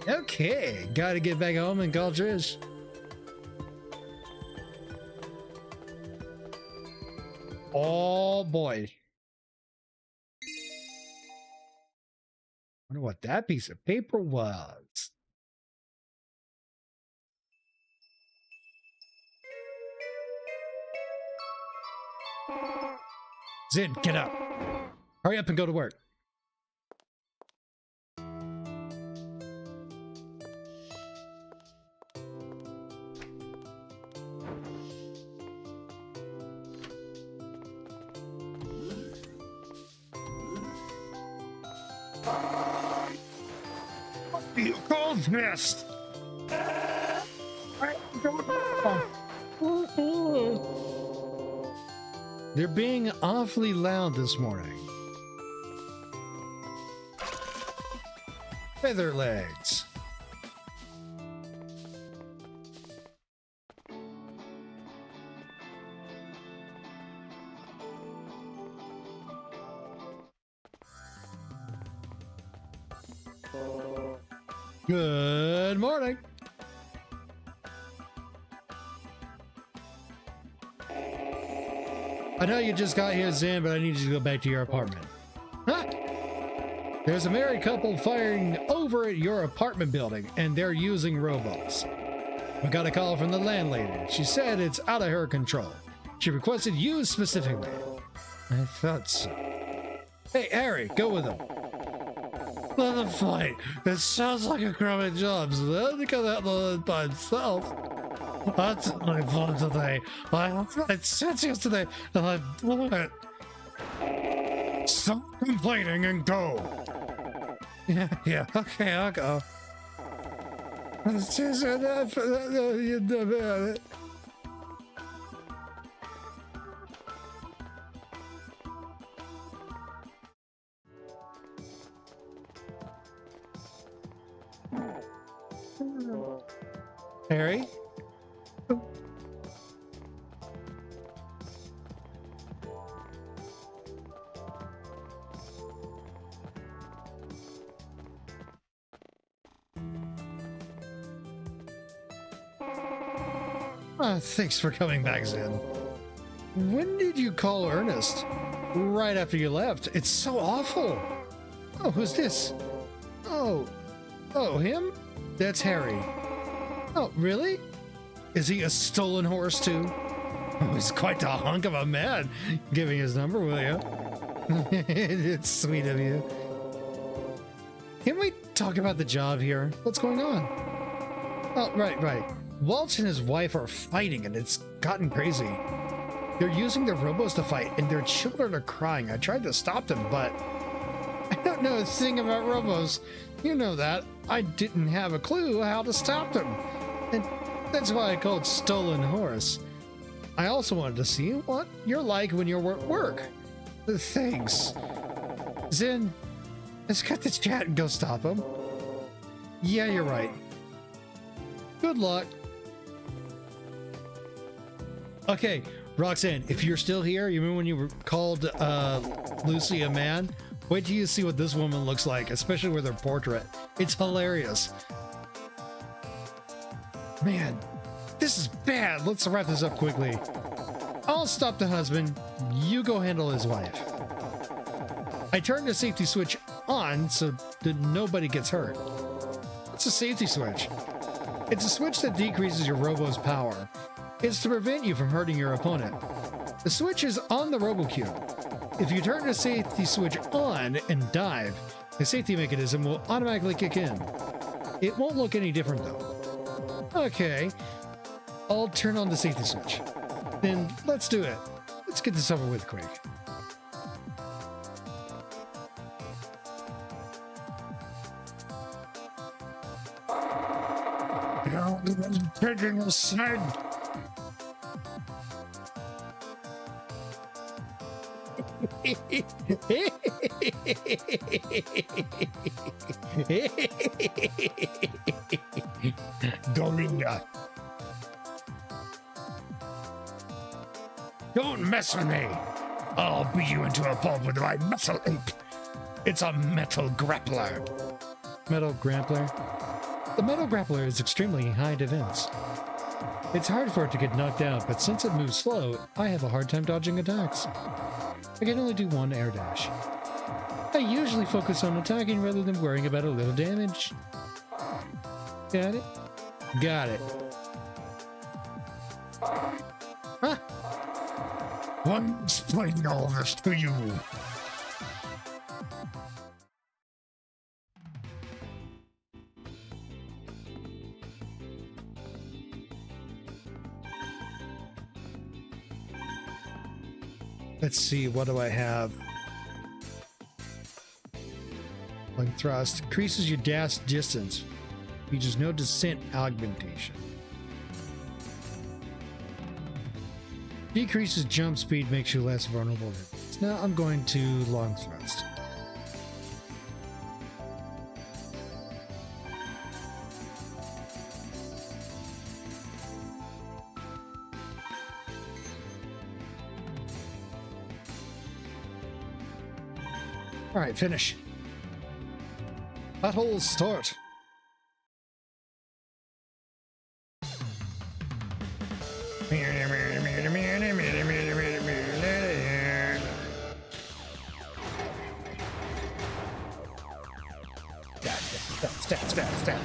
Okay, gotta get back home and call Trish. Oh boy. Wonder what that piece of paper was. Zid, get up. Hurry up and go to work. What do you call this? They're being awfully loud this morning. Feather legs. Good morning. I know you just got here, Zen, but I need you to go back to your apartment. Huh? There's a married couple firing over at your apartment building, and they're using robots. We got a call from the landlady. She said it's out of her control. She requested you specifically. I thought so. Hey, Harry, go with them. Let them fight. It sounds like a crummy job, so they can handle it by himself. That's my fun today. I had sense yesterday and I blew it. Stop complaining and go. Yeah, okay, I'll go. It's just enough. Harry? Thanks for coming back, Zen. When did you call Ernest? Right after you left. It's so awful. Oh, who's this? Oh, him? That's Harry. Oh, really? Is he a stolen horse too? Oh, he's quite a hunk of a man. Giving his number, will you? It's sweet of you. Can we talk about the job here? What's going on? Oh, right. Waltz and his wife are fighting, and it's gotten crazy. They're using their robos to fight, and their children are crying. I tried to stop them, but I don't know a thing about robos. You know that. I didn't have a clue how to stop them. And that's why I called Stolen Horse. I also wanted to see what you're like when you're at work. Thanks. Zen, let's cut this chat and go stop him. Yeah, you're right. Good luck. Okay, Roxanne, if you're still here, you remember when you were called Lucy a man? Wait till you see what this woman looks like, especially with her portrait. It's hilarious. Man, this is bad. Let's wrap this up quickly. I'll stop the husband. You go handle his wife. I turned the safety switch on so that nobody gets hurt. What's a safety switch? It's a switch that decreases your robo's power. It's to prevent you from hurting your opponent. The switch is on the RoboCube. If you turn the safety switch on and dive, the safety mechanism will automatically kick in. It won't look any different though. Okay, I'll turn on the safety switch. Then let's do it. Let's get this over with quick. Taking aside. Dolinda. Don't mess with me. I'll beat you into a pulp with my metal ape. It's a metal grappler. Metal grappler? The metal grappler is extremely high defense. It's hard for it to get knocked out, but since it moves slow, I have a hard time dodging attacks. I can only do one air dash. I usually focus on attacking rather than worrying about a little damage. Got it? Got it. Huh? I'm explaining all this to you. Let's see, what do I have? One thrust increases your dash distance. Features no descent augmentation. Decreases jump speed, makes you less vulnerable. Now I'm going to long thrust. All right, finish. Battle start.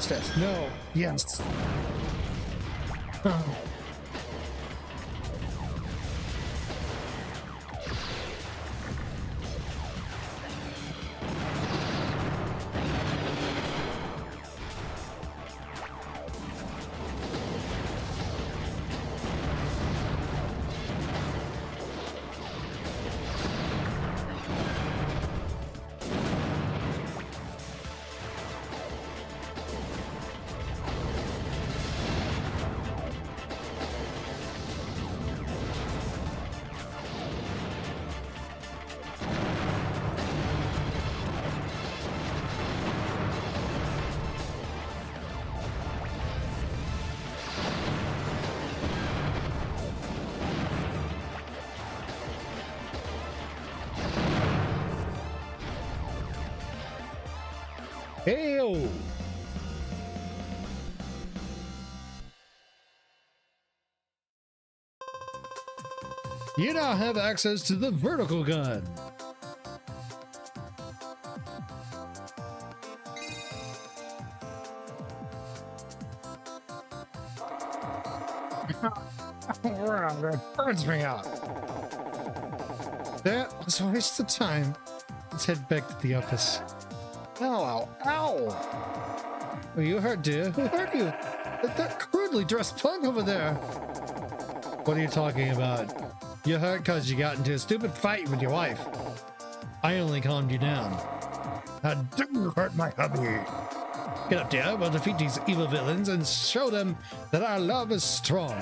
Stats. No. Yes. Oh. Heyo! You now have access to the vertical gun. That burns me out. That was a waste of time. Let's head back to the office. Ow, ow, ow! Well, you hurt, dear. Who hurt you? That crudely dressed punk over there. What are you talking about? You hurt because you got into a stupid fight with your wife. I only calmed you down. How dare you hurt my hubby? Get up there, we'll defeat these evil villains and show them that our love is strong.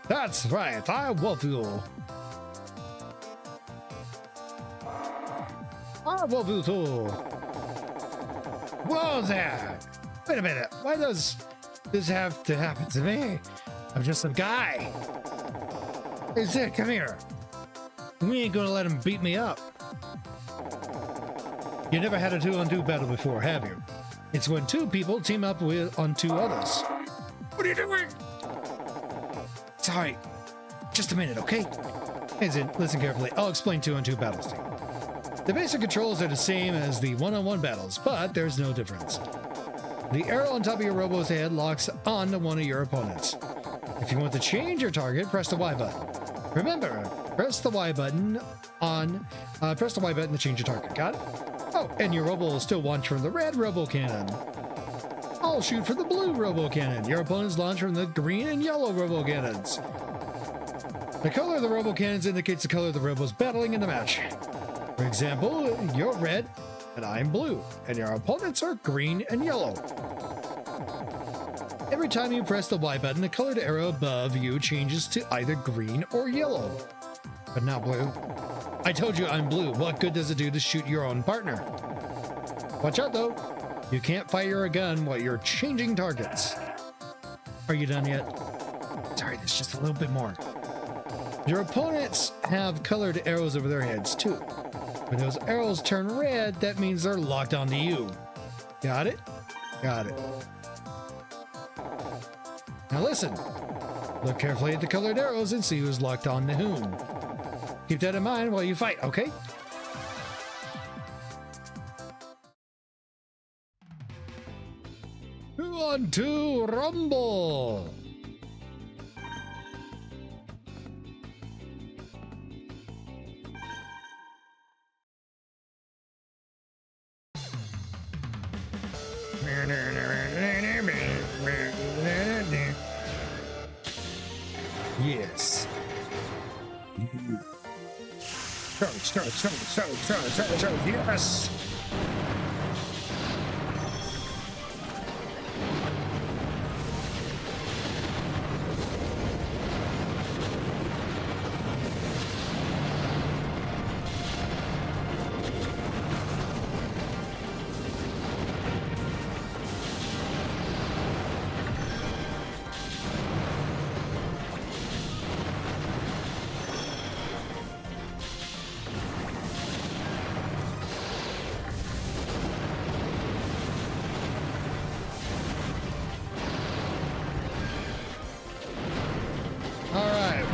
That's right, I love you. I love you too. Whoa there! Wait a minute, why does this have to happen to me? I'm just a guy. Hey Zed, come here. We ain't gonna let him beat me up. You never had a 2-on-2 battle before, have you? It's when two people team up on two others. What are you doing? Sorry, just a minute, okay? Hey Zed, listen carefully. I'll explain 2-on-2 battles to you. The basic controls are the same as the 1-on-1 battles, but there's no difference. The arrow on top of your robo's head locks on to one of your opponents. If you want to change your target, press the Y button. Remember, press the Y button to change your target. Got it? Oh, and your robo will still launch from the red robo cannon. I'll shoot from the blue robo cannon. Your opponents launch from the green and yellow robo cannons. The color of the robo cannons indicates the color of the robos battling in the match. For example, you're red and I'm blue, and your opponents are green and yellow. Every time you press the Y button, the colored arrow above you changes to either green or yellow, but not blue. I told you I'm blue. What good does it do to shoot your own partner? Watch out though. You can't fire a gun while you're changing targets. Are you done yet? Sorry, there's just a little bit more. Your opponents have colored arrows over their heads too. When those arrows turn red, that means they're locked onto you. Got it? Got it. Now listen. Look carefully at the colored arrows and see who's locked on to whom. Keep that in mind while you fight, okay? Who on to Rumble? Yes. Charge, yes!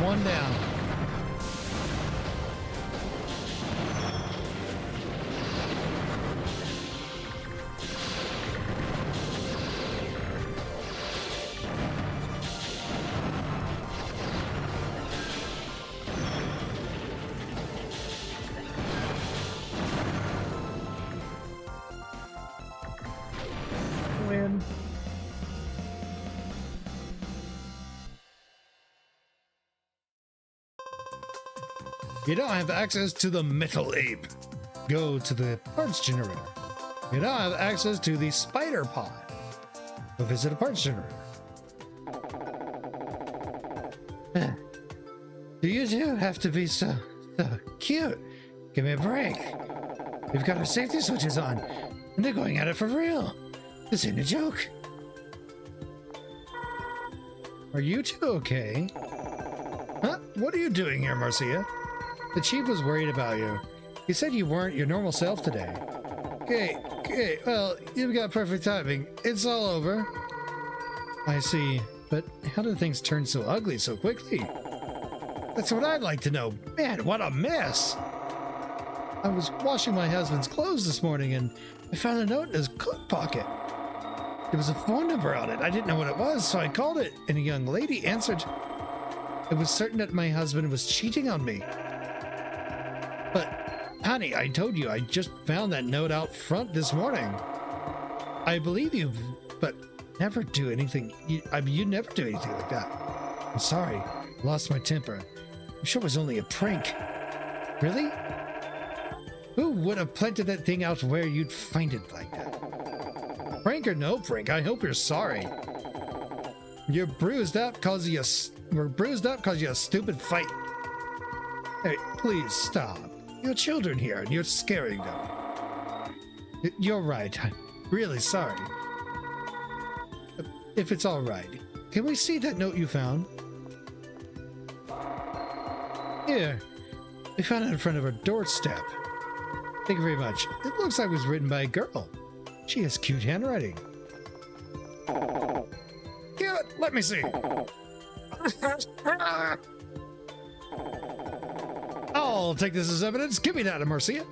One down. Win. You don't have access to the Metal Ape. Go to the parts generator. You don't have access to the Spider Pod. Go visit a parts generator. Do you two have to be so cute? Give me a break. We've got our safety switches on, and they're going at it for real. This ain't a joke. Are you two okay? Huh? What are you doing here, Marcia? The chief was worried about you. He said you weren't your normal self today. Okay, well, you've got perfect timing. It's all over. I see, but how did things turn so ugly so quickly? That's what I'd like to know. Man, what a mess! I was washing my husband's clothes this morning and I found a note in his coat pocket. There was a phone number on it. I didn't know what it was, so I called it, and a young lady answered. I was certain that my husband was cheating on me. But, honey, I told you I just found that note out front this morning. I believe you, but Never do anything. You never do anything like that. I'm sorry. I lost my temper. I'm sure it was only a prank. Really? Who would have planted that thing out where you'd find it like that? Prank or no prank, I hope you're sorry. You're bruised up cause you were bruised up cause you a stupid fight. Hey, please stop. You're children here and you're scaring them. You're right. I'm really sorry. If it's all right, can we see that note you found? Here. We found it in front of our doorstep. Thank you very much. It looks like it was written by a girl. She has cute handwriting. Cute? Let me see. I'll take this as evidence. Give me that, Marcia.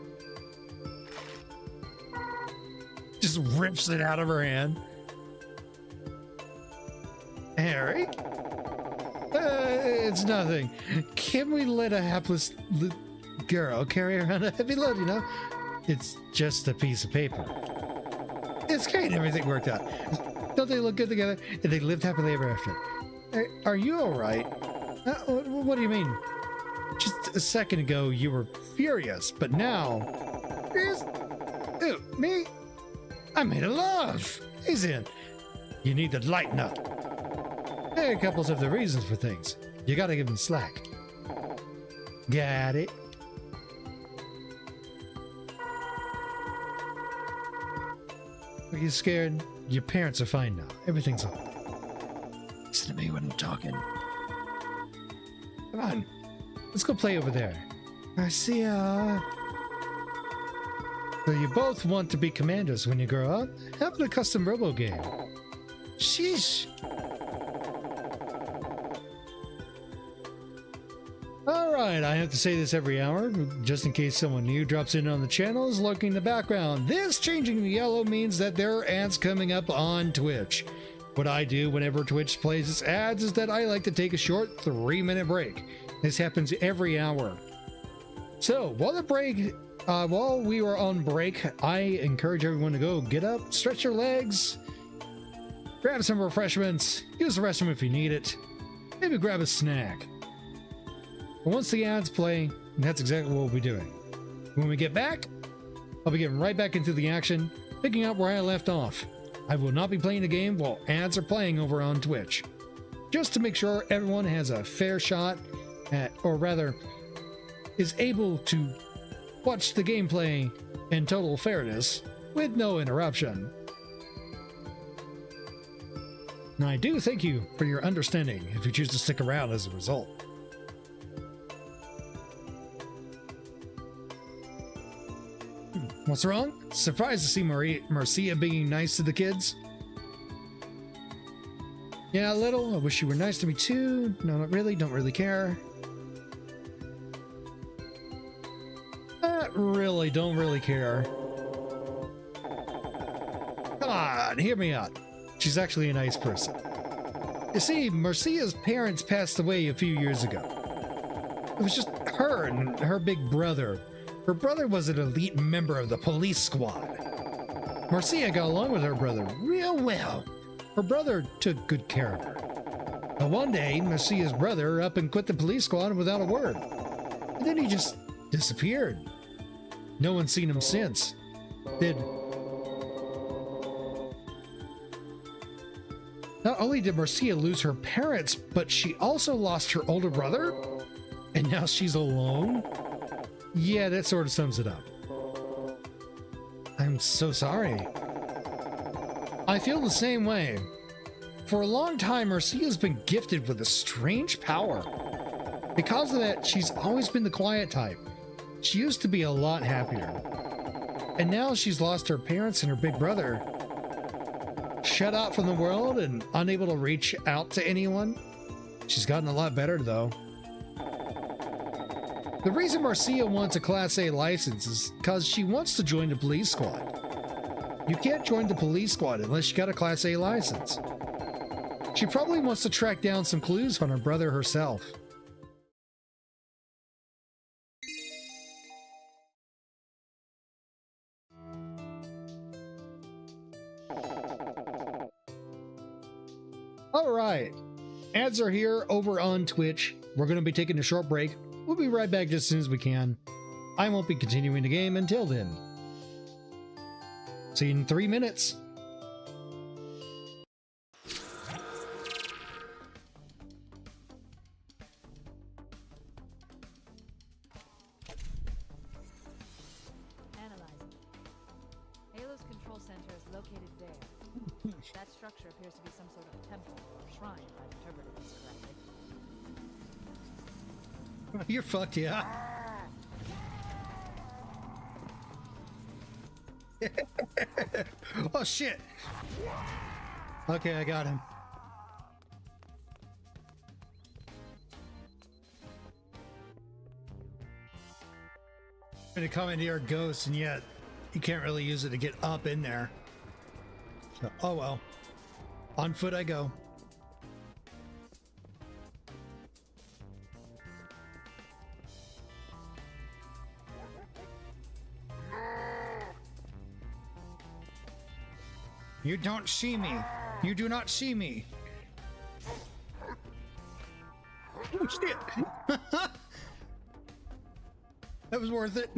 Just rips it out of her hand. Harry? It's nothing. Can we let a hapless girl carry around a heavy load, you know? It's just a piece of paper. It's great, everything worked out. Don't they look good together? And they lived happily ever after. Are you alright? What do you mean? Just a second ago you were furious, but now... Who, me? I made a love! He's in. You need to lighten up. Hey, couples have their reasons for things. You gotta give them slack. Got it? Are you scared? Your parents are fine now. Everything's all right. Listen to me when I'm talking. Come on. Let's go play over there. Marcia. So you both want to be commanders when you grow up? How about a custom robo game? Sheesh. Alright, I have to say this every hour, just in case someone new drops in on the channel is lurking in the background. This changing to yellow means that there are ads coming up on Twitch. What I do whenever Twitch plays its ads is that I like to take a short 3-minute break. This happens every hour. So, while we were on break, I encourage everyone to go get up, stretch your legs, grab some refreshments, use the restroom if you need it, maybe grab a snack. Once the ads play, that's exactly what we'll be doing. When we get back, I'll be getting right back into the action, picking up where I left off. I will not be playing the game while ads are playing over on Twitch. Just to make sure everyone has a fair shot at, or rather, is able to watch the gameplay in total fairness with no interruption. Now I do thank you for your understanding if you choose to stick around as a result. What's wrong? Surprised to see Marcia being nice to the kids? Yeah, a little. I wish you were nice to me too. No, not really. Don't really care. Really, don't really care. Come on, hear me out. She's actually a nice person. You see, Marcia's parents passed away a few years ago. It was just her and her big brother. Her brother was an elite member of the police squad. Marcia got along with her brother real well. Her brother took good care of her. But one day, Marcia's brother up and quit the police squad without a word. And then he just disappeared. No one's seen him since. Not only did Marcia lose her parents, but she also lost her older brother? And now she's alone? Yeah, that sort of sums it up. I'm so sorry. I feel the same way. For a long time, Marcia's been gifted with a strange power. Because of that, she's always been the quiet type. She used to be a lot happier. And now she's lost her parents and her big brother. Shut out from the world and unable to reach out to anyone. She's gotten a lot better, though. The reason Marcia wants a Class A license is because she wants to join the police squad. You can't join the police squad unless you got a Class A license. She probably wants to track down some clues on her brother herself. All right. Ads are here over on Twitch. We're going to be taking a short break. We'll be right back just as soon as we can. I won't be continuing the game until then. See you in 3 minutes. Analyzing. Halo's control center is located there. That structure appears to be some sort of temple or shrine, if I've interpreted this correctly. You're fucked, yeah. Oh shit. Okay, I got him. Gonna commandeer ghosts, and yet you can't really use it to get up in there. So, oh well. On foot I go. You don't see me. You do not see me. Oh shit. That was worth it.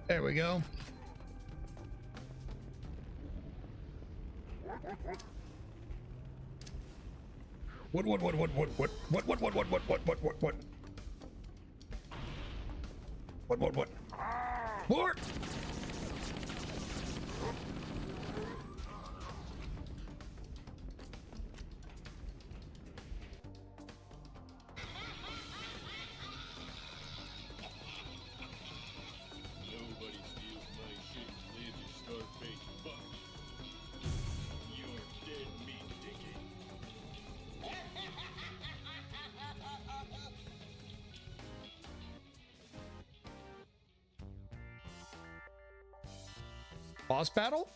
There we go. What? What? What? Boss battle?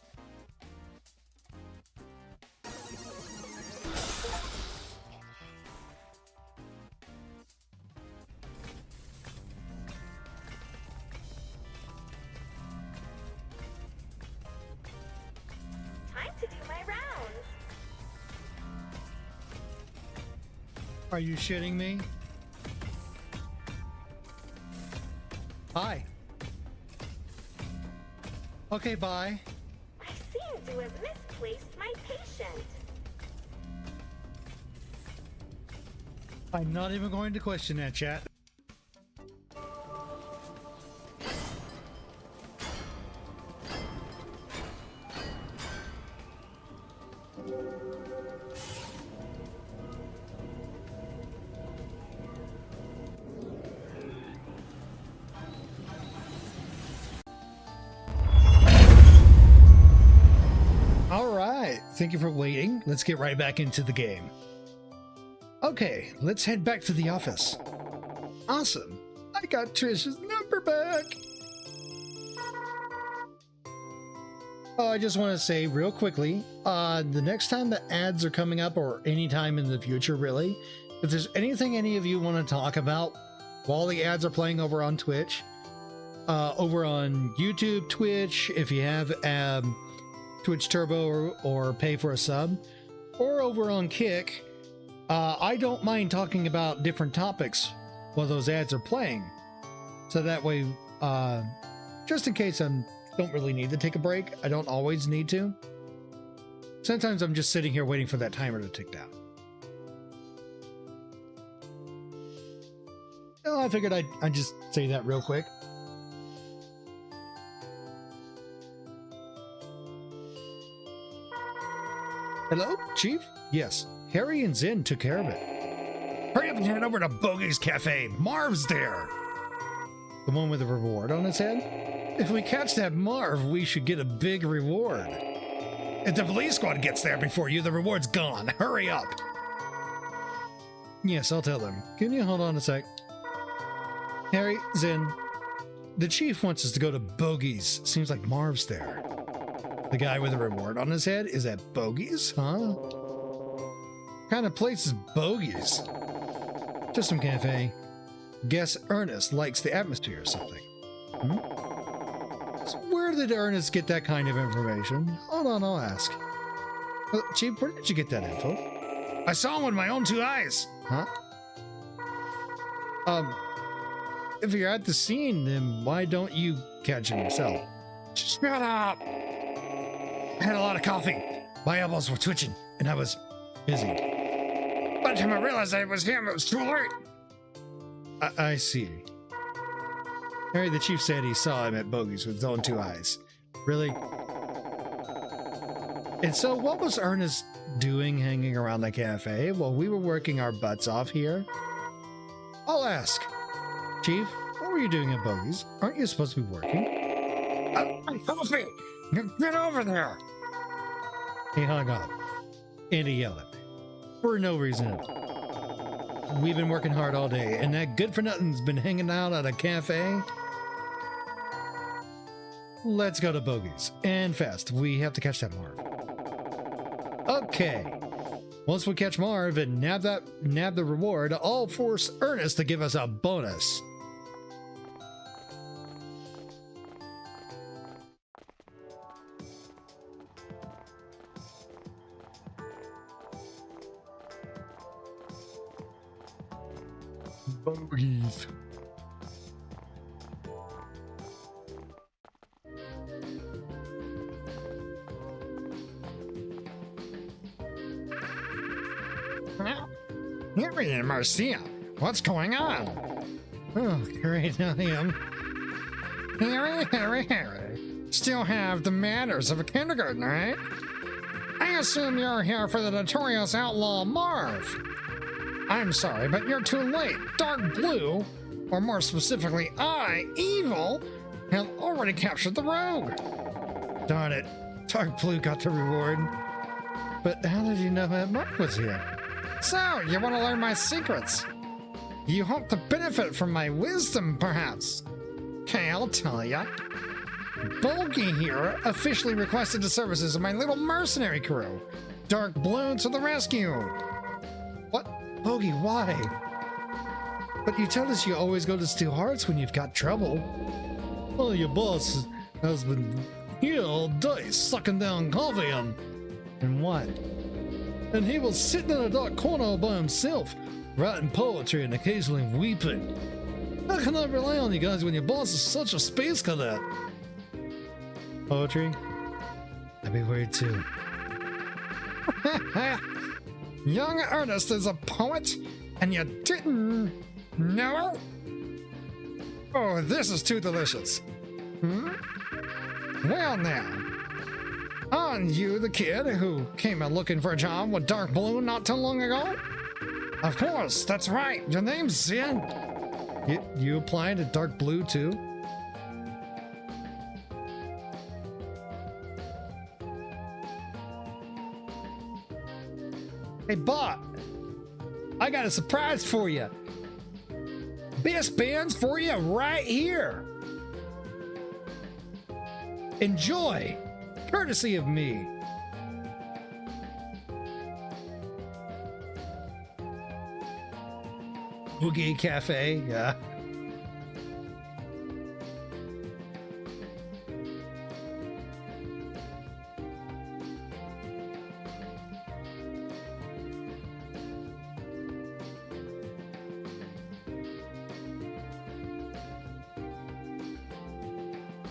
Time to do my rounds. Are you shitting me? Hi. Okay, bye. I seem to have misplaced my patient. I'm not even going to question that, chat. All right, thank you for waiting. Let's get right back into the game. Okay, let's head back to the office. Awesome, I got Trish's number back. Oh, I just want to say real quickly, the next time the ads are coming up, or any time in the future really, if there's anything any of you want to talk about while the ads are playing over on Twitch, over on YouTube, Twitch, if you have Twitch Turbo or pay for a sub, or over on Kick, I don't mind talking about different topics while those ads are playing. So that way, just in case I don't really need to take a break, I don't always need to. Sometimes I'm just sitting here waiting for that timer to tick down. Oh, I figured I'd just say that real quick. Hello, Chief? Yes, Harry and Zen took care of it. Hurry up and head over to Bogey's Cafe. Marv's there. The one with the reward on his head? If we catch that Marv, we should get a big reward. If the police squad gets there before you, the reward's gone. Hurry up. Yes, I'll tell them. Can you hold on a sec? Harry, Zen, the chief wants us to go to Bogey's. Seems like Marv's there. The guy with the reward on his head is at Bogey's, huh? What kind of place is Bogey's? Just some cafe. Guess Ernest likes the atmosphere or something. So where did Ernest get that kind of information? Hold on, I'll ask. Chief, where did you get that info? I saw him with my own 2 eyes. Huh? If you're at the scene, then why don't you catch him yourself? Shut up! I had a lot of coffee. My elbows were twitching, and I was busy. By the time I realized it was him, it was too late. I see. Harry, the chief said he saw him at Bogey's with his own 2 eyes. Really? And so what was Ernest doing hanging around the cafe while we were working our butts off here? I'll ask. Chief, what were you doing at Bogey's? Aren't you supposed to be working? Coffee! Get over there! He hung up. And he yelled at me. For no reason at all. We've been working hard all day, and that good-for-nothing's been hanging out at a cafe. Let's go to Bogey's. And fast. We have to catch that Marv. Okay. Once we catch Marv and nab the reward, I'll force Ernest to give us a bonus. Bogies. Harry and Marcia, what's going on? Oh, great, not him. Harry. Still have the manners of a kindergartner, eh? I assume you're here for the notorious outlaw Marv. I'm sorry, but you're too late. Dark Blue, or more specifically I, Evil, have already captured the rogue. Darn it, Dark Blue got the reward. But how did you know that Marv was here? So, you want to learn my secrets? You hope to benefit from my wisdom, perhaps? Okay, I'll tell ya. Bogey here officially requested the services of my little mercenary crew. Dark Blue to the rescue. What? Bogey, why? But you tell us you always go to Steel Hearts when you've got trouble. Well, your boss has been here all day sucking down coffee and what? And he was sitting in a dark corner all by himself, writing poetry and occasionally weeping. How can I rely on you guys when your boss is such a space cadet? Poetry? I'd be worried too. Young Ernest is a poet, and you didn't know? Oh, this is too delicious. Well now, aren't you the kid who came in looking for a job with Dark Blue not too long ago? Of course, that's right. Your name's Zen. You applied to Dark Blue too? Hey, Bob, I got a surprise for you. Best bands for you right here. Enjoy, courtesy of me. Boogie Cafe, yeah.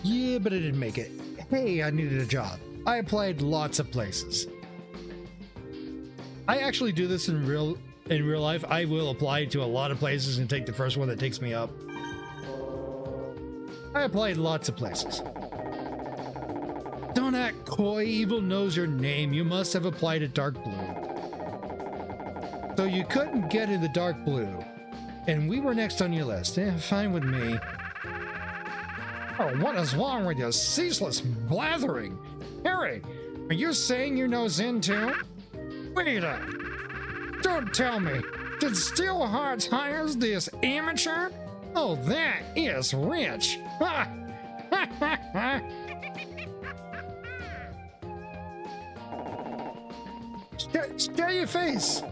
Yeah, but I didn't make it. Hey, I needed a job. I applied lots of places. I actually do this in real life. I will apply to a lot of places and take the first one that takes me up. I applied lots of places. Don't act coy. Evil knows your name. You must have applied to Dark Blue. So you couldn't get in the dark blue, and we were next on your list. Fine with me. Oh, what is wrong with your ceaseless blathering? Harry, are you saying you know Zen too? Wait a... Don't tell me. Did Steelhearts hires this amateur? Oh, that is rich. Ha! Ha ha ha! Scare your face!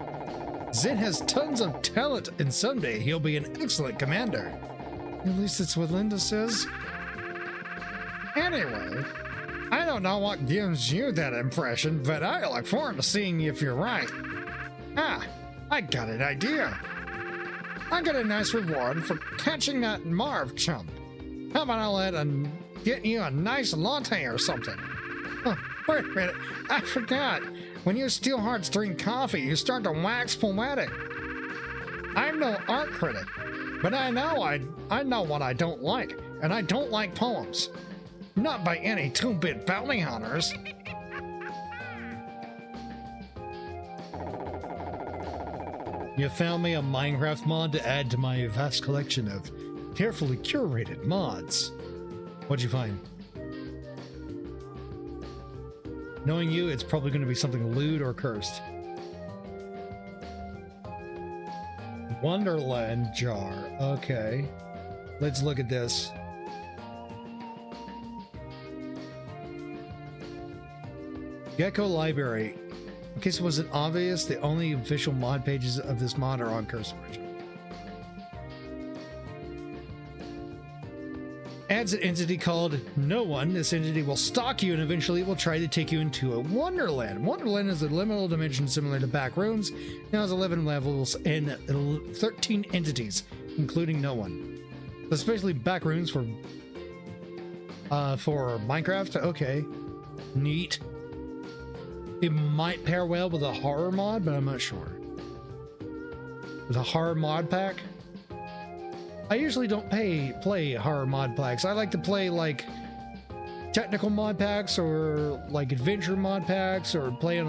Zen has tons of talent, and someday he'll be an excellent commander. At least it's what Linda says. Anyway, I don't know what gives you that impression, but I look forward to seeing if you're right. Ah, I got an idea. I got a nice reward for catching that Marv chump. How about I get you a nice latte or something? Oh, wait a minute, I forgot. When you Steelhearts drink coffee, you start to wax poetic. I'm no art critic, but I know what I don't like, and I don't like poems. Not by any 2-bit bounty hunters. You found me a Minecraft mod to add to my vast collection of carefully curated mods. What'd you find? Knowing you, it's probably going to be something lewd or cursed. Wonderland jar. Okay. Let's look at this. Gecko Library. In case it wasn't obvious, the only official mod pages of this mod are on CurseBridge. Adds an entity called No One. This entity will stalk you and eventually will try to take you into a Wonderland. Wonderland is a liminal dimension similar to Backrooms. Now has 11 levels and 13 entities, including No One. Especially Backrooms for Minecraft. Okay, neat. It might pair well with a horror mod, but I'm not sure. With a horror mod pack? I usually don't play horror mod packs. I like to play like technical mod packs or like adventure mod packs, or play on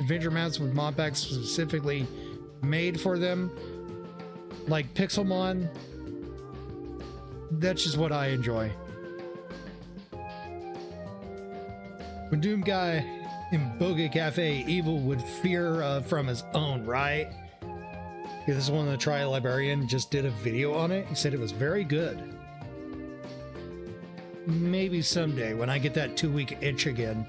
adventure maps with mod packs specifically made for them, like Pixelmon. That's just what I enjoy. When Doom Guy in Bogey Cafe, evil would fear from his own, right? Yeah, this is one of the Trial Librarian just did a video on it. He said it was very good. Maybe someday when I get that 2-week itch again.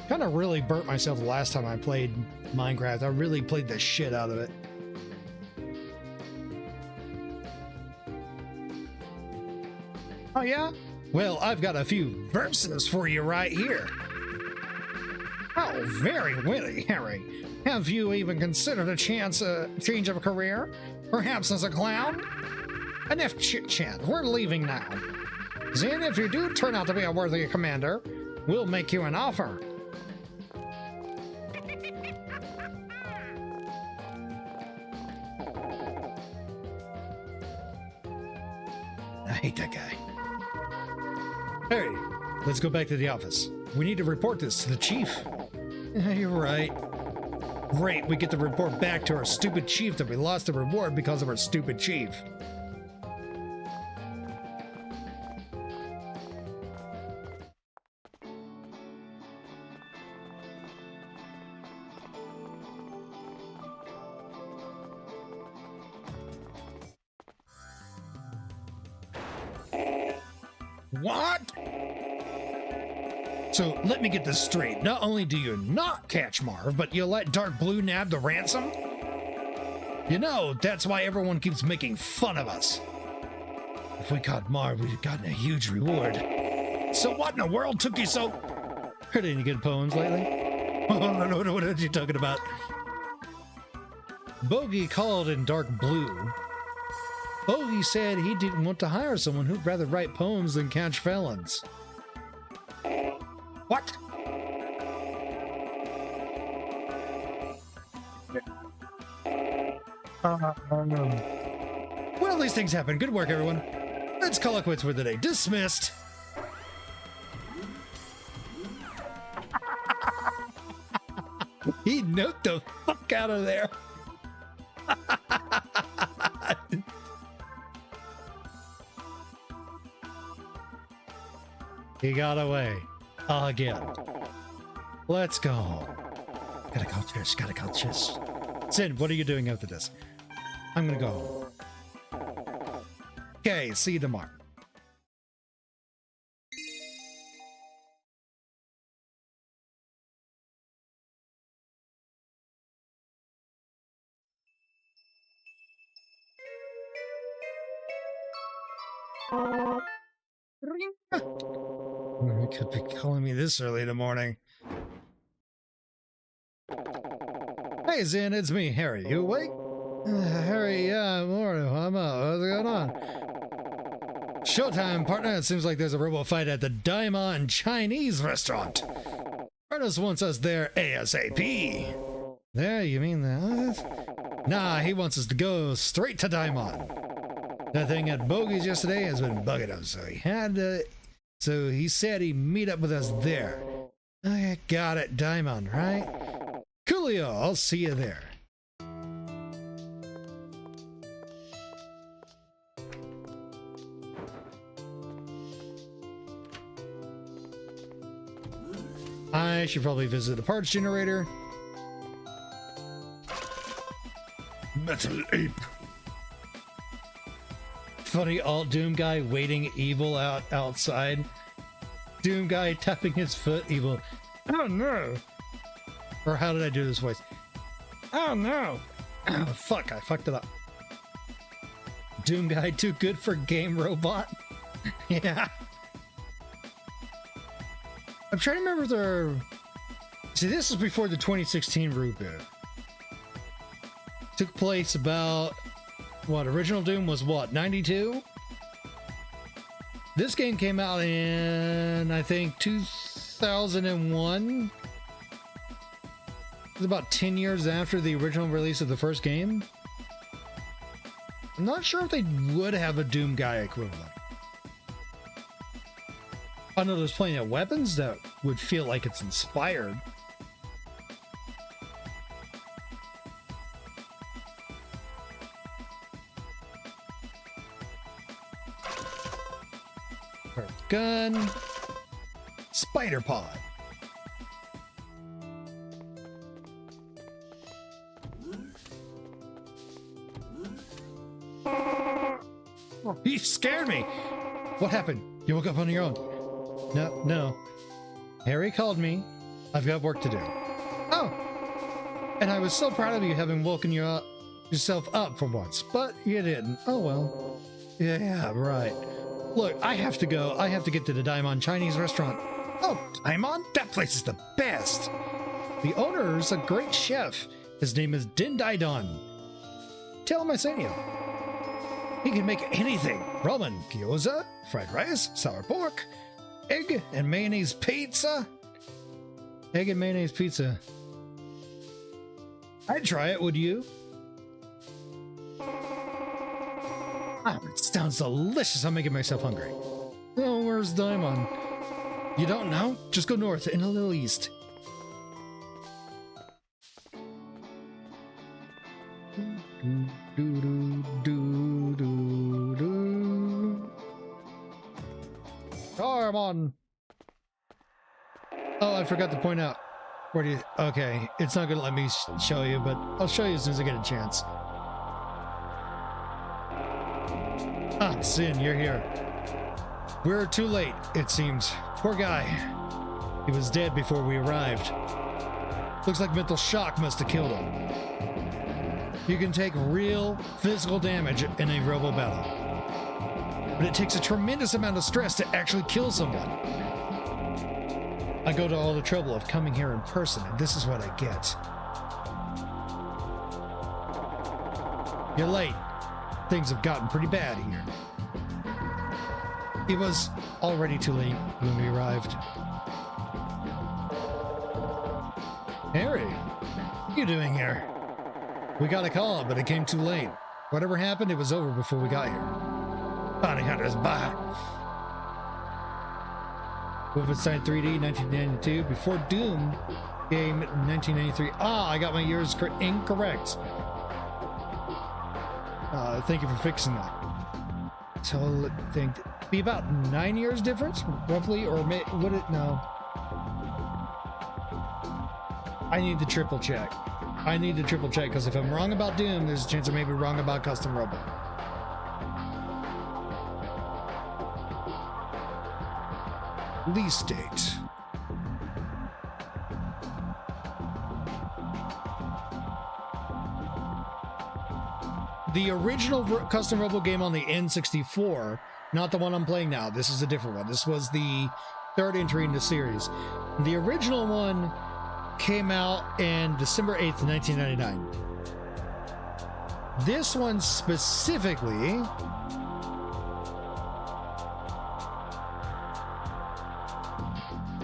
Kind of really burnt myself the last time I played Minecraft. I really played the shit out of it. Oh yeah? Well, I've got a few verses for you right here. Oh, very witty, Harry. Have you even considered a change of career? Perhaps as a clown? Enough chit-chat. We're leaving now. Zen, if you do turn out to be a worthy commander, we'll make you an offer. I hate that guy. Hey, let's go back to the office. We need to report this to the chief. You're right. Great, we get to report back to our stupid chief that we lost the reward because of our stupid chief. What? So let me get this straight. Not only do you not catch Marv, but you let Dark Blue nab the ransom? You know, that's why everyone keeps making fun of us. If we caught Marv, we'd have gotten a huge reward. So what in the world took you so... Heard any good poems lately? Oh, no, what are you talking about? Bogey called in Dark Blue. Bogey said he didn't want to hire someone who'd rather write poems than catch felons. What? Well, these things happen. Good work, everyone. Let's call it quits for the day. Dismissed. He nuked the fuck out of there. He got away again. Let's go. Gotta go, Trish. Gotta go, Trish. Sin, what are you doing after this? I'm gonna go. Okay, see you tomorrow. You could be calling me this early in the morning. Hey, Zin, it's me, Harry. You awake? Harry, yeah, morning. I'm up. What's going on? Showtime, partner. It seems like there's a robo fight at the Daimon Chinese restaurant. Ernest wants us there ASAP. There, you mean that? Nah, he wants us to go straight to Daimon. That thing at Bogey's yesterday has been bugging him, so he had to. So he said he'd meet up with us there. I got it, Daimon, right? Coolio, I'll see you there. I should probably visit the parts generator. Metal Ape. Funny alt Doom guy waiting evil outside. Doom guy tapping his foot evil. Oh no. Or how did I do this voice? Oh no. Oh, fuck, I fucked it up. Doom guy too good for game robot. Yeah. I'm trying to remember if they're... See, this is before the 2016 reboot. Took place about... What, original Doom was what, 92? This game came out in, I think, 2001. It was about 10 years after the original release of the first game. I'm not sure if they would have a Doom guy equivalent. I know there's plenty of weapons that would feel like it's inspired. Gun. Spider pod. Oh, you scared me. What happened? You woke up on your own. No. Harry called me. I've got work to do. Oh. And I was so proud of you having woken yourself up for once, but you didn't. Oh well. Yeah, right. Look, I have to go. I have to get to the Daimon Chinese restaurant. Oh, Daimon? That place is the best. The owner's a great chef. His name is Din Dai Don. Tell him I sent you. He can make anything. Ramen, gyoza, fried rice, sour pork, egg and mayonnaise pizza. Egg and mayonnaise pizza. I'd try it, would you? Ah, it sounds delicious. I'm making myself hungry. Oh, where's Daimon? You don't know? Just go north and a little east. Daimon. Oh, I forgot to point out. Where do you? Okay, it's not gonna let me show you, but I'll show you as soon as I get a chance. Ah, Sin, you're here. We're too late, it seems. Poor guy. He was dead before we arrived. Looks like mental shock must have killed him. You can take real physical damage in a robo battle, but it takes a tremendous amount of stress to actually kill someone. I go to all the trouble of coming here in person, and this is what I get. You're late. Things have gotten pretty bad here. It was already too late when we arrived. Harry, what are you doing here? We got a call, but it came too late. Whatever happened, it was over before we got here. Bounty Hunters, bye. Wolfenstein 3D, 1992. Before Doom, Game 1993. Ah, I got my years incorrect. Thank you for fixing that. So I think be about 9 years difference, roughly, or would it? No. I need to triple check. Because if I'm wrong about Doom, there's a chance I may be wrong about Custom Robo. Release date. The original Custom Robo game on the N64, not the one I'm playing now. This is a different one. This was the third entry in the series. The original one came out in December 8th, 1999. This one specifically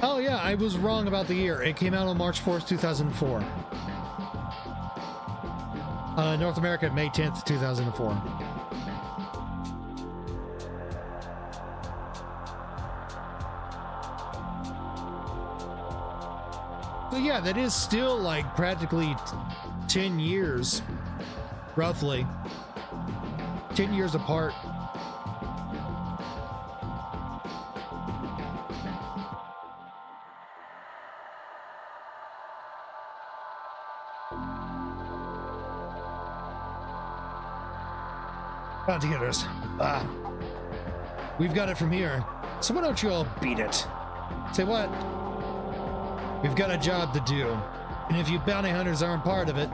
oh yeah, I was wrong about the year. It came out on March 4th, 2004. North America, May 10th, 2004. So yeah, that is still like practically 10 years, roughly. 10 years apart. Bounty hunters. We've got it from here. So why don't you all beat it? Say what? We've got a job to do. And if you bounty hunters aren't part of it...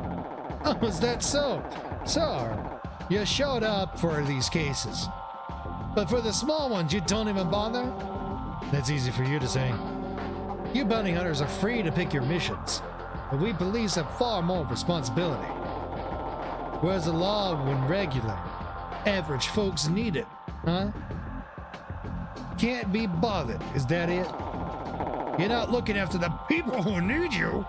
Oh, is that so? So, you showed up for these cases. But for the small ones, you don't even bother? That's easy for you to say. You bounty hunters are free to pick your missions. But we police have far more responsibility. Where's the law when regular? Average folks need it, huh? Can't be bothered, is that it? You're not looking after the people who need you.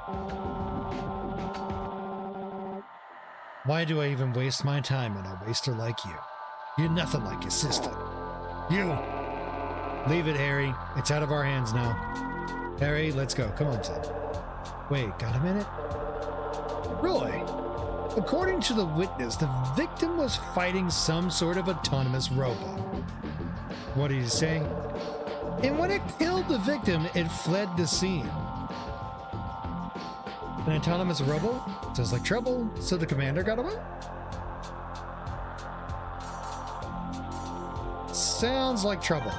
Why do I even waste my time on a waster like you? You're nothing like your sister. You! Leave it, Harry. It's out of our hands now. Harry, let's go. Come on, son. Wait, got a minute? Roy! According to the witness, the victim was fighting some sort of autonomous robot. What did he say? And when it killed the victim, it fled the scene. An autonomous robot? Sounds like trouble, so the commander got away? Sounds like trouble.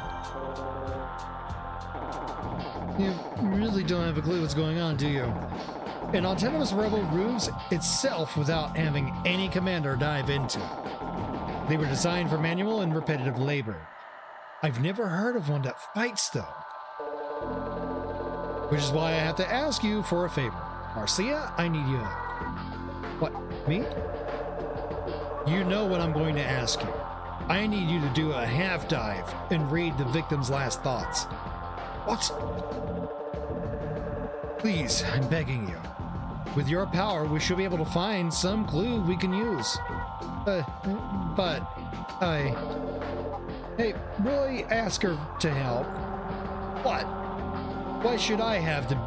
You really don't have a clue what's going on, do you? An autonomous robot moves itself without having any commander dive into it. They were designed for manual and repetitive labor. I've never heard of one that fights, though. Which is why I have to ask you for a favor. Marcia, I need you. What, me? You know what I'm going to ask you. I need you to do a half dive and read the victim's last thoughts. What? Please, I'm begging you. With your power, we should be able to find some clue we can use. Hey, Roy, ask her to help. What? Why should I have to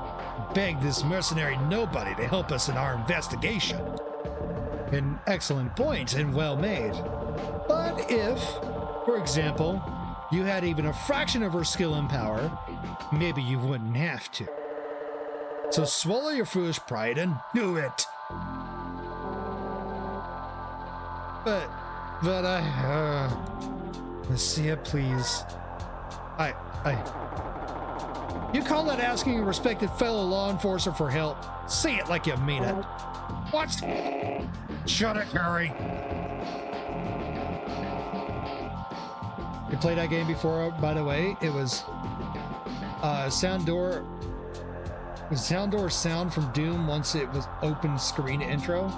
beg this mercenary nobody to help us in our investigation? An excellent point and well made. But if, for example, you had even a fraction of her skill and power, maybe you wouldn't have to. So swallow your foolish pride and do it. But Marcia, please. You call that asking a respected fellow law enforcer for help? Say it like you mean it. What? Shut it, Harry. You played that game before, by the way. It was Sounddoor sound from Doom once it was open screen intro.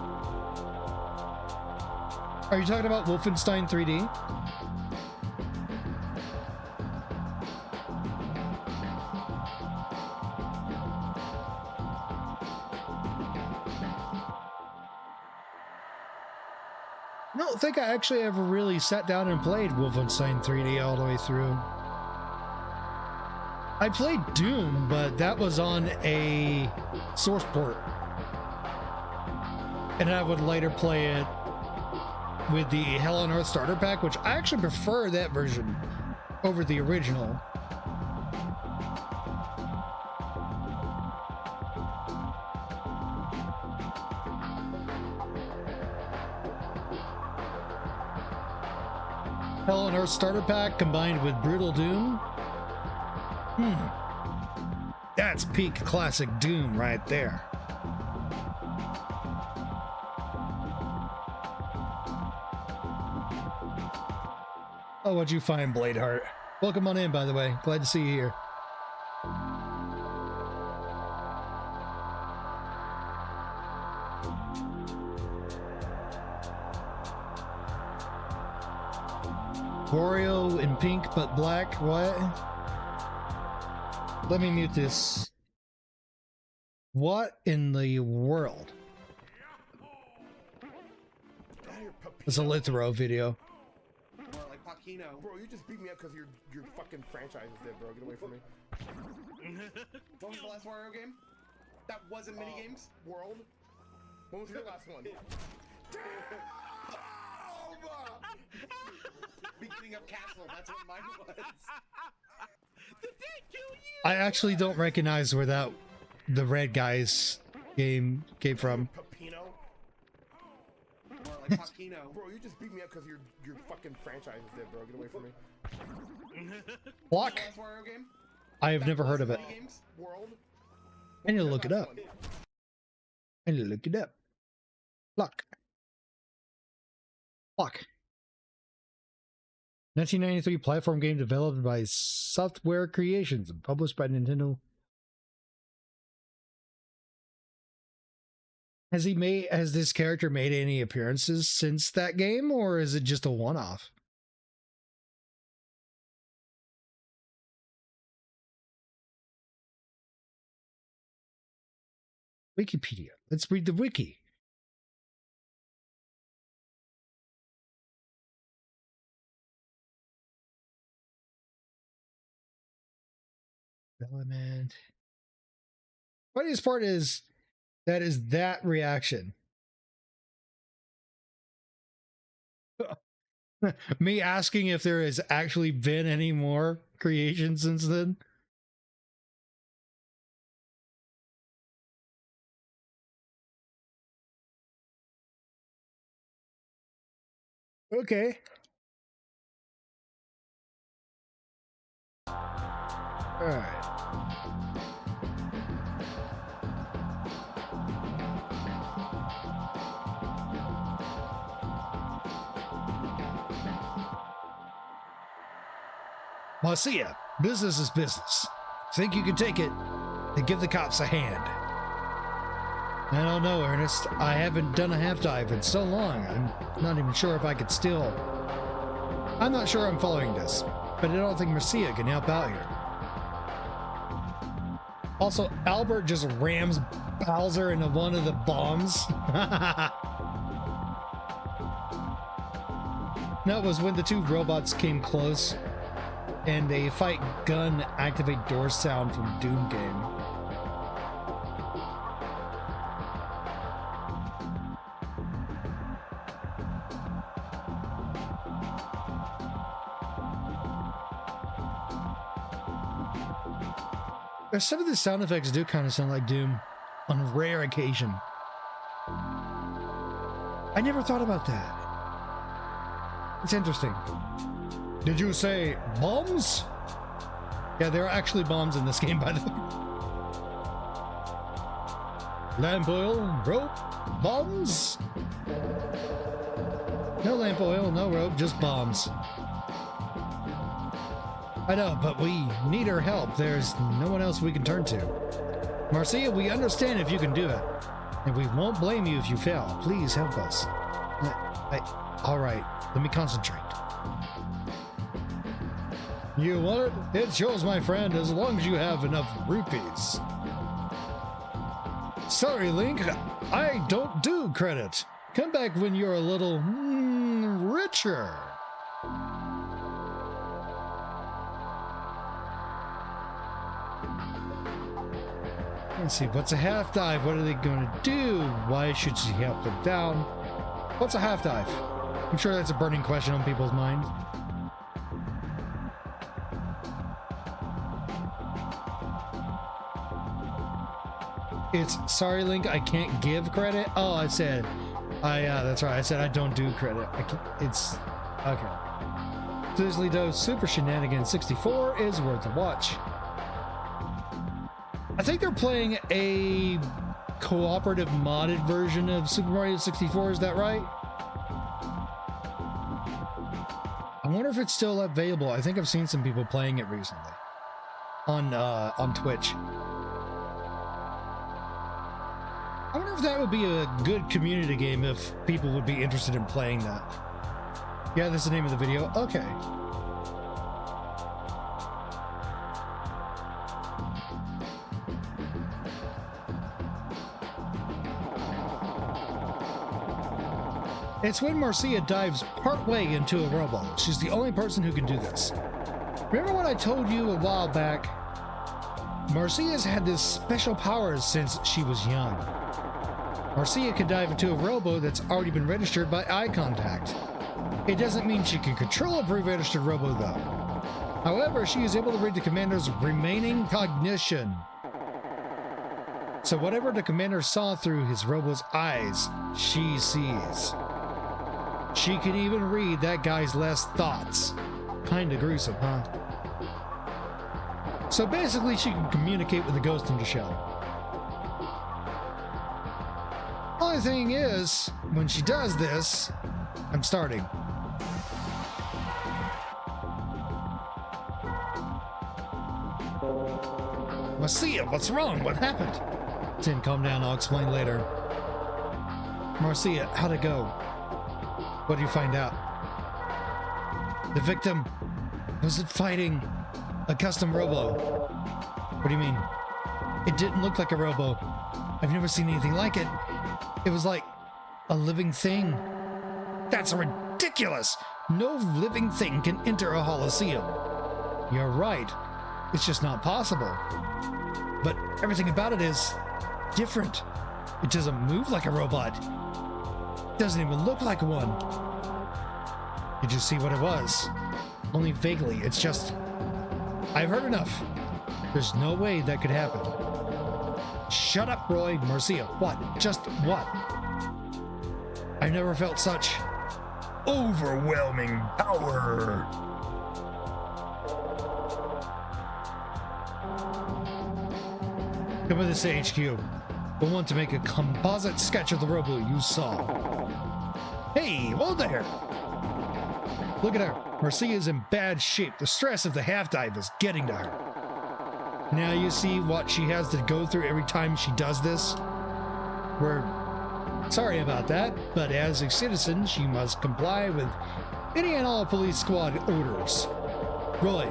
Are you talking about Wolfenstein 3D? I don't think I actually ever really sat down and played Wolfenstein 3D all the way through. I played Doom, but that was on a source port. And I would later play it with the Hell on Earth starter pack, which I actually prefer that version over the original. Hell on Earth starter pack combined with Brutal Doom. That's peak classic Doom right there. Oh, what'd you find, Bladeheart? Welcome on in, by the way. Glad to see you here. Wario in pink but black. What? Let me mute this. What in the world? It's a Lithro video. More like Paquino. Bro, you just beat me up because your fucking franchise is dead, bro. Get away from me. What was the last Wario game? That wasn't minigames? World? When was your last one? Beginning of Castle, that's what mine was. Did they kill you? I actually don't recognize where that the Red Guys game came from. Papino? More like Paquino. Bro, you just beat me up because your fucking franchise is dead, bro. Get away from me. Block? Last Wario game? I have never heard of it. Minigames? World? I need to look it up. I need to look it up. Block. Block. 1993 platform game developed by Software Creations and published by Nintendo. Has this character made any appearances since that game, or is it just a one-off? Wikipedia. Let's read the wiki. Element. Funniest part is that reaction. Me asking if there has actually been any more creation since then. Okay. All right. Marcia, business is business. Think you can take it? Then give the cops a hand. I don't know, Ernest. I haven't done a half dive in so long. I'm not even sure if I could still. I'm not sure I'm following this, but I don't think Marcia can help out here. Also, Albert just rams Bowser into one of the bombs. No, it was when the two robots came close and a fight gun activate door sound from Doom game. Some of the sound effects do kind of sound like Doom on rare occasion. I never thought about that. It's interesting. Did you say bombs? Yeah, there are actually bombs in this game, by the way. Lamp oil, rope, bombs? No lamp oil, no rope, just bombs. I know, but we need her help. There's no one else we can turn to. Marcia, we understand if you can do it. And we won't blame you if you fail. Please help us. All right, let me concentrate. You want it? It's yours, my friend, as long as you have enough rupees. Sorry, Link, I don't do credit. Come back when you're a little richer. Let's see, what's a half dive? What are they going to do? Why should she help them down? What's a half dive? I'm sure that's a burning question on people's minds. It's sorry, Link, I can't give credit. Oh, I said, that's right. I said I don't do credit. It's okay. Dizzly Doe's Super Shenanigans 64 is worth a watch. I think they're playing a cooperative modded version of Super Mario 64, is that right? I wonder if it's still available. I think I've seen some people playing it recently on Twitch. I wonder if that would be a good community game if people would be interested in playing that. Yeah, that's the name of the video. Okay. It's when Marcia dives partway into a rowboat. She's the only person who can do this. Remember what I told you a while back? Marcia's had this special powers since she was young. Marcia can dive into a rowboat that's already been registered by eye contact. It doesn't mean she can control a pre-registered rowboat though. However, she is able to read the commander's remaining cognition. So whatever the commander saw through his rowboat's eyes, she sees. She can even read that guy's last thoughts. Kinda gruesome, huh? So basically she can communicate with the ghost in the shell. Only thing is, when she does this, I'm starting. Marcia, what's wrong? What happened? Tin, calm down, I'll explain later. Marcia, how'd it go? What did you find out? The victim wasn't fighting a custom robo. What do you mean? It didn't look like a robo. I've never seen anything like it. It was like a living thing. That's ridiculous! No living thing can enter a Holosseum. You're right. It's just not possible. But everything about it is different. It doesn't move like a robot. It doesn't even look like one. Did you see what it was? Only vaguely. It's just... I've heard enough. There's no way that could happen. Shut up, Roy. Marcia. What? Just what? I never felt such overwhelming power. Come with us to HQ. We'll want to make a composite sketch of the robo you saw. Hey, hold there! Look at her. Marcia is in bad shape. The stress of the half dive is getting to her. Now you see what she has to go through every time she does this? We're sorry about that, but as a citizen, she must comply with any and all police squad orders. Roy,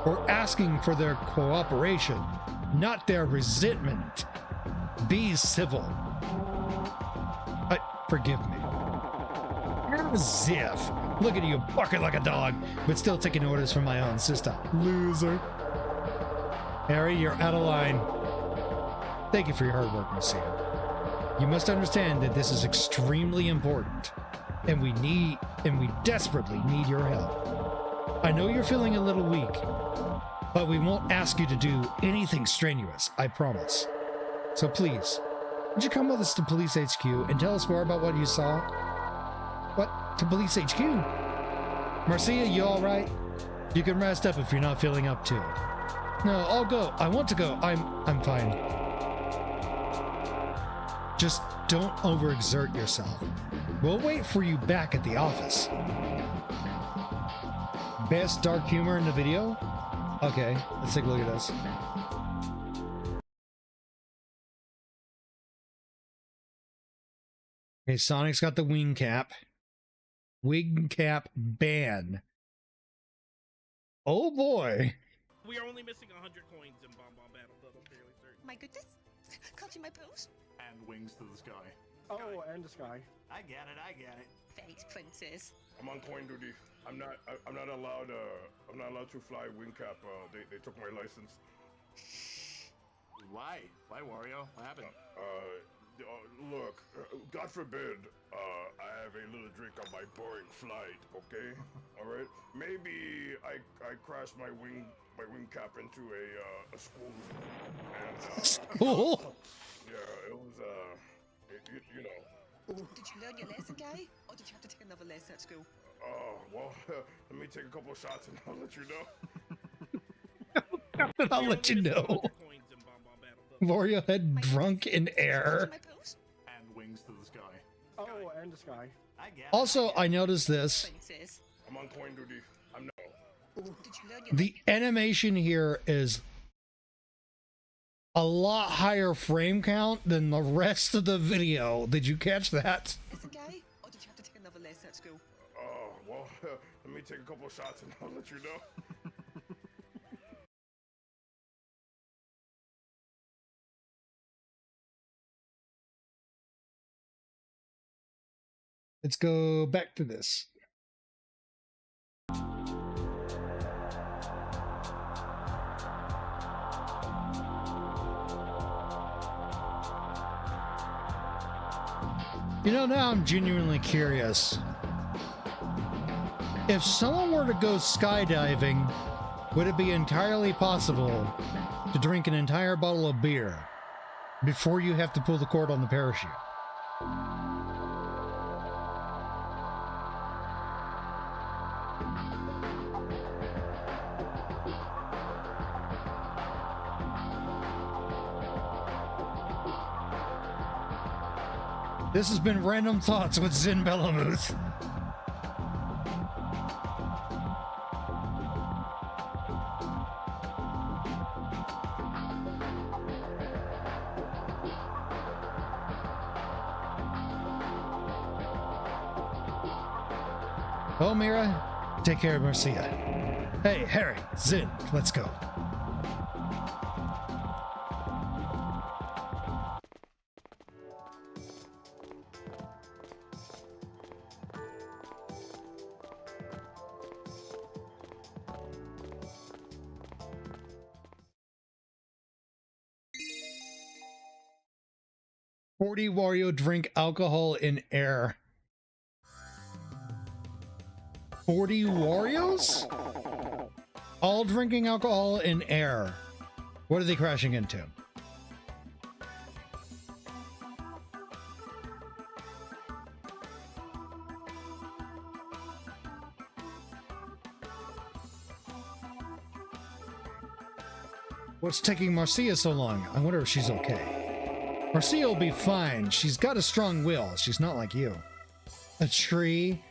we're asking for their cooperation, not their resentment. Be civil. Forgive me. Ziff. Look at you, barking like a dog, but still taking orders from my own sister. Loser. Harry, you're out of line. Thank you for your hard work, Marcia. You must understand that this is extremely important, and we desperately need your help. I know you're feeling a little weak, but we won't ask you to do anything strenuous, I promise. So please, would you come with us to Police HQ and tell us more about what you saw? What? To Police HQ? Marcia, you alright? You can rest up if you're not feeling up to it. No, I'll go. I want to go. I'm fine. Just don't overexert yourself. We'll wait for you back at the office. Best dark humor in the video? Okay, let's take a look at this. Okay, Sonic's got the wing cap. Wing cap ban. Oh boy. We are only missing 100 coins in Bomb Bomb Battlefield, I'm fairly certain. My goodness. Can't you my pose? And wings to the sky. Oh, and the sky. I get it. Thanks, princess. I'm on coin duty. I'm not allowed to fly wing cap. They took my license. Why? Why, Wario? What happened? Look, God forbid, I have a little drink on my boring flight, okay? Alright? Maybe I crashed my wing cap into a school. And, School? Yeah, it was, you know. Did you learn your lesson, Gary? Or did you have to take another lesson at school? Well, let me take a couple of shots and I'll let you know. I'll let you know. Wario had drunk in air. And wings to the sky. Oh, and the sky. I get Also, I noticed this. I'm on coin duty. I'm no. Did you learn your The animation here is a lot higher frame count than the rest of the video. Did you catch that? lesson, Gary? Or did you have to take another lesson at school? Well, let me take a couple of shots and I'll let you know. Let's go back to this. You know, now I'm genuinely curious. If someone were to go skydiving, would it be entirely possible to drink an entire bottle of beer before you have to pull the cord on the parachute? This has been Random Thoughts with Zin Bellamuth. Oh, Mira, take care of Marcia. Hey, Harry, Zin, let's go. Wario drink alcohol in air. 40 Warios? All drinking alcohol in air. What are they crashing into? What's taking Marcia so long? I wonder if she's okay. Marcia will be fine. She's got a strong will. She's not like you. A tree?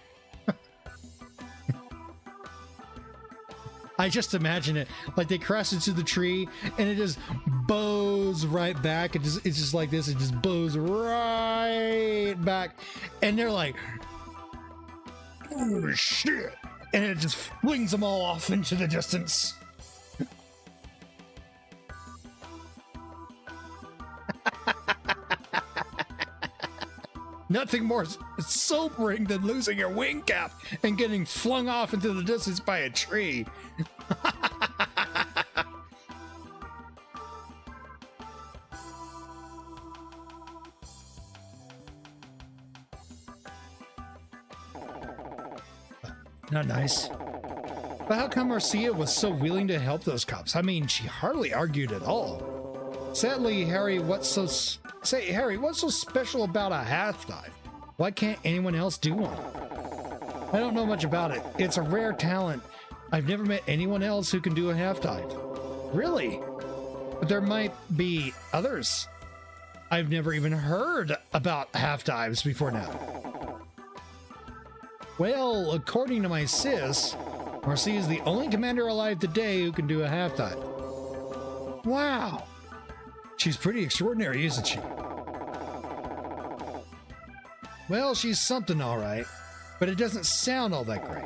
I just imagine it. Like they crash into the tree and it just bows right back. It's just like this. It just bows right back. And they're like, oh shit. And it just flings them all off into the distance. Nothing more sobering than losing your wing cap and getting flung off into the distance by a tree. Not nice. But how come Marcia was so willing to help those cops? I mean, she hardly argued at all. Sadly, Harry, what's so special about a half dive? Why can't anyone else do one? I don't know much about it. It's a rare talent. I've never met anyone else who can do a half dive. Really? But there might be others. I've never even heard about half dives before now. Well, according to my sis, Marcia is the only commander alive today who can do a half dive. Wow. She's pretty extraordinary, isn't she? Well, she's something all right, but it doesn't sound all that great.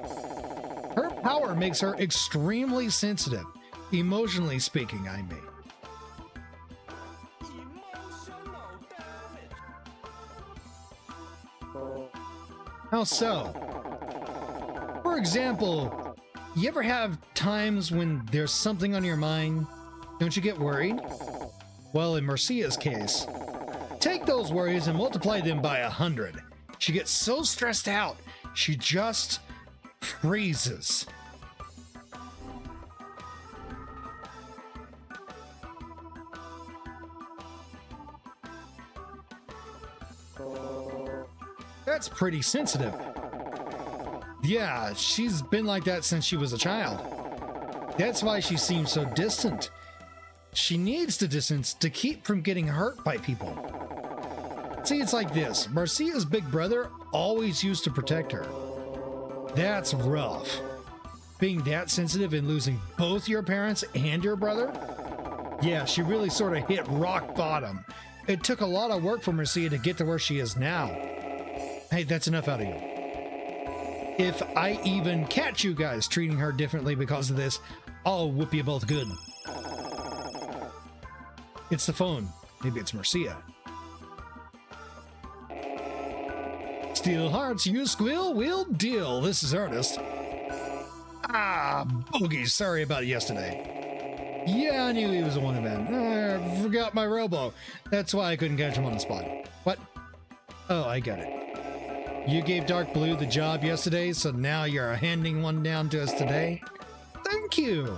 Her power makes her extremely sensitive, emotionally speaking, I mean. How so? For example, you ever have times when there's something on your mind? Don't you get worried? Well, in Mercia's case, take those worries and multiply them by 100. She gets so stressed out, she just freezes. That's pretty sensitive. Yeah, she's been like that since she was a child. That's why she seems so distant. She needs the distance to keep from getting hurt by people. See, it's like this. Marcia's big brother always used to protect her. That's rough. Being that sensitive and losing both your parents and your brother? Yeah, she really sort of hit rock bottom. It took a lot of work for Marcia to get to where she is now. Hey, that's enough out of you. If I even catch you guys treating her differently because of this, I'll whoop you both good. It's the phone. Maybe it's Marcia. Steel Hearts, you squill, we'll deal. This is Ernest. Ah, Bogey, sorry about yesterday. Yeah, I knew he was a wanted man. I forgot my robo. That's why I couldn't catch him on the spot. What? Oh, I got it. You gave Dark Blue the job yesterday, so now you're handing one down to us today? Thank you.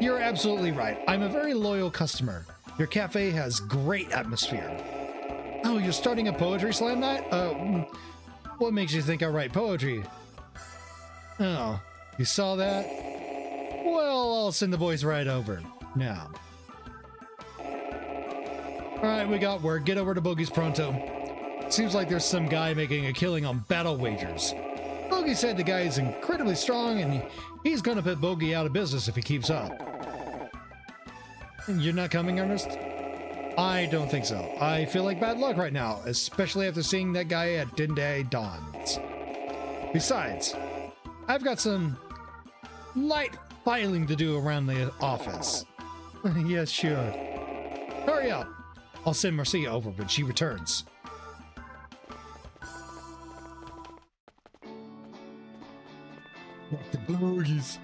You're absolutely right. I'm a very loyal customer. Your cafe has great atmosphere. Oh, you're starting a poetry slam night? What makes you think I write poetry? Oh, you saw that? Well, I'll send the boys right over. Now. Alright, we got word. Get over to Bogey's pronto. Seems like there's some guy making a killing on battle wagers. Bogey said the guy is incredibly strong and he's gonna put Bogey out of business if he keeps up. You're not coming, Ernest? I don't think so. I feel like bad luck right now, especially after seeing that guy at Dende Dons. Besides, I've got some light filing to do around the office. Yes, sure. Hurry up. I'll send Marcia over when she returns. The Bogies.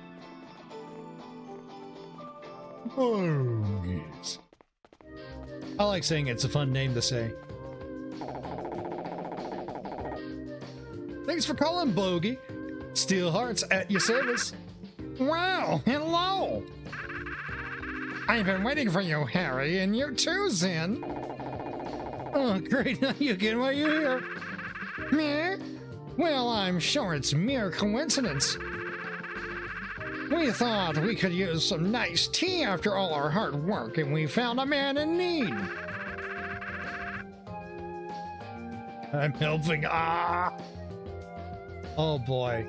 Bogies. I like saying it's a fun name to say. Thanks for calling, Bogey. Steel Hearts at your service. Wow, hello. I've been waiting for you, Harry, and you too, Zen. Oh, great, now you get why you're here. Me? Well, I'm sure it's mere coincidence. We thought we could use some nice tea after all our hard work, and we found a man in need. I'm helping. Ah! Oh boy.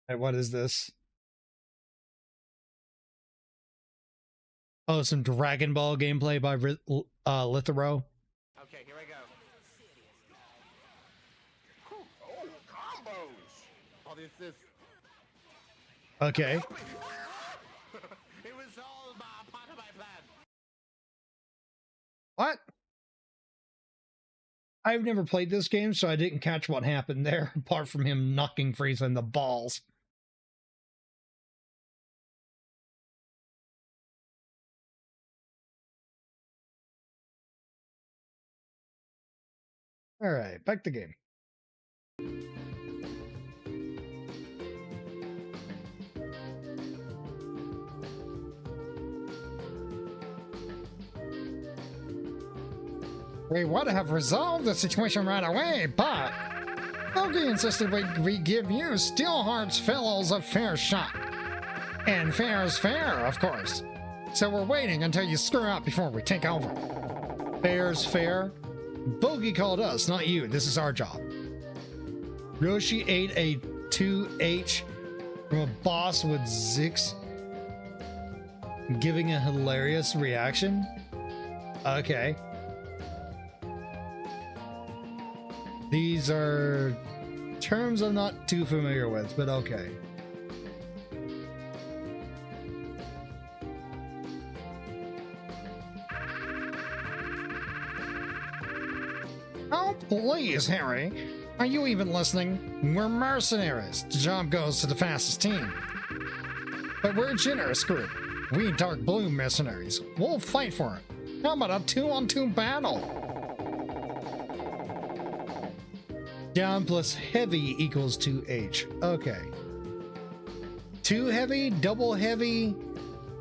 Hey, what is this? Oh, some Dragon Ball gameplay by Lithero. Okay, here I go. Oh, combos! Oh, this. Okay. It was all part of my plan. What? I've never played this game, so I didn't catch what happened there, apart from him knocking Frieza in the balls. Alright, back to game. We would have resolved the situation right away, but Bogey insisted we give you Steelheart's fellows a fair shot. And fair is fair, of course. So we're waiting until you screw up before we take over. Fair's fair? Bogey called us, not you. This is our job. Roshi ate a 2H from a boss with Zix giving a hilarious reaction? Okay. These are terms I'm not too familiar with, but okay. Oh, please, Harry. Are you even listening? We're mercenaries. The job goes to the fastest team. But we're a generous group. We Dark Blue mercenaries. We'll fight for it. How about a 2-on-2 battle? Down plus heavy equals 2H. Okay. 2 heavy, double heavy,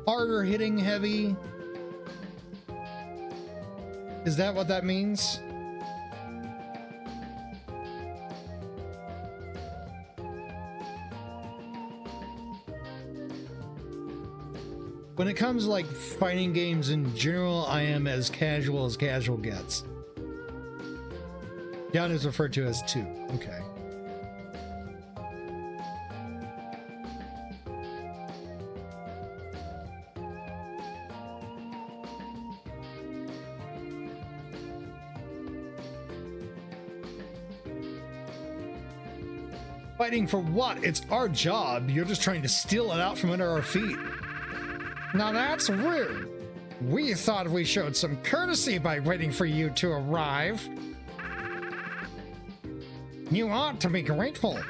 harder hitting heavy. Is that what that means? When it comes to like fighting games in general, I am as casual gets. Down is referred to as 2. Okay. Fighting for what? It's our job. You're just trying to steal it out from under our feet. Now that's rude. We thought we showed some courtesy by waiting for you to arrive. You ought to be grateful.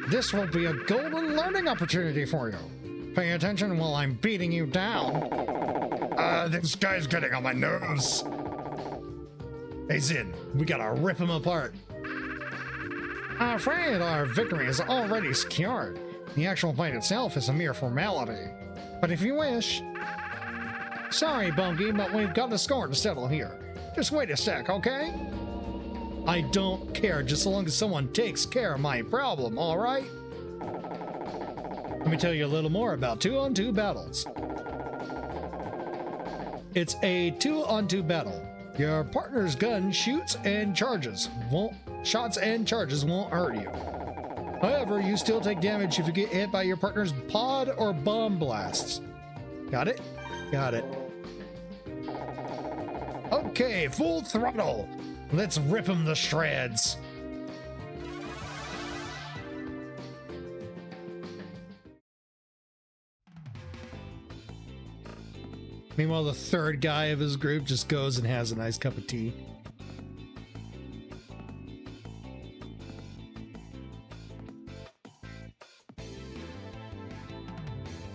This will be a golden learning opportunity for you. Pay attention while I'm beating you down. This guy's getting on my nerves. Hey Zin, we gotta rip him apart. I'm afraid our victory is already secured. The actual fight itself is a mere formality. But if you wish... Sorry, Bungie, but we've got a score to settle here. Just wait a sec, okay? I don't care, just so long as someone takes care of my problem, alright? Let me tell you a little more about 2-on-2 battles. It's a 2-on-2 battle. Your partner's gun shoots and charges. Shots and charges won't hurt you. However, you still take damage if you get hit by your partner's pod or bomb blasts. Got it? Got it. Okay, full throttle. Let's rip him to shreds. Meanwhile, the third guy of his group just goes and has a nice cup of tea.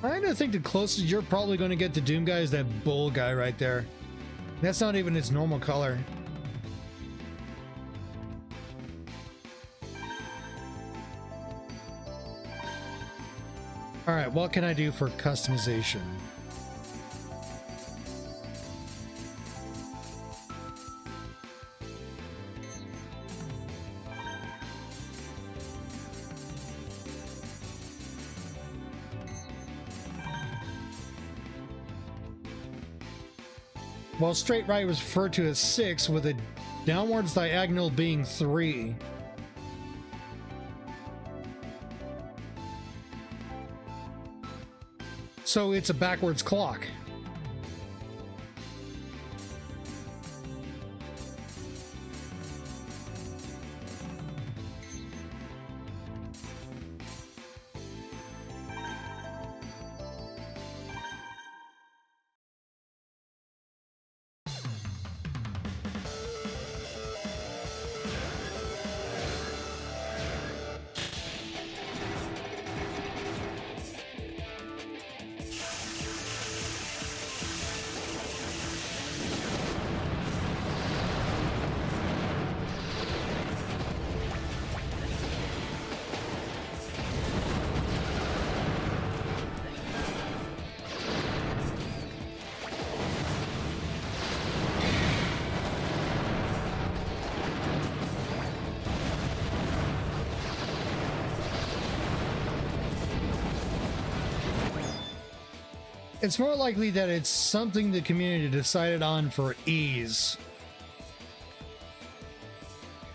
I think the closest you're probably going to get to Doom guy is that bull guy right there. That's not even its normal color. Alright, what can I do for customization? Well, straight right was referred to as 6, with a downwards diagonal being 3. So it's a backwards clock. It's more likely that it's something the community decided on for ease.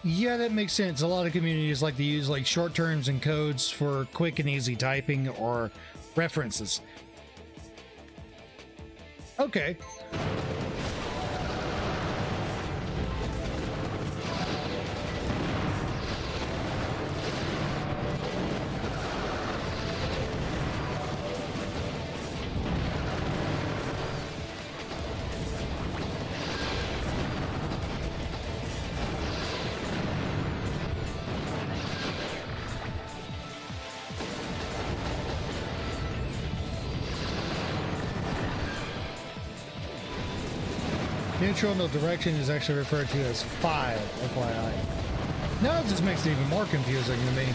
Yeah, that makes sense. A lot of communities like to use like short terms and codes for quick and easy typing or references. Okay. Neutral, no direction is actually referred to as 5, FYI. Now it just makes it even more confusing to me.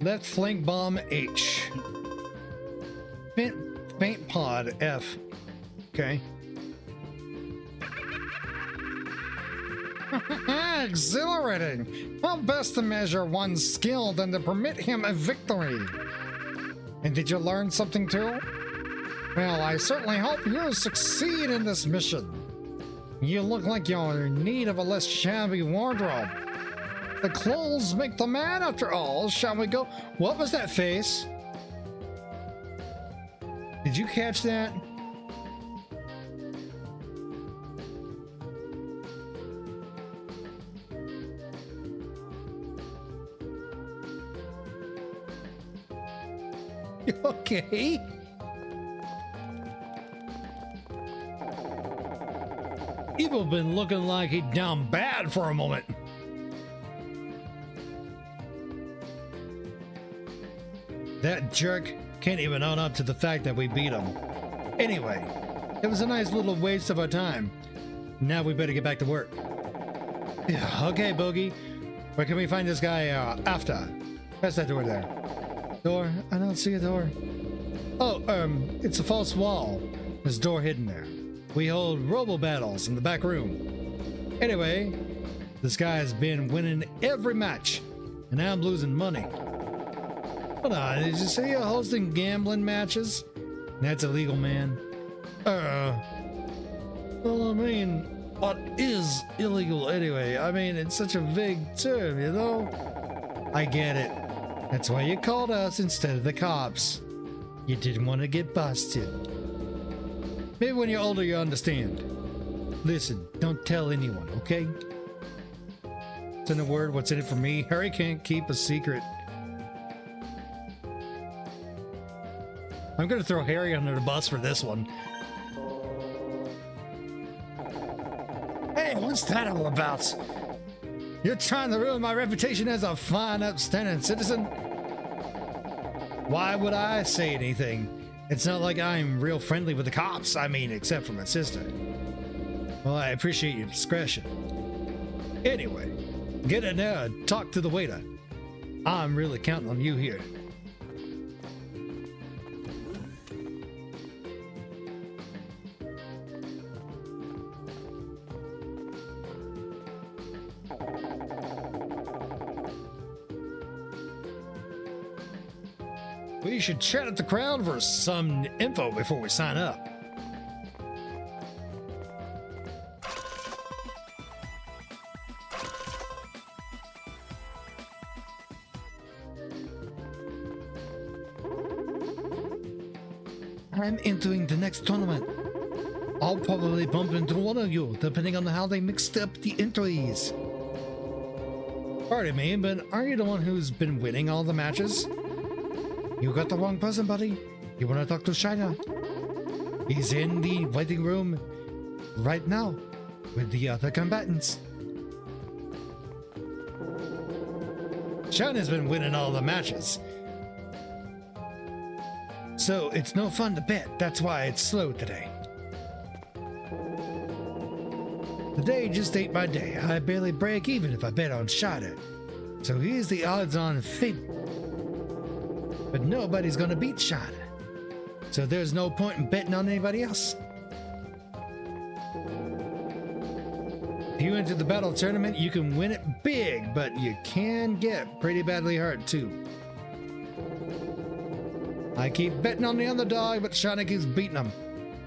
Left flank bomb H. Faint pod F. Okay. Exhilarating! How best to measure one's skill than to permit him a victory? And did you learn something too? Well, I certainly hope you succeed in this mission. You look like you're in need of a less shabby wardrobe. The clothes make the man after all. Shall we go? What was that face? Did you catch that? Okay. Evil been looking like he down bad for a moment. That jerk can't even own up to the fact that we beat him. Anyway, it was a nice little waste of our time. Now we better get back to work. Yeah, okay, Bogey. Where can we find this guy after? Press that door there. Door? I don't see a door. Oh, it's a false wall. There's a door hidden there. We hold robo battles in the back room. Anyway, this guy has been winning every match, and now I'm losing money. Hold on, did you say you're hosting gambling matches? That's illegal, man. Well, I mean, what is illegal anyway? I mean, it's such a vague term, you know? I get it. That's why you called us instead of the cops. You didn't want to get busted. Maybe when you're older you understand. Listen, don't tell anyone, okay? It's in a word, what's in it for me? Harry can't keep a secret. I'm gonna throw Harry under the bus for this one. Hey, what's that all about? You're trying to ruin my reputation as a fine, upstanding citizen? Why would I say anything? It's not like I'm real friendly with the cops. I mean, except for my sister. Well, I appreciate your discretion. Anyway, get in there and talk to the waiter. I'm really counting on you here. We should chat at the crowd for some info before we sign up. I'm entering the next tournament. I'll probably bump into one of you, depending on how they mixed up the entries. Pardon me, but aren't you the one who's been winning all the matches? You got the wrong person, buddy. You want to talk to China? He's in the waiting room right now with the other combatants. China's been winning all the matches. So it's no fun to bet. That's why it's slow today. The day just ain't my day. I barely break even if I bet on China. So here's the odds-on favorite. But nobody's gonna beat China. So there's no point in betting on anybody else. If you enter the battle tournament, you can win it big, but you can get pretty badly hurt too. I keep betting on the underdog, but China keeps beating them.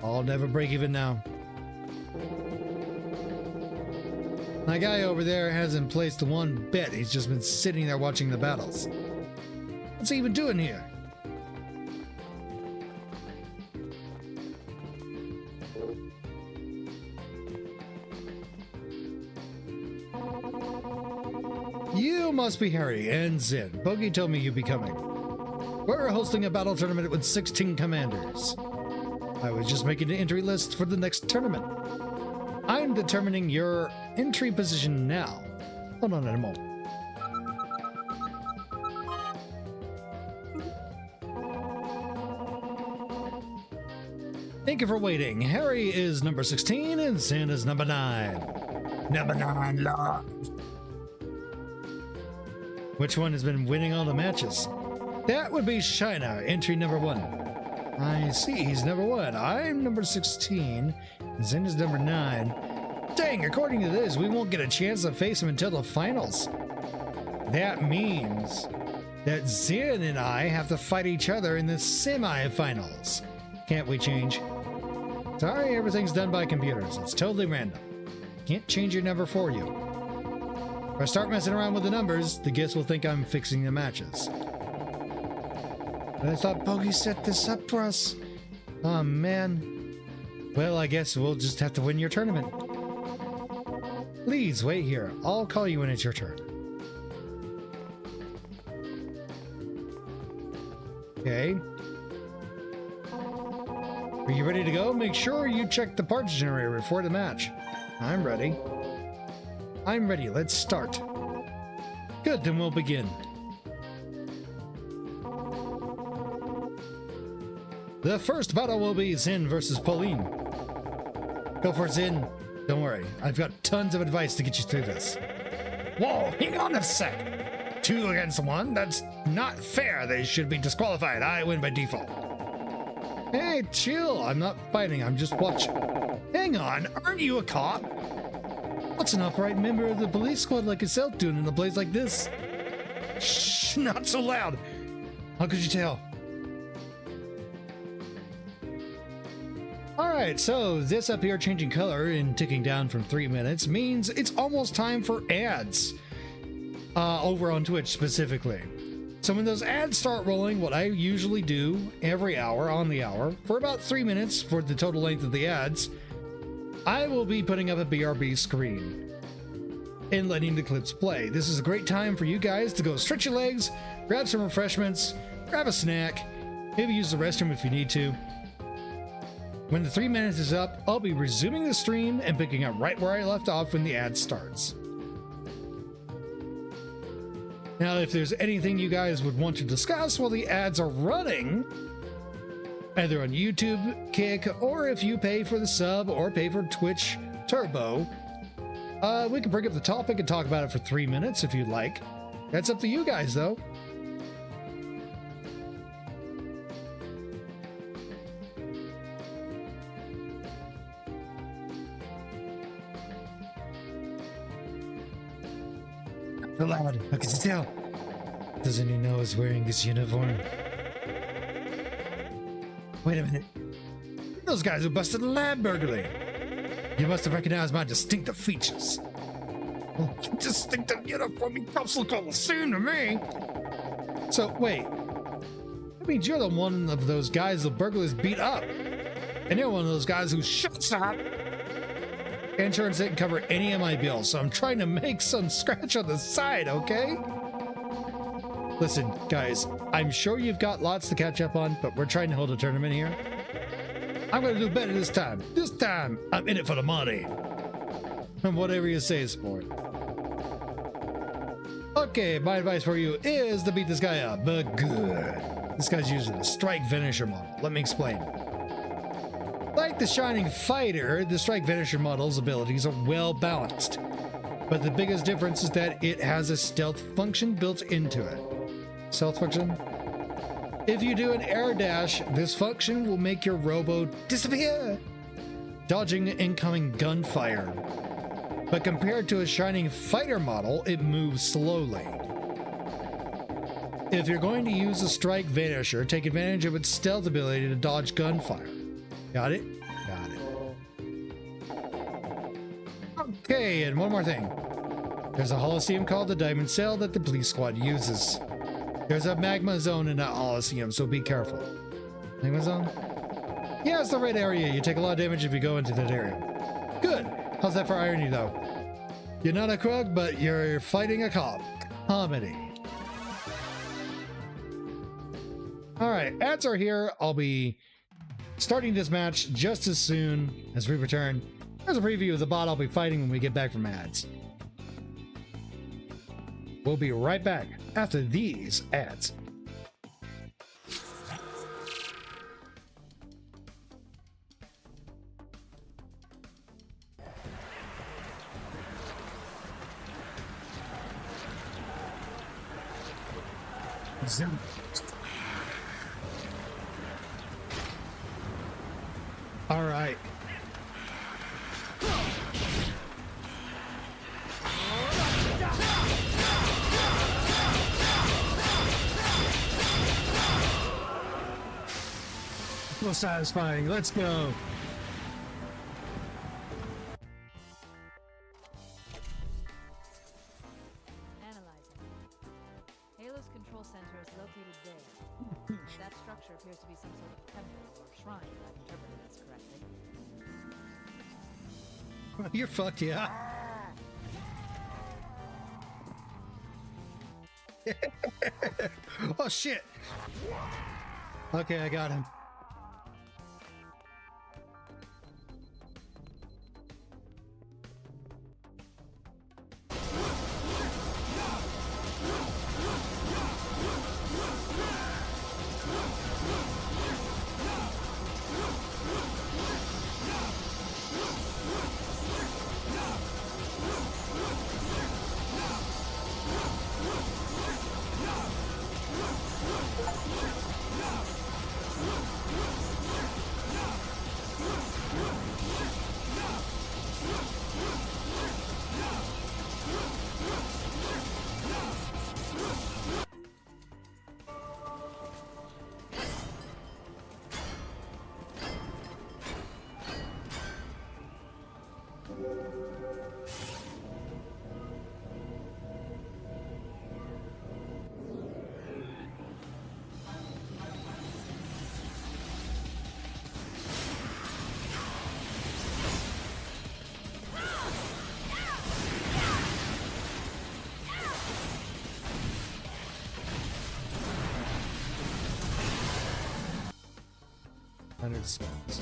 I'll never break even now. My guy over there hasn't placed one bet. He's just been sitting there watching the battles. What's he even doing here? You must be Harry and Zin. Bogey told me you'd be coming. We're hosting a battle tournament with 16 commanders. I was just making an entry list for the next tournament. I'm determining your entry position now. Hold on a moment. Thank you for waiting. Harry is number 16 and Zin is number 9. Number 9, Lord. Which one has been winning all the matches? That would be Shina, entry number 1. I see, he's number 1. I'm number 16. Zin is number 9. Dang, according to this, we won't get a chance to face him until the finals. That means that Zin and I have to fight each other in the semifinals. Can't we change? Sorry, everything's done by computers. It's totally random. Can't change your number for you. If I start messing around with the numbers, the guests will think I'm fixing the matches. But I thought Bogey set this up for us. Oh, man. Well, I guess we'll just have to win your tournament. Please wait here. I'll call you when it's your turn. Okay. Are you ready to go? Make sure you check the parts generator before the match. I'm ready. I'm ready. Let's start. Good, then we'll begin. The first battle will be Zin versus Pauline. Go for Zin. Don't worry, I've got tons of advice to get you through this. Whoa, hang on a sec. 2 against 1? That's not fair. They should be disqualified. I win by default. Hey, chill. I'm not fighting. I'm just watching. Hang on. Aren't you a cop? What's an upright member of the police squad like yourself doing in a place like this? Shh, not so loud. How could you tell? Alright, so this up here changing color and ticking down from 3 minutes means it's almost time for ads. Over on Twitch specifically. So when those ads start rolling, what I usually do every hour on the hour, for about 3 minutes for the total length of the ads, I will be putting up a BRB screen and letting the clips play. This is a great time for you guys to go stretch your legs, grab some refreshments, grab a snack, maybe use the restroom if you need to. When the 3 minutes is up, I'll be resuming the stream and picking up right where I left off when the ad starts. Now, if there's anything you guys would want to discuss while the ads are running, either on YouTube, Kick, or if you pay for the sub or pay for Twitch Turbo, we can bring up the topic and talk about it for 3 minutes if you'd like. That's up to you guys, though. Loud. How can you tell? Doesn't he know he's wearing his uniform? Wait a minute. Those guys who busted a lab burglary. You must have recognized my distinctive features. Well, distinctive uniform cops look all the same to me. So, wait. That means you're the one of those guys the burglars beat up. And you're one of those guys who shuts up. Insurance didn't cover any of my bills, so I'm trying to make some scratch on the side, okay? Listen, guys, I'm sure you've got lots to catch up on, but we're trying to hold a tournament here. I'm gonna do better this time. This time, I'm in it for the money. And whatever you say, sport. Okay, my advice for you is to beat this guy up, but good. This guy's using the Strike Finisher model. Let me explain. Like the Shining Fighter, the Strike Finisher model's abilities are well balanced, but the biggest difference is that it has a stealth function built into it. Stealth function? If you do an air dash, this function will make your robo disappear, dodging incoming gunfire. But compared to a Shining Fighter model, it moves slowly. If you're going to use a Strike Vanisher, take advantage of its stealth ability to dodge gunfire. Got it? Got it. Okay, and one more thing. There's a Holosseum called the Diamond Cell that the police squad uses. There's a magma zone in that Holosseum, so be careful. Magma zone? Yeah, it's the red area. You take a lot of damage if you go into that area. Good. How's that for irony, though? You're not a crook, but you're fighting a cop. comedy. All right, ads are here. I'll be starting this match just as soon as we return. There's a preview of the bot I'll be fighting when we get back from ads. We'll be right back after these ads. All right. So satisfying. Let's go. Analyzing. Halo's control center is located there. That structure appears to be some sort of temple or shrine, if I've interpreted this correctly. You're fucked, yeah. Oh shit. Okay, I got him. Spells.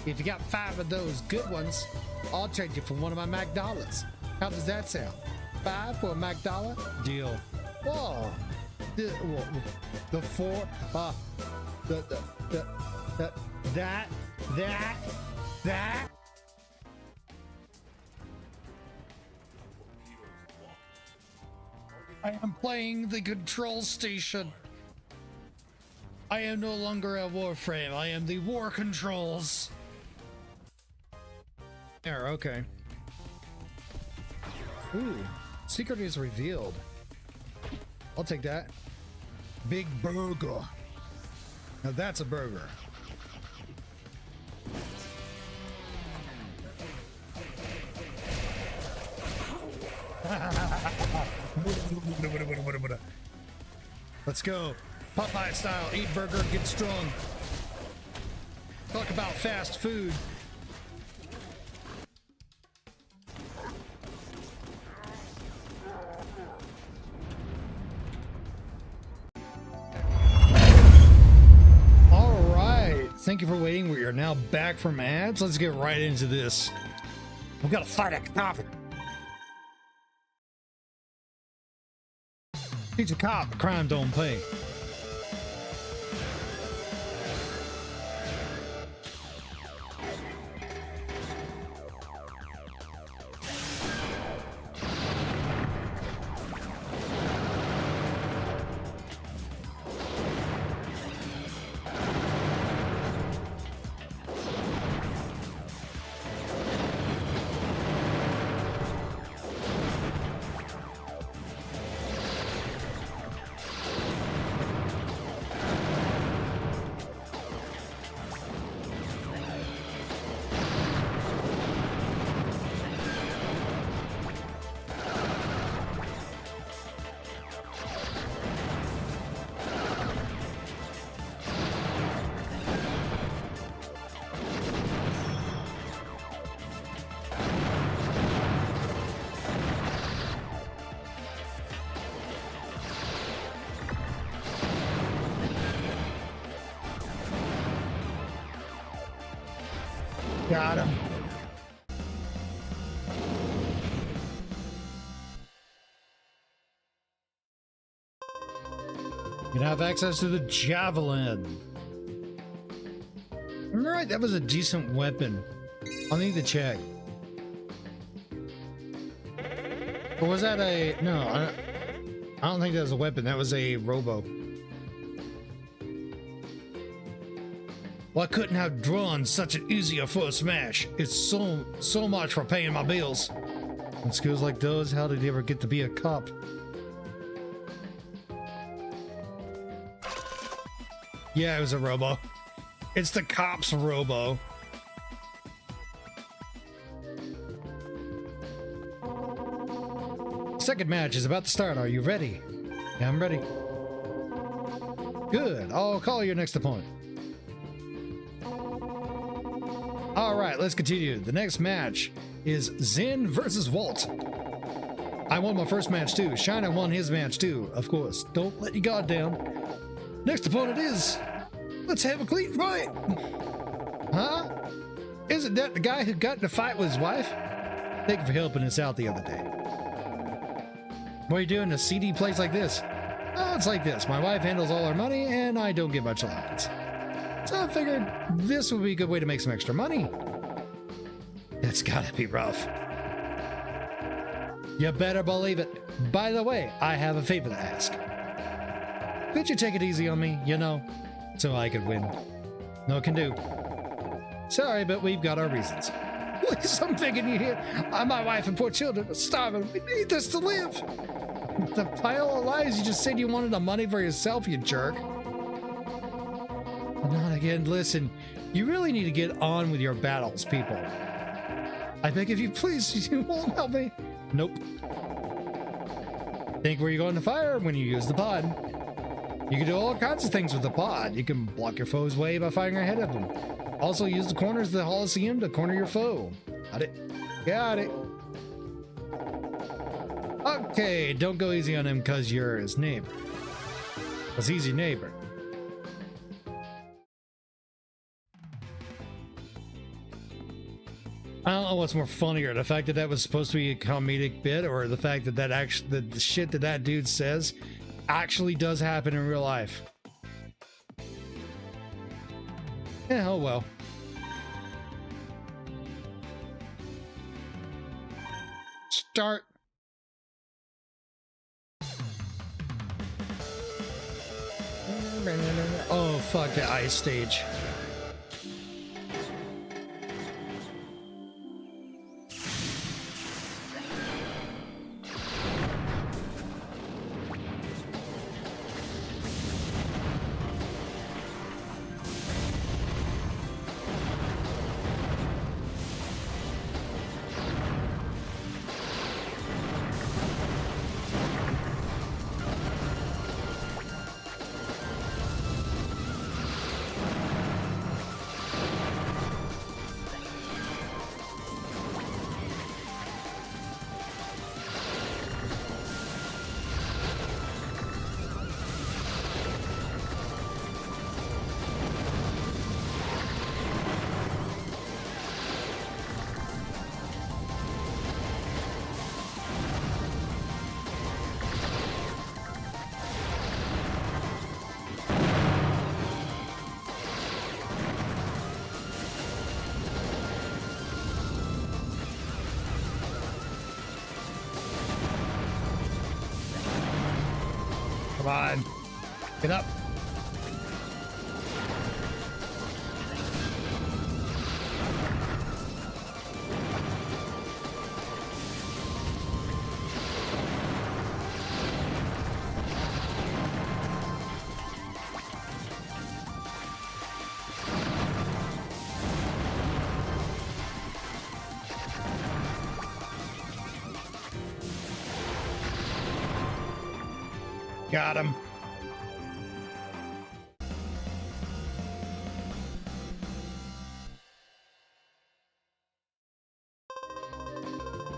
If you got 5 of those good ones, I'll trade you for one of my McDollar's. How does that sound? 5 for a McDollar? Deal. Whoa. The 4, that. I am playing the control station. I am no longer a Warframe. I am the War Controls. There, okay. Ooh, secret is revealed. I'll take that. Big burger. Now that's a burger. Let's go. Popeye style, eat burger, get strong. Talk about fast food. All right, thank you for waiting. We are now back from ads. Let's get right into this. We've got to fight a cop. He's a cop. Crime don't pay. Got him. You can have access to the javelin. I'm right, that was a decent weapon. I'll need to check. Or was that a... No, I don't think that was a weapon. That was a robo. Well, I couldn't have drawn such an easier first smash. It's so much for paying my bills. In schools like those, how did he ever get to be a cop? Yeah, it was a robo. It's the cop's robo. Second match is about to start. Are you ready? Yeah, I'm ready. Good. I'll call your next opponent. All right, let's continue. The next match is Zen versus Walt. I won my first match too. Shiner won his match too, of course. Don't let your guard down. Next opponent is... Let's have a clean fight. Huh? Isn't that the guy who got in a fight with his wife? Thank you for helping us out the other day. What are you doing in a seedy place like this? Oh, it's like this. My wife handles all our money and I don't get much allowance. So I figured this would be a good way to make some extra money. That's gotta be rough. You better believe it. By the way, I have a favor to ask. Could you take it easy on me, you know, so I could win? No can do. Sorry, but we've got our reasons. Please, I'm begging you here. My wife and poor children are starving. We need this to live. The pile of lies, you just said you wanted the money for yourself, you jerk. Not again. Listen, you really need to get on with your battles, people. I beg of you, please, you won't help me. Nope. Think where you're going to fire when you use the pod. You can do all kinds of things with the pod. You can block your foe's way by firing ahead of them. Also use the corners of the Coliseum to corner your foe. Got it. Got it. Okay, don't go easy on him because you're his neighbor. Because he's your neighbor. I don't know what's more funnier, the fact that that was supposed to be a comedic bit, or the fact that that actually, the shit that that dude says actually does happen in real life. Yeah, oh well. Start. Oh, fuck the ice stage. Come on. Get up. Got him.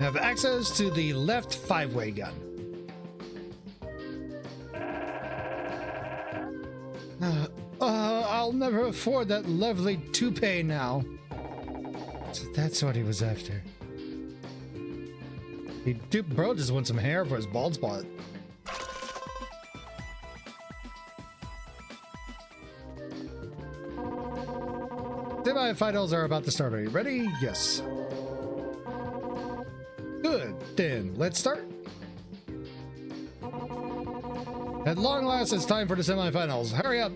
Have access to the left 5-way gun. I'll never afford that lovely toupee now. So that's what he was after. Bro just wants some hair for his bald spot. Semi-finals are about to start. Are you ready? Yes. Good. Then let's start. At long last, it's time for the semi-finals. Hurry up.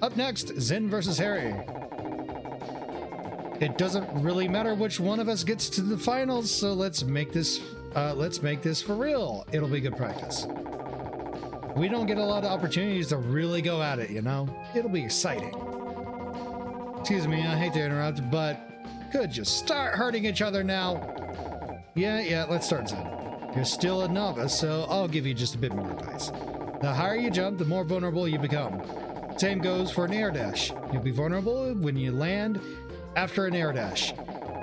Up next, Zen versus Harry. It doesn't really matter which one of us gets to the finals, so let's make this for real. It'll be good practice. We don't get a lot of opportunities to really go at it, you know? It'll be exciting. Excuse me, I hate to interrupt, but could you start hurting each other now? Yeah, let's start, Zen. You're still a novice, so I'll give you just a bit more advice. The higher you jump, the more vulnerable you become. Same goes for an air dash. You'll be vulnerable when you land after an air dash.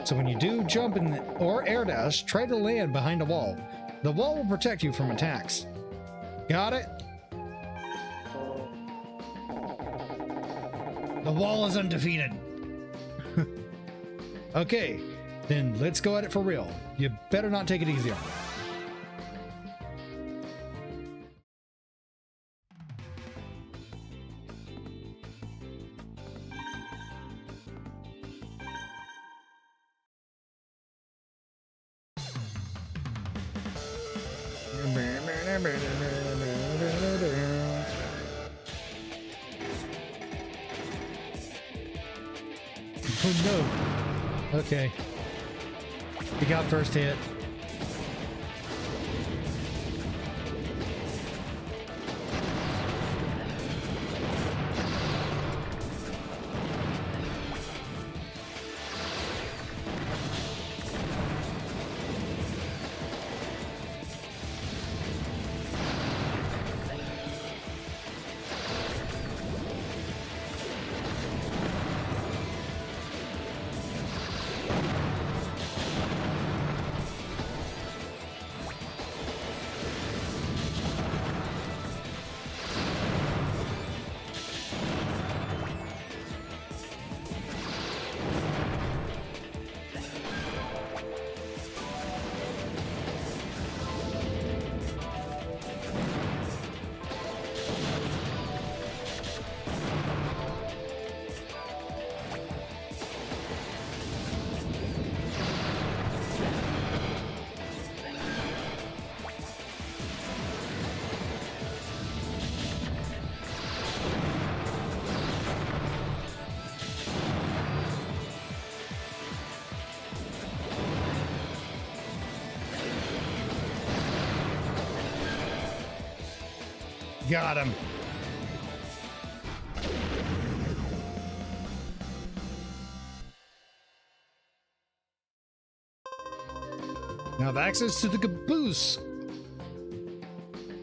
So when you do jump or air dash, try to land behind a wall. The wall will protect you from attacks. Got it? The wall is undefeated. Okay, then let's go at it for real. You better not take it easy on me. Oh no. Okay. We got first hit. Got him. Now have access to the caboose.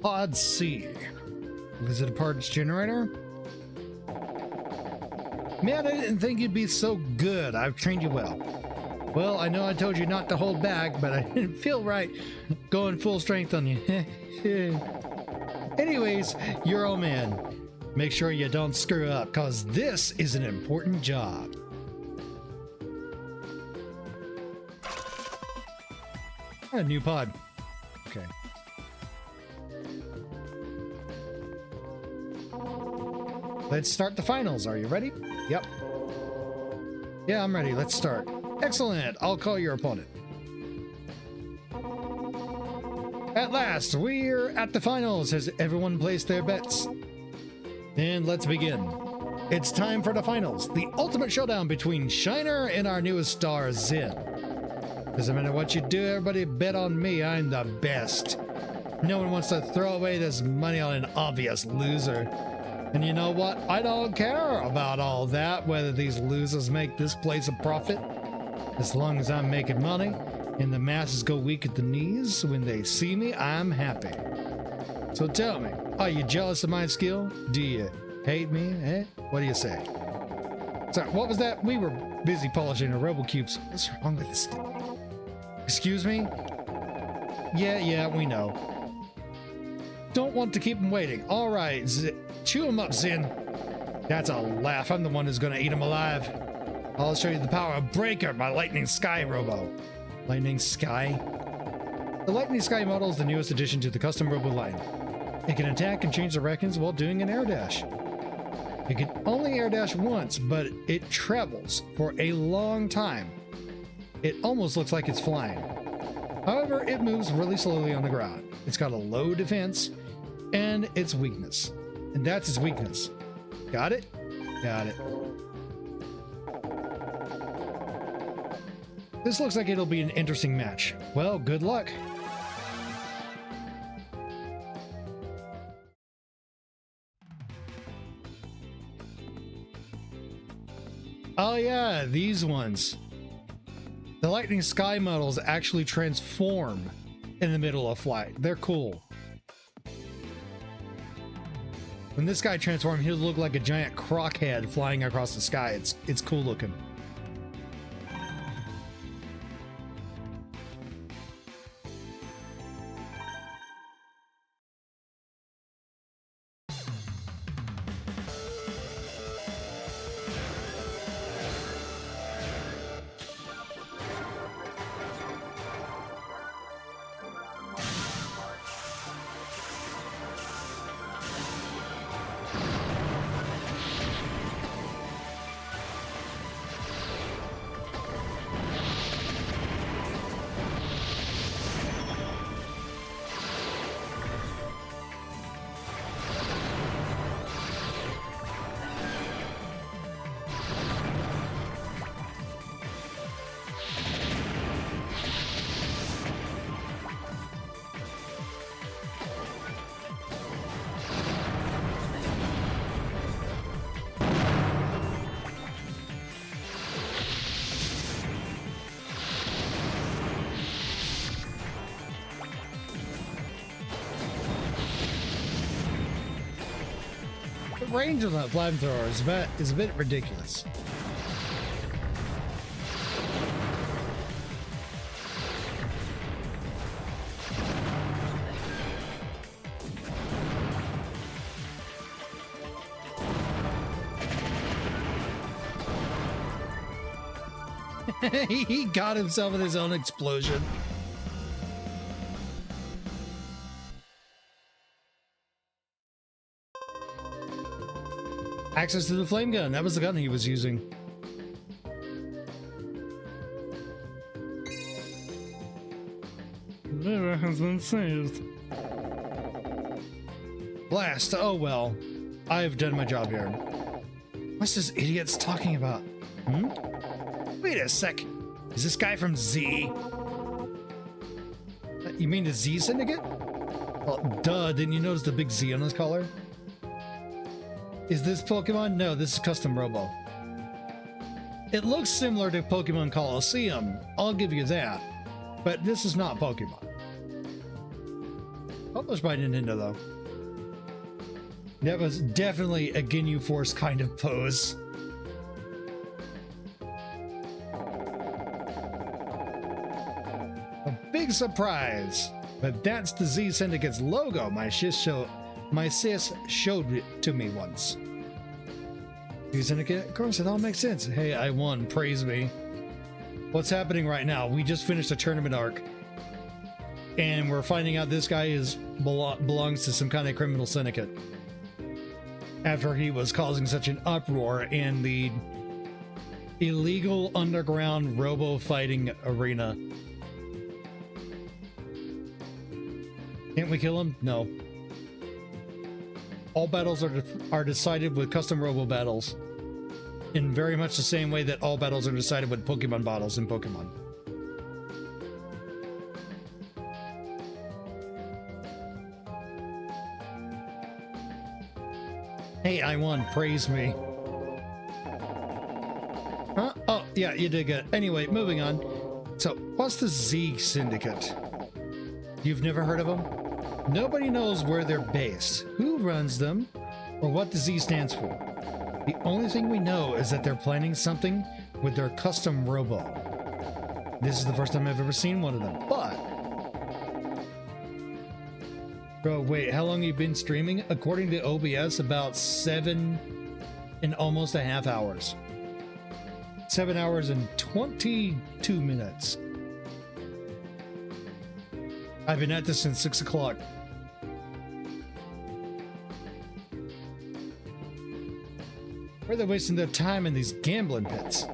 Pod C. Visit a parts generator. Man, I didn't think you'd be so good. I've trained you well. Well, I know I told you not to hold back, but I didn't feel right going full strength on you. Anyways, your old man. Make sure you don't screw up, cause this is an important job. A new pod. Okay. Let's start the finals. Are you ready? Yep. Yeah, I'm ready. Let's start. Excellent. I'll call your opponent. At last, we're at the finals. Has everyone placed their bets? And let's begin. It's time for the finals. The ultimate showdown between Shiner and our newest star, Zen. Doesn't matter what you do, everybody bet on me. I'm the best. No one wants to throw away this money on an obvious loser. And you know what? I don't care about all that, whether these losers make this place a profit. As long as I'm making money and the masses go weak at the knees when they see me, I'm happy. So tell me, are you jealous of my skill? Do you hate me? Eh? What do you say? Sorry, what was that? We were busy polishing our RoboCubes. What's wrong with this thing? Excuse me? Yeah, we know. Don't want to keep them waiting. All right, chew them up, Zen. That's a laugh. I'm the one who's gonna eat them alive. I'll show you the power of Breaker, my Lightning Sky Robo. Lightning Sky? The Lightning Sky model is the newest addition to the custom Robo line. It can attack and change directions while doing an air dash. It can only air dash once, but it travels for a long time. It almost looks like it's flying. However, it moves really slowly on the ground. It's got a low defense and its weakness. And that's its weakness. Got it? Got it. This looks like it'll be an interesting match. Well, good luck. Oh yeah, these ones. The Lightning Sky models actually transform in the middle of flight. They're cool. When this guy transforms, he'll look like a giant croc head flying across the sky. It's cool looking. The range of that flamethrower is a bit ridiculous. He got himself in his own explosion. Access to the flame gun. That was the gun he was using. Never has been saved. Blast. Oh well. I've done my job here. What's this idiot's talking about? Hmm? Wait a sec. Is this guy from Z? You mean the Z Syndicate? Well, duh. Didn't you notice the big Z on his collar? Is this Pokemon? No, this is Custom Robo. It looks similar to Pokemon Coliseum, I'll give you that. But this is not Pokemon. Published by Nintendo, though. That was definitely a Ginyu Force kind of pose. A big surprise! But that's the Z Syndicate's logo my sis showed it to me once. Z Syndicate? Of course, it all makes sense. Hey, I won. Praise me. What's happening right now? We just finished a tournament arc. And we're finding out this guy belongs to some kind of criminal syndicate. After he was causing such an uproar in the illegal underground robo-fighting arena. Can't we kill him? No. All battles are decided with custom robo battles, in very much the same way that all battles are decided with Pokemon battles in Pokemon. Hey, I won. Praise me. Huh? Oh, yeah, you did good. Anyway, moving on. So, what's the Z Syndicate? You've never heard of them? Nobody knows where they're based, who runs them, or what the Z stands for. The only thing we know is that they're planning something with their custom robo. This is the first time I've ever seen one of them, but... Bro, wait, how long have you been streaming? According to OBS, about 7 and almost a half hours. 7 hours and 22 minutes. I've been at this since 6 o'clock. Why are they wasting their time in these gambling pits?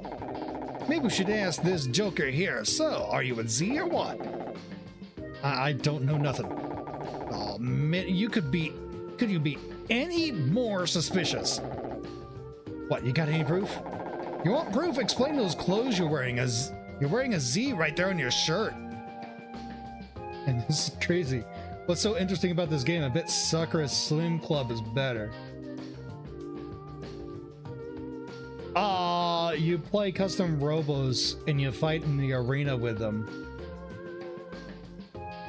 Maybe we should ask this joker here. So, are you a Z or what? I don't know nothing. Oh man, could you be any more suspicious? What, you got any proof? You want proof? Explain those clothes you're wearing. You're wearing a Z right there on your shirt. And this is crazy. What's so interesting about this game? I bet Sakura Slim Club is better. You play custom robos and you fight in the arena with them.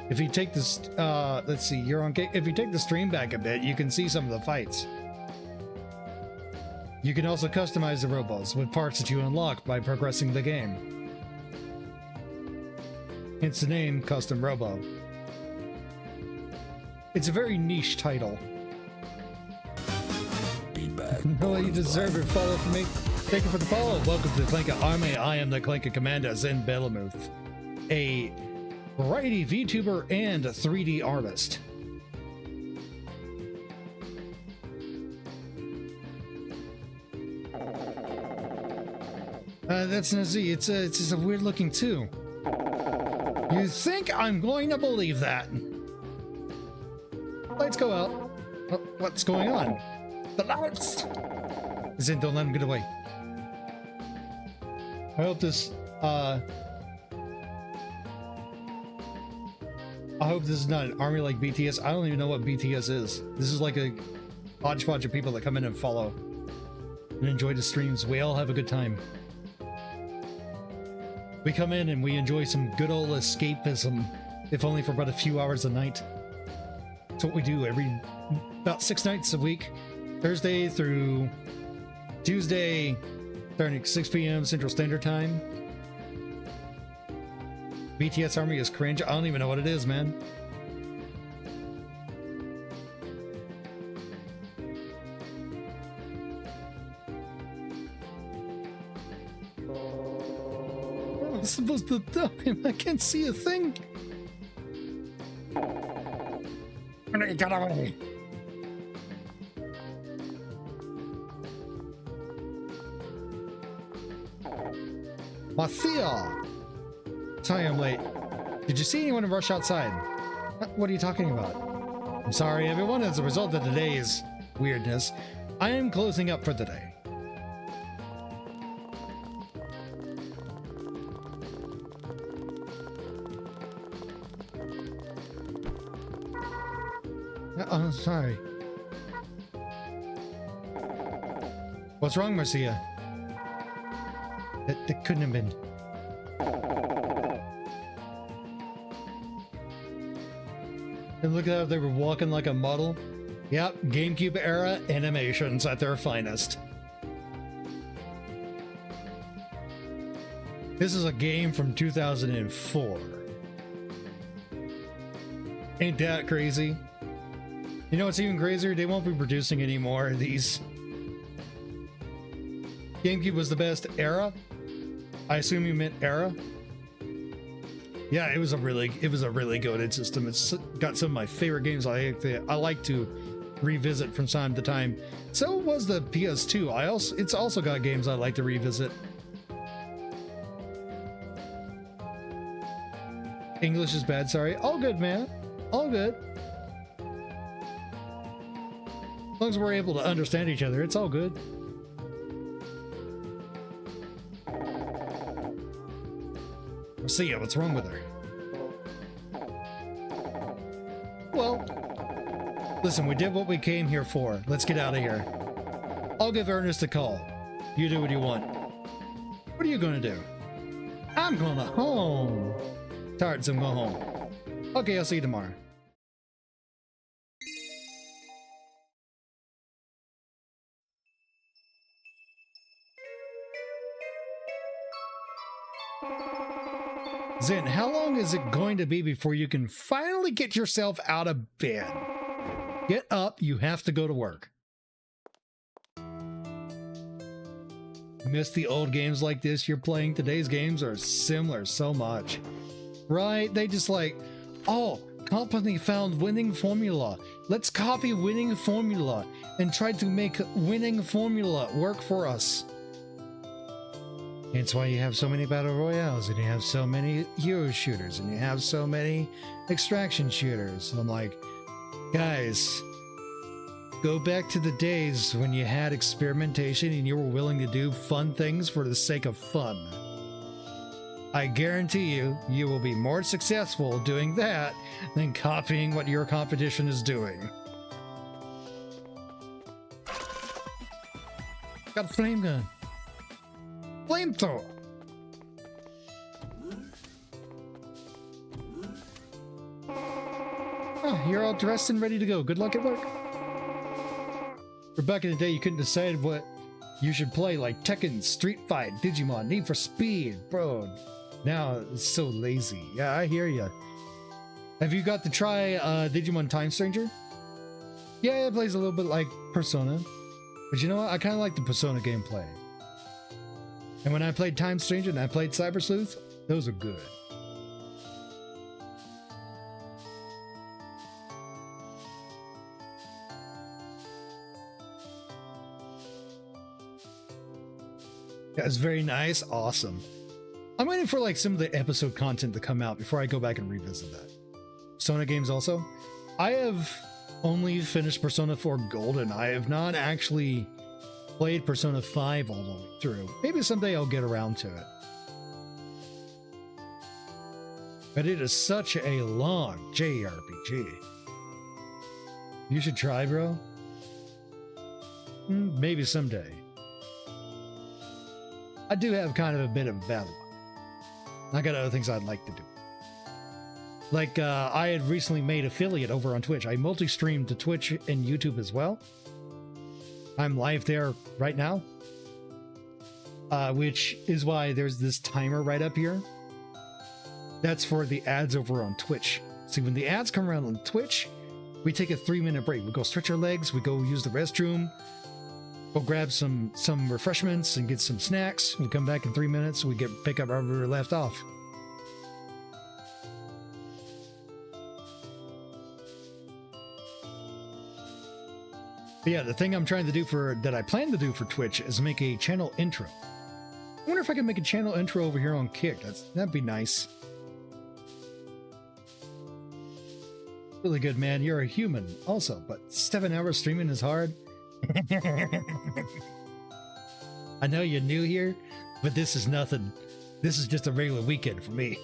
If you take this, let's see, if you take the stream back a bit, you can see some of the fights. You can also customize the robos with parts that you unlock by progressing the game. Hence the name Custom Robo. It's a very niche title. No, you deserve it. Follow from me. Thank you for the follow. Welcome to the Clanka Army. I am the Clanka Commander, Zen Belamuth, a variety VTuber and a 3D artist. That's an Z. It's a weird looking too. You think I'm going to believe that? Lights go out. What's going on? The lights! Zen, don't let him get away. I hope this, I hope this is not an army like BTS. I don't even know what BTS is. This is like a hodgepodge of people that come in and follow and enjoy the streams. We all have a good time. We come in and we enjoy some good old escapism, if only for about a few hours a night. That's what we do about 6 nights a week. Thursday through Tuesday, starting at 6 p.m. Central Standard Time. BTS Army is cringe. I don't even know what it is, man. I'm supposed to dump him. I can't see a thing. Get away. Mathia! Sorry I'm late. Did you see anyone rush outside? What are you talking about? I'm sorry everyone, as a result of today's weirdness, I am closing up for the day. I'm sorry. What's wrong, Marcia? That couldn't have been. And look at how they were walking like a model. Yep, GameCube era animations at their finest. This is a game from 2004. Ain't that crazy? You know what's even crazier? They won't be producing any more of these. GameCube was the best era. I assume you meant era. Yeah, it was a really goated system. It's got some of my favorite games I like to revisit from time to time. So was the PS2. It's also got games I like to revisit. English is bad, sorry. All good, man. All good. As long as we're able to understand each other, it's all good. See ya, what's wrong with her? Well, listen, we did what we came here for. Let's get out of here. I'll give Ernest a call. You do what you want. What are you gonna do? I'm going home. Tired, so I'm going home. Okay, I'll see you tomorrow. Zen, how long is it going to be before you can finally get yourself out of bed? Get up, you have to go to work. miss the old games like this you're playing. Today's games are similar so much. Right? They just like, oh, company found winning formula. Let's copy winning formula and try to make winning formula work for us. It's why you have so many battle royales and you have so many hero shooters and you have so many extraction shooters. And I'm like, guys, go back to the days when you had experimentation and you were willing to do fun things for the sake of fun. I guarantee you, you will be more successful doing that than copying what your competition is doing. Got a flame gun. Flamethrower. Oh, you're all dressed and ready to go. Good luck at work. For back in the day, you couldn't decide what you should play, like Tekken, Street Fight, Digimon, Need for Speed, bro. Now it's so lazy. Yeah, I hear ya. Have you got to try Digimon Time Stranger? Yeah, it plays a little bit like Persona, but you know what? I kind of like the Persona gameplay. And when I played Time Stranger and I played Cyber Sleuth, those are good. Yeah, it's very nice. Awesome. I'm waiting for like some of the episode content to come out before I go back and revisit that. Persona games also. I have only finished Persona 4 Golden. I have not actually played Persona 5 all the way through. Maybe someday I'll get around to it. But it is such a long JRPG. You should try, bro. Maybe someday. I do have kind of a bit of a bad luck. I got other things I'd like to do. Like, I had recently made affiliate over on Twitch. I multi-streamed to Twitch and YouTube as well. I'm live there right now. Which is why there's this timer right up here. That's for the ads over on Twitch. See, when the ads come around on Twitch, we take a 3-minute break. We go stretch our legs, we go use the restroom, go grab some refreshments and get some snacks. We come back in 3 minutes, we pick up where we were left off. But yeah, the thing I'm trying to do that I plan to do for Twitch is make a channel intro. I wonder if I can make a channel intro over here on Kick. That'd be nice. Really good, man. You're a human also, but 7 hours streaming is hard. I know you're new here, but this is nothing. This is just a regular weekend for me.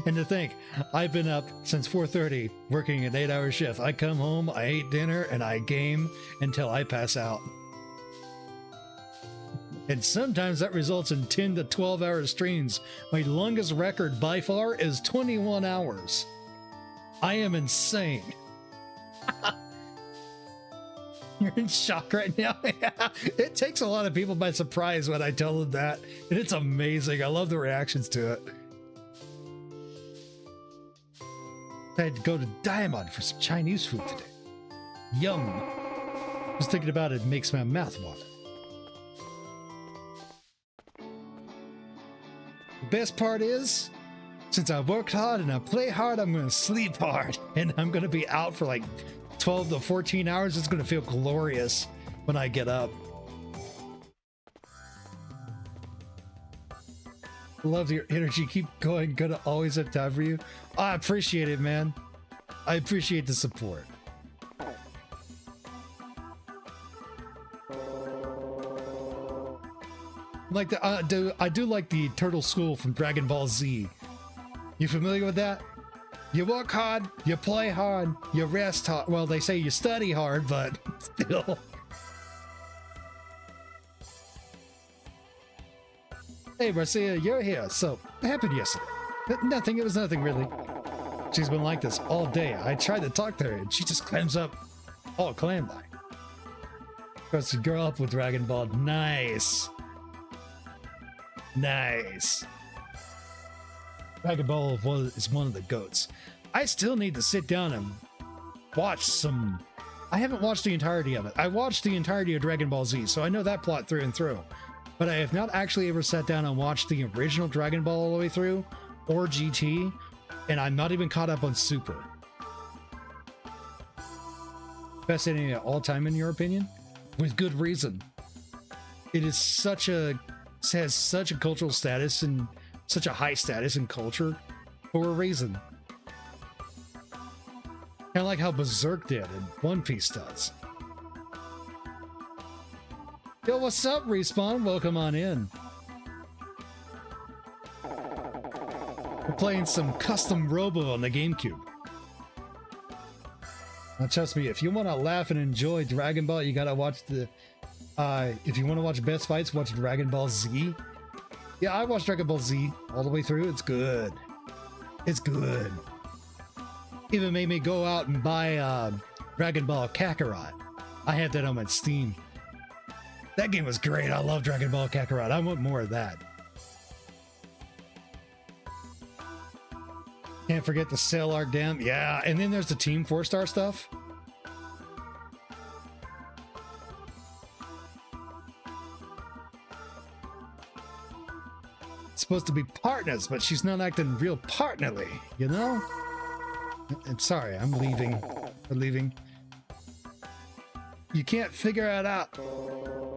And to think, I've been up since 4:30 working an 8-hour shift. I come home, I ate dinner, and I game until I pass out. And sometimes that results in 10 to 12-hour streams. My longest record by far is 21 hours. I am insane. You're in shock right now. It takes a lot of people by surprise when I tell them that. And it's amazing. I love the reactions to it. I had to go to Diamond for some Chinese food today. Yum. Just thinking about it makes my mouth water. The best part is, since I worked hard and I play hard, I'm going to sleep hard. And I'm going to be out for like 12 to 14 hours. It's going to feel glorious when I get up. Love your energy. Keep going. Gonna always have time for you. I appreciate it, man. I appreciate the support. Like I do like the Turtle School from Dragon Ball Z. You familiar with that? You work hard, you play hard, you rest hard. Well, they say you study hard, but still. Hey, Marcia, you're here. So, what happened yesterday? Nothing. It was nothing, really. She's been like this all day. I tried to talk to her, and she just clams up all clam-like. Of course, you grow up with Dragon Ball. Nice. Nice. Dragon Ball is one of the GOATs. I still need to sit down and watch some I haven't watched the entirety of it. I watched the entirety of Dragon Ball Z, so I know that plot through and through. But I have not actually ever sat down and watched the original Dragon Ball all the way through, or GT, and I'm not even caught up on Super. Best anime of all time, in your opinion? With good reason. It is such a... has such a cultural status and such a high status in culture for a reason. Kind of like how Berserk did and One Piece does. Yo, what's up, Respawn? Welcome on in. We're playing some custom Robo on the GameCube. Now, trust me, if you want to laugh and enjoy Dragon Ball, you gotta watch the... if you want to watch best fights, watch Dragon Ball Z. Yeah, I watched Dragon Ball Z all the way through. It's good. It's good. Even made me go out and buy Dragon Ball Kakarot. I had that on my Steam. That game was great. I love Dragon Ball Kakarot. I want more of that. Can't forget the Cell Arc Dam. Yeah, and then there's the Team 4-star stuff. It's supposed to be partners, but she's not acting real partnerly, you know? I'm sorry, I'm leaving. We're leaving. You can't figure it out.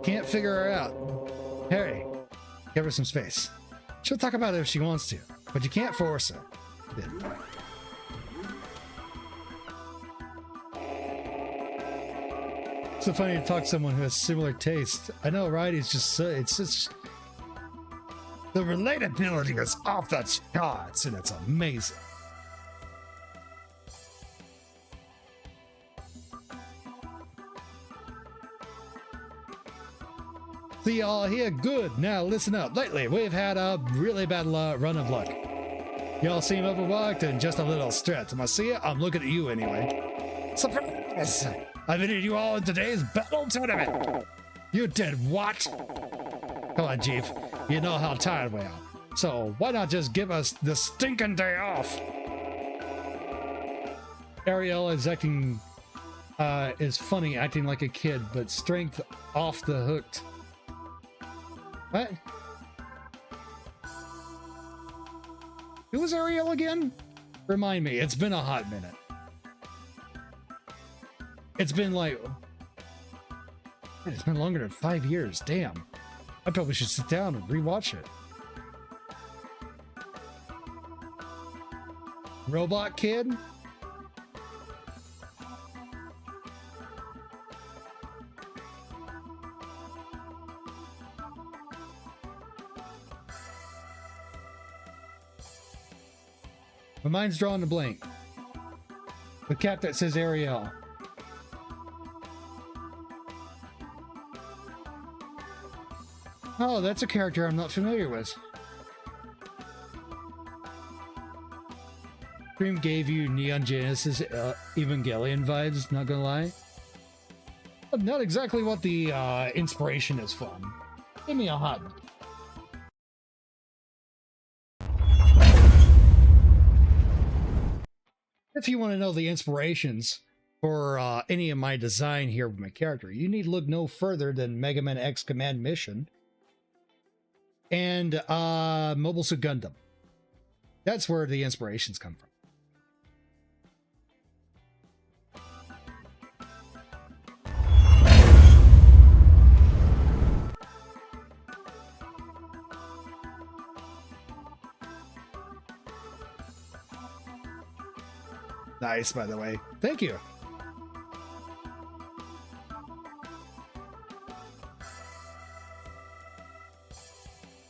Can't figure her out. Harry, give her some space. She'll talk about it if she wants to, but you can't force her. It's so funny to talk to someone who has similar taste. I know, right? It's just so, it's just... The relatability is off the charts, and it's amazing. See y'all here? Good. Now listen up. Lately, we've had a really bad run of luck. Y'all seem overworked and just a little stressed. Marcia, I'm looking at you anyway. Surprise! I've entered you all in today's battle tournament. You did what? Come on, Chief. You know how tired we are. So why not just give us the stinking day off? Ariel is acting, is funny, acting like a kid, but strength off the hooked. What? Who was Ariel again? Remind me, it's been a hot minute. It's been like... It's been longer than 5 years, damn. I probably should sit down and rewatch it. Robot Kid? My mind's drawing a blank. The cap that says Ariel. Oh, that's a character I'm not familiar with. Dream gave you Neon Genesis Evangelion vibes, not gonna lie. Not exactly what the inspiration is from. Give me a hot one. If you want to know the inspirations for any of my design here with my character, you need look no further than Mega Man X Command Mission and Mobile Suit Gundam. That's where the inspirations come from. Nice, by the way. Thank you.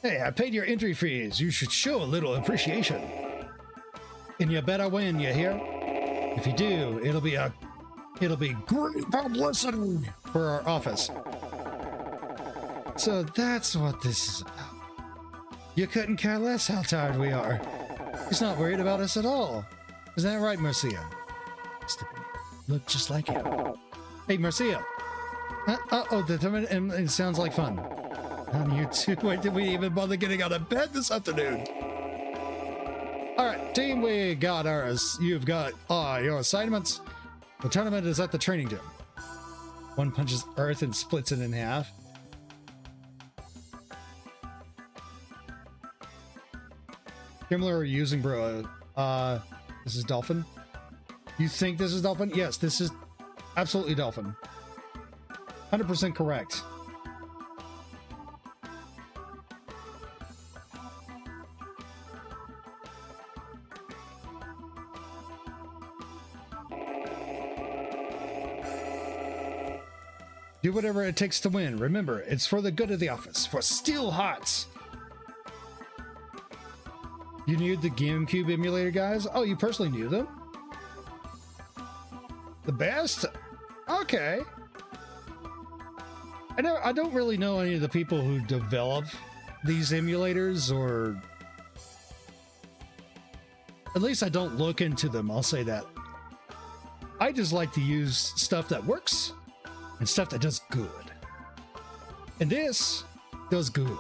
Hey, I paid your entry fees. You should show a little appreciation. And you better win, you hear? If you do, it'll be great publicity for our office. So that's what this is about. You couldn't care less how tired we are. He's not worried about us at all. Isn't that right, Marcia? Look just like him. Hey, Marcia. Oh, it sounds like fun. You two, why did we even bother getting out of bed this afternoon? All right, team, we got ours. You've got your assignments. The tournament is at the training gym. One punches Earth and splits it in half. Himmler are using bro. This is Dolphin. You think this is Dolphin? Yes, this is absolutely Dolphin. 100% correct. Do whatever it takes to win. Remember, it's for the good of the office. For Steel Hearts. You knew the GameCube emulator guys? Oh, you personally knew them? The best? Okay. I don't really know any of the people who develop these emulators, or at least I don't look into them, I'll say that. I just like to use stuff that works and stuff that does good. And this does good.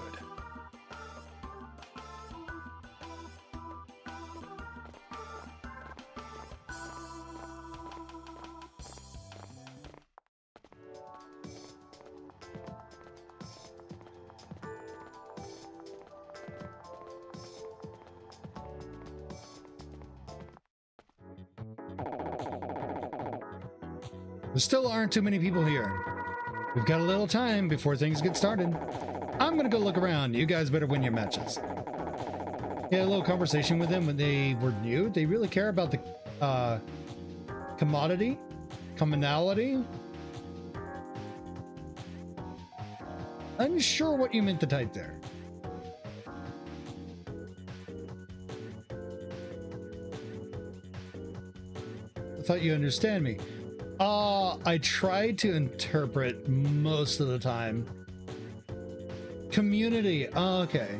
There still aren't too many people here. We've got a little time before things get started. I'm gonna go look around. You guys better win your matches. Had a little conversation with them when they were new. They really care about the commonality. Unsure what you meant to type there. I thought you understand me. I try to interpret most of the time. Community. Oh, okay.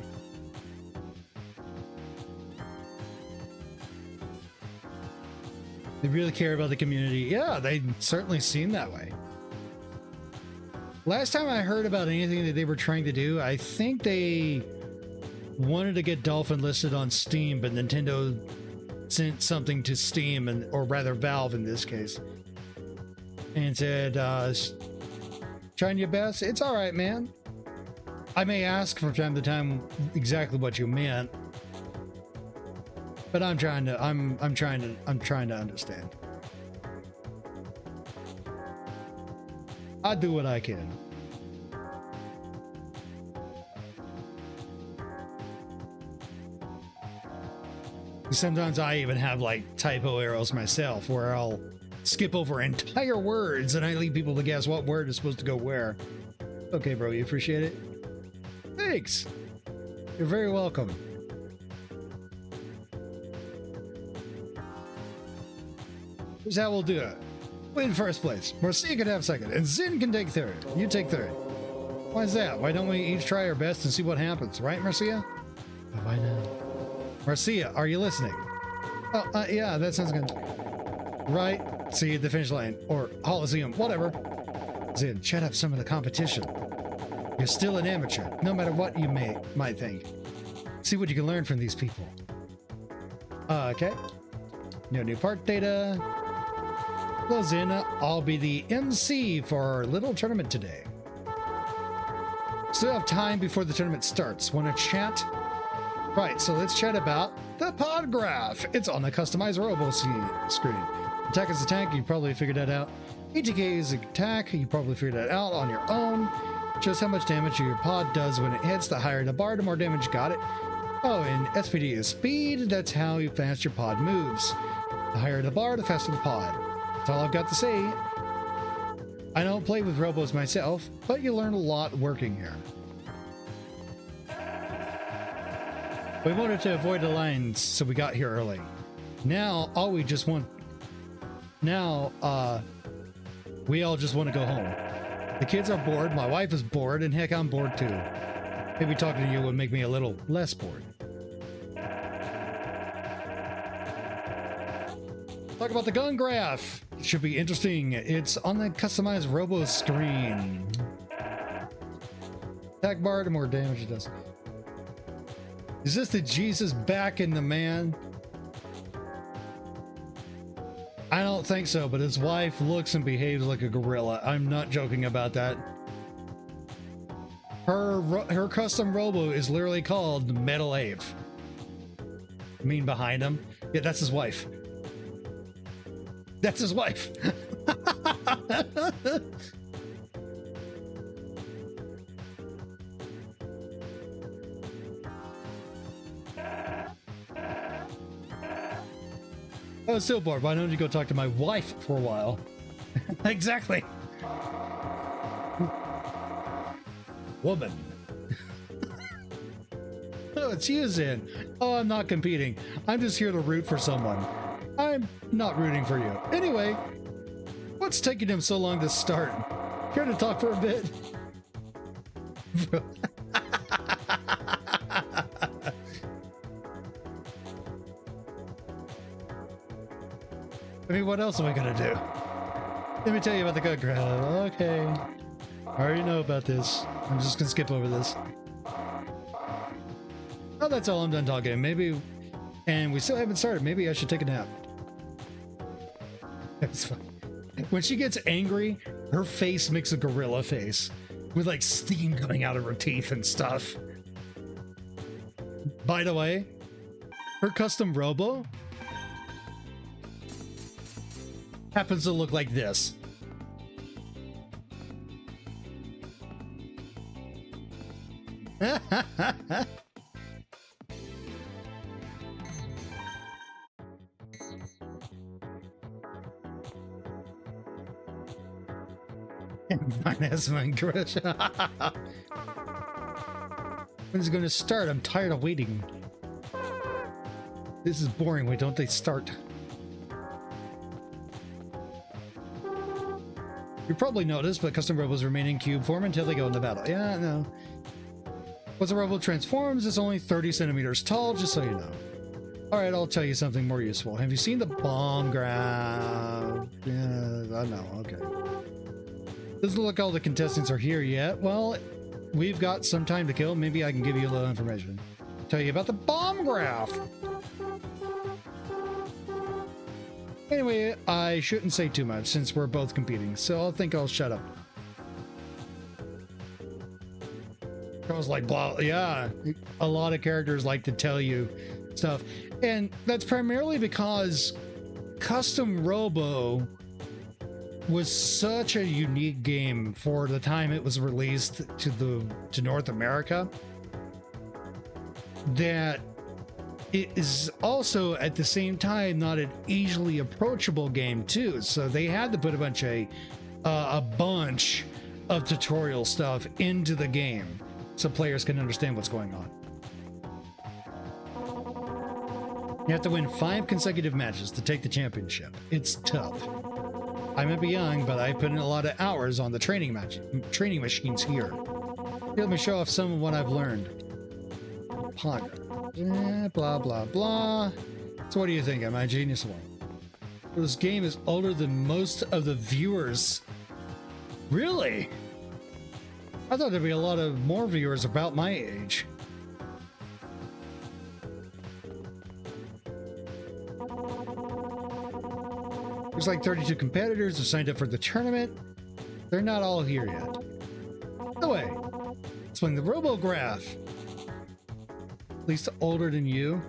They really care about the community. Yeah, they certainly seem that way. Last time I heard about anything that they were trying to do, I think they wanted to get Dolphin listed on Steam, but Nintendo sent something to Steam, or rather Valve in this case, and said, trying your best. It's all right, man. I may ask from time to time exactly what you meant, but I'm trying to understand. I do what I can. Sometimes I even have like typo errors myself, where I'll skip over entire words and I leave people to guess what word is supposed to go where. Okay, bro, you appreciate it? Thanks. You're very welcome. Here's how we'll do it. Win first place. Marcia can have second, and Zin can take third. You take third. Why is that? Why don't we each try our best and see what happens, right, Marcia? Oh, why not? Marcia, are you listening? Oh, yeah, that sounds good. Right, see you at the finish line, or Coliseum, whatever. Zin, shut up some of the competition. You're still an amateur, no matter what you might think. See what you can learn from these people. Okay. No new part data. Hello, Zin. I'll be the MC for our little tournament today. Still have time before the tournament starts. Want to chat? Right, so let's chat about the pod graph. It's on the customized robo screen. Attack is attack, you probably figured that out. ATK is attack, you probably figured that out on your own. Shows how much damage your pod does when it hits. The higher the bar, the more damage. Got it. Oh, and SPD is speed. That's how fast your pod moves. The higher the bar, the faster the pod. That's all I've got to say. I don't play with robos myself, but you learn a lot working here. We wanted to avoid the lines, so we got here early. Now, we all just want to go home. The kids are bored, my wife is bored, and heck, I'm bored too. Maybe talking to you would make me a little less bored. Talk about the gun graph. It should be interesting. It's on the customized robo screen. Attack bar, the more damage it does. Is this the Jesus back in the man? I don't think so, but his wife looks and behaves like a gorilla. I'm not joking about that. Her custom robo is literally called Metal Ave. I mean, behind him? Yeah, that's his wife. That's his wife. Oh, still bored. Why don't you go talk to my wife for a while? Exactly. Woman. Oh, it's you, Zin. Oh, I'm not competing. I'm just here to root for someone. I'm not rooting for you. Anyway, what's taking him so long to start? Care to talk for a bit? I mean, what else am I gonna do? Let me tell you about the code crowd. Okay. I already know about this. I'm just gonna skip over this. Oh, that's all. I'm done talking. Maybe... And we still haven't started. Maybe I should take a nap. It's fine. When she gets angry, her face makes a gorilla face. With like steam coming out of her teeth and stuff. By the way, her custom robo happens to look like this. Finance my crush. When's it gonna start? I'm tired of waiting. This is boring. Why don't they start? You probably noticed, but custom robos remain in cube form until they go into battle. Yeah, no. Once a robo transforms, it's only 30 centimeters tall, just so you know. Alright, I'll tell you something more useful. Have you seen the bomb graph? Yeah, I know, okay. Doesn't look like all the contestants are here yet. Well, we've got some time to kill. Maybe I can give you a little information. Tell you about the bomb graph. Anyway, I shouldn't say too much since we're both competing, so I think I'll shut up. I was like, blah, yeah, a lot of characters like to tell you stuff. And that's primarily because Custom Robo was such a unique game for the time it was released to North America that it is also at the same time not an easily approachable game too. So they had to put a bunch of tutorial stuff into the game so players can understand what's going on. You have to win 5 consecutive matches to take the championship. It's tough. I might be young, but I put in a lot of hours on the training machines here. Let me show off some of what I've learned. Ponder. Blah, blah, blah. So what do you think? Am I a genius or what? This game is older than most of the viewers. Really? I thought there'd be a lot of more viewers about my age. There's like 32 competitors who signed up for the tournament. They're not all here yet. By the way, explain the RoboGraph. At least older than you.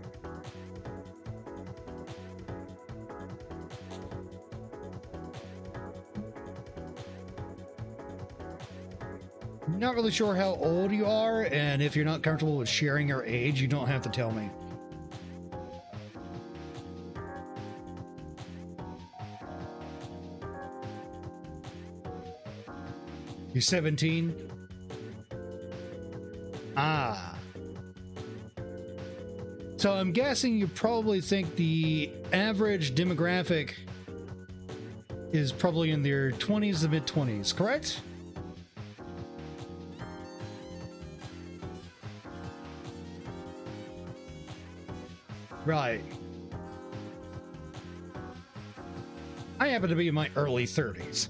Not really sure how old you are, and if you're not comfortable with sharing your age, you don't have to tell me. You're 17? Ah. So I'm guessing you probably think the average demographic is probably in their 20s to mid-20s, correct? Right. I happen to be in my early 30s.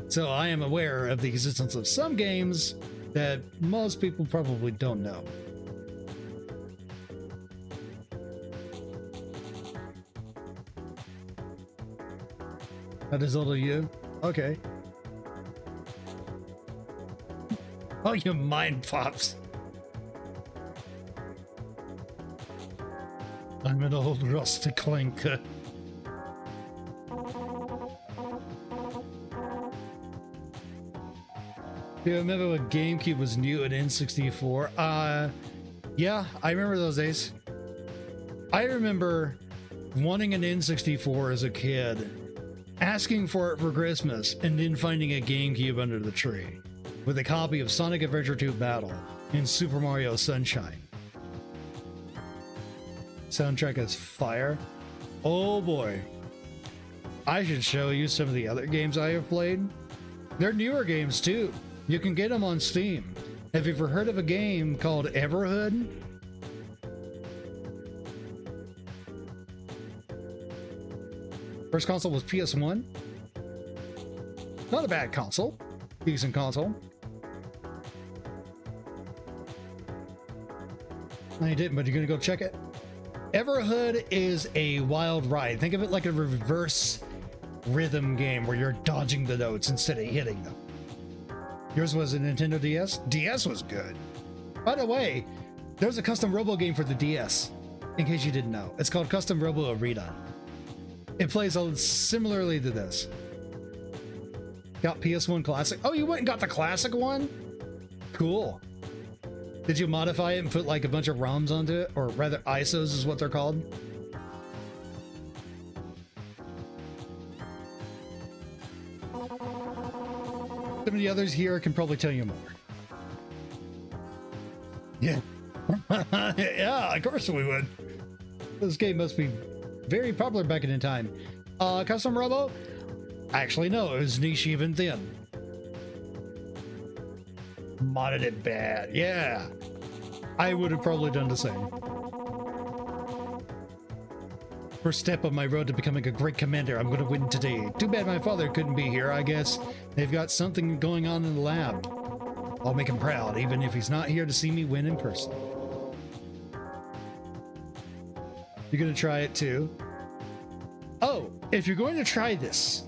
So I am aware of the existence of some games that most people probably don't know. That is all of you? Okay. Oh, you mind pops. I'm an old rusty clinker. Do you remember when GameCube was new and N64? Yeah, I remember those days. I remember wanting an N64 as a kid, asking for it for Christmas, and then finding a GameCube under the tree with a copy of Sonic Adventure 2 Battle and Super Mario Sunshine. Soundtrack is fire. Oh boy. I should show you some of the other games I have played. They're newer games too. You can get them on Steam. Have you ever heard of a game called Everhood? First console was PS1. Not a bad console. Decent console. No, you didn't, but you're gonna go check it. Everhood is a wild ride. Think of it like a reverse rhythm game where you're dodging the notes instead of hitting them. Yours was a Nintendo DS? DS was good. By the way, there's a custom Robo game for the DS, in case you didn't know. It's called Custom Robo Arena. It plays similarly to this. Got PS1 Classic. Oh, you went and got the classic one? Cool. Did you modify it and put like a bunch of ROMs onto it? Or rather, ISOs is what they're called. Some of the others here can probably tell you more. Yeah. Yeah, of course we would. This game must be very popular back in the time. Custom Robo? Actually, no, it was niche even then. Modded it bad. Yeah. I would have probably done the same. First step on my road to becoming a great commander. I'm going to win today. Too bad my father couldn't be here. I guess they've got something going on in the lab. I'll make him proud, even if he's not here to see me win in person. You're going to try it too? Oh, if you're going to try this,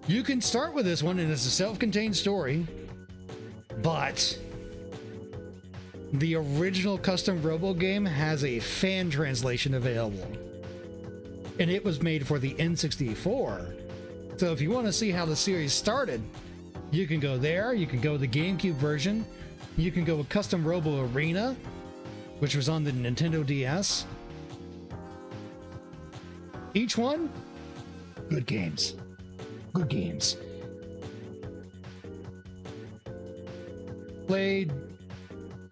you can start with this one and it's a self-contained story, but the original Custom Robo game has a fan translation available. And it was made for the N64. So if you want to see how the series started, you can go there, you can go the GameCube version, you can go with Custom Robo Arena, which was on the Nintendo DS. Each one, good games. Good games. Played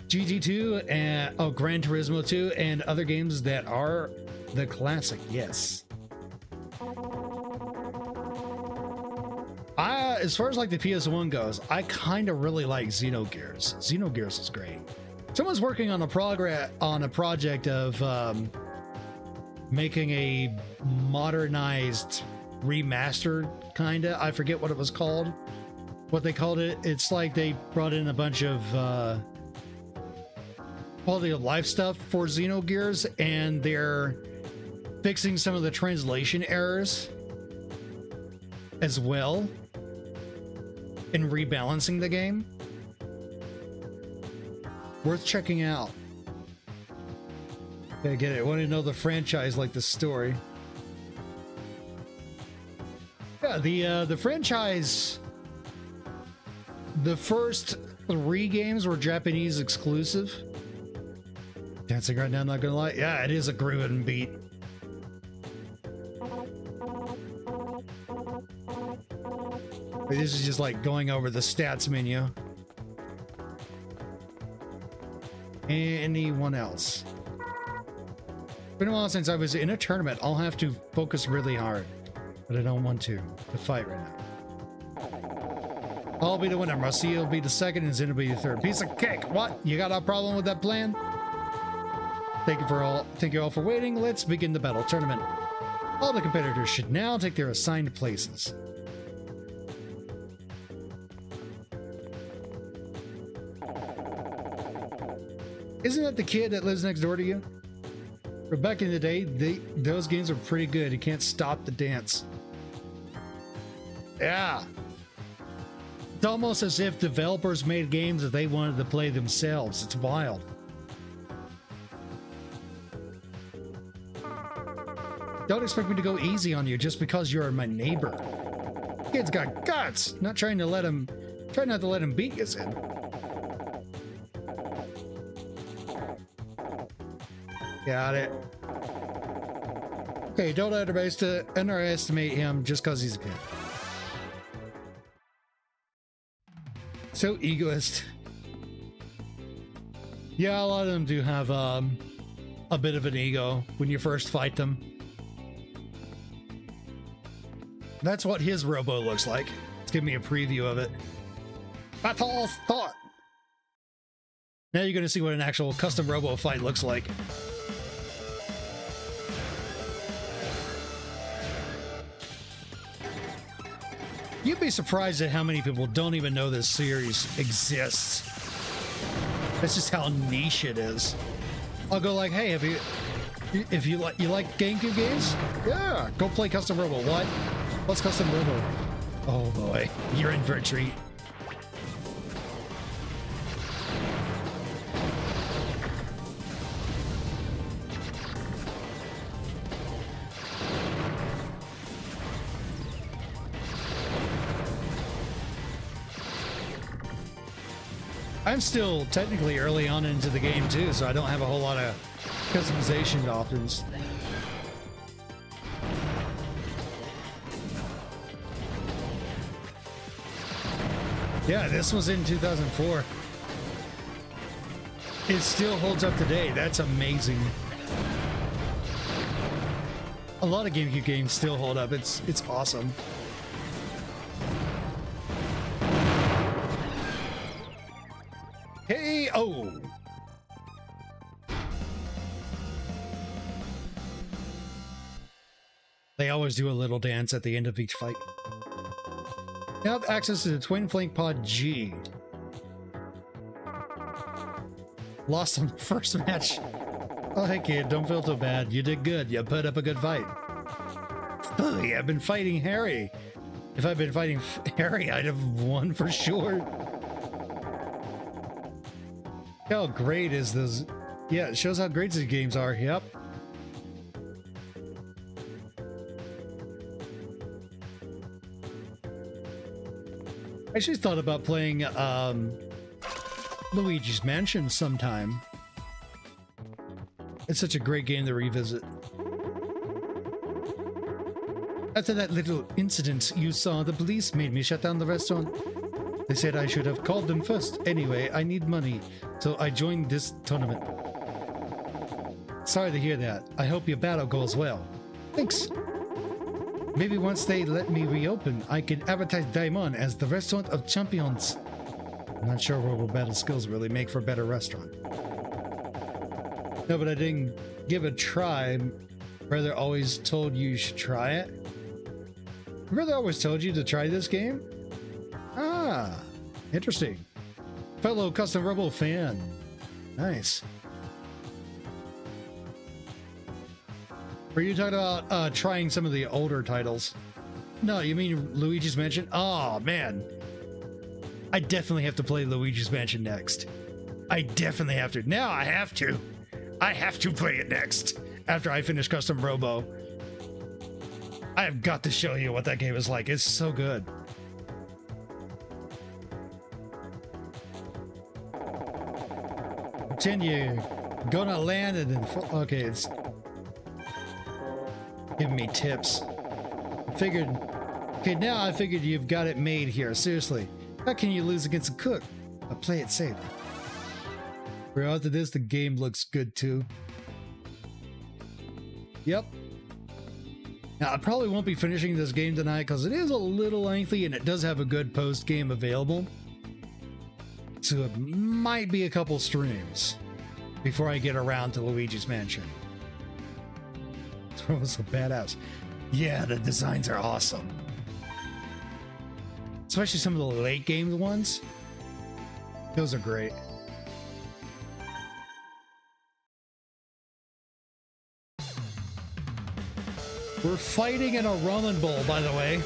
GT2 and Gran Turismo 2 and other games that are the classic, yes. As far as like the PS1 goes, I kind of really like Xenogears. Xenogears is great. Someone's working on a project of making a modernized remastered kinda. I forget what it was called. What they called it. It's like they brought in a bunch of quality of life stuff for Xenogears, and they're fixing some of the translation errors as well and rebalancing the game. Worth checking out. Okay, get it. I want to know the franchise like the story. Yeah, the franchise, the first 3 games were Japanese exclusive. Dancing right now, I'm not gonna lie. Yeah, it is a grooving beat. This is just like going over the stats menu. Anyone else? It's been a while since I was in a tournament. I'll have to focus really hard, but I don't want to fight right now. I'll be the winner. Marcia will be the second, and Zen will be the third. Piece of cake. What? You got a problem with that plan? Thank you all for waiting. Let's begin the battle tournament. All the competitors should now take their assigned places. Isn't that the kid that lives next door to you? But back in the day, those games were pretty good. You can't stop the dance. Yeah. It's almost as if developers made games that they wanted to play themselves. It's wild. Don't expect me to go easy on you just because you're my neighbor. Kid's got guts. Try not to let him beat you, Sid. Got it. Okay, don't underestimate him just because he's a kid. So egoist. Yeah, a lot of them do have a bit of an ego when you first fight them. That's what his robo looks like. Let's give me a preview of it. Battle thought. Now you're going to see what an actual custom robo fight looks like. You'd be surprised at how many people don't even know this series exists. That's just how niche it is. I'll go like, hey, if you like GameCube games, yeah, go play Custom Robo. What? What's Custom Robo? Oh boy, you're in for a treat. I'm still technically early on into the game too, so I don't have a whole lot of customization options. Yeah, this was in 2004. It still holds up today. That's amazing. A lot of GameCube games still hold up. It's awesome. Hey, oh. They always do a little dance at the end of each fight. Now have access to the Twin Flame Pod G. Lost in the first match. Oh, hey kid, don't feel so bad. You did good. You put up a good fight. Ugh, I've been fighting Harry. If I'd been fighting Harry, I'd have won for sure. How great is this? Yeah, it shows how great these games are. Yep. I actually thought about playing Luigi's Mansion sometime. It's such a great game to revisit. After that little incident you saw, the police made me shut down the restaurant. They said I should have called them first. Anyway, I need money, so I joined this tournament. Sorry to hear that. I hope your battle goes well. Thanks. Maybe once they let me reopen, I can advertise Daimon as the restaurant of champions. I'm not sure Robo Battle skills really make for a better restaurant. No, but I didn't give it a try. Brother always told you should try it. Brother always told you to try this game? Ah, interesting. Fellow Custom Robo fan. Nice. Were you talking about trying some of the older titles? No, you mean Luigi's Mansion? Oh, man. I definitely have to play Luigi's Mansion next. I definitely have to. Now I have to. I have to play it next after I finish Custom Robo. I have got to show you what that game is like. It's so good. Continue. Gonna land and then... Okay, it's... giving me tips. I figured... Okay, now I figured you've got it made here. Seriously. How can you lose against a cook? I'll play it safe. For after this, the game looks good too. Yep. Now, I probably won't be finishing this game tonight because it is a little lengthy and it does have a good post-game available. So it might be a couple streams before I get around to Luigi's Mansion. It's almost so badass. Yeah, the designs are awesome. Especially some of the late game ones. Those are great. We're fighting in a ramen bowl, by the way.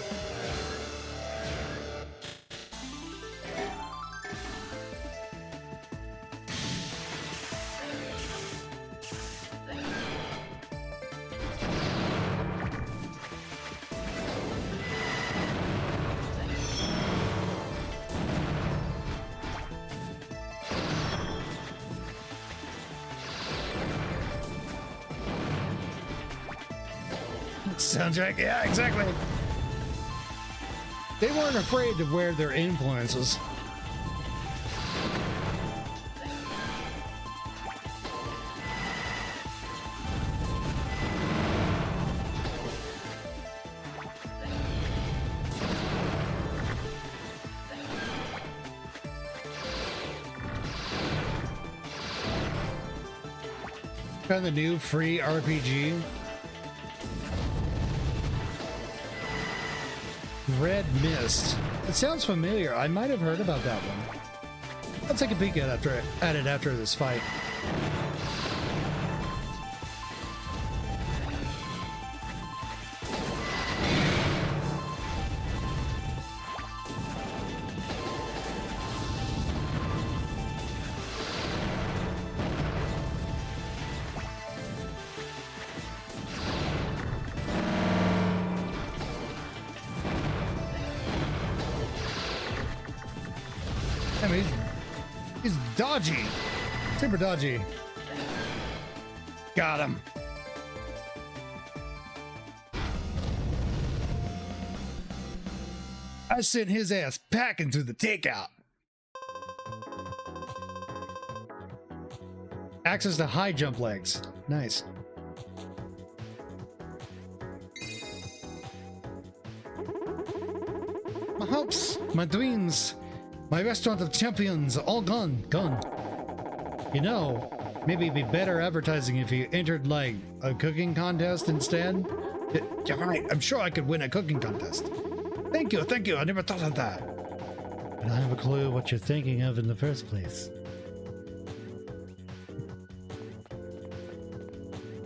Soundtrack, yeah, exactly. They weren't afraid to wear their influences. Found the new free RPG. Red Mist. It sounds familiar. I might have heard about that one. I'll take a peek at it after this fight. I mean, he's dodgy. Super dodgy. Got him. I sent his ass packing through the takeout. Access to high jump legs. Nice. My hopes, my dreams, my restaurant of champions, all gone. You know, maybe it'd be better advertising if you entered, like, a cooking contest instead. You're right, I'm sure I could win a cooking contest. Thank you, I never thought of that. I don't have a clue what you're thinking of in the first place.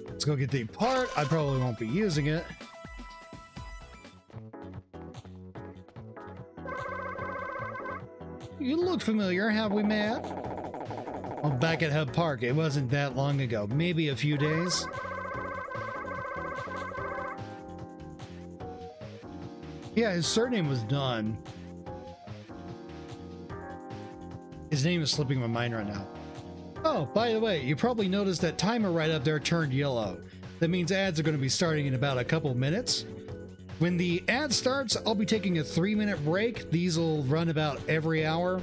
Let's go get the part. I probably won't be using it. You look familiar, have we met? Well, back at Hub Park, it wasn't that long ago. Maybe a few days. Yeah, his surname was Dunn. His name is slipping my mind right now. Oh, by the way, you probably noticed that timer right up there turned yellow. That means ads are going to be starting in about a couple minutes. When the ad starts, I'll be taking a 3-minute break. These will run about every hour.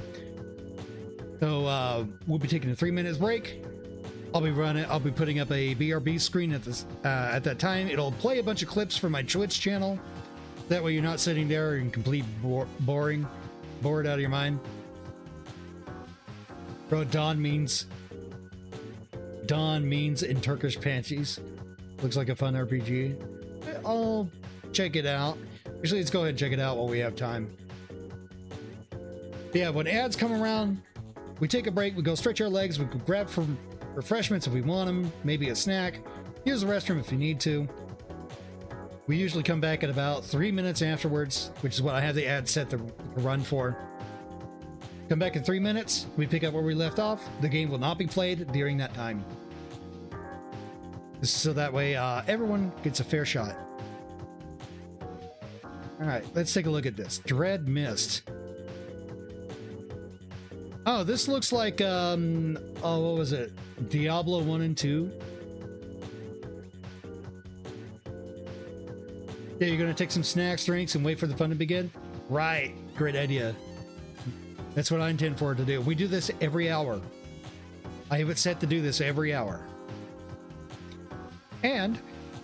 So we'll be taking a 3-minute break. I'll be putting up a BRB screen at this at that time. It'll play a bunch of clips from my Twitch channel. That way you're not sitting there in complete bored out of your mind. Bro, Dawn means in Turkish panties. Looks like a fun RPG. I'll check it out. Actually, let's go ahead and check it out while we have time. Yeah, when ads come around, we take a break, we go stretch our legs, we go grab some refreshments if we want them, maybe a snack, use the restroom if you need to. We usually come back at about 3 minutes afterwards, which is what I have the ad set to run for. Come back in 3 minutes, we pick up where we left off. The game will not be played during that time. So that way everyone gets a fair shot. Alright, let's take a look at this. Dread Mist. Oh, this looks like, what was it? Diablo 1 and 2? Yeah, you're gonna take some snacks, drinks, and wait for the fun to begin? Right, great idea. That's what I intend for it to do. We do this every hour. I have it set to do this every hour. And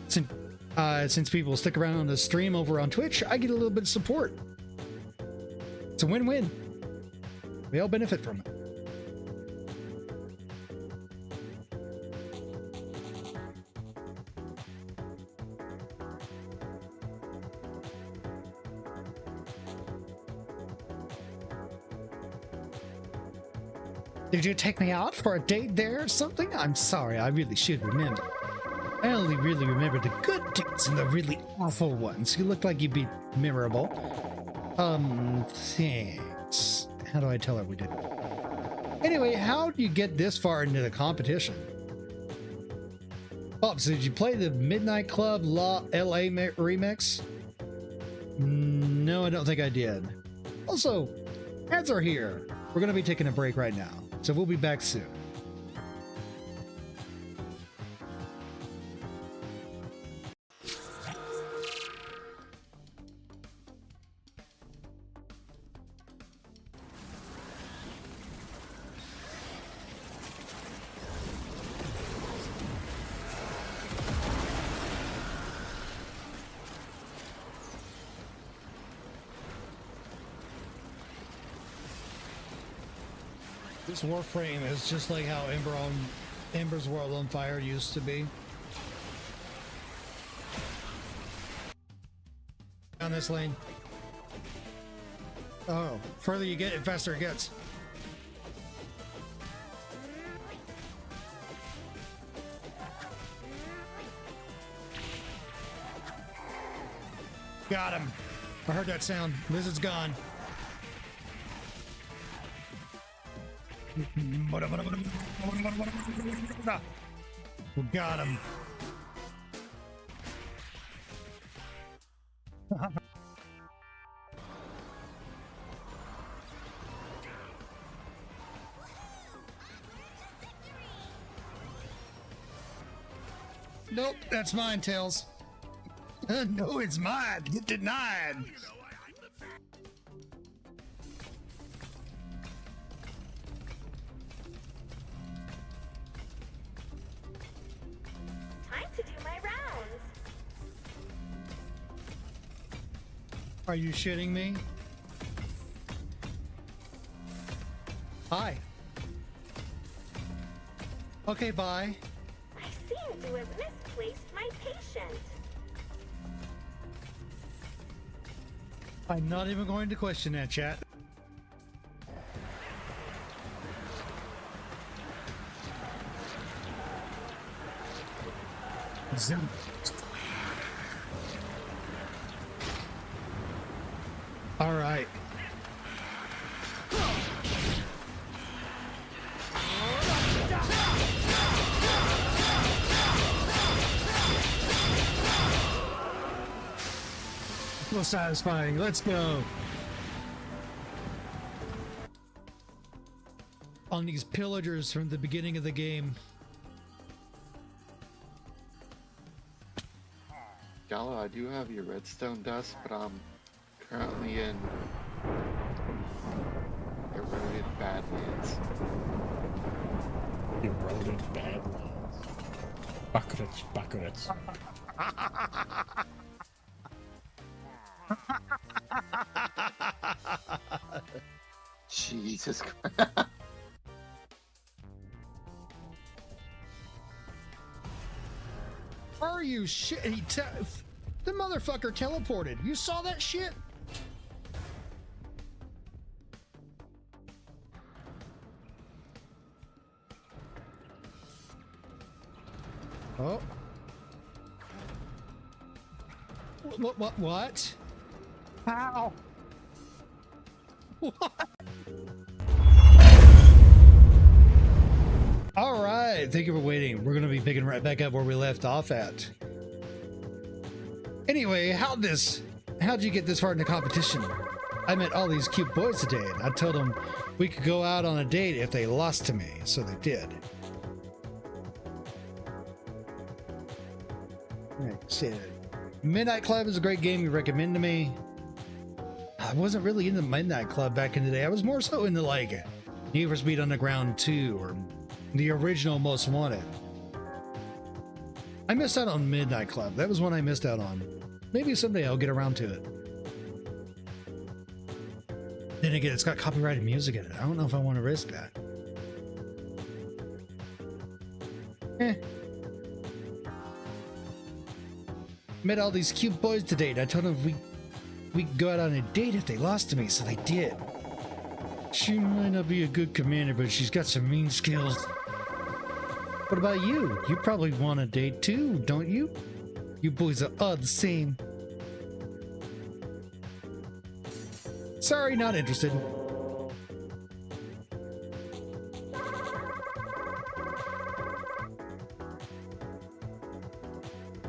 since people stick around on the stream over on Twitch, I get a little bit of support. It's a win-win. We all benefit from it. Did you take me out for a date there or something? I'm sorry, I really should remember. I only really remember the good dates and the really awful ones. You look like you'd be memorable. Thanks. How do I tell her we did it? Anyway, how do you get this far into the competition? Oh, so did you play the Midnight Club LA remix? No, I don't think I did. Also, ads are here. We're going to be taking a break right now, so we'll be back soon. This Warframe is just like how Ember's World on Fire used to be. Down this lane. Oh, further you get, it faster it gets. Got him. I heard that sound. Lizard's gone. We got him. Nope, that's mine, Tails. No, it's mine. Get denied. Time to do my rounds. Are you shitting me? Hi. Okay, bye. I seem to have misplaced my patient. I'm not even going to question that, chat. Zoom. All right. So satisfying. Let's go. On these pillagers from the beginning of the game. Gallo, I do have your redstone dust, but I'm currently in eroded badlands. Eroded badlands. Buckets. Jesus Christ. Are you shit? The motherfucker teleported. You saw that shit? Oh. What? How? What? All right, thank you for waiting. We're gonna be picking right back up where we left off at. Anyway, how'd you get this far in the competition? I met all these cute boys today, and I told them we could go out on a date if they lost to me, so they did. Right, so Midnight Club is a great game you recommend to me. I wasn't really into Midnight Club back in the day. I was more so into like Need for Speed Underground 2 or the original Most Wanted. I missed out on Midnight Club. That was one I missed out on. Maybe someday I'll get around to it. Then again, it's got copyrighted music in it. I don't know if I want to risk that. Met all these cute boys today, and I told them we could go out on a date if they lost to me, so they did. She might not be a good commander, but she's got some mean skills. What about you? You probably want a date too, don't you? You boys are all the same. Sorry, not interested.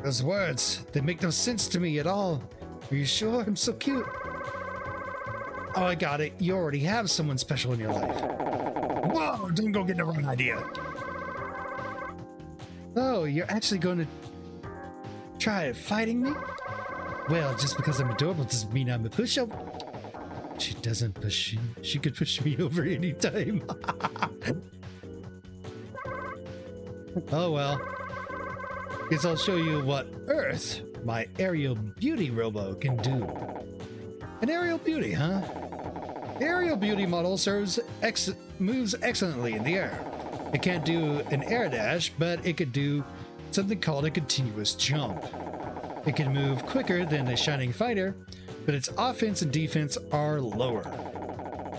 Those words, they make no sense to me at all. Are you sure? I'm so cute. Oh, I got it. You already have someone special in your life. Whoa, don't go getting the wrong idea. Oh, you're actually going to try fighting me? Well, just because I'm adorable doesn't mean I'm a pushover. She doesn't push you. She could push me over anytime. Oh well. Guess I'll show you what Earth, my aerial beauty robo, can do. An aerial beauty, huh? The aerial beauty model serves moves excellently in the air. It can't do an air dash, but it could do something called a continuous jump. It can move quicker than a Shining Fighter, but its offense and defense are lower.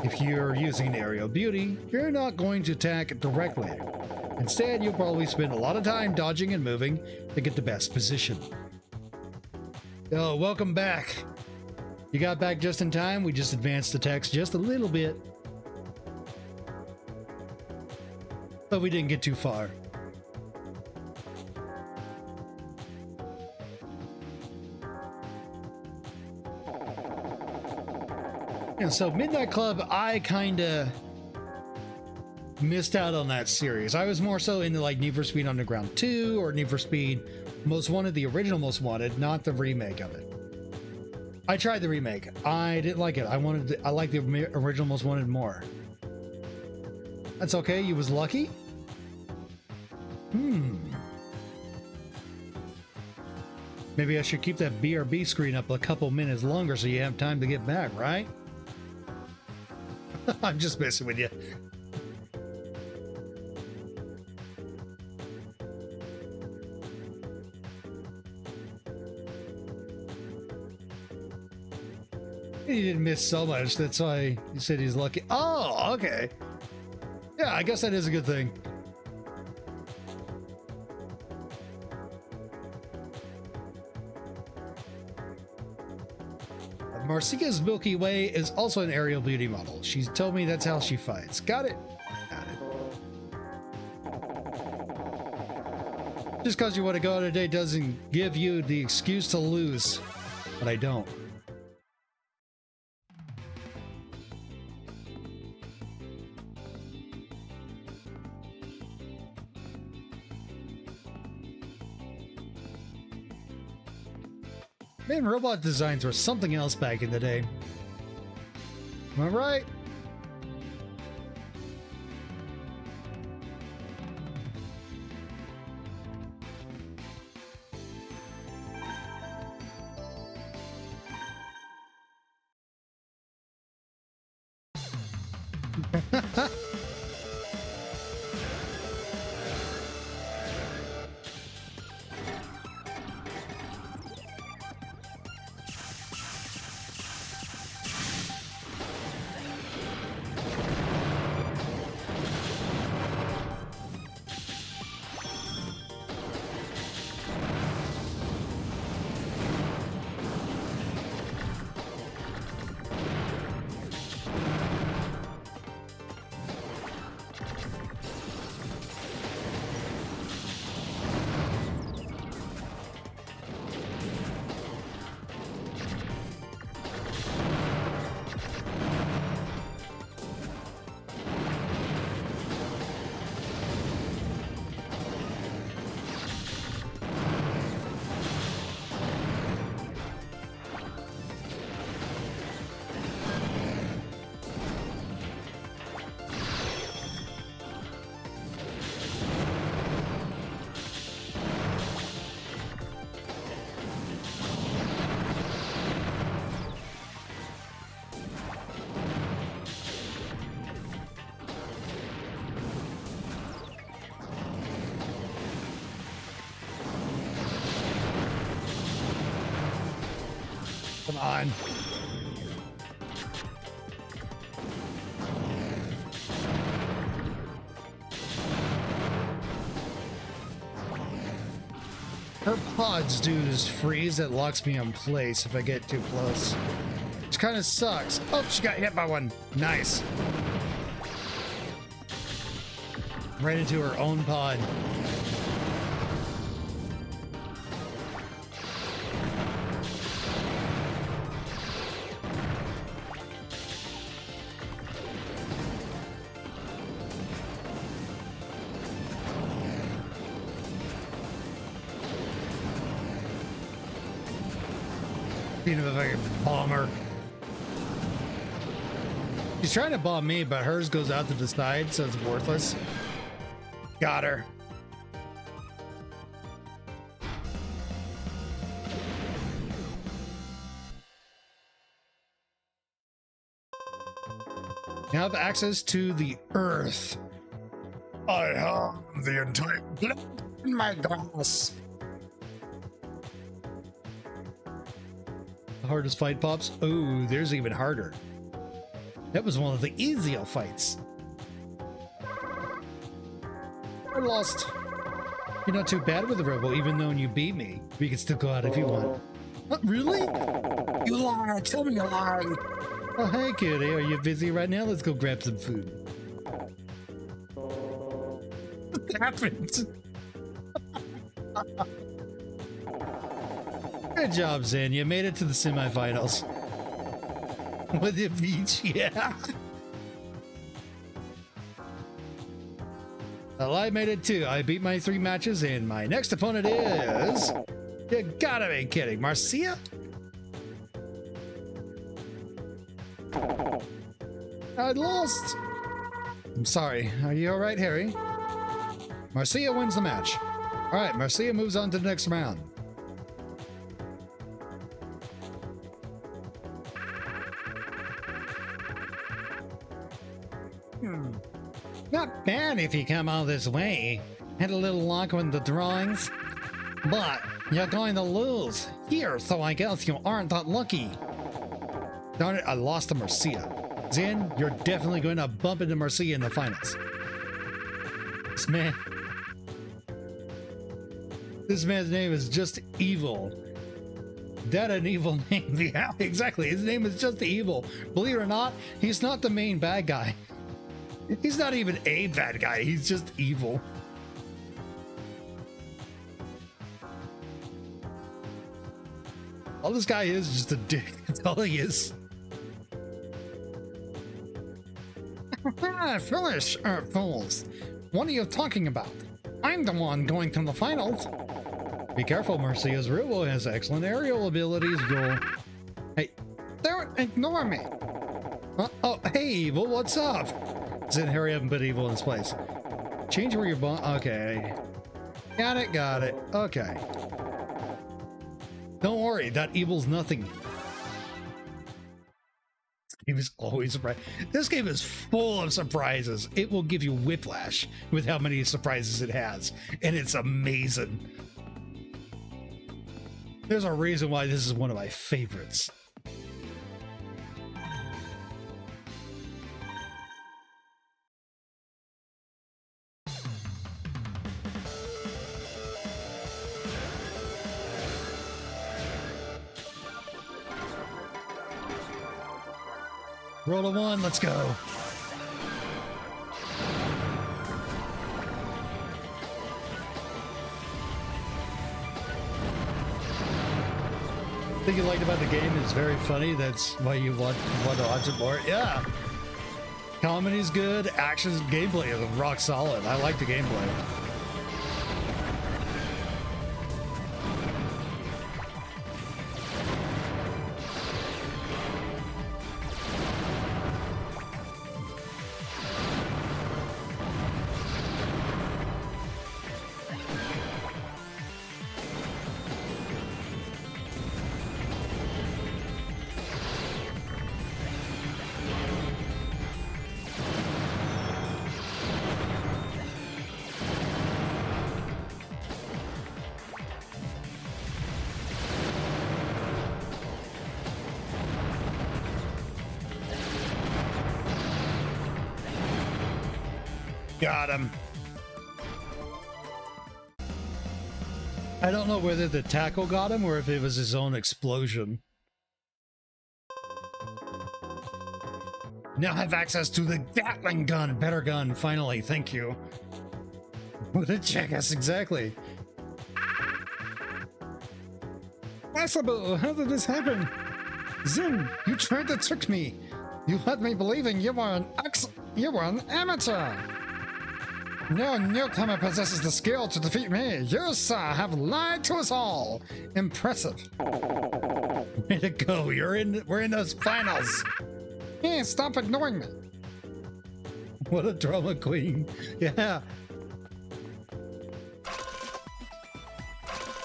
If you're using an Aerial Beauty, you're not going to attack directly. Instead, you'll probably spend a lot of time dodging and moving to get the best position. Oh, welcome back. You got back just in time. We just advanced the text just a little bit. But we didn't get too far. And so Midnight Club, I kinda missed out on that series. I was more so into like Need for Speed Underground 2 or Need for Speed Most Wanted, the original Most Wanted, not the remake of it. I tried the remake. I didn't like it. I liked the original Most Wanted more. That's okay. You was lucky. Maybe I should keep that BRB screen up a couple minutes longer so you have time to get back, right? I'm just messing with you. He didn't miss so much. That's why he said he's lucky. Oh, okay. Yeah, I guess that is a good thing. Marcia's Milky Way is also an Aerial Beauty model. She's told me that's how she fights. Got it. Got it. Just because you want to go out a day doesn't give you the excuse to lose. But I don't. Man, robot designs were something else back in the day. Am I right? Come on. Her pods do this freeze that locks me in place if I get too close. Which kind of sucks. Oh, she got hit by one. Nice. Right into her own pod. If I can bomb her. She's trying to bomb me, but hers goes out to the side, so it's worthless. Got her. You have access to the Earth. I have the entire planet in my grasp. The hardest fight pops. Oh, there's even harder. That was one of the easier fights. I lost. You're not too bad with the rebel, even though you beat me. We can still go out if you want. Really? You lie. Tell me you lie. Oh, hey, cutie. Are you busy right now? Let's go grab some food. What happened? Good job, Zen. You made it to the semifinals. With the beach, yeah. Well, I made it too. I beat my 3 matches, and my next opponent is... You gotta be kidding. Marcia? I lost. I'm sorry. Are you alright, Harry? Marcia wins the match. Alright, Marcia moves on to the next round. Not bad if you come all this way. Had a little luck with the drawings. But you're going to lose here, so I guess you aren't that lucky. Darn it, I lost to Marcia. Zen, you're definitely going to bump into Marcia in the finals. This man's name is just evil. That an evil name. Yeah, exactly. His name is just evil. Believe it or not, he's not the main bad guy. He's not even a bad guy. He's just evil. All this guy is just a dick. That's all he is. Foolish, fools. What are you talking about? I'm the one going to the finals. Be careful, Marcia's Rubo has excellent aerial abilities. Go. Hey, don't ignore me. Oh, hey, Evil, what's up? Zen, Harry haven't put Evil in his place. Change where you're okay. Got it. Okay. Don't worry, that Evil's nothing. This game is always surprise. This game is full of surprises. It will give you whiplash with how many surprises it has, and it's amazing. There's a reason why this is one of my favorites. Roll a 1, let's go. The thing you liked about the game is very funny. That's why you want to watch it more. Yeah. Comedy's good. Action's gameplay is rock solid. I like the gameplay. Got him. I don't know whether the tackle got him or if it was his own explosion. Now I have access to the Gatling gun. Better gun, finally. Thank you. What a jackass, exactly. Asabu, how did this happen? Zin, you tried to trick me. You had me believing you were an amateur. No newcomer possesses the skill to defeat me. You, sir, have lied to us all. Impressive. Way to go. We're in those finals. Hey, stop ignoring me. What a drama queen. Yeah.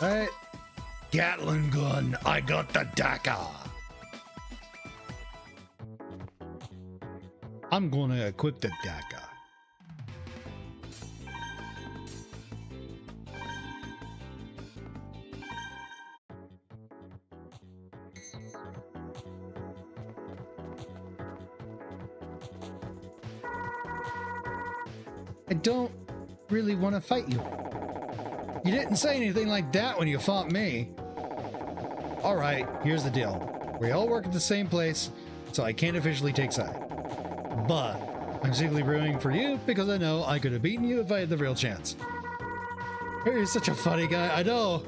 Alright. Gatling gun. I got the Daka. I'm gonna equip the Daka. I don't really want to fight you. You didn't say anything like that when you fought me. All right, here's the deal. We all work at the same place, so I can't officially take side. But I'm secretly rooting for you because I know I could have beaten you if I had the real chance. Harry's such a funny guy. I know.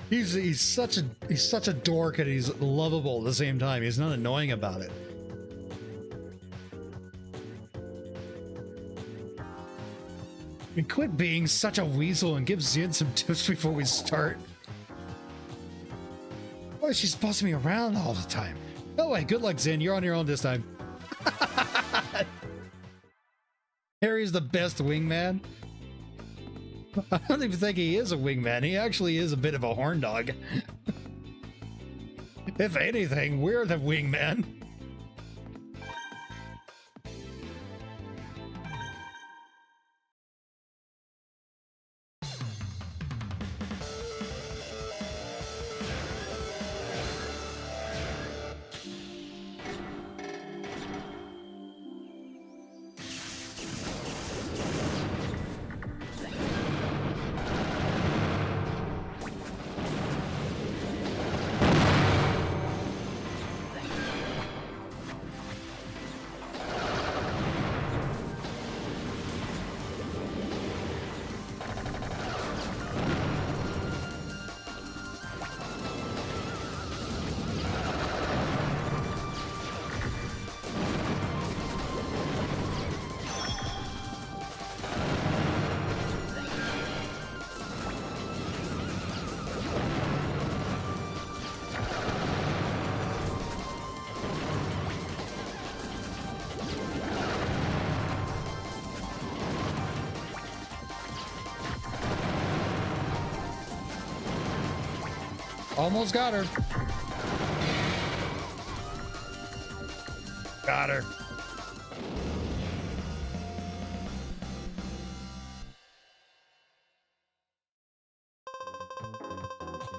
He's such a dork, and he's lovable at the same time. He's not annoying about it. And quit being such a weasel and give Zin some tips before we start. Why is she bossing me around all the time? No way, good luck, Zin. You're on your own this time. Harry's the best wingman. I don't even think he is a wingman. He actually is a bit of a horn dog. If anything, we're the wingman. Almost got her. Got her.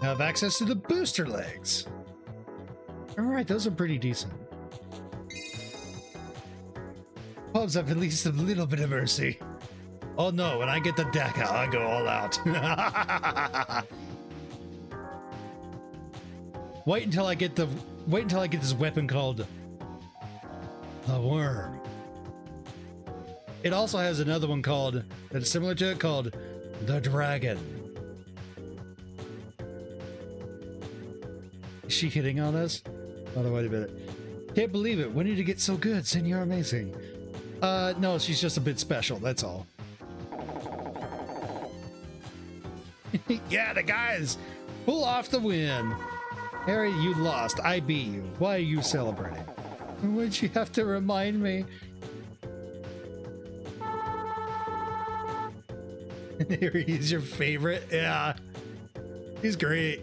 Now have access to the booster legs. All right, those are pretty decent. Pubs have at least a little bit of mercy. Oh no, when I get the Daka, I go all out. Wait until I get this weapon called the Worm. It also has another one called that's similar to it called the Dragon. Is she hitting on us? Oh, wait a minute. Can't believe it. When did you get so good? Sin, you're amazing. No, she's just a bit special, that's all. Yeah, the guys pull off the win. Harry, you lost. I beat you. Why are you celebrating? Would you have to remind me? Harry is your favorite? Yeah. He's great.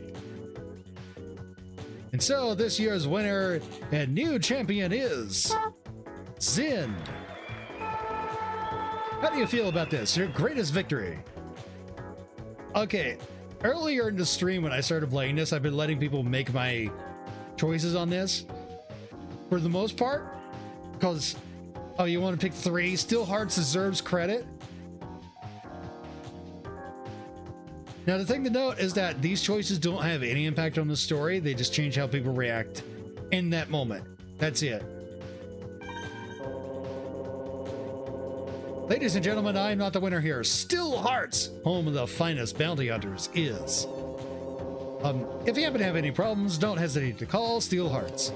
And so this year's winner and new champion is Zin. How do you feel about this? Your greatest victory? Okay. Earlier in the stream when I started playing this, I've been letting people make my choices on this. For the most part, because, oh, you want to pick 3? Still Hearts deserves credit. Now, the thing to note is that these choices don't have any impact on the story. They just change how people react in that moment. That's it. Ladies and gentlemen, I am not the winner here. Still Hearts, home of the finest bounty hunters, is. If you happen to have any problems, don't hesitate to call Steel Hearts.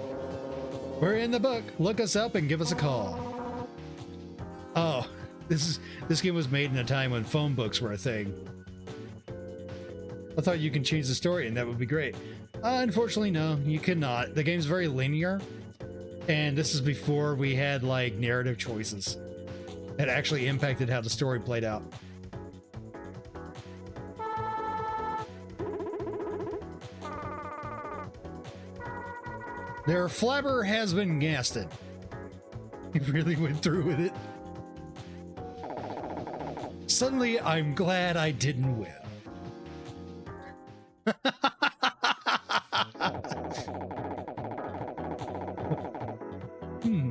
We're in the book. Look us up and give us a call. Oh, this game was made in a time when phone books were a thing. I thought you can change the story and that would be great. Unfortunately, no, you cannot. The game's very linear, and this is before we had like narrative choices that actually impacted how the story played out. Their flabber has been gasted. He really went through with it. Suddenly, I'm glad I didn't win.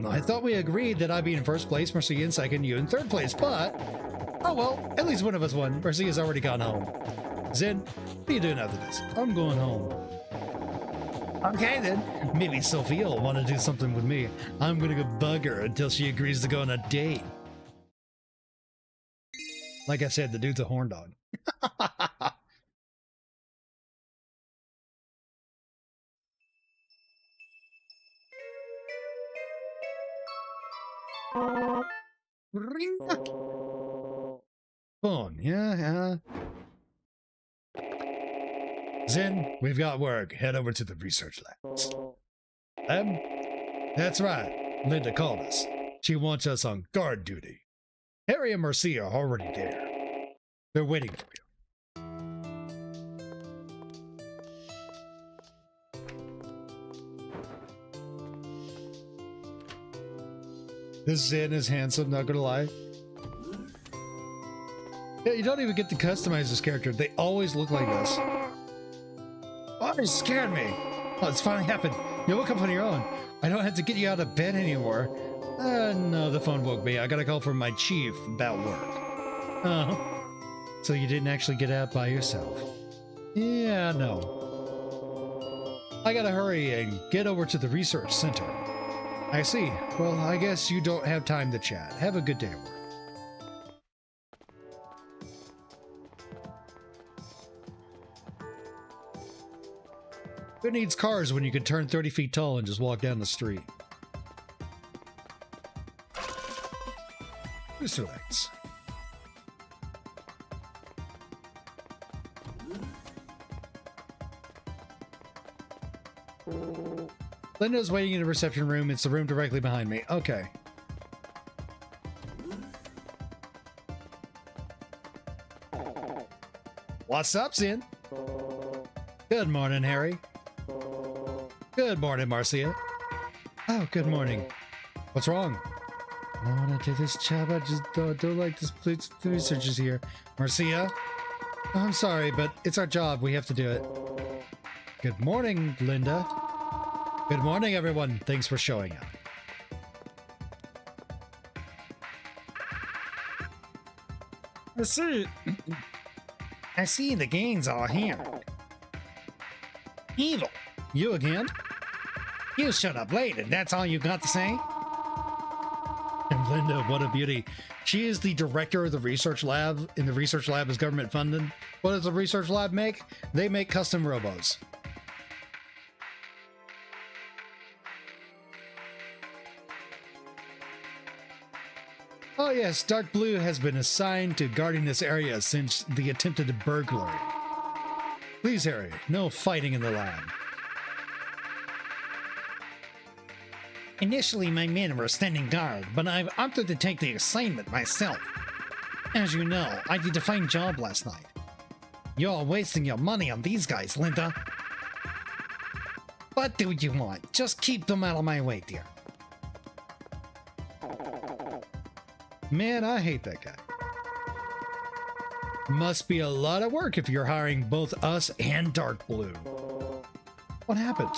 I thought we agreed that I'd be in first place, Marcia in second, you in third place, but... Oh well, at least one of us won. Marcia's already gone home. Zen, what are you doing after this? I'm going home. Okay then, maybe Sophia will want to do something with me. I'm gonna go bug her until she agrees to go on a date. Like I said, the dude's a horn dog. Ring. Phone, yeah. Zen, we've got work. Head over to the research labs. That's right. Linda called us. She wants us on guard duty. Harry and Marcia are already there. They're waiting for you. This Zen is handsome, not gonna lie. Yeah, you don't even get to customize this character. They always look like this. Oh, it scared me. Oh, it's finally happened. You woke up on your own. I don't have to get you out of bed anymore. No, the phone woke me. I got a call from my chief about work. Oh, so you didn't actually get out by yourself? Yeah, no. I gotta hurry and get over to the research center. I see. Well, I guess you don't have time to chat. Have a good day at work. Who needs cars when you can turn 30 feet tall and just walk down the street? Mr. Legs. Linda's waiting in the reception room. It's the room directly behind me. Okay. What's up, Zen? Good morning, Harry. Good morning, Marcia. Oh, good morning. What's wrong? I want to do this job. I just don't like this place. The researchers here. Marcia? Oh, I'm sorry, but it's our job. We have to do it. Good morning, Linda. Good morning, everyone. Thanks for showing up. I see the gains are here. Evil. You again? You showed up late, and that's all you got to say? And Linda, what a beauty. She is the director of the research lab, and the research lab is government funded. What does the research lab make? They make custom robos. Oh yes, Dark Blue has been assigned to guarding this area since the attempted burglary. Please, Harry, no fighting in the lab. Initially, my men were standing guard, but I've opted to take the assignment myself. As you know, I did a fine job last night. You're wasting your money on these guys, Linda. What do you want? Just keep them out of my way, dear. Man, I hate that guy. Must be a lot of work if you're hiring both us and Dark Blue. What happened?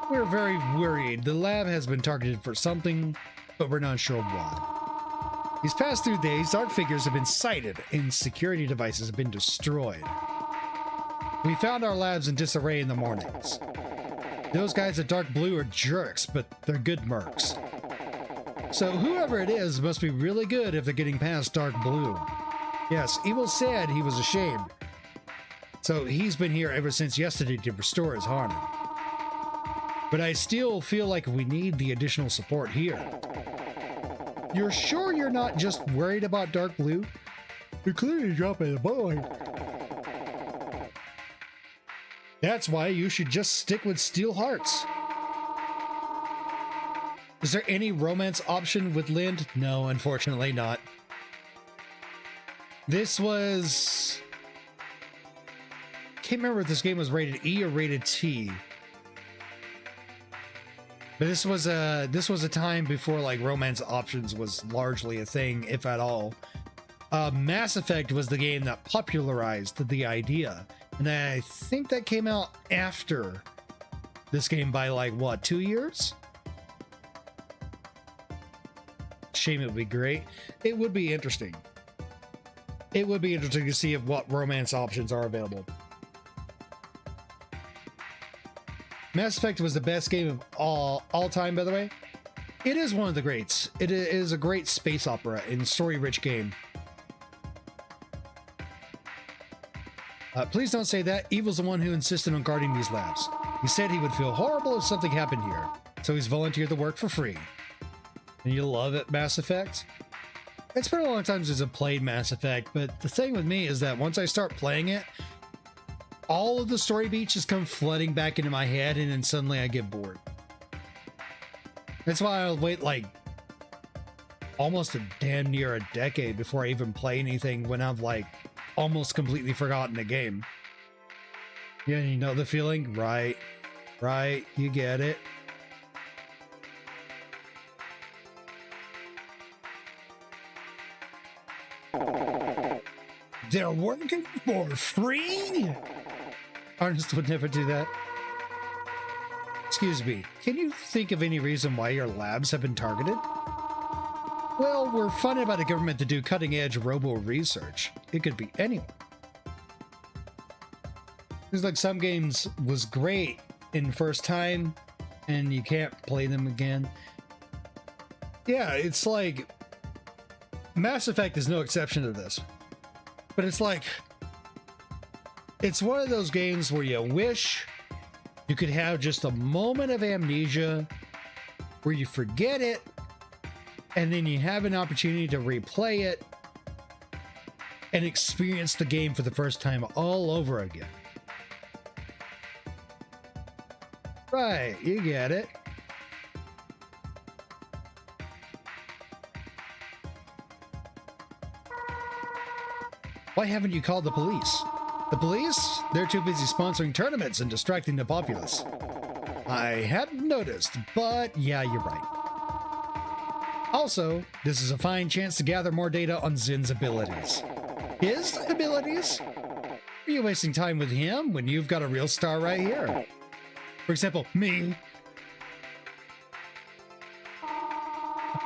We're very worried. The lab has been targeted for something, but we're not sure what. These past 2 days, dark figures have been sighted and security devices have been destroyed. We found our labs in disarray in the mornings. Those guys at Dark Blue are jerks, but they're good mercs. So whoever it is must be really good if they're getting past Dark Blue. Yes, Evil said he was ashamed. So he's been here ever since yesterday to restore his harness. But I still feel like we need the additional support here. You're sure you're not just worried about Dark Blue? You're clearly dropping the ball. That's why you should just stick with Steel Hearts. Is there any romance option with Lind? No, unfortunately not. This was... Can't remember if this game was rated E or rated T. But this was a time before like romance options was largely a thing, if at all. Mass Effect was the game that popularized the idea, and I think that came out after this game by like what, 2 years? Shame, it would be great. It would be interesting. It would be interesting to see if what romance options are available. Mass Effect was the best game of all time, by the way. It is one of the greats. It is a great space opera and story-rich game. Please don't say that. Evil's the one who insisted on guarding these labs. He said he would feel horrible if something happened here, so he's volunteered to work for free. And you love it, Mass Effect? It's been a long time since I've played Mass Effect, but the thing with me is that once I start playing it, all of the story beats just come flooding back into my head, and then suddenly I get bored. That's why I'll wait like almost a damn near a decade before I even play anything when I've like almost completely forgotten the game. Yeah, you know the feeling? Right, you get it. They're working for free? Ernest would never do that. Excuse me, can you think of any reason why your labs have been targeted? Well, we're funded by the government to do cutting-edge robo-research. It could be anyone. Seems like some games was great in first time, and you can't play them again. Yeah, it's like... Mass Effect is no exception to this. But it's like... It's one of those games where you wish you could have just a moment of amnesia where you forget it, and then you have an opportunity to replay it and experience the game for the first time all over again. Right, you get it. Why haven't you called the police? The police? They're too busy sponsoring tournaments and distracting the populace. I hadn't noticed, but yeah, you're right. Also, this is a fine chance to gather more data on Zin's abilities. His abilities? Are you wasting time with him when you've got a real star right here? For example, me.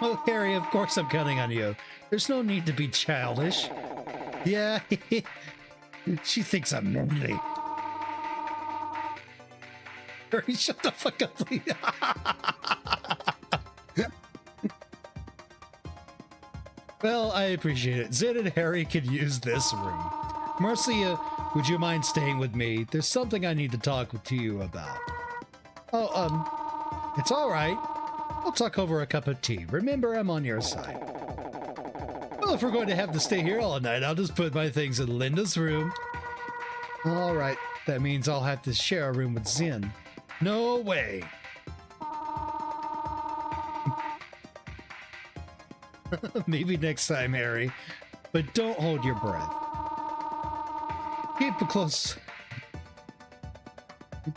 Oh, Harry, of course I'm counting on you. There's no need to be childish. Yeah, she thinks I'm manly. Harry, shut the fuck up, please. Well, I appreciate it. Zin and Harry could use this room. Marcia, would you mind staying with me? There's something I need to talk to you about. Oh, it's all right. We'll talk over a cup of tea. Remember, I'm on your side. Well, if we're going to have to stay here all night, I'll just put my things in Linda's room. All right, that means I'll have to share a room with Zin. No way. Maybe next time, Harry. But don't hold your breath. Keep a close...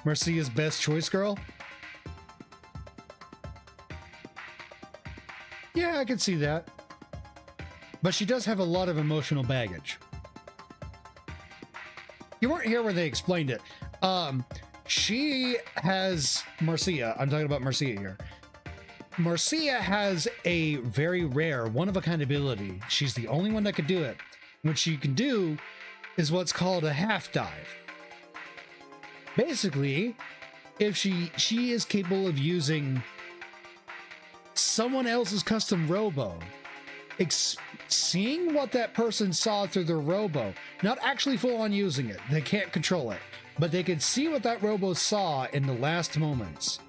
Marcia's best choice, girl? Yeah, I can see that. But she does have a lot of emotional baggage. You weren't here when they explained it. She has... Marcia, I'm talking about Marcia here. Marcia has a very rare, one-of-a-kind ability. She's the only one that could do it. What she can do is what's called a half dive. Basically, if she is capable of using someone else's custom robo, seeing what that person saw through their robo, not actually full on using it, they can't control it, but they can see what that robo saw in the last moments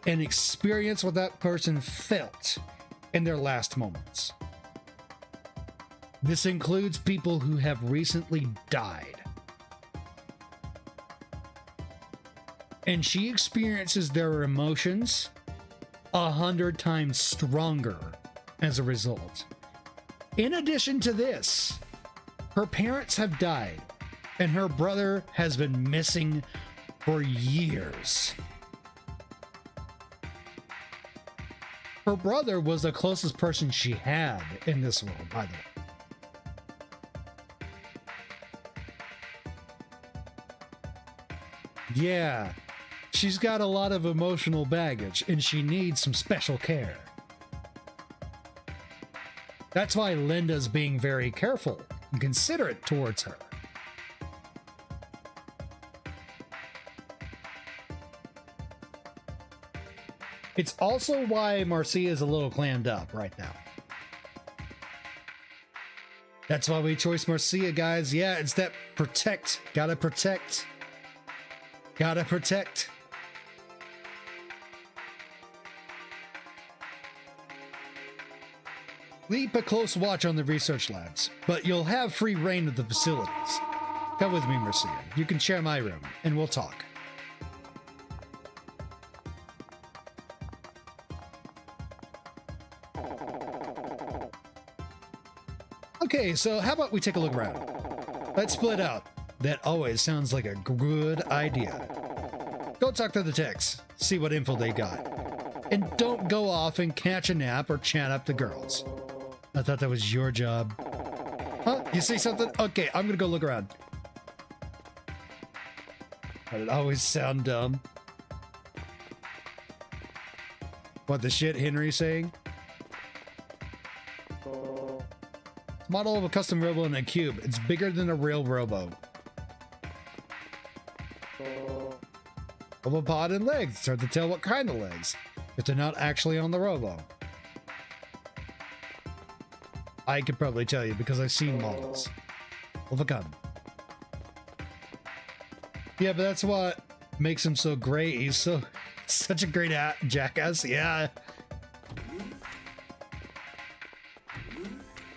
and experience what that person felt in their last moments. This includes people who have recently died. And she experiences their emotions 100 times stronger as a result. In addition to this, her parents have died, and her brother has been missing for years. Her brother was the closest person she had in this world, by the way. Yeah, she's got a lot of emotional baggage and she needs some special care. That's why Linda's being very careful and considerate towards her. It's also why Marcia is a little clammed up right now. That's why we chose Marcia, guys. Yeah, it's that protect. Gotta protect. Gotta protect. Keep a close watch on the research labs, but you'll have free reign of the facilities. Come with me, Marcia. You can share my room, and we'll talk. Okay, so how about we take a look around? Let's split out. That always sounds like a good idea. Go talk to the techs, see what info they got. And don't go off and catch a nap or chat up the girls. I thought that was your job. Huh? You see something? Okay, I'm gonna go look around. But it always sound dumb. What the shit Henry's saying? Model of a custom robo in a cube. It's bigger than a real robo. Robopod and legs. It's hard to tell what kind of legs if they're not actually on the robo. I could probably tell you because I've seen models of a gun. Yeah, but that's what makes him so great. He's such a great jackass. Yeah.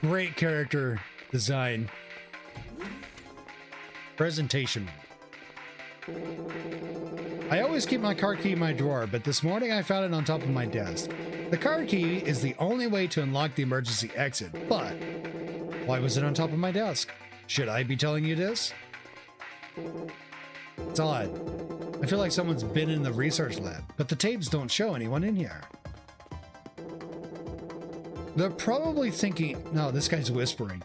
Great character design. Presentation. I always keep my car key in my drawer, but this morning I found it on top of my desk. The car key is the only way to unlock the emergency exit, but why was it on top of my desk? Should I be telling you this? It's odd. I feel like someone's been in the research lab, but the tapes don't show anyone in here. They're probably thinking... No, this guy's whispering.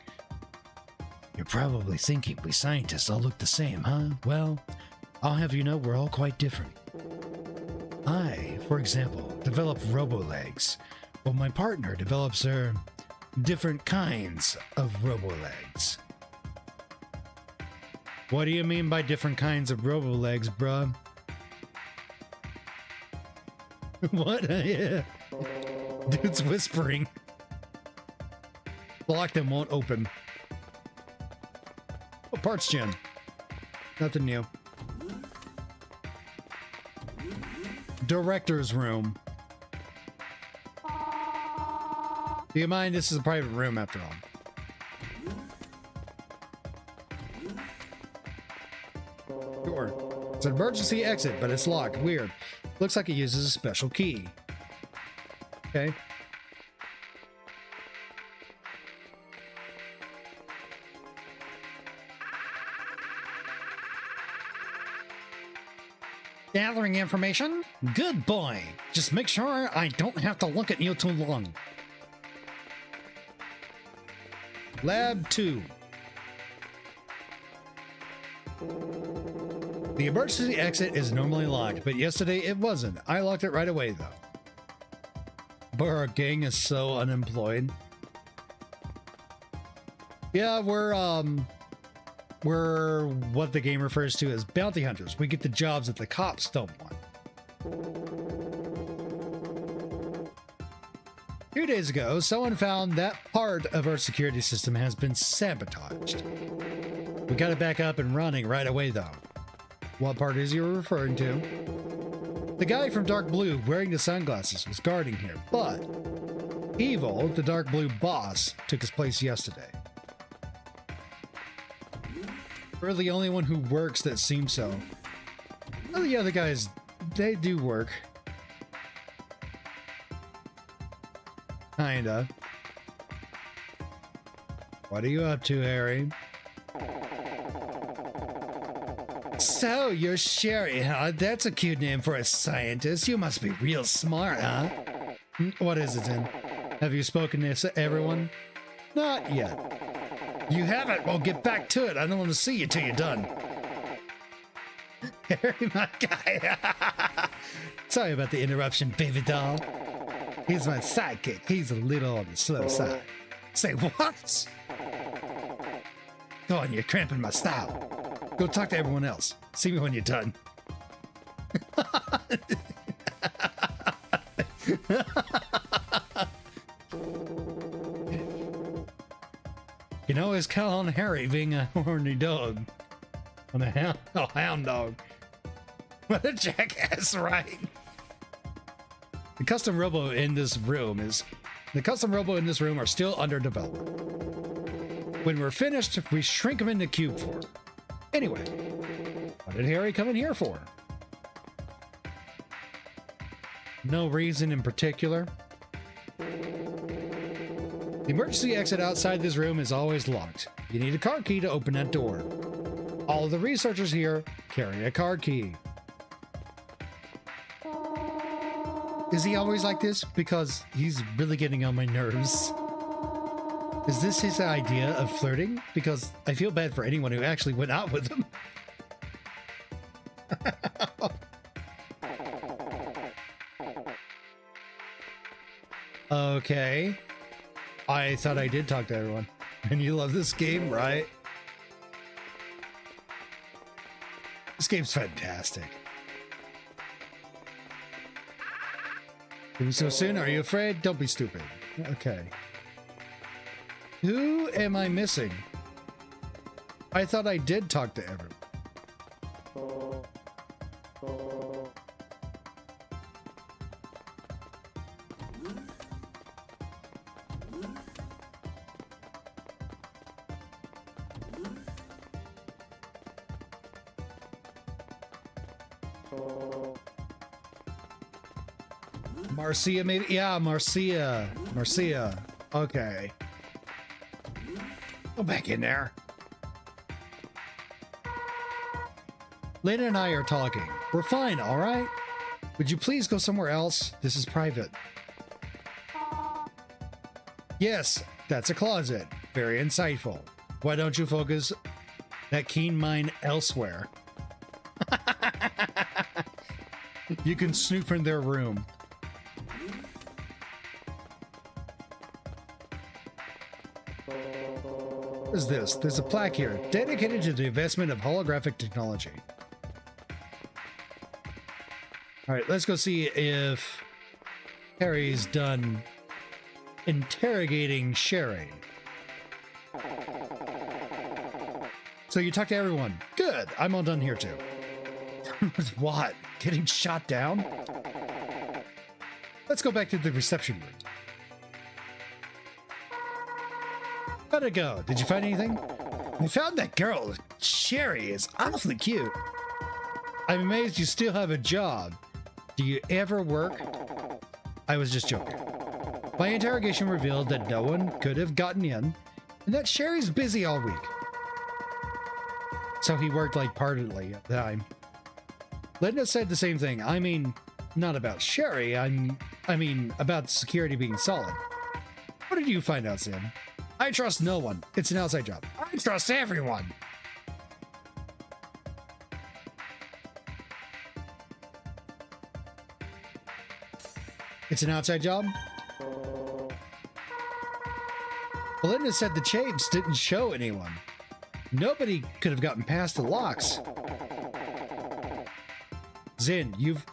You're probably thinking we scientists all look the same, huh? Well, I'll have you know we're all quite different. I, for example, develop robo-legs, while my partner develops different kinds of robo-legs. What do you mean by different kinds of robo-legs, bruh? What? Yeah. Dude's whispering. Lock them won't open. Oh, parts gen. Nothing new. Director's room. Do you mind? This is a private room after all. Sure. It's an emergency exit, but it's locked. Weird. Looks like it uses a special key. Okay. Gathering information? Good boy. Just make sure I don't have to look at you too long. Lab 2. The emergency exit is normally locked, but yesterday it wasn't. I locked it right away, though. But our gang is so unemployed. Yeah, we're what the game refers to as bounty hunters. We get the jobs that the cops don't want. 2 days ago, someone found that part of our security system has been sabotaged. We got it back up and running right away, though. What part is you referring to? The guy from Dark Blue wearing the sunglasses was guarding here, but Evil, the Dark Blue boss, took his place yesterday. We're the only one who works that seems so. Oh, the other guys, they do work. Kinda. What are you up to, Harry? So, you're Sherry, huh? That's a cute name for a scientist. You must be real smart, huh? What is it, then? Have you spoken to everyone? Not yet. You haven't? Well, get back to it. I don't want to see you till you're done. Harry, my guy. Sorry about the interruption, baby doll. He's my sidekick. He's a little on the slow side. Say what? Go on, you're cramping my style. Go talk to everyone else. See me when you're done. You know, always count on Harry being a horny dog. On a hound dog. What a jackass, right? The custom robo in this room are still under development. When we're finished, we shrink them into cube form. Anyway, what did Harry come in here for? No reason in particular. The emergency exit outside this room is always locked. You need a car key to open that door. All of the researchers here carry a car key. Is he always like this? Because he's really getting on my nerves. Is this his idea of flirting? Because I feel bad for anyone who actually went out with him. Okay. I thought I did talk to everyone. And you love this game, right? This game's fantastic. So soon? Are you afraid? Don't be stupid. Okay. Who am I missing? I thought I did talk to everyone. Marcia, maybe? Yeah, Marcia. Marcia. Okay. Go back in there. Lena and I are talking. We're fine, all right? Would you please go somewhere else? This is private. Yes, that's a closet. Very insightful. Why don't you focus that keen mind elsewhere? You can snoop in their room. What is this? There's a plaque here, dedicated to the investment of holographic technology. All right, let's go see if Harry's done interrogating Sherry. So you talked to everyone. Good. I'm all done here too. What? Getting shot down? Let's go back to the reception room. How'd it go? Did you find anything? I found that girl. Sherry is awfully cute. I'm amazed you still have a job. Do you ever work? I was just joking. My interrogation revealed that no one could have gotten in, and that Sherry's busy all week. So he worked like partly at the time. Linda said the same thing. I mean, not about Sherry. I mean about security being solid. What did you find out, Sam? I trust no one. It's an outside job. I trust everyone. It's an outside job? Belinda said the tapes didn't show anyone. Nobody could have gotten past the locks. Zin, you've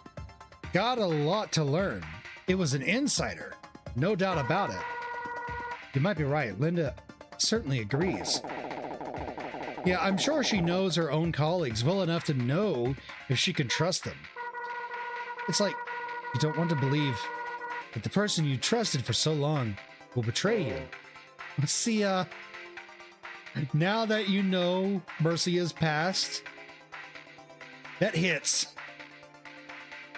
got a lot to learn. It was an insider. No doubt about it. You might be right. Linda certainly agrees. Yeah, I'm sure she knows her own colleagues well enough to know if she can trust them. It's like you don't want to believe that the person you trusted for so long will betray you. See, now that you know Mercia's past, that hits.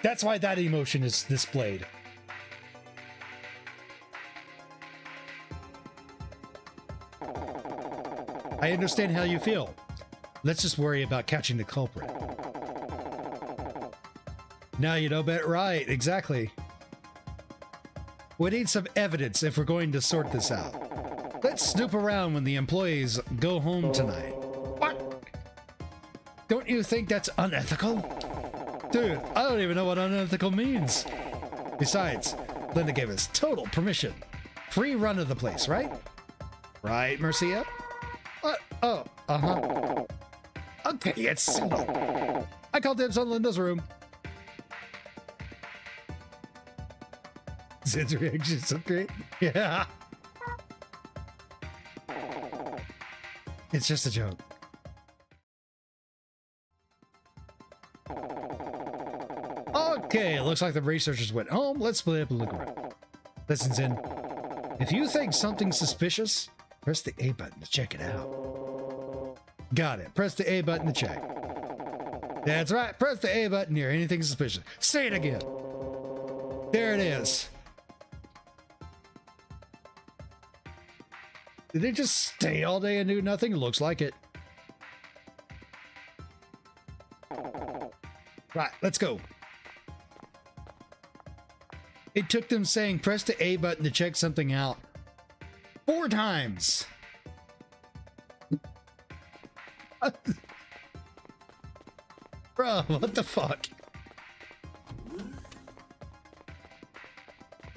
That's why that emotion is displayed. I understand how you feel. Let's just worry about catching the culprit. Now you know better, right? Exactly. We need some evidence if we're going to sort this out. Let's snoop around when the employees go home tonight. What? Don't you think that's unethical? Dude, I don't even know what unethical means. Besides, Linda gave us total permission. Free run of the place, right? Right, Marcia? Uh-huh. Okay, it's simple. I called dibs on Linda's room. Zed's reaction is so great. Yeah. It's just a joke. Okay, looks like the researchers went home. Let's split up and look around. Listen, Zin. If you think something's suspicious, press the A button to check it out. Got it. Press the A button to check. That's right. Press the A button near anything suspicious. Say it again. There it is. Did they just stay all day and do nothing? Looks like it. Right, let's go. It took them saying press the A button to check something out 4 times. Bro, what the fuck?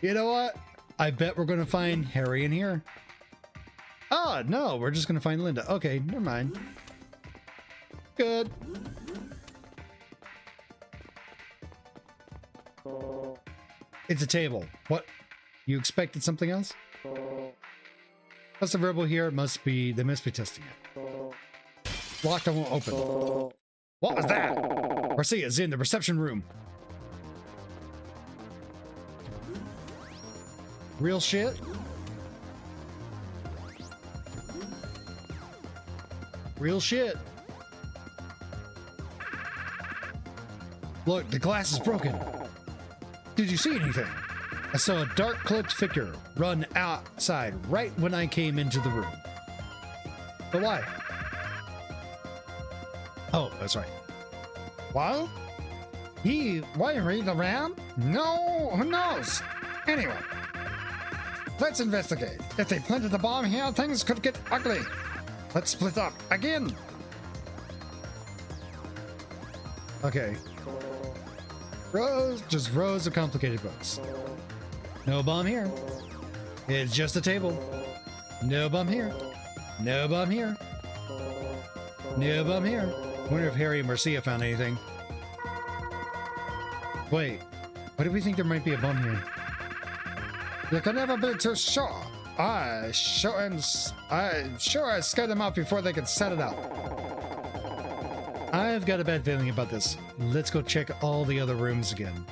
You know what? I bet we're gonna find Harry in here. Oh, no, we're just gonna find Linda. Okay, never mind. Good. It's a table. What? You expected something else? That's a verbal here. It must be, they must be testing it. Locked, I won't open. What was that? Marcia's in the reception room. Real shit? Real shit. Look, the glass is broken. Did you see anything? I saw a dark cloaked figure run outside right when I came into the room. But why? Oh, that's right. What? He wiring around? No, who knows? Anyway, let's investigate. If they planted the bomb here, things could get ugly. Let's split up again. Okay. Just rows of complicated books. No bomb here. It's just a table. No bomb here. No bomb here. No bomb here. Wonder if Harry and Marcia found anything. Wait, why do we think there might be a bomb here? You can never be too sure. I'm sure I scared them out before they could set it up. I've got a bad feeling about this. Let's go check all the other rooms again.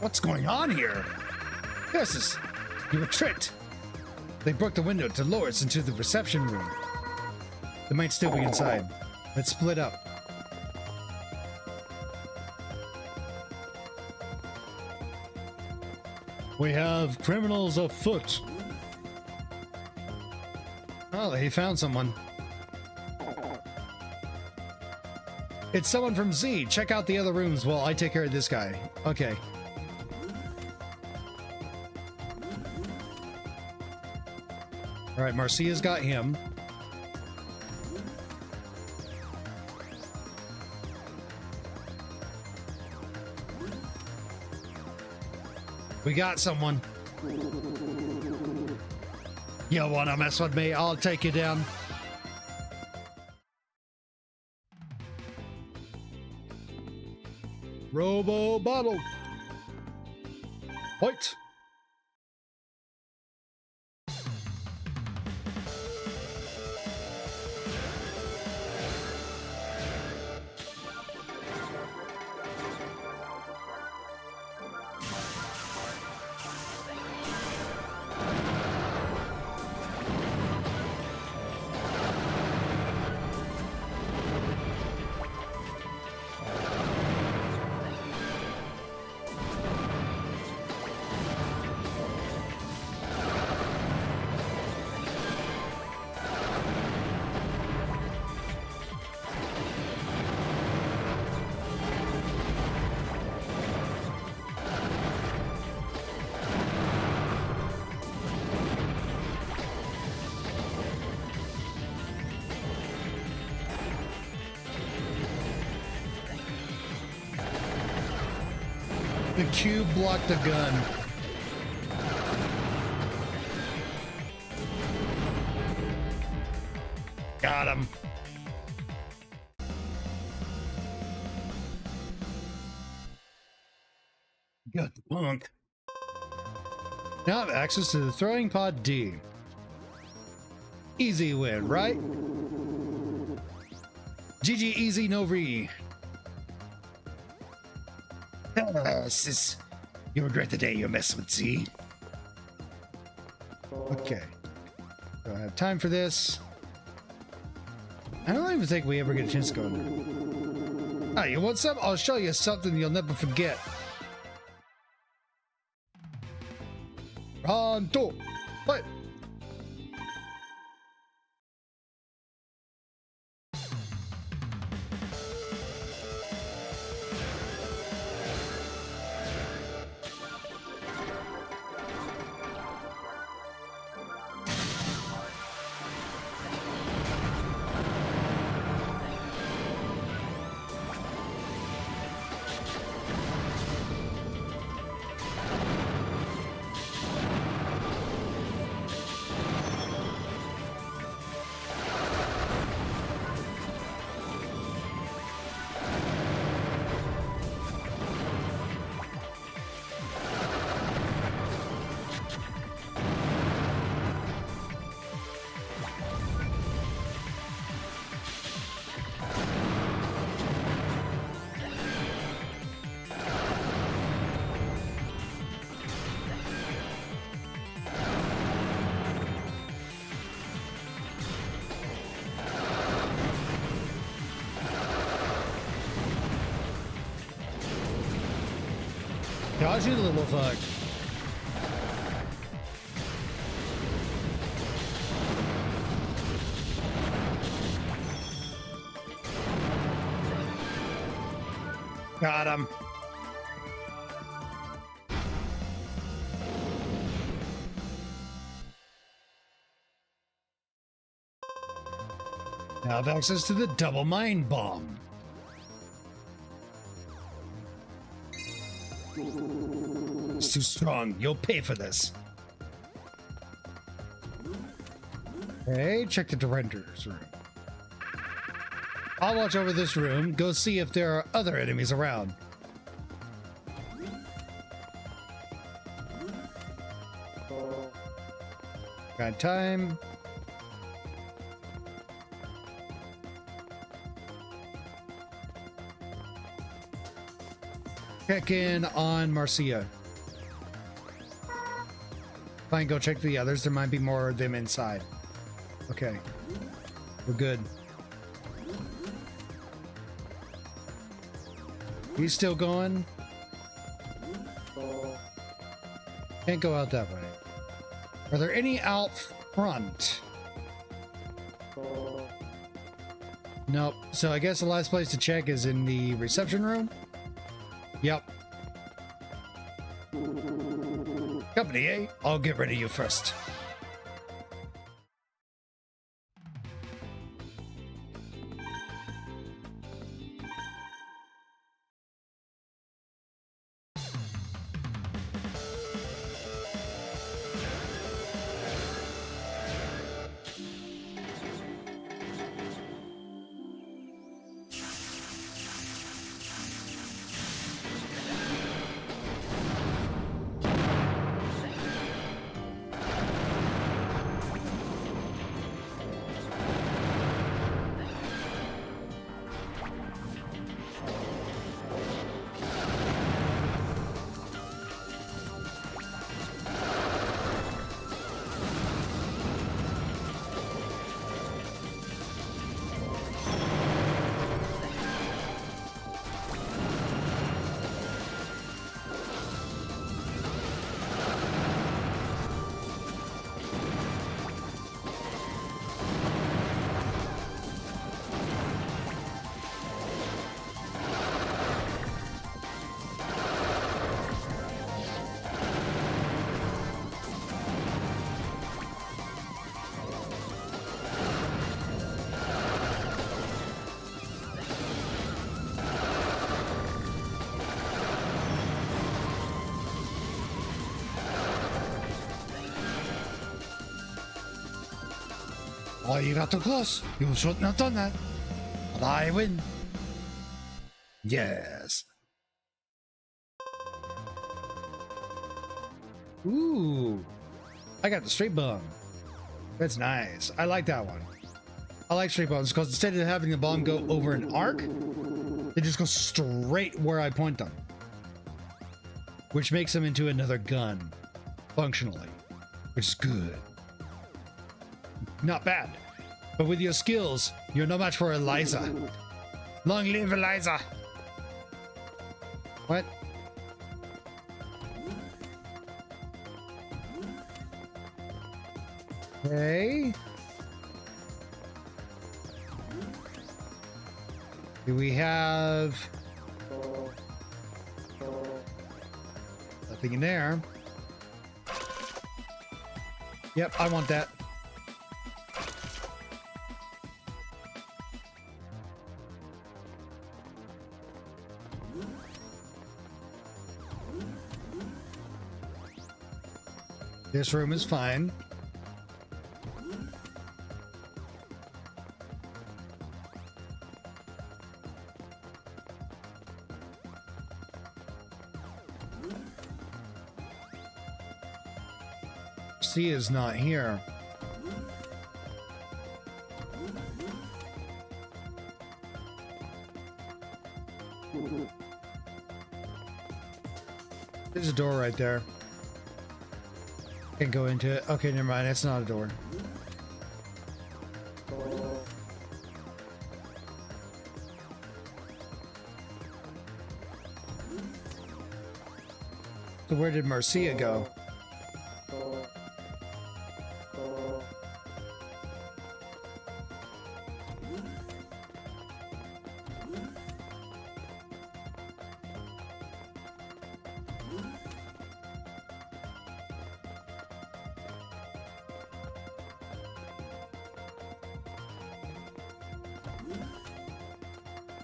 What's going on here? Yes, you were tricked. They broke the window to lure us into the reception room. They might still be inside. Let's split up. We have criminals afoot. Oh, he found someone. It's someone from Z. Check out the other rooms while I take care of this guy. Okay. All right, Marcia's got him. We got someone. You wanna mess with me? I'll take you down. Robo Bottle. Fight. The cube blocked the gun. Got him. Got the punk. Now I have access to the throwing pod D. Easy win, right? GG easy, no re. Sis, you regret the day you mess with Z. Okay. Don't have time for this. I don't even think we ever get a chance to go in there. Ah, you want some? I'll show you something you'll never forget. Pronto! What? Dodge you, little fuck. Got him. Now I have access to the double mind bomb. It's too strong. You'll pay for this. Hey, check the Director's room. I'll watch over this room. Go see if there are other enemies around. Got time. Check in on Marcia. Fine, go check the others. There might be more of them inside. Okay. We're good. He's still going. Can't go out that way. Are there any out front? Nope. So I guess the last place to check is in the reception room. Yep. Company A, I'll get rid of you first. Oh, you got too close. You shouldn't have done that. But I win. Yes. Ooh. I got the straight bomb. That's nice. I like that one. I like straight bombs because instead of having the bomb go over an arc, they just go straight where I point them. Which makes them into another gun, functionally. Which is good. Not bad. But with your skills, you're no match for Eliza. Long live Eliza! What? Okay. Do we have nothing in there? Yep, I want that. This room is fine. C is not here. There's a door right there. Can't go into it. Okay, never mind. That's not a door. So where did Marcia go?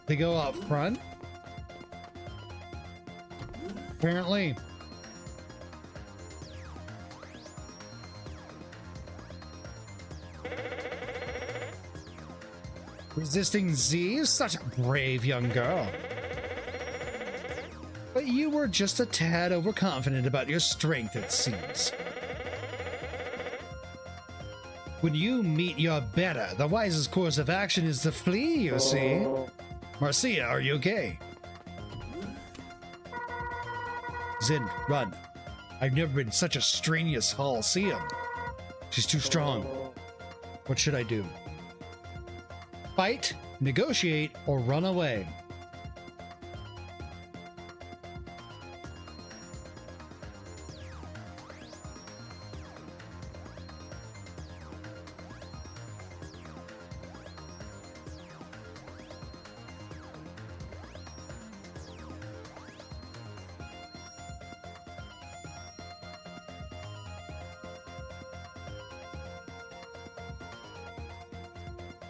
They go up front? Apparently. Resisting Z is such a brave young girl. But you were just a tad overconfident about your strength, it seems. When you meet your better, the wisest course of action is to flee, you see. Marcia, are you okay? Zin, run. I've never been such a strenuous Halcyon. She's too strong. What should I do? Fight, negotiate, or run away?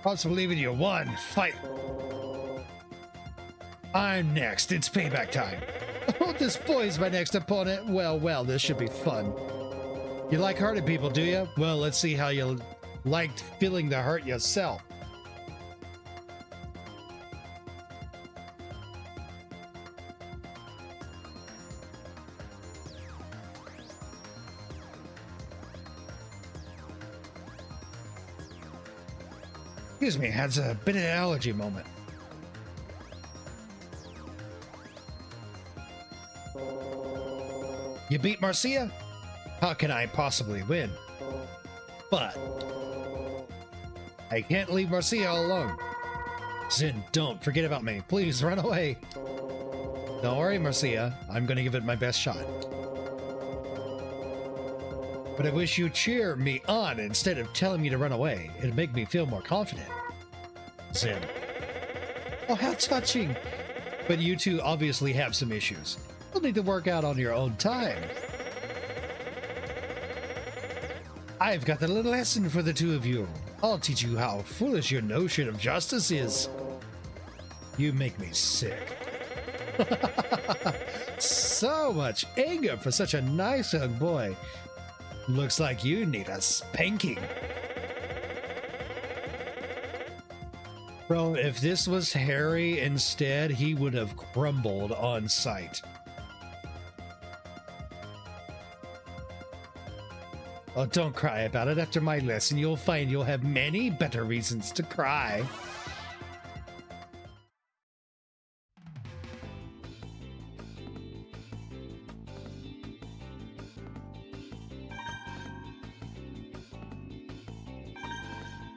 False believing you won. Fight. I'm next. It's payback time. Oh, this boy's my next opponent. Well, well, this should be fun. You like hurting people, do you? Well, let's see how you liked feeling the hurt yourself. Excuse me, has a bit of an allergy moment. You beat Marcia? How can I possibly win? But I can't leave Marcia all alone. Zin, don't forget about me. Please run away. Don't worry, Marcia. I'm gonna give it my best shot. But I wish you'd cheer me on instead of telling me to run away. It'd make me feel more confident. Zin. Oh, how touching. But you two obviously have some issues. You'll need to work out on your own time. I've got a little lesson for the two of you. I'll teach you how foolish your notion of justice is. You make me sick. So much anger for such a nice young boy. Looks like you need a spanking. Bro, if this was Harry instead, he would have crumbled on sight. Oh, don't cry about it. After my lesson, you'll find you'll have many better reasons to cry.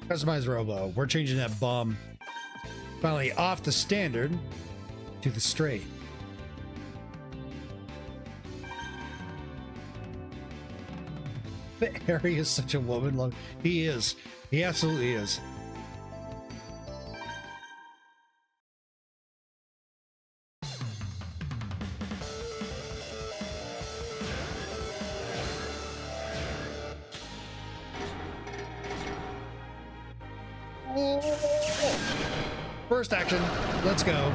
Customize Robo. We're changing that bomb finally off the standard to the straight. But Harry is such a woman love. He is. He absolutely is. First action. Let's go.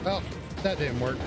Oh, that didn't work.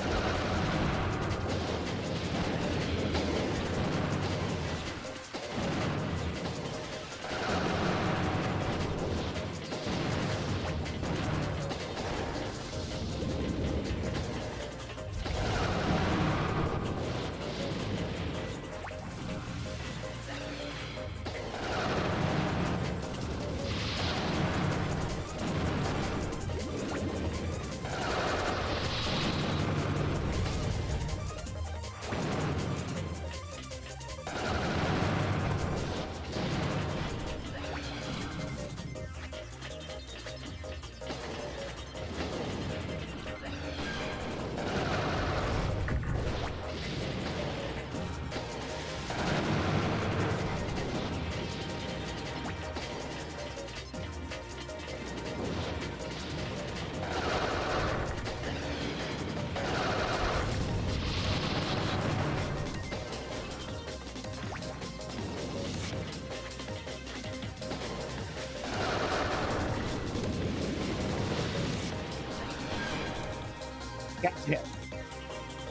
Gotcha.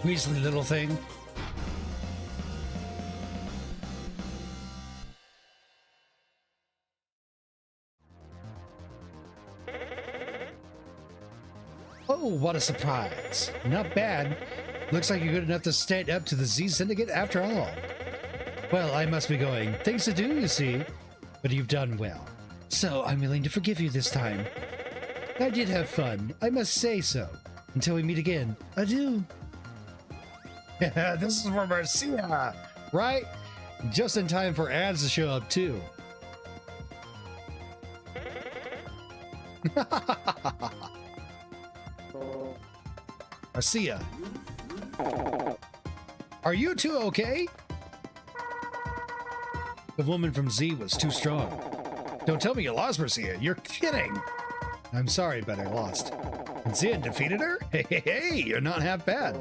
Weasley little thing. Oh, what a surprise. Not bad. Looks like you're good enough to stand up to the Z Syndicate after all. Well, I must be going. Things to do, you see. But you've done well. So I'm willing to forgive you this time. I did have fun, I must say so. Until we meet again, adieu. This is for Marcia, right? Just in time for ads to show up too. Marcia, are you two okay? The woman from Z was too strong. Don't tell me you lost, Marcia. You're kidding. I'm sorry, but I lost. And Zin defeated her? Hey, you're not half bad.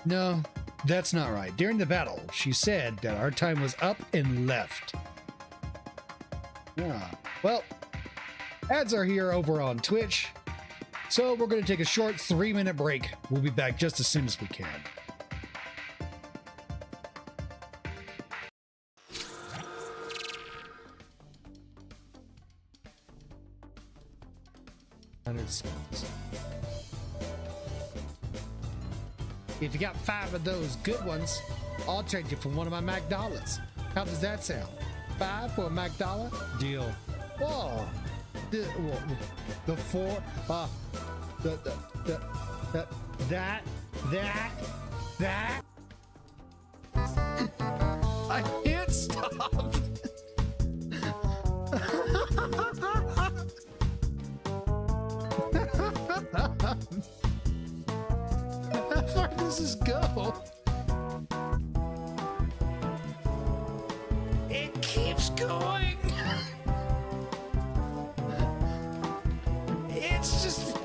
No, that's not right. During the battle, she said that our time was up and left. Yeah, well, ads are here over on Twitch. So we're going to take a short 3-minute break. We'll be back just as soon as we can. Spins. If you got 5 of those good ones, I'll trade you for one of my McDollar's. How does that sound? 5 for a McDollar? Deal. Whoa. The 4, that. I can't stop. How far does this go? It keeps going. It's just...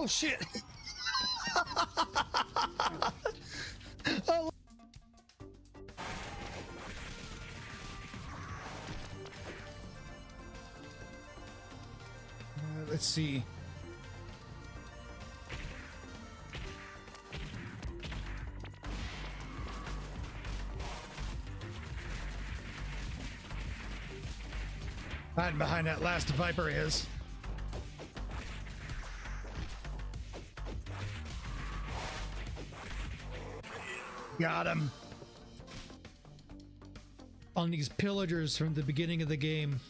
Oh shit! Oh. Let's see. Hiding behind that last Viper is. Got him. On these pillagers from the beginning of the game.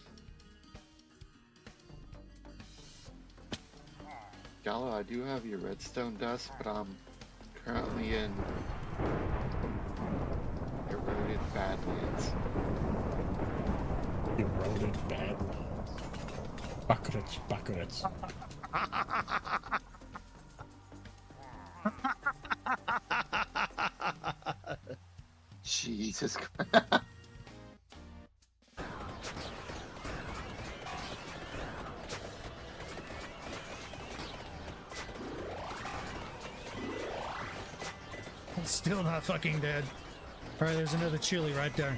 Gallo, I do have your redstone dust, but I'm currently in eroded badlands. Eroded badlands. Buckets, buckets. Jesus Christ. Still not fucking dead. All right, there's another chili right there.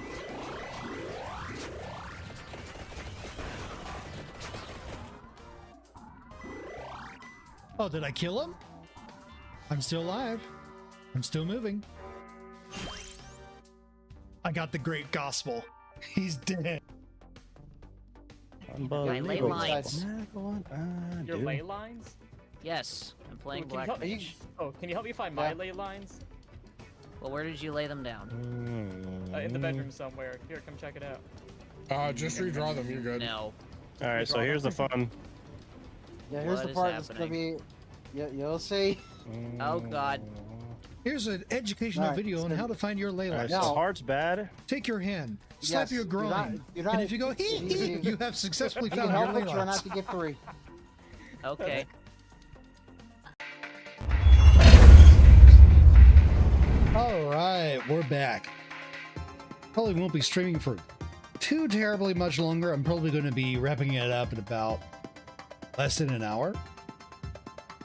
Oh, did I kill him? I'm still alive. I'm still moving. I got the great gospel. He's dead. My ley lines. Your ley lines? Yes, I'm playing Can you Black help me? Mage. Oh, can you help me find my ley lines? Well, where did you lay them down? In the bedroom somewhere. Here, come check it out. Just redraw them. You're good. No. All right, so here's the fun. Yeah, here's What the is part that's gonna happening? be. You'll see. Oh God. Here's an educational All right, video on so- how to find your ley lines. so the heart's bad. Take your hand, slap Yes, your groin, you're not- and if you go hee hee, you have successfully You found can your help ley it, you're lines. not to get free. Okay. All right, we're back. Probably won't be streaming for too terribly much longer. I'm probably going to be wrapping it up in about less than an hour.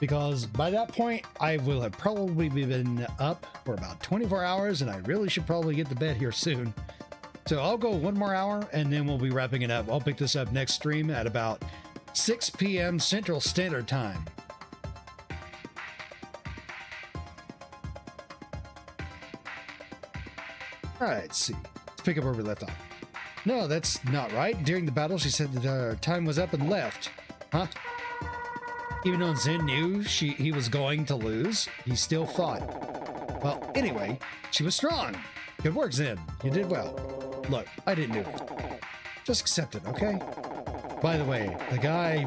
Because by that point, I will have probably been up for about 24 hours, and I really should probably get to bed here soon. So I'll go one more hour, and then we'll be wrapping it up. I'll pick this up next stream at about 6 p.m. Central Standard Time. All right, let's see. Let's pick up where we left off. No, that's not right. During the battle, she said that her time was up and left. Huh? Even though Zen knew he was going to lose, he still fought. Well, anyway, she was strong. Good work, Zen. You did well. Look, I didn't do it. Just accept it, okay? By the way, the guy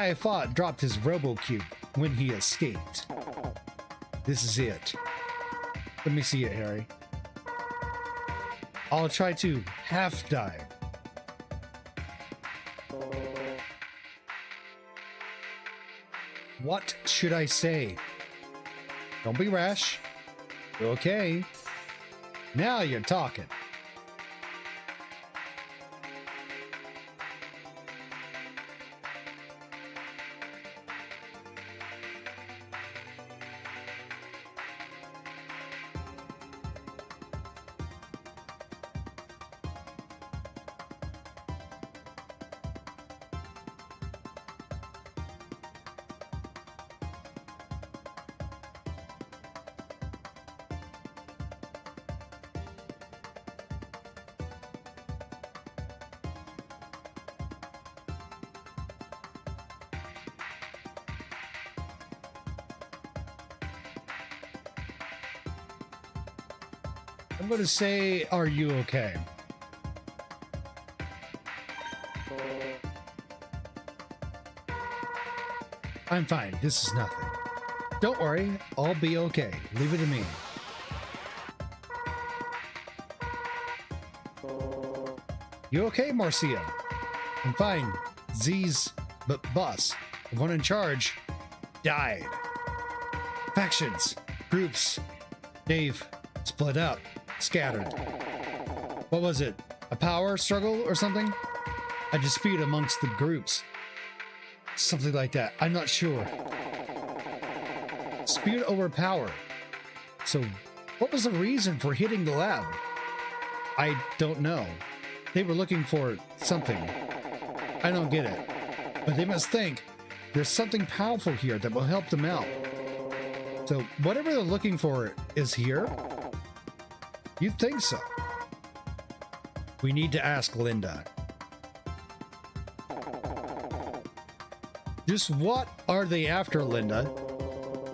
I fought dropped his RoboCube when he escaped. This is it. Let me see it, Harry. I'll try to half dive. What should I say? Don't be rash. Okay. Now you're talking. I'm going to say, are you okay? I'm fine. This is nothing. Don't worry. I'll be okay. Leave it to me. You okay, Marcia? I'm fine. Z's boss, the one in charge, died. Factions, groups, Dave, split up, scattered. What was it? A power struggle or something? A dispute amongst the groups. Something like that. I'm not sure. Speed over power. So, what was the reason for hitting the lab? I don't know. They were looking for something. I don't get it. But they must think there's something powerful here that will help them out. So, whatever they're looking for is here? You'd think so. We need to ask Linda. Just what are they after, Linda?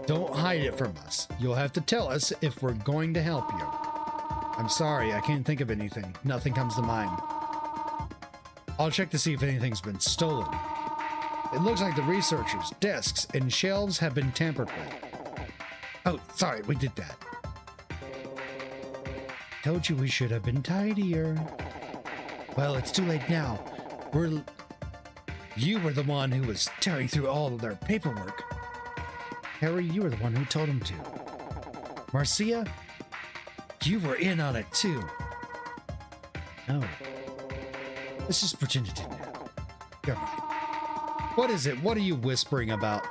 Don't hide it from us. You'll have to tell us if we're going to help you. I'm sorry, I can't think of anything. Nothing comes to mind. I'll check to see if anything's been stolen. It looks like the researchers' desks and shelves have been tampered with. Oh, sorry, we did that. Told you we should have been tidier. Well, it's too late now. You were the one who was tearing through all of their paperwork. Harry, you were the one who told him to. Marcia, you were in on it too. No. Let's just pretend it didn't happen. You're right. What is it? What are you whispering about?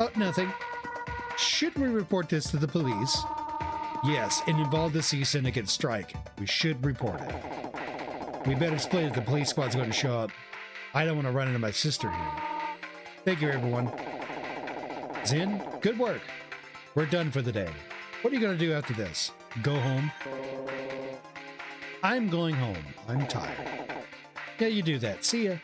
Oh, nothing. Should we report this to the police? Yes, it involved the Sea Syndicate strike. We should report it. We better split it. The police squad's going to show up. I don't want to run into my sister here. Thank you, everyone. Zin, good work. We're done for the day. What are you going to do after this? Go home? I'm going home. I'm tired. Yeah, you do that. See ya.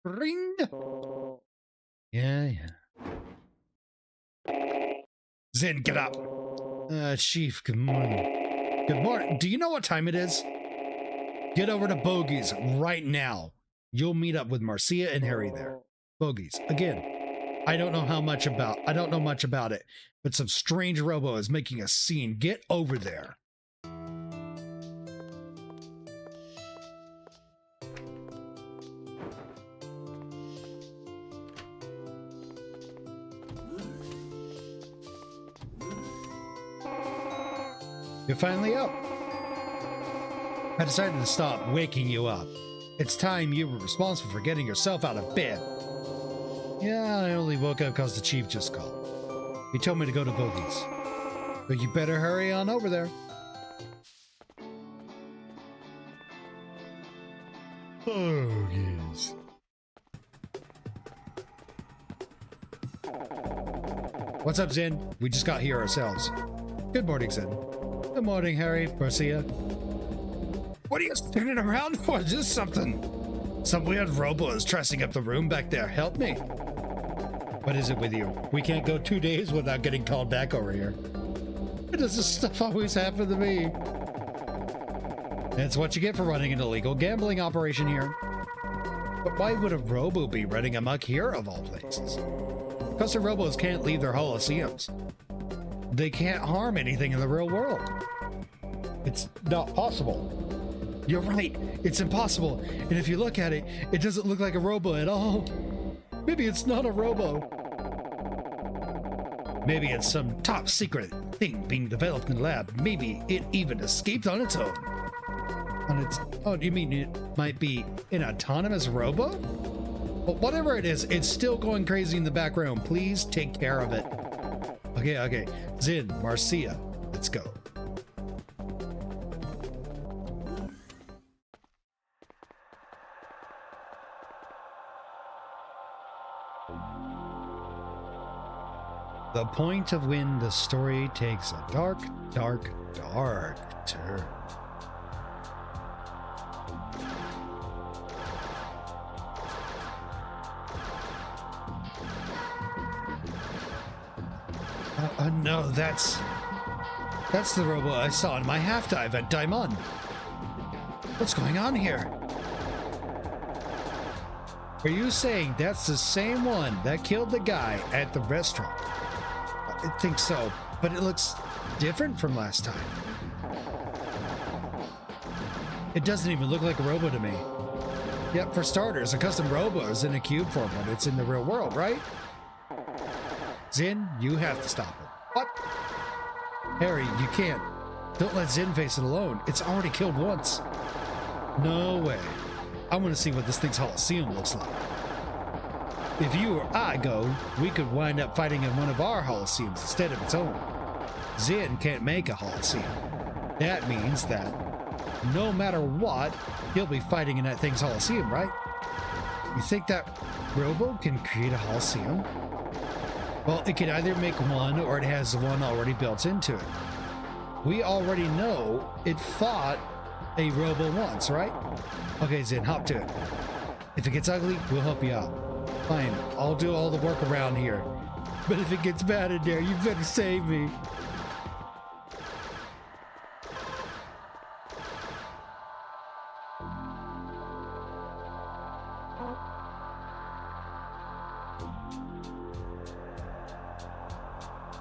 Ring. Yeah. Zin, get up. Chief, good morning. Good morning. Do you know what time it is? Get over to Bogey's right now. You'll meet up with Marcia and Harry there. Bogey's. Again, I don't know much about it, but some strange robo is making a scene. Get over there. You're finally up. I decided to stop waking you up. It's time you were responsible for getting yourself out of bed. Yeah, I only woke up because the chief just called. He told me to go to Bogey's. But you better hurry on over there. Bogey's. What's up, Zin? We just got here ourselves. Good morning, Zin. Good morning, Harry, Marcia. What are you standing around for? Is this something? Some weird robo is dressing up the room back there. Help me. What is it with you? We can't go 2 days without getting called back over here. Why does this stuff always happen to me? That's what you get for running an illegal gambling operation here. But why would a robo be running amok here of all places? Because the robos can't leave their Holosseums. They can't harm anything in the real world. It's not possible. You're right, it's impossible. And if you look at it, it doesn't look like a robo at all. Maybe it's not a robo. Maybe it's some top secret thing being developed in the lab. Maybe it even escaped on its own. Oh, you mean it might be an autonomous robo? Well, whatever it is, it's still going crazy in the background. Please take care of it. Okay. Zin, Marcia, let's go. The point of when the story takes a dark turn. No, that's the robo I saw in my half dive at Daimon. What's going on here? Are you saying that's the same one that killed the guy at the restaurant? I think so, but it looks different from last time. It doesn't even look like a robo to me. Yep, for starters, a custom robo is in a cube form when it's in the real world, right? Zin, you have to stop it. What? Harry, you can't. Don't let Zen face it alone. It's already killed once. No way. I want to see what this thing's Holosseum looks like. If you or I go, we could wind up fighting in one of our Holosseums instead of its own. Zen can't make a Holosseum. That means that no matter what, he'll be fighting in that thing's Holosseum, right? You think that Robo can create a Holosseum? Well, it can either make one or it has one already built into it. We already know it fought a Robo once, right? Okay, Zen, hop to it. If it gets ugly, we'll help you out. Fine, I'll do all the work around here. But if it gets bad in there, you better save me.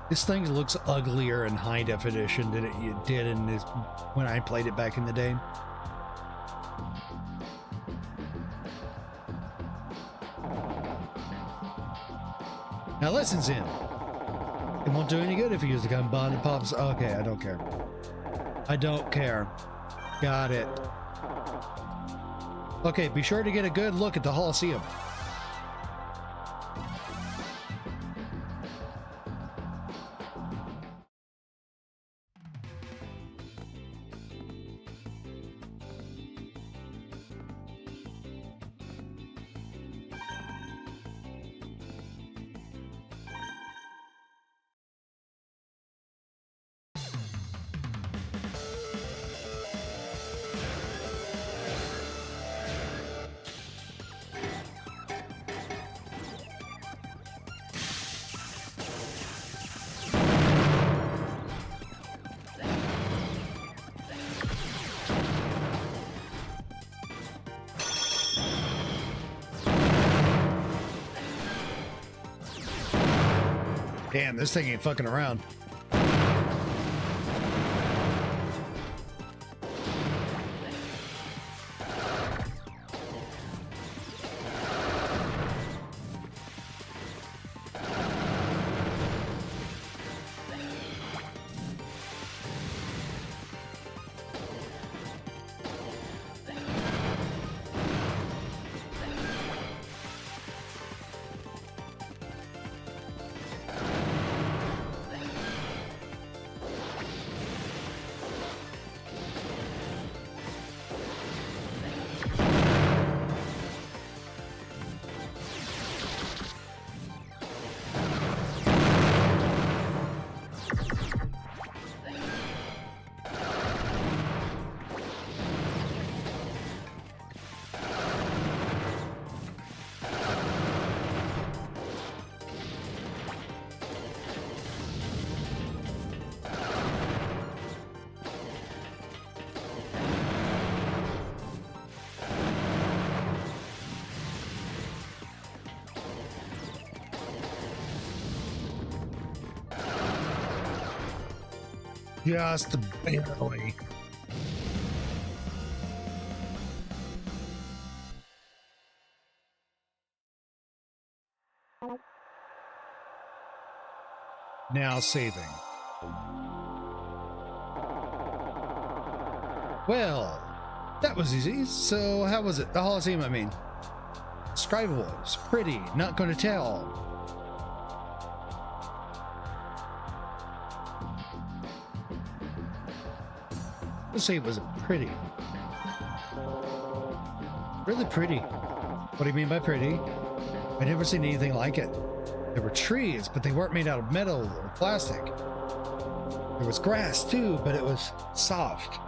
This thing looks uglier in high definition than it did in this when I played it back in the day. Now listen, Zen. It won't do any good if you use the gun bond and pops. Okay, I don't care. I don't care. Got it. Okay, be sure to get a good look at the Holosseum. Damn, this thing ain't fucking around. Just barely. Now saving. Well, that was easy. So how was it? The Holosseum, I mean. Scribable. It's pretty. Not going to tell. Let's say it was pretty. Really pretty. What do you mean by pretty? I've never seen anything like it. There were trees, but they weren't made out of metal or plastic. There was grass too, but it was soft.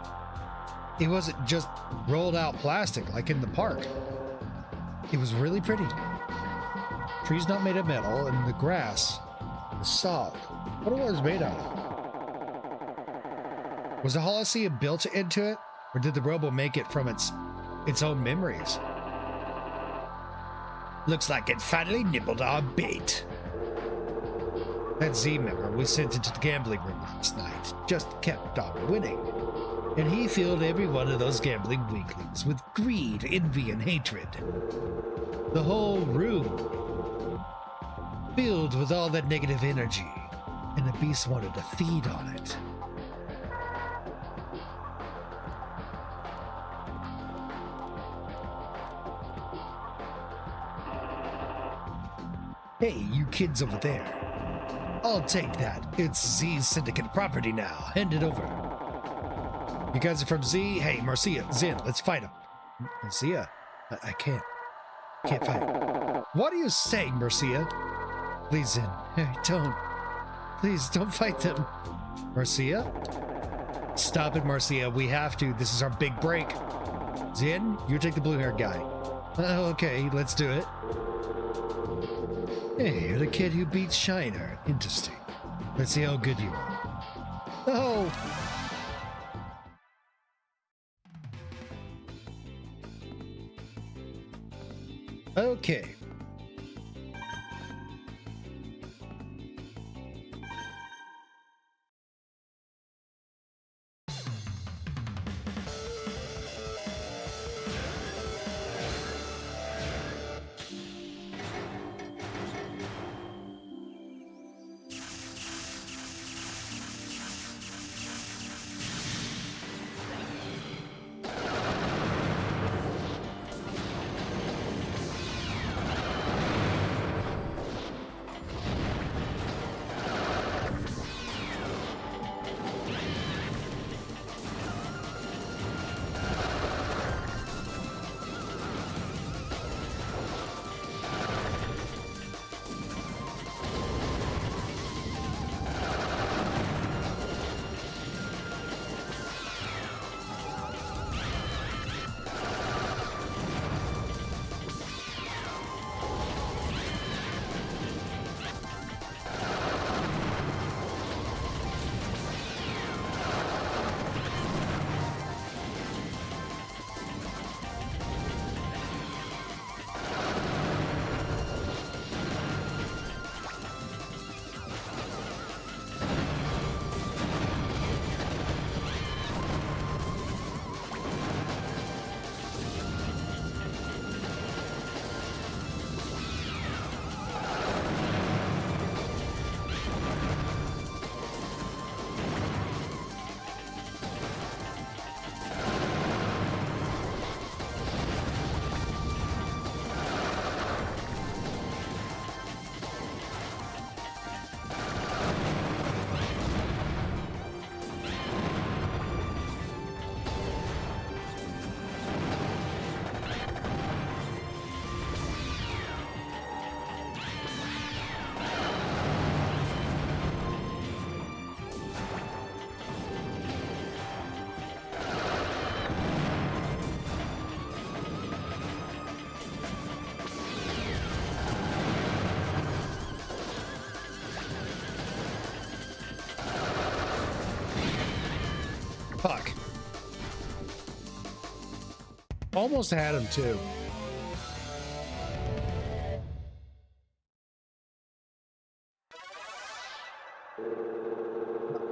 It wasn't just rolled out plastic like in the park. It was really pretty. Trees not made of metal, and the grass was soft. What it was made out of? Was the Holosseum built into it, or did the Robo make it from its own memories? Looks like it finally nibbled our bait. That Z member we sent into the gambling room last night just kept on winning. And he filled every one of those gambling weaklings with greed, envy, and hatred. The whole room filled with all that negative energy. and the beast wanted to feed on it. Hey, you kids over there. I'll take that. It's Z's syndicate property now. Hand it over. You guys are from Z? Hey, Marcia, Zin, let's fight him. Marcia? I can't fight him. What are you saying, Marcia? Please, Zin. Hey, don't. Please, don't fight them. Marcia? Stop it, Marcia. We have to. This is our big break. Zin, you take the blue-haired guy. Okay, let's do it. Hey, you're the kid who beat Shiner. Interesting. Let's see how good you are. Oh! Okay. Fuck. Almost had him too.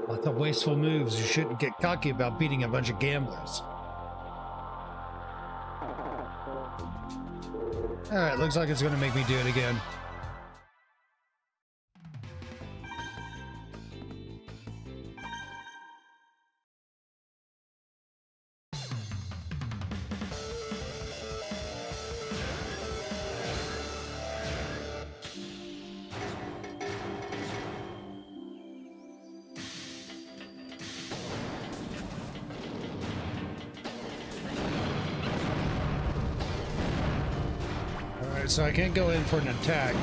Lots of wasteful moves. You shouldn't get cocky about beating a bunch of gamblers. Alright, looks like it's gonna make me do it again. So I can't go in for an attack.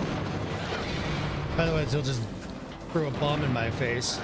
Otherwise, he'll just throw a bomb in my face.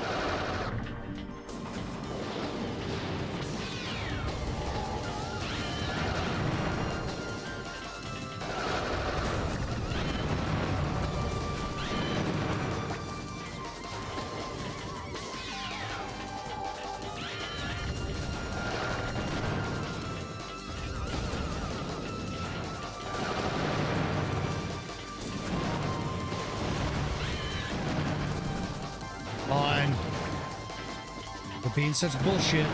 Being such bullshit.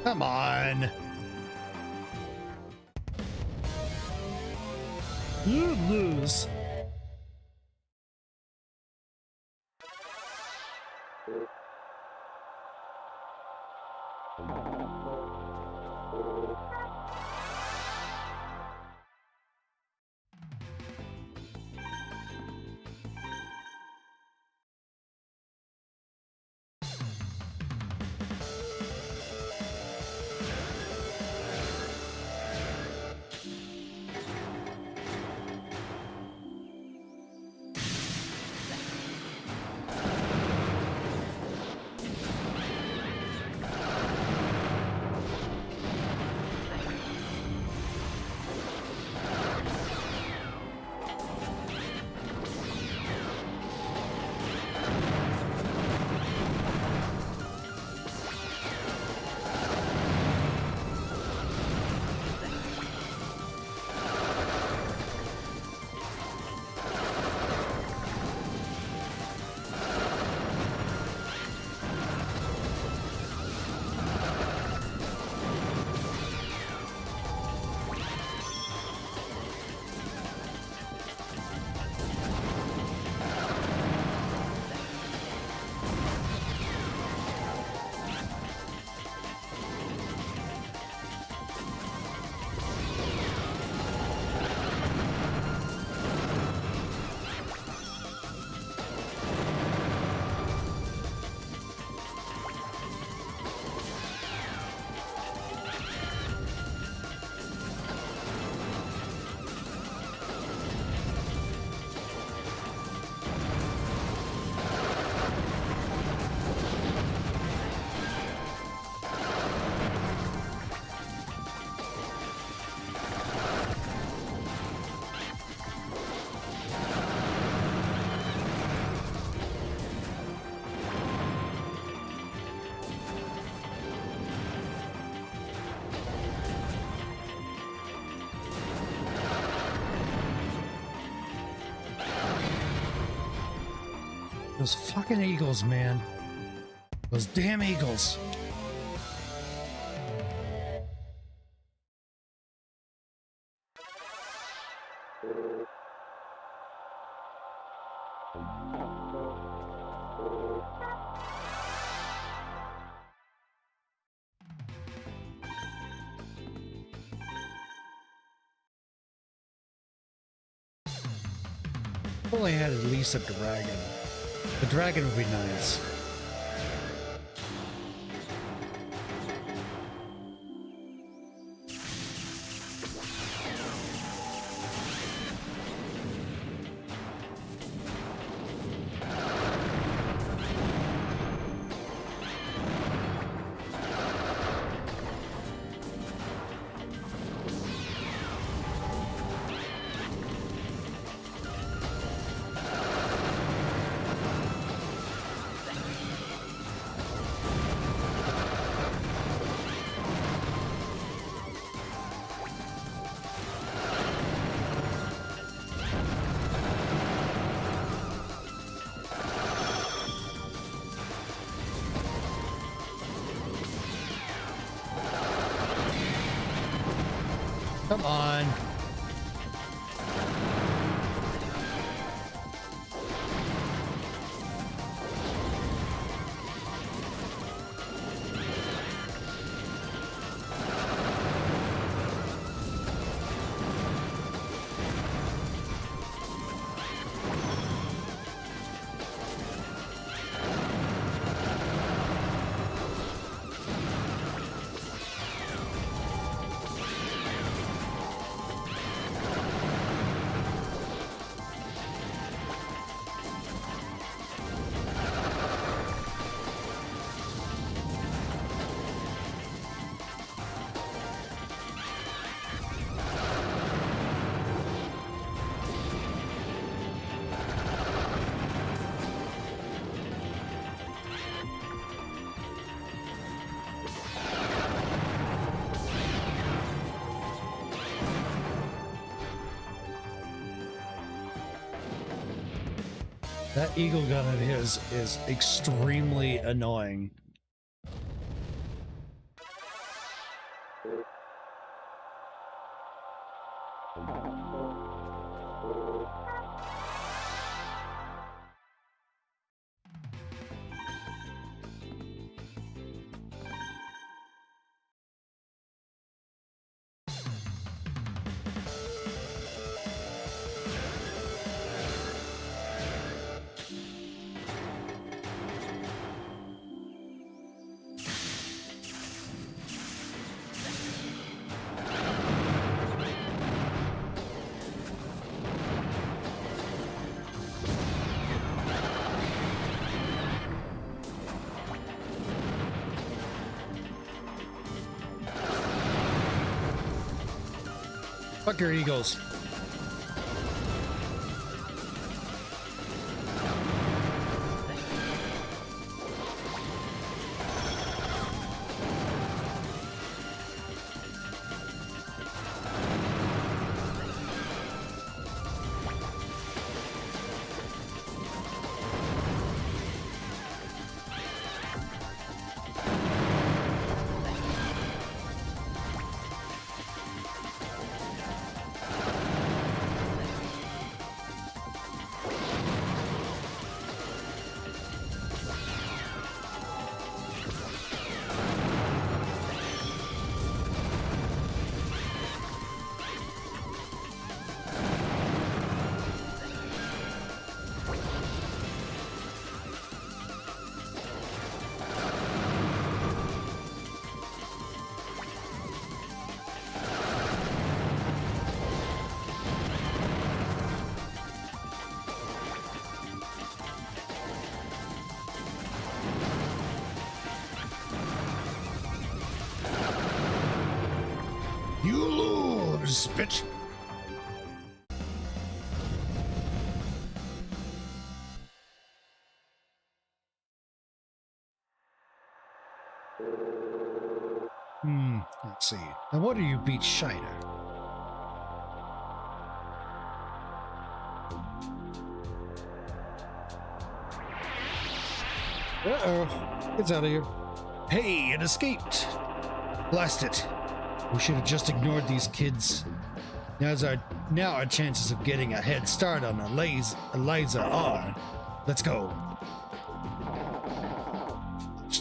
Come on. You lose. Those fucking eagles, man. Those damn eagles. If only I had at least a dragon. The dragon would be nice. Come on. That eagle gun of his is extremely annoying. Fuck your eagles. You lose, bitch. Let's see. Now, what do you beat Shida? Uh-oh. It's out of here. Hey, it escaped. Blast it. We should have just ignored these kids. Now our chances of getting a head start on Eliza are. Let's go.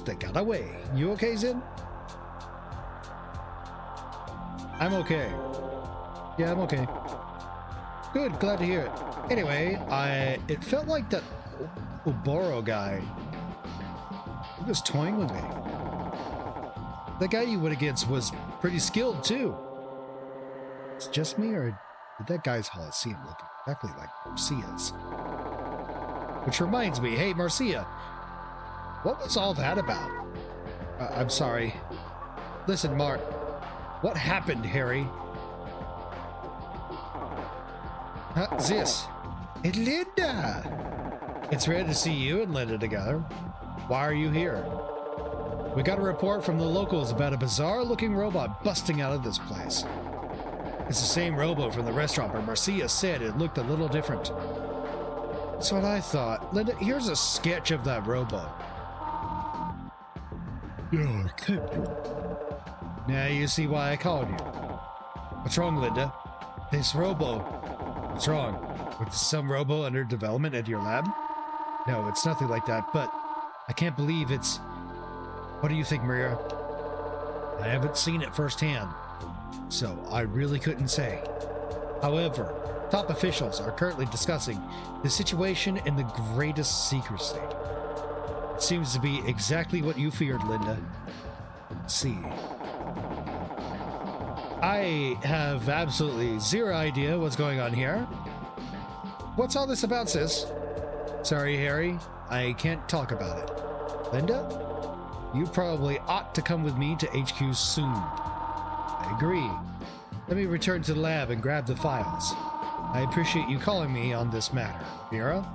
They got away. You okay, Zin? I'm okay. Yeah, I'm okay. Good, glad to hear it. Anyway, it felt like that Uboro guy, he was toying with me. The guy you went against was pretty skilled too. It's just me, or did that guy's Holocene look exactly like Marcia's? Which reminds me, hey Marcia, what was all that about? I'm sorry. Listen, Mark, what happened, Harry? This? It's Linda! It's rare to see you and Linda together. Why are you here? We got a report from the locals about a bizarre-looking robot busting out of this place. It's the same robo from the restaurant, but Marcia said it looked a little different. That's what I thought. Linda, here's a sketch of that robo. Yeah, thank you. Now you see why I called you. What's wrong, Linda? This robo. What's wrong? With some robo under development at your lab? No, it's nothing like that, but I can't believe it's... What do you think, Maria? I haven't seen it firsthand, so I really couldn't say. However, top officials are currently discussing the situation in the greatest secrecy. It seems to be exactly what you feared, Linda. Let's see. I have absolutely zero idea what's going on here. What's all this about, sis? Sorry, Harry. I can't talk about it. Linda? You probably ought to come with me to HQ soon. I agree. Let me return to the lab and grab the files. I appreciate you calling me on this matter. Mira?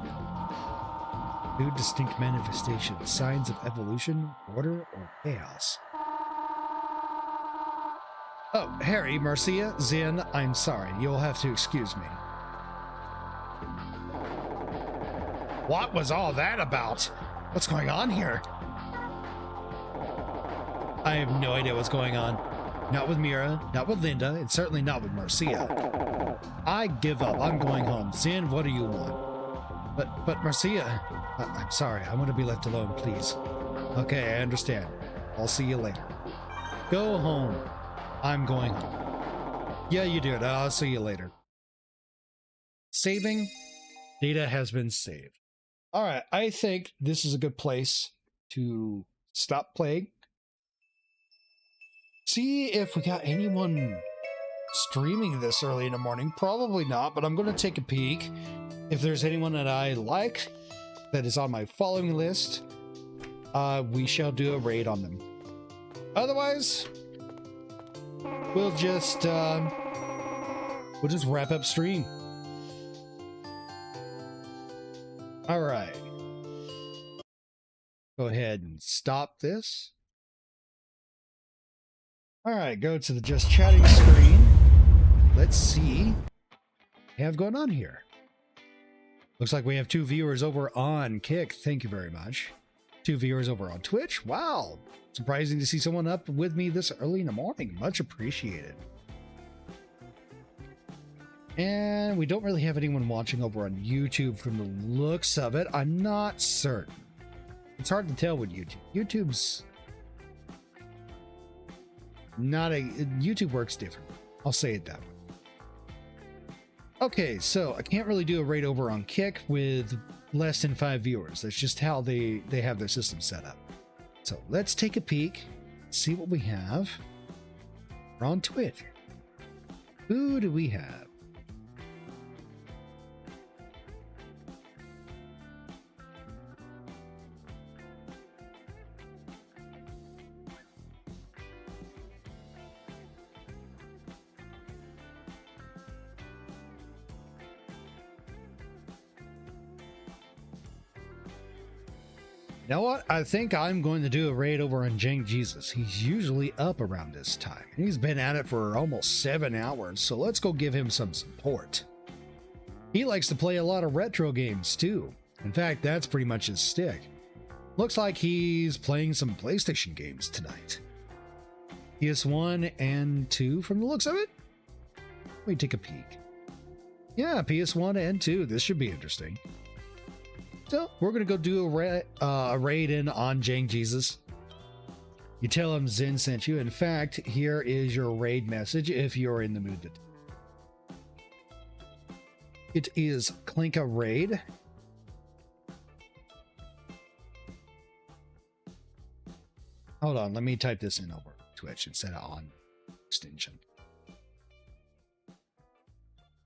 New distinct manifestations, signs of evolution, order, or chaos. Oh, Harry, Marcia, Zin, I'm sorry. You'll have to excuse me. What was all that about? What's going on here? I have no idea what's going on. Not with Mira, not with Linda, and certainly not with Marcia. I give up. I'm going home. Zin, what do you want? But Marcia, I'm sorry. I want to be left alone, please. Okay, I understand. I'll see you later. Go home. I'm going home. Yeah, you do it. I'll see you later. Saving. Data has been saved. All right, I think this is a good place to stop playing. See if we got anyone streaming this early in the morning. Probably not, but I'm going to take a peek. If there's anyone that I like that is on my following list, we shall do a raid on them. Otherwise, we'll just we'll just wrap up stream. All right. Go ahead and stop this. All right, go to the just chatting screen. Let's see what we have going on here. Looks like we have 2 viewers over on Kick. Thank you very much. 2 viewers over on Twitch. Wow. Surprising to see someone up with me this early in the morning. Much appreciated. And we don't really have anyone watching over on YouTube from the looks of it. I'm not certain. It's hard to tell with YouTube. YouTube's not a... YouTube works different. I'll say it that way. Okay, so I can't really do a raid over on Kick with less than 5 viewers. That's just how they have their system set up. So let's take a peek, see what we have. We're on Twitch. Who do we have? You know what? I think I'm going to do a raid over on Jank Jesus. He's usually up around this time. He's been at it for almost 7 hours, so let's go give him some support. He likes to play a lot of retro games too. In fact, that's pretty much his stick. Looks like he's playing some PlayStation games tonight. PS1 and 2 from the looks of it? Let me take a peek. Yeah, PS1 and 2. This should be interesting. So we're going to go do a raid in on Jank Jesus. You tell him Zen sent you. In fact, here is your raid message if you're in the mood to. It is Clinka Raid. Hold on, let me type this in over Twitch instead of on extension.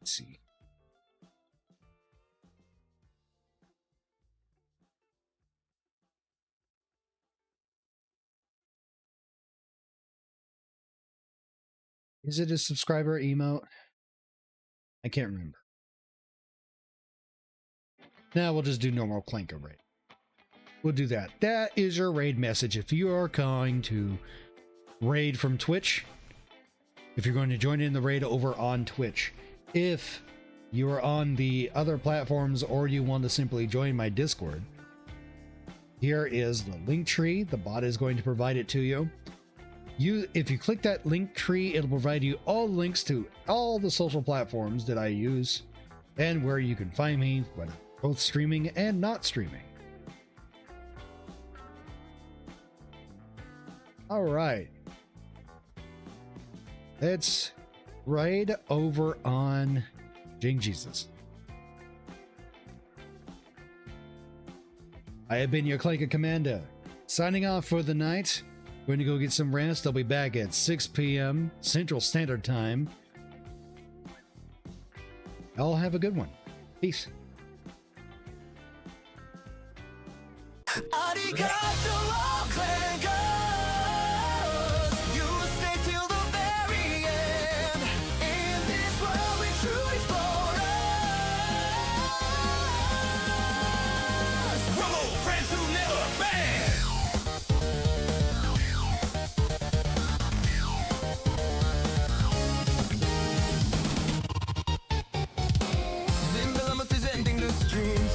Let's see. Is it a subscriber emote? I can't remember. Now we'll just do normal Clinka raid. We'll do that. That is your raid message. If you are going to raid from Twitch, if you're going to join in the raid over on Twitch, if you are on the other platforms or you want to simply join my Discord, here is the link tree. The bot is going to provide it to you. If you click that link tree, it'll provide you all links to all the social platforms that I use and where you can find me, whether both streaming and not streaming. All right. Let's raid over on Jank Jesus. I have been your Clinka Commander, signing off for the night. We're going to go get some rest. I'll be back at 6 p.m. Central Standard Time. I'll have a good one. Peace.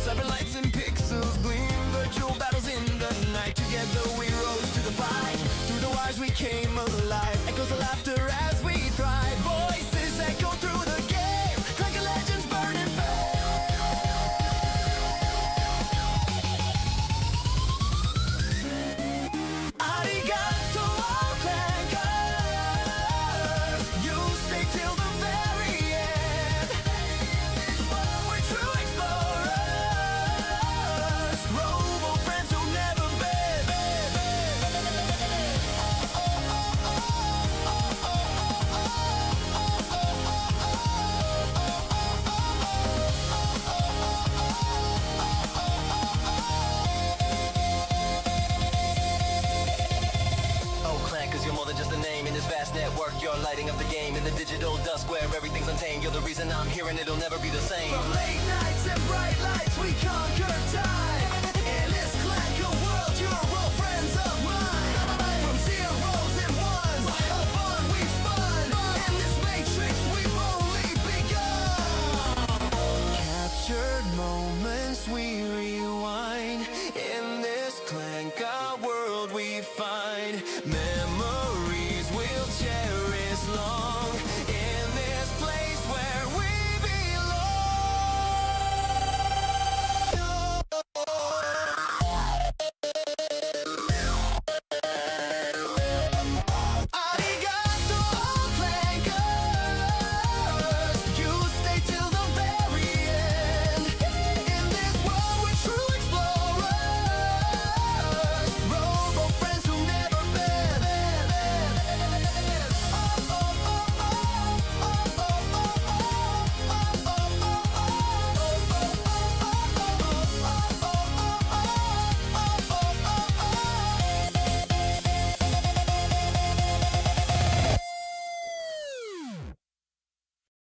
Cyber lights and pixels gleam, virtual battles in the night. Together we rose to the fight. Through the wires we came alive. Echoes of laughter as we thrive. Voices echo through the game. Clank legends burn and Arigato, all clankers. You stay till the very end. We're true explorers. Robo friends who never bend. Oh, oh, oh, oh. You're lighting up the game in the digital dusk where everything's untamed. You're the reason I'm here and it'll never be the same. From late nights and bright lights, we conquer time.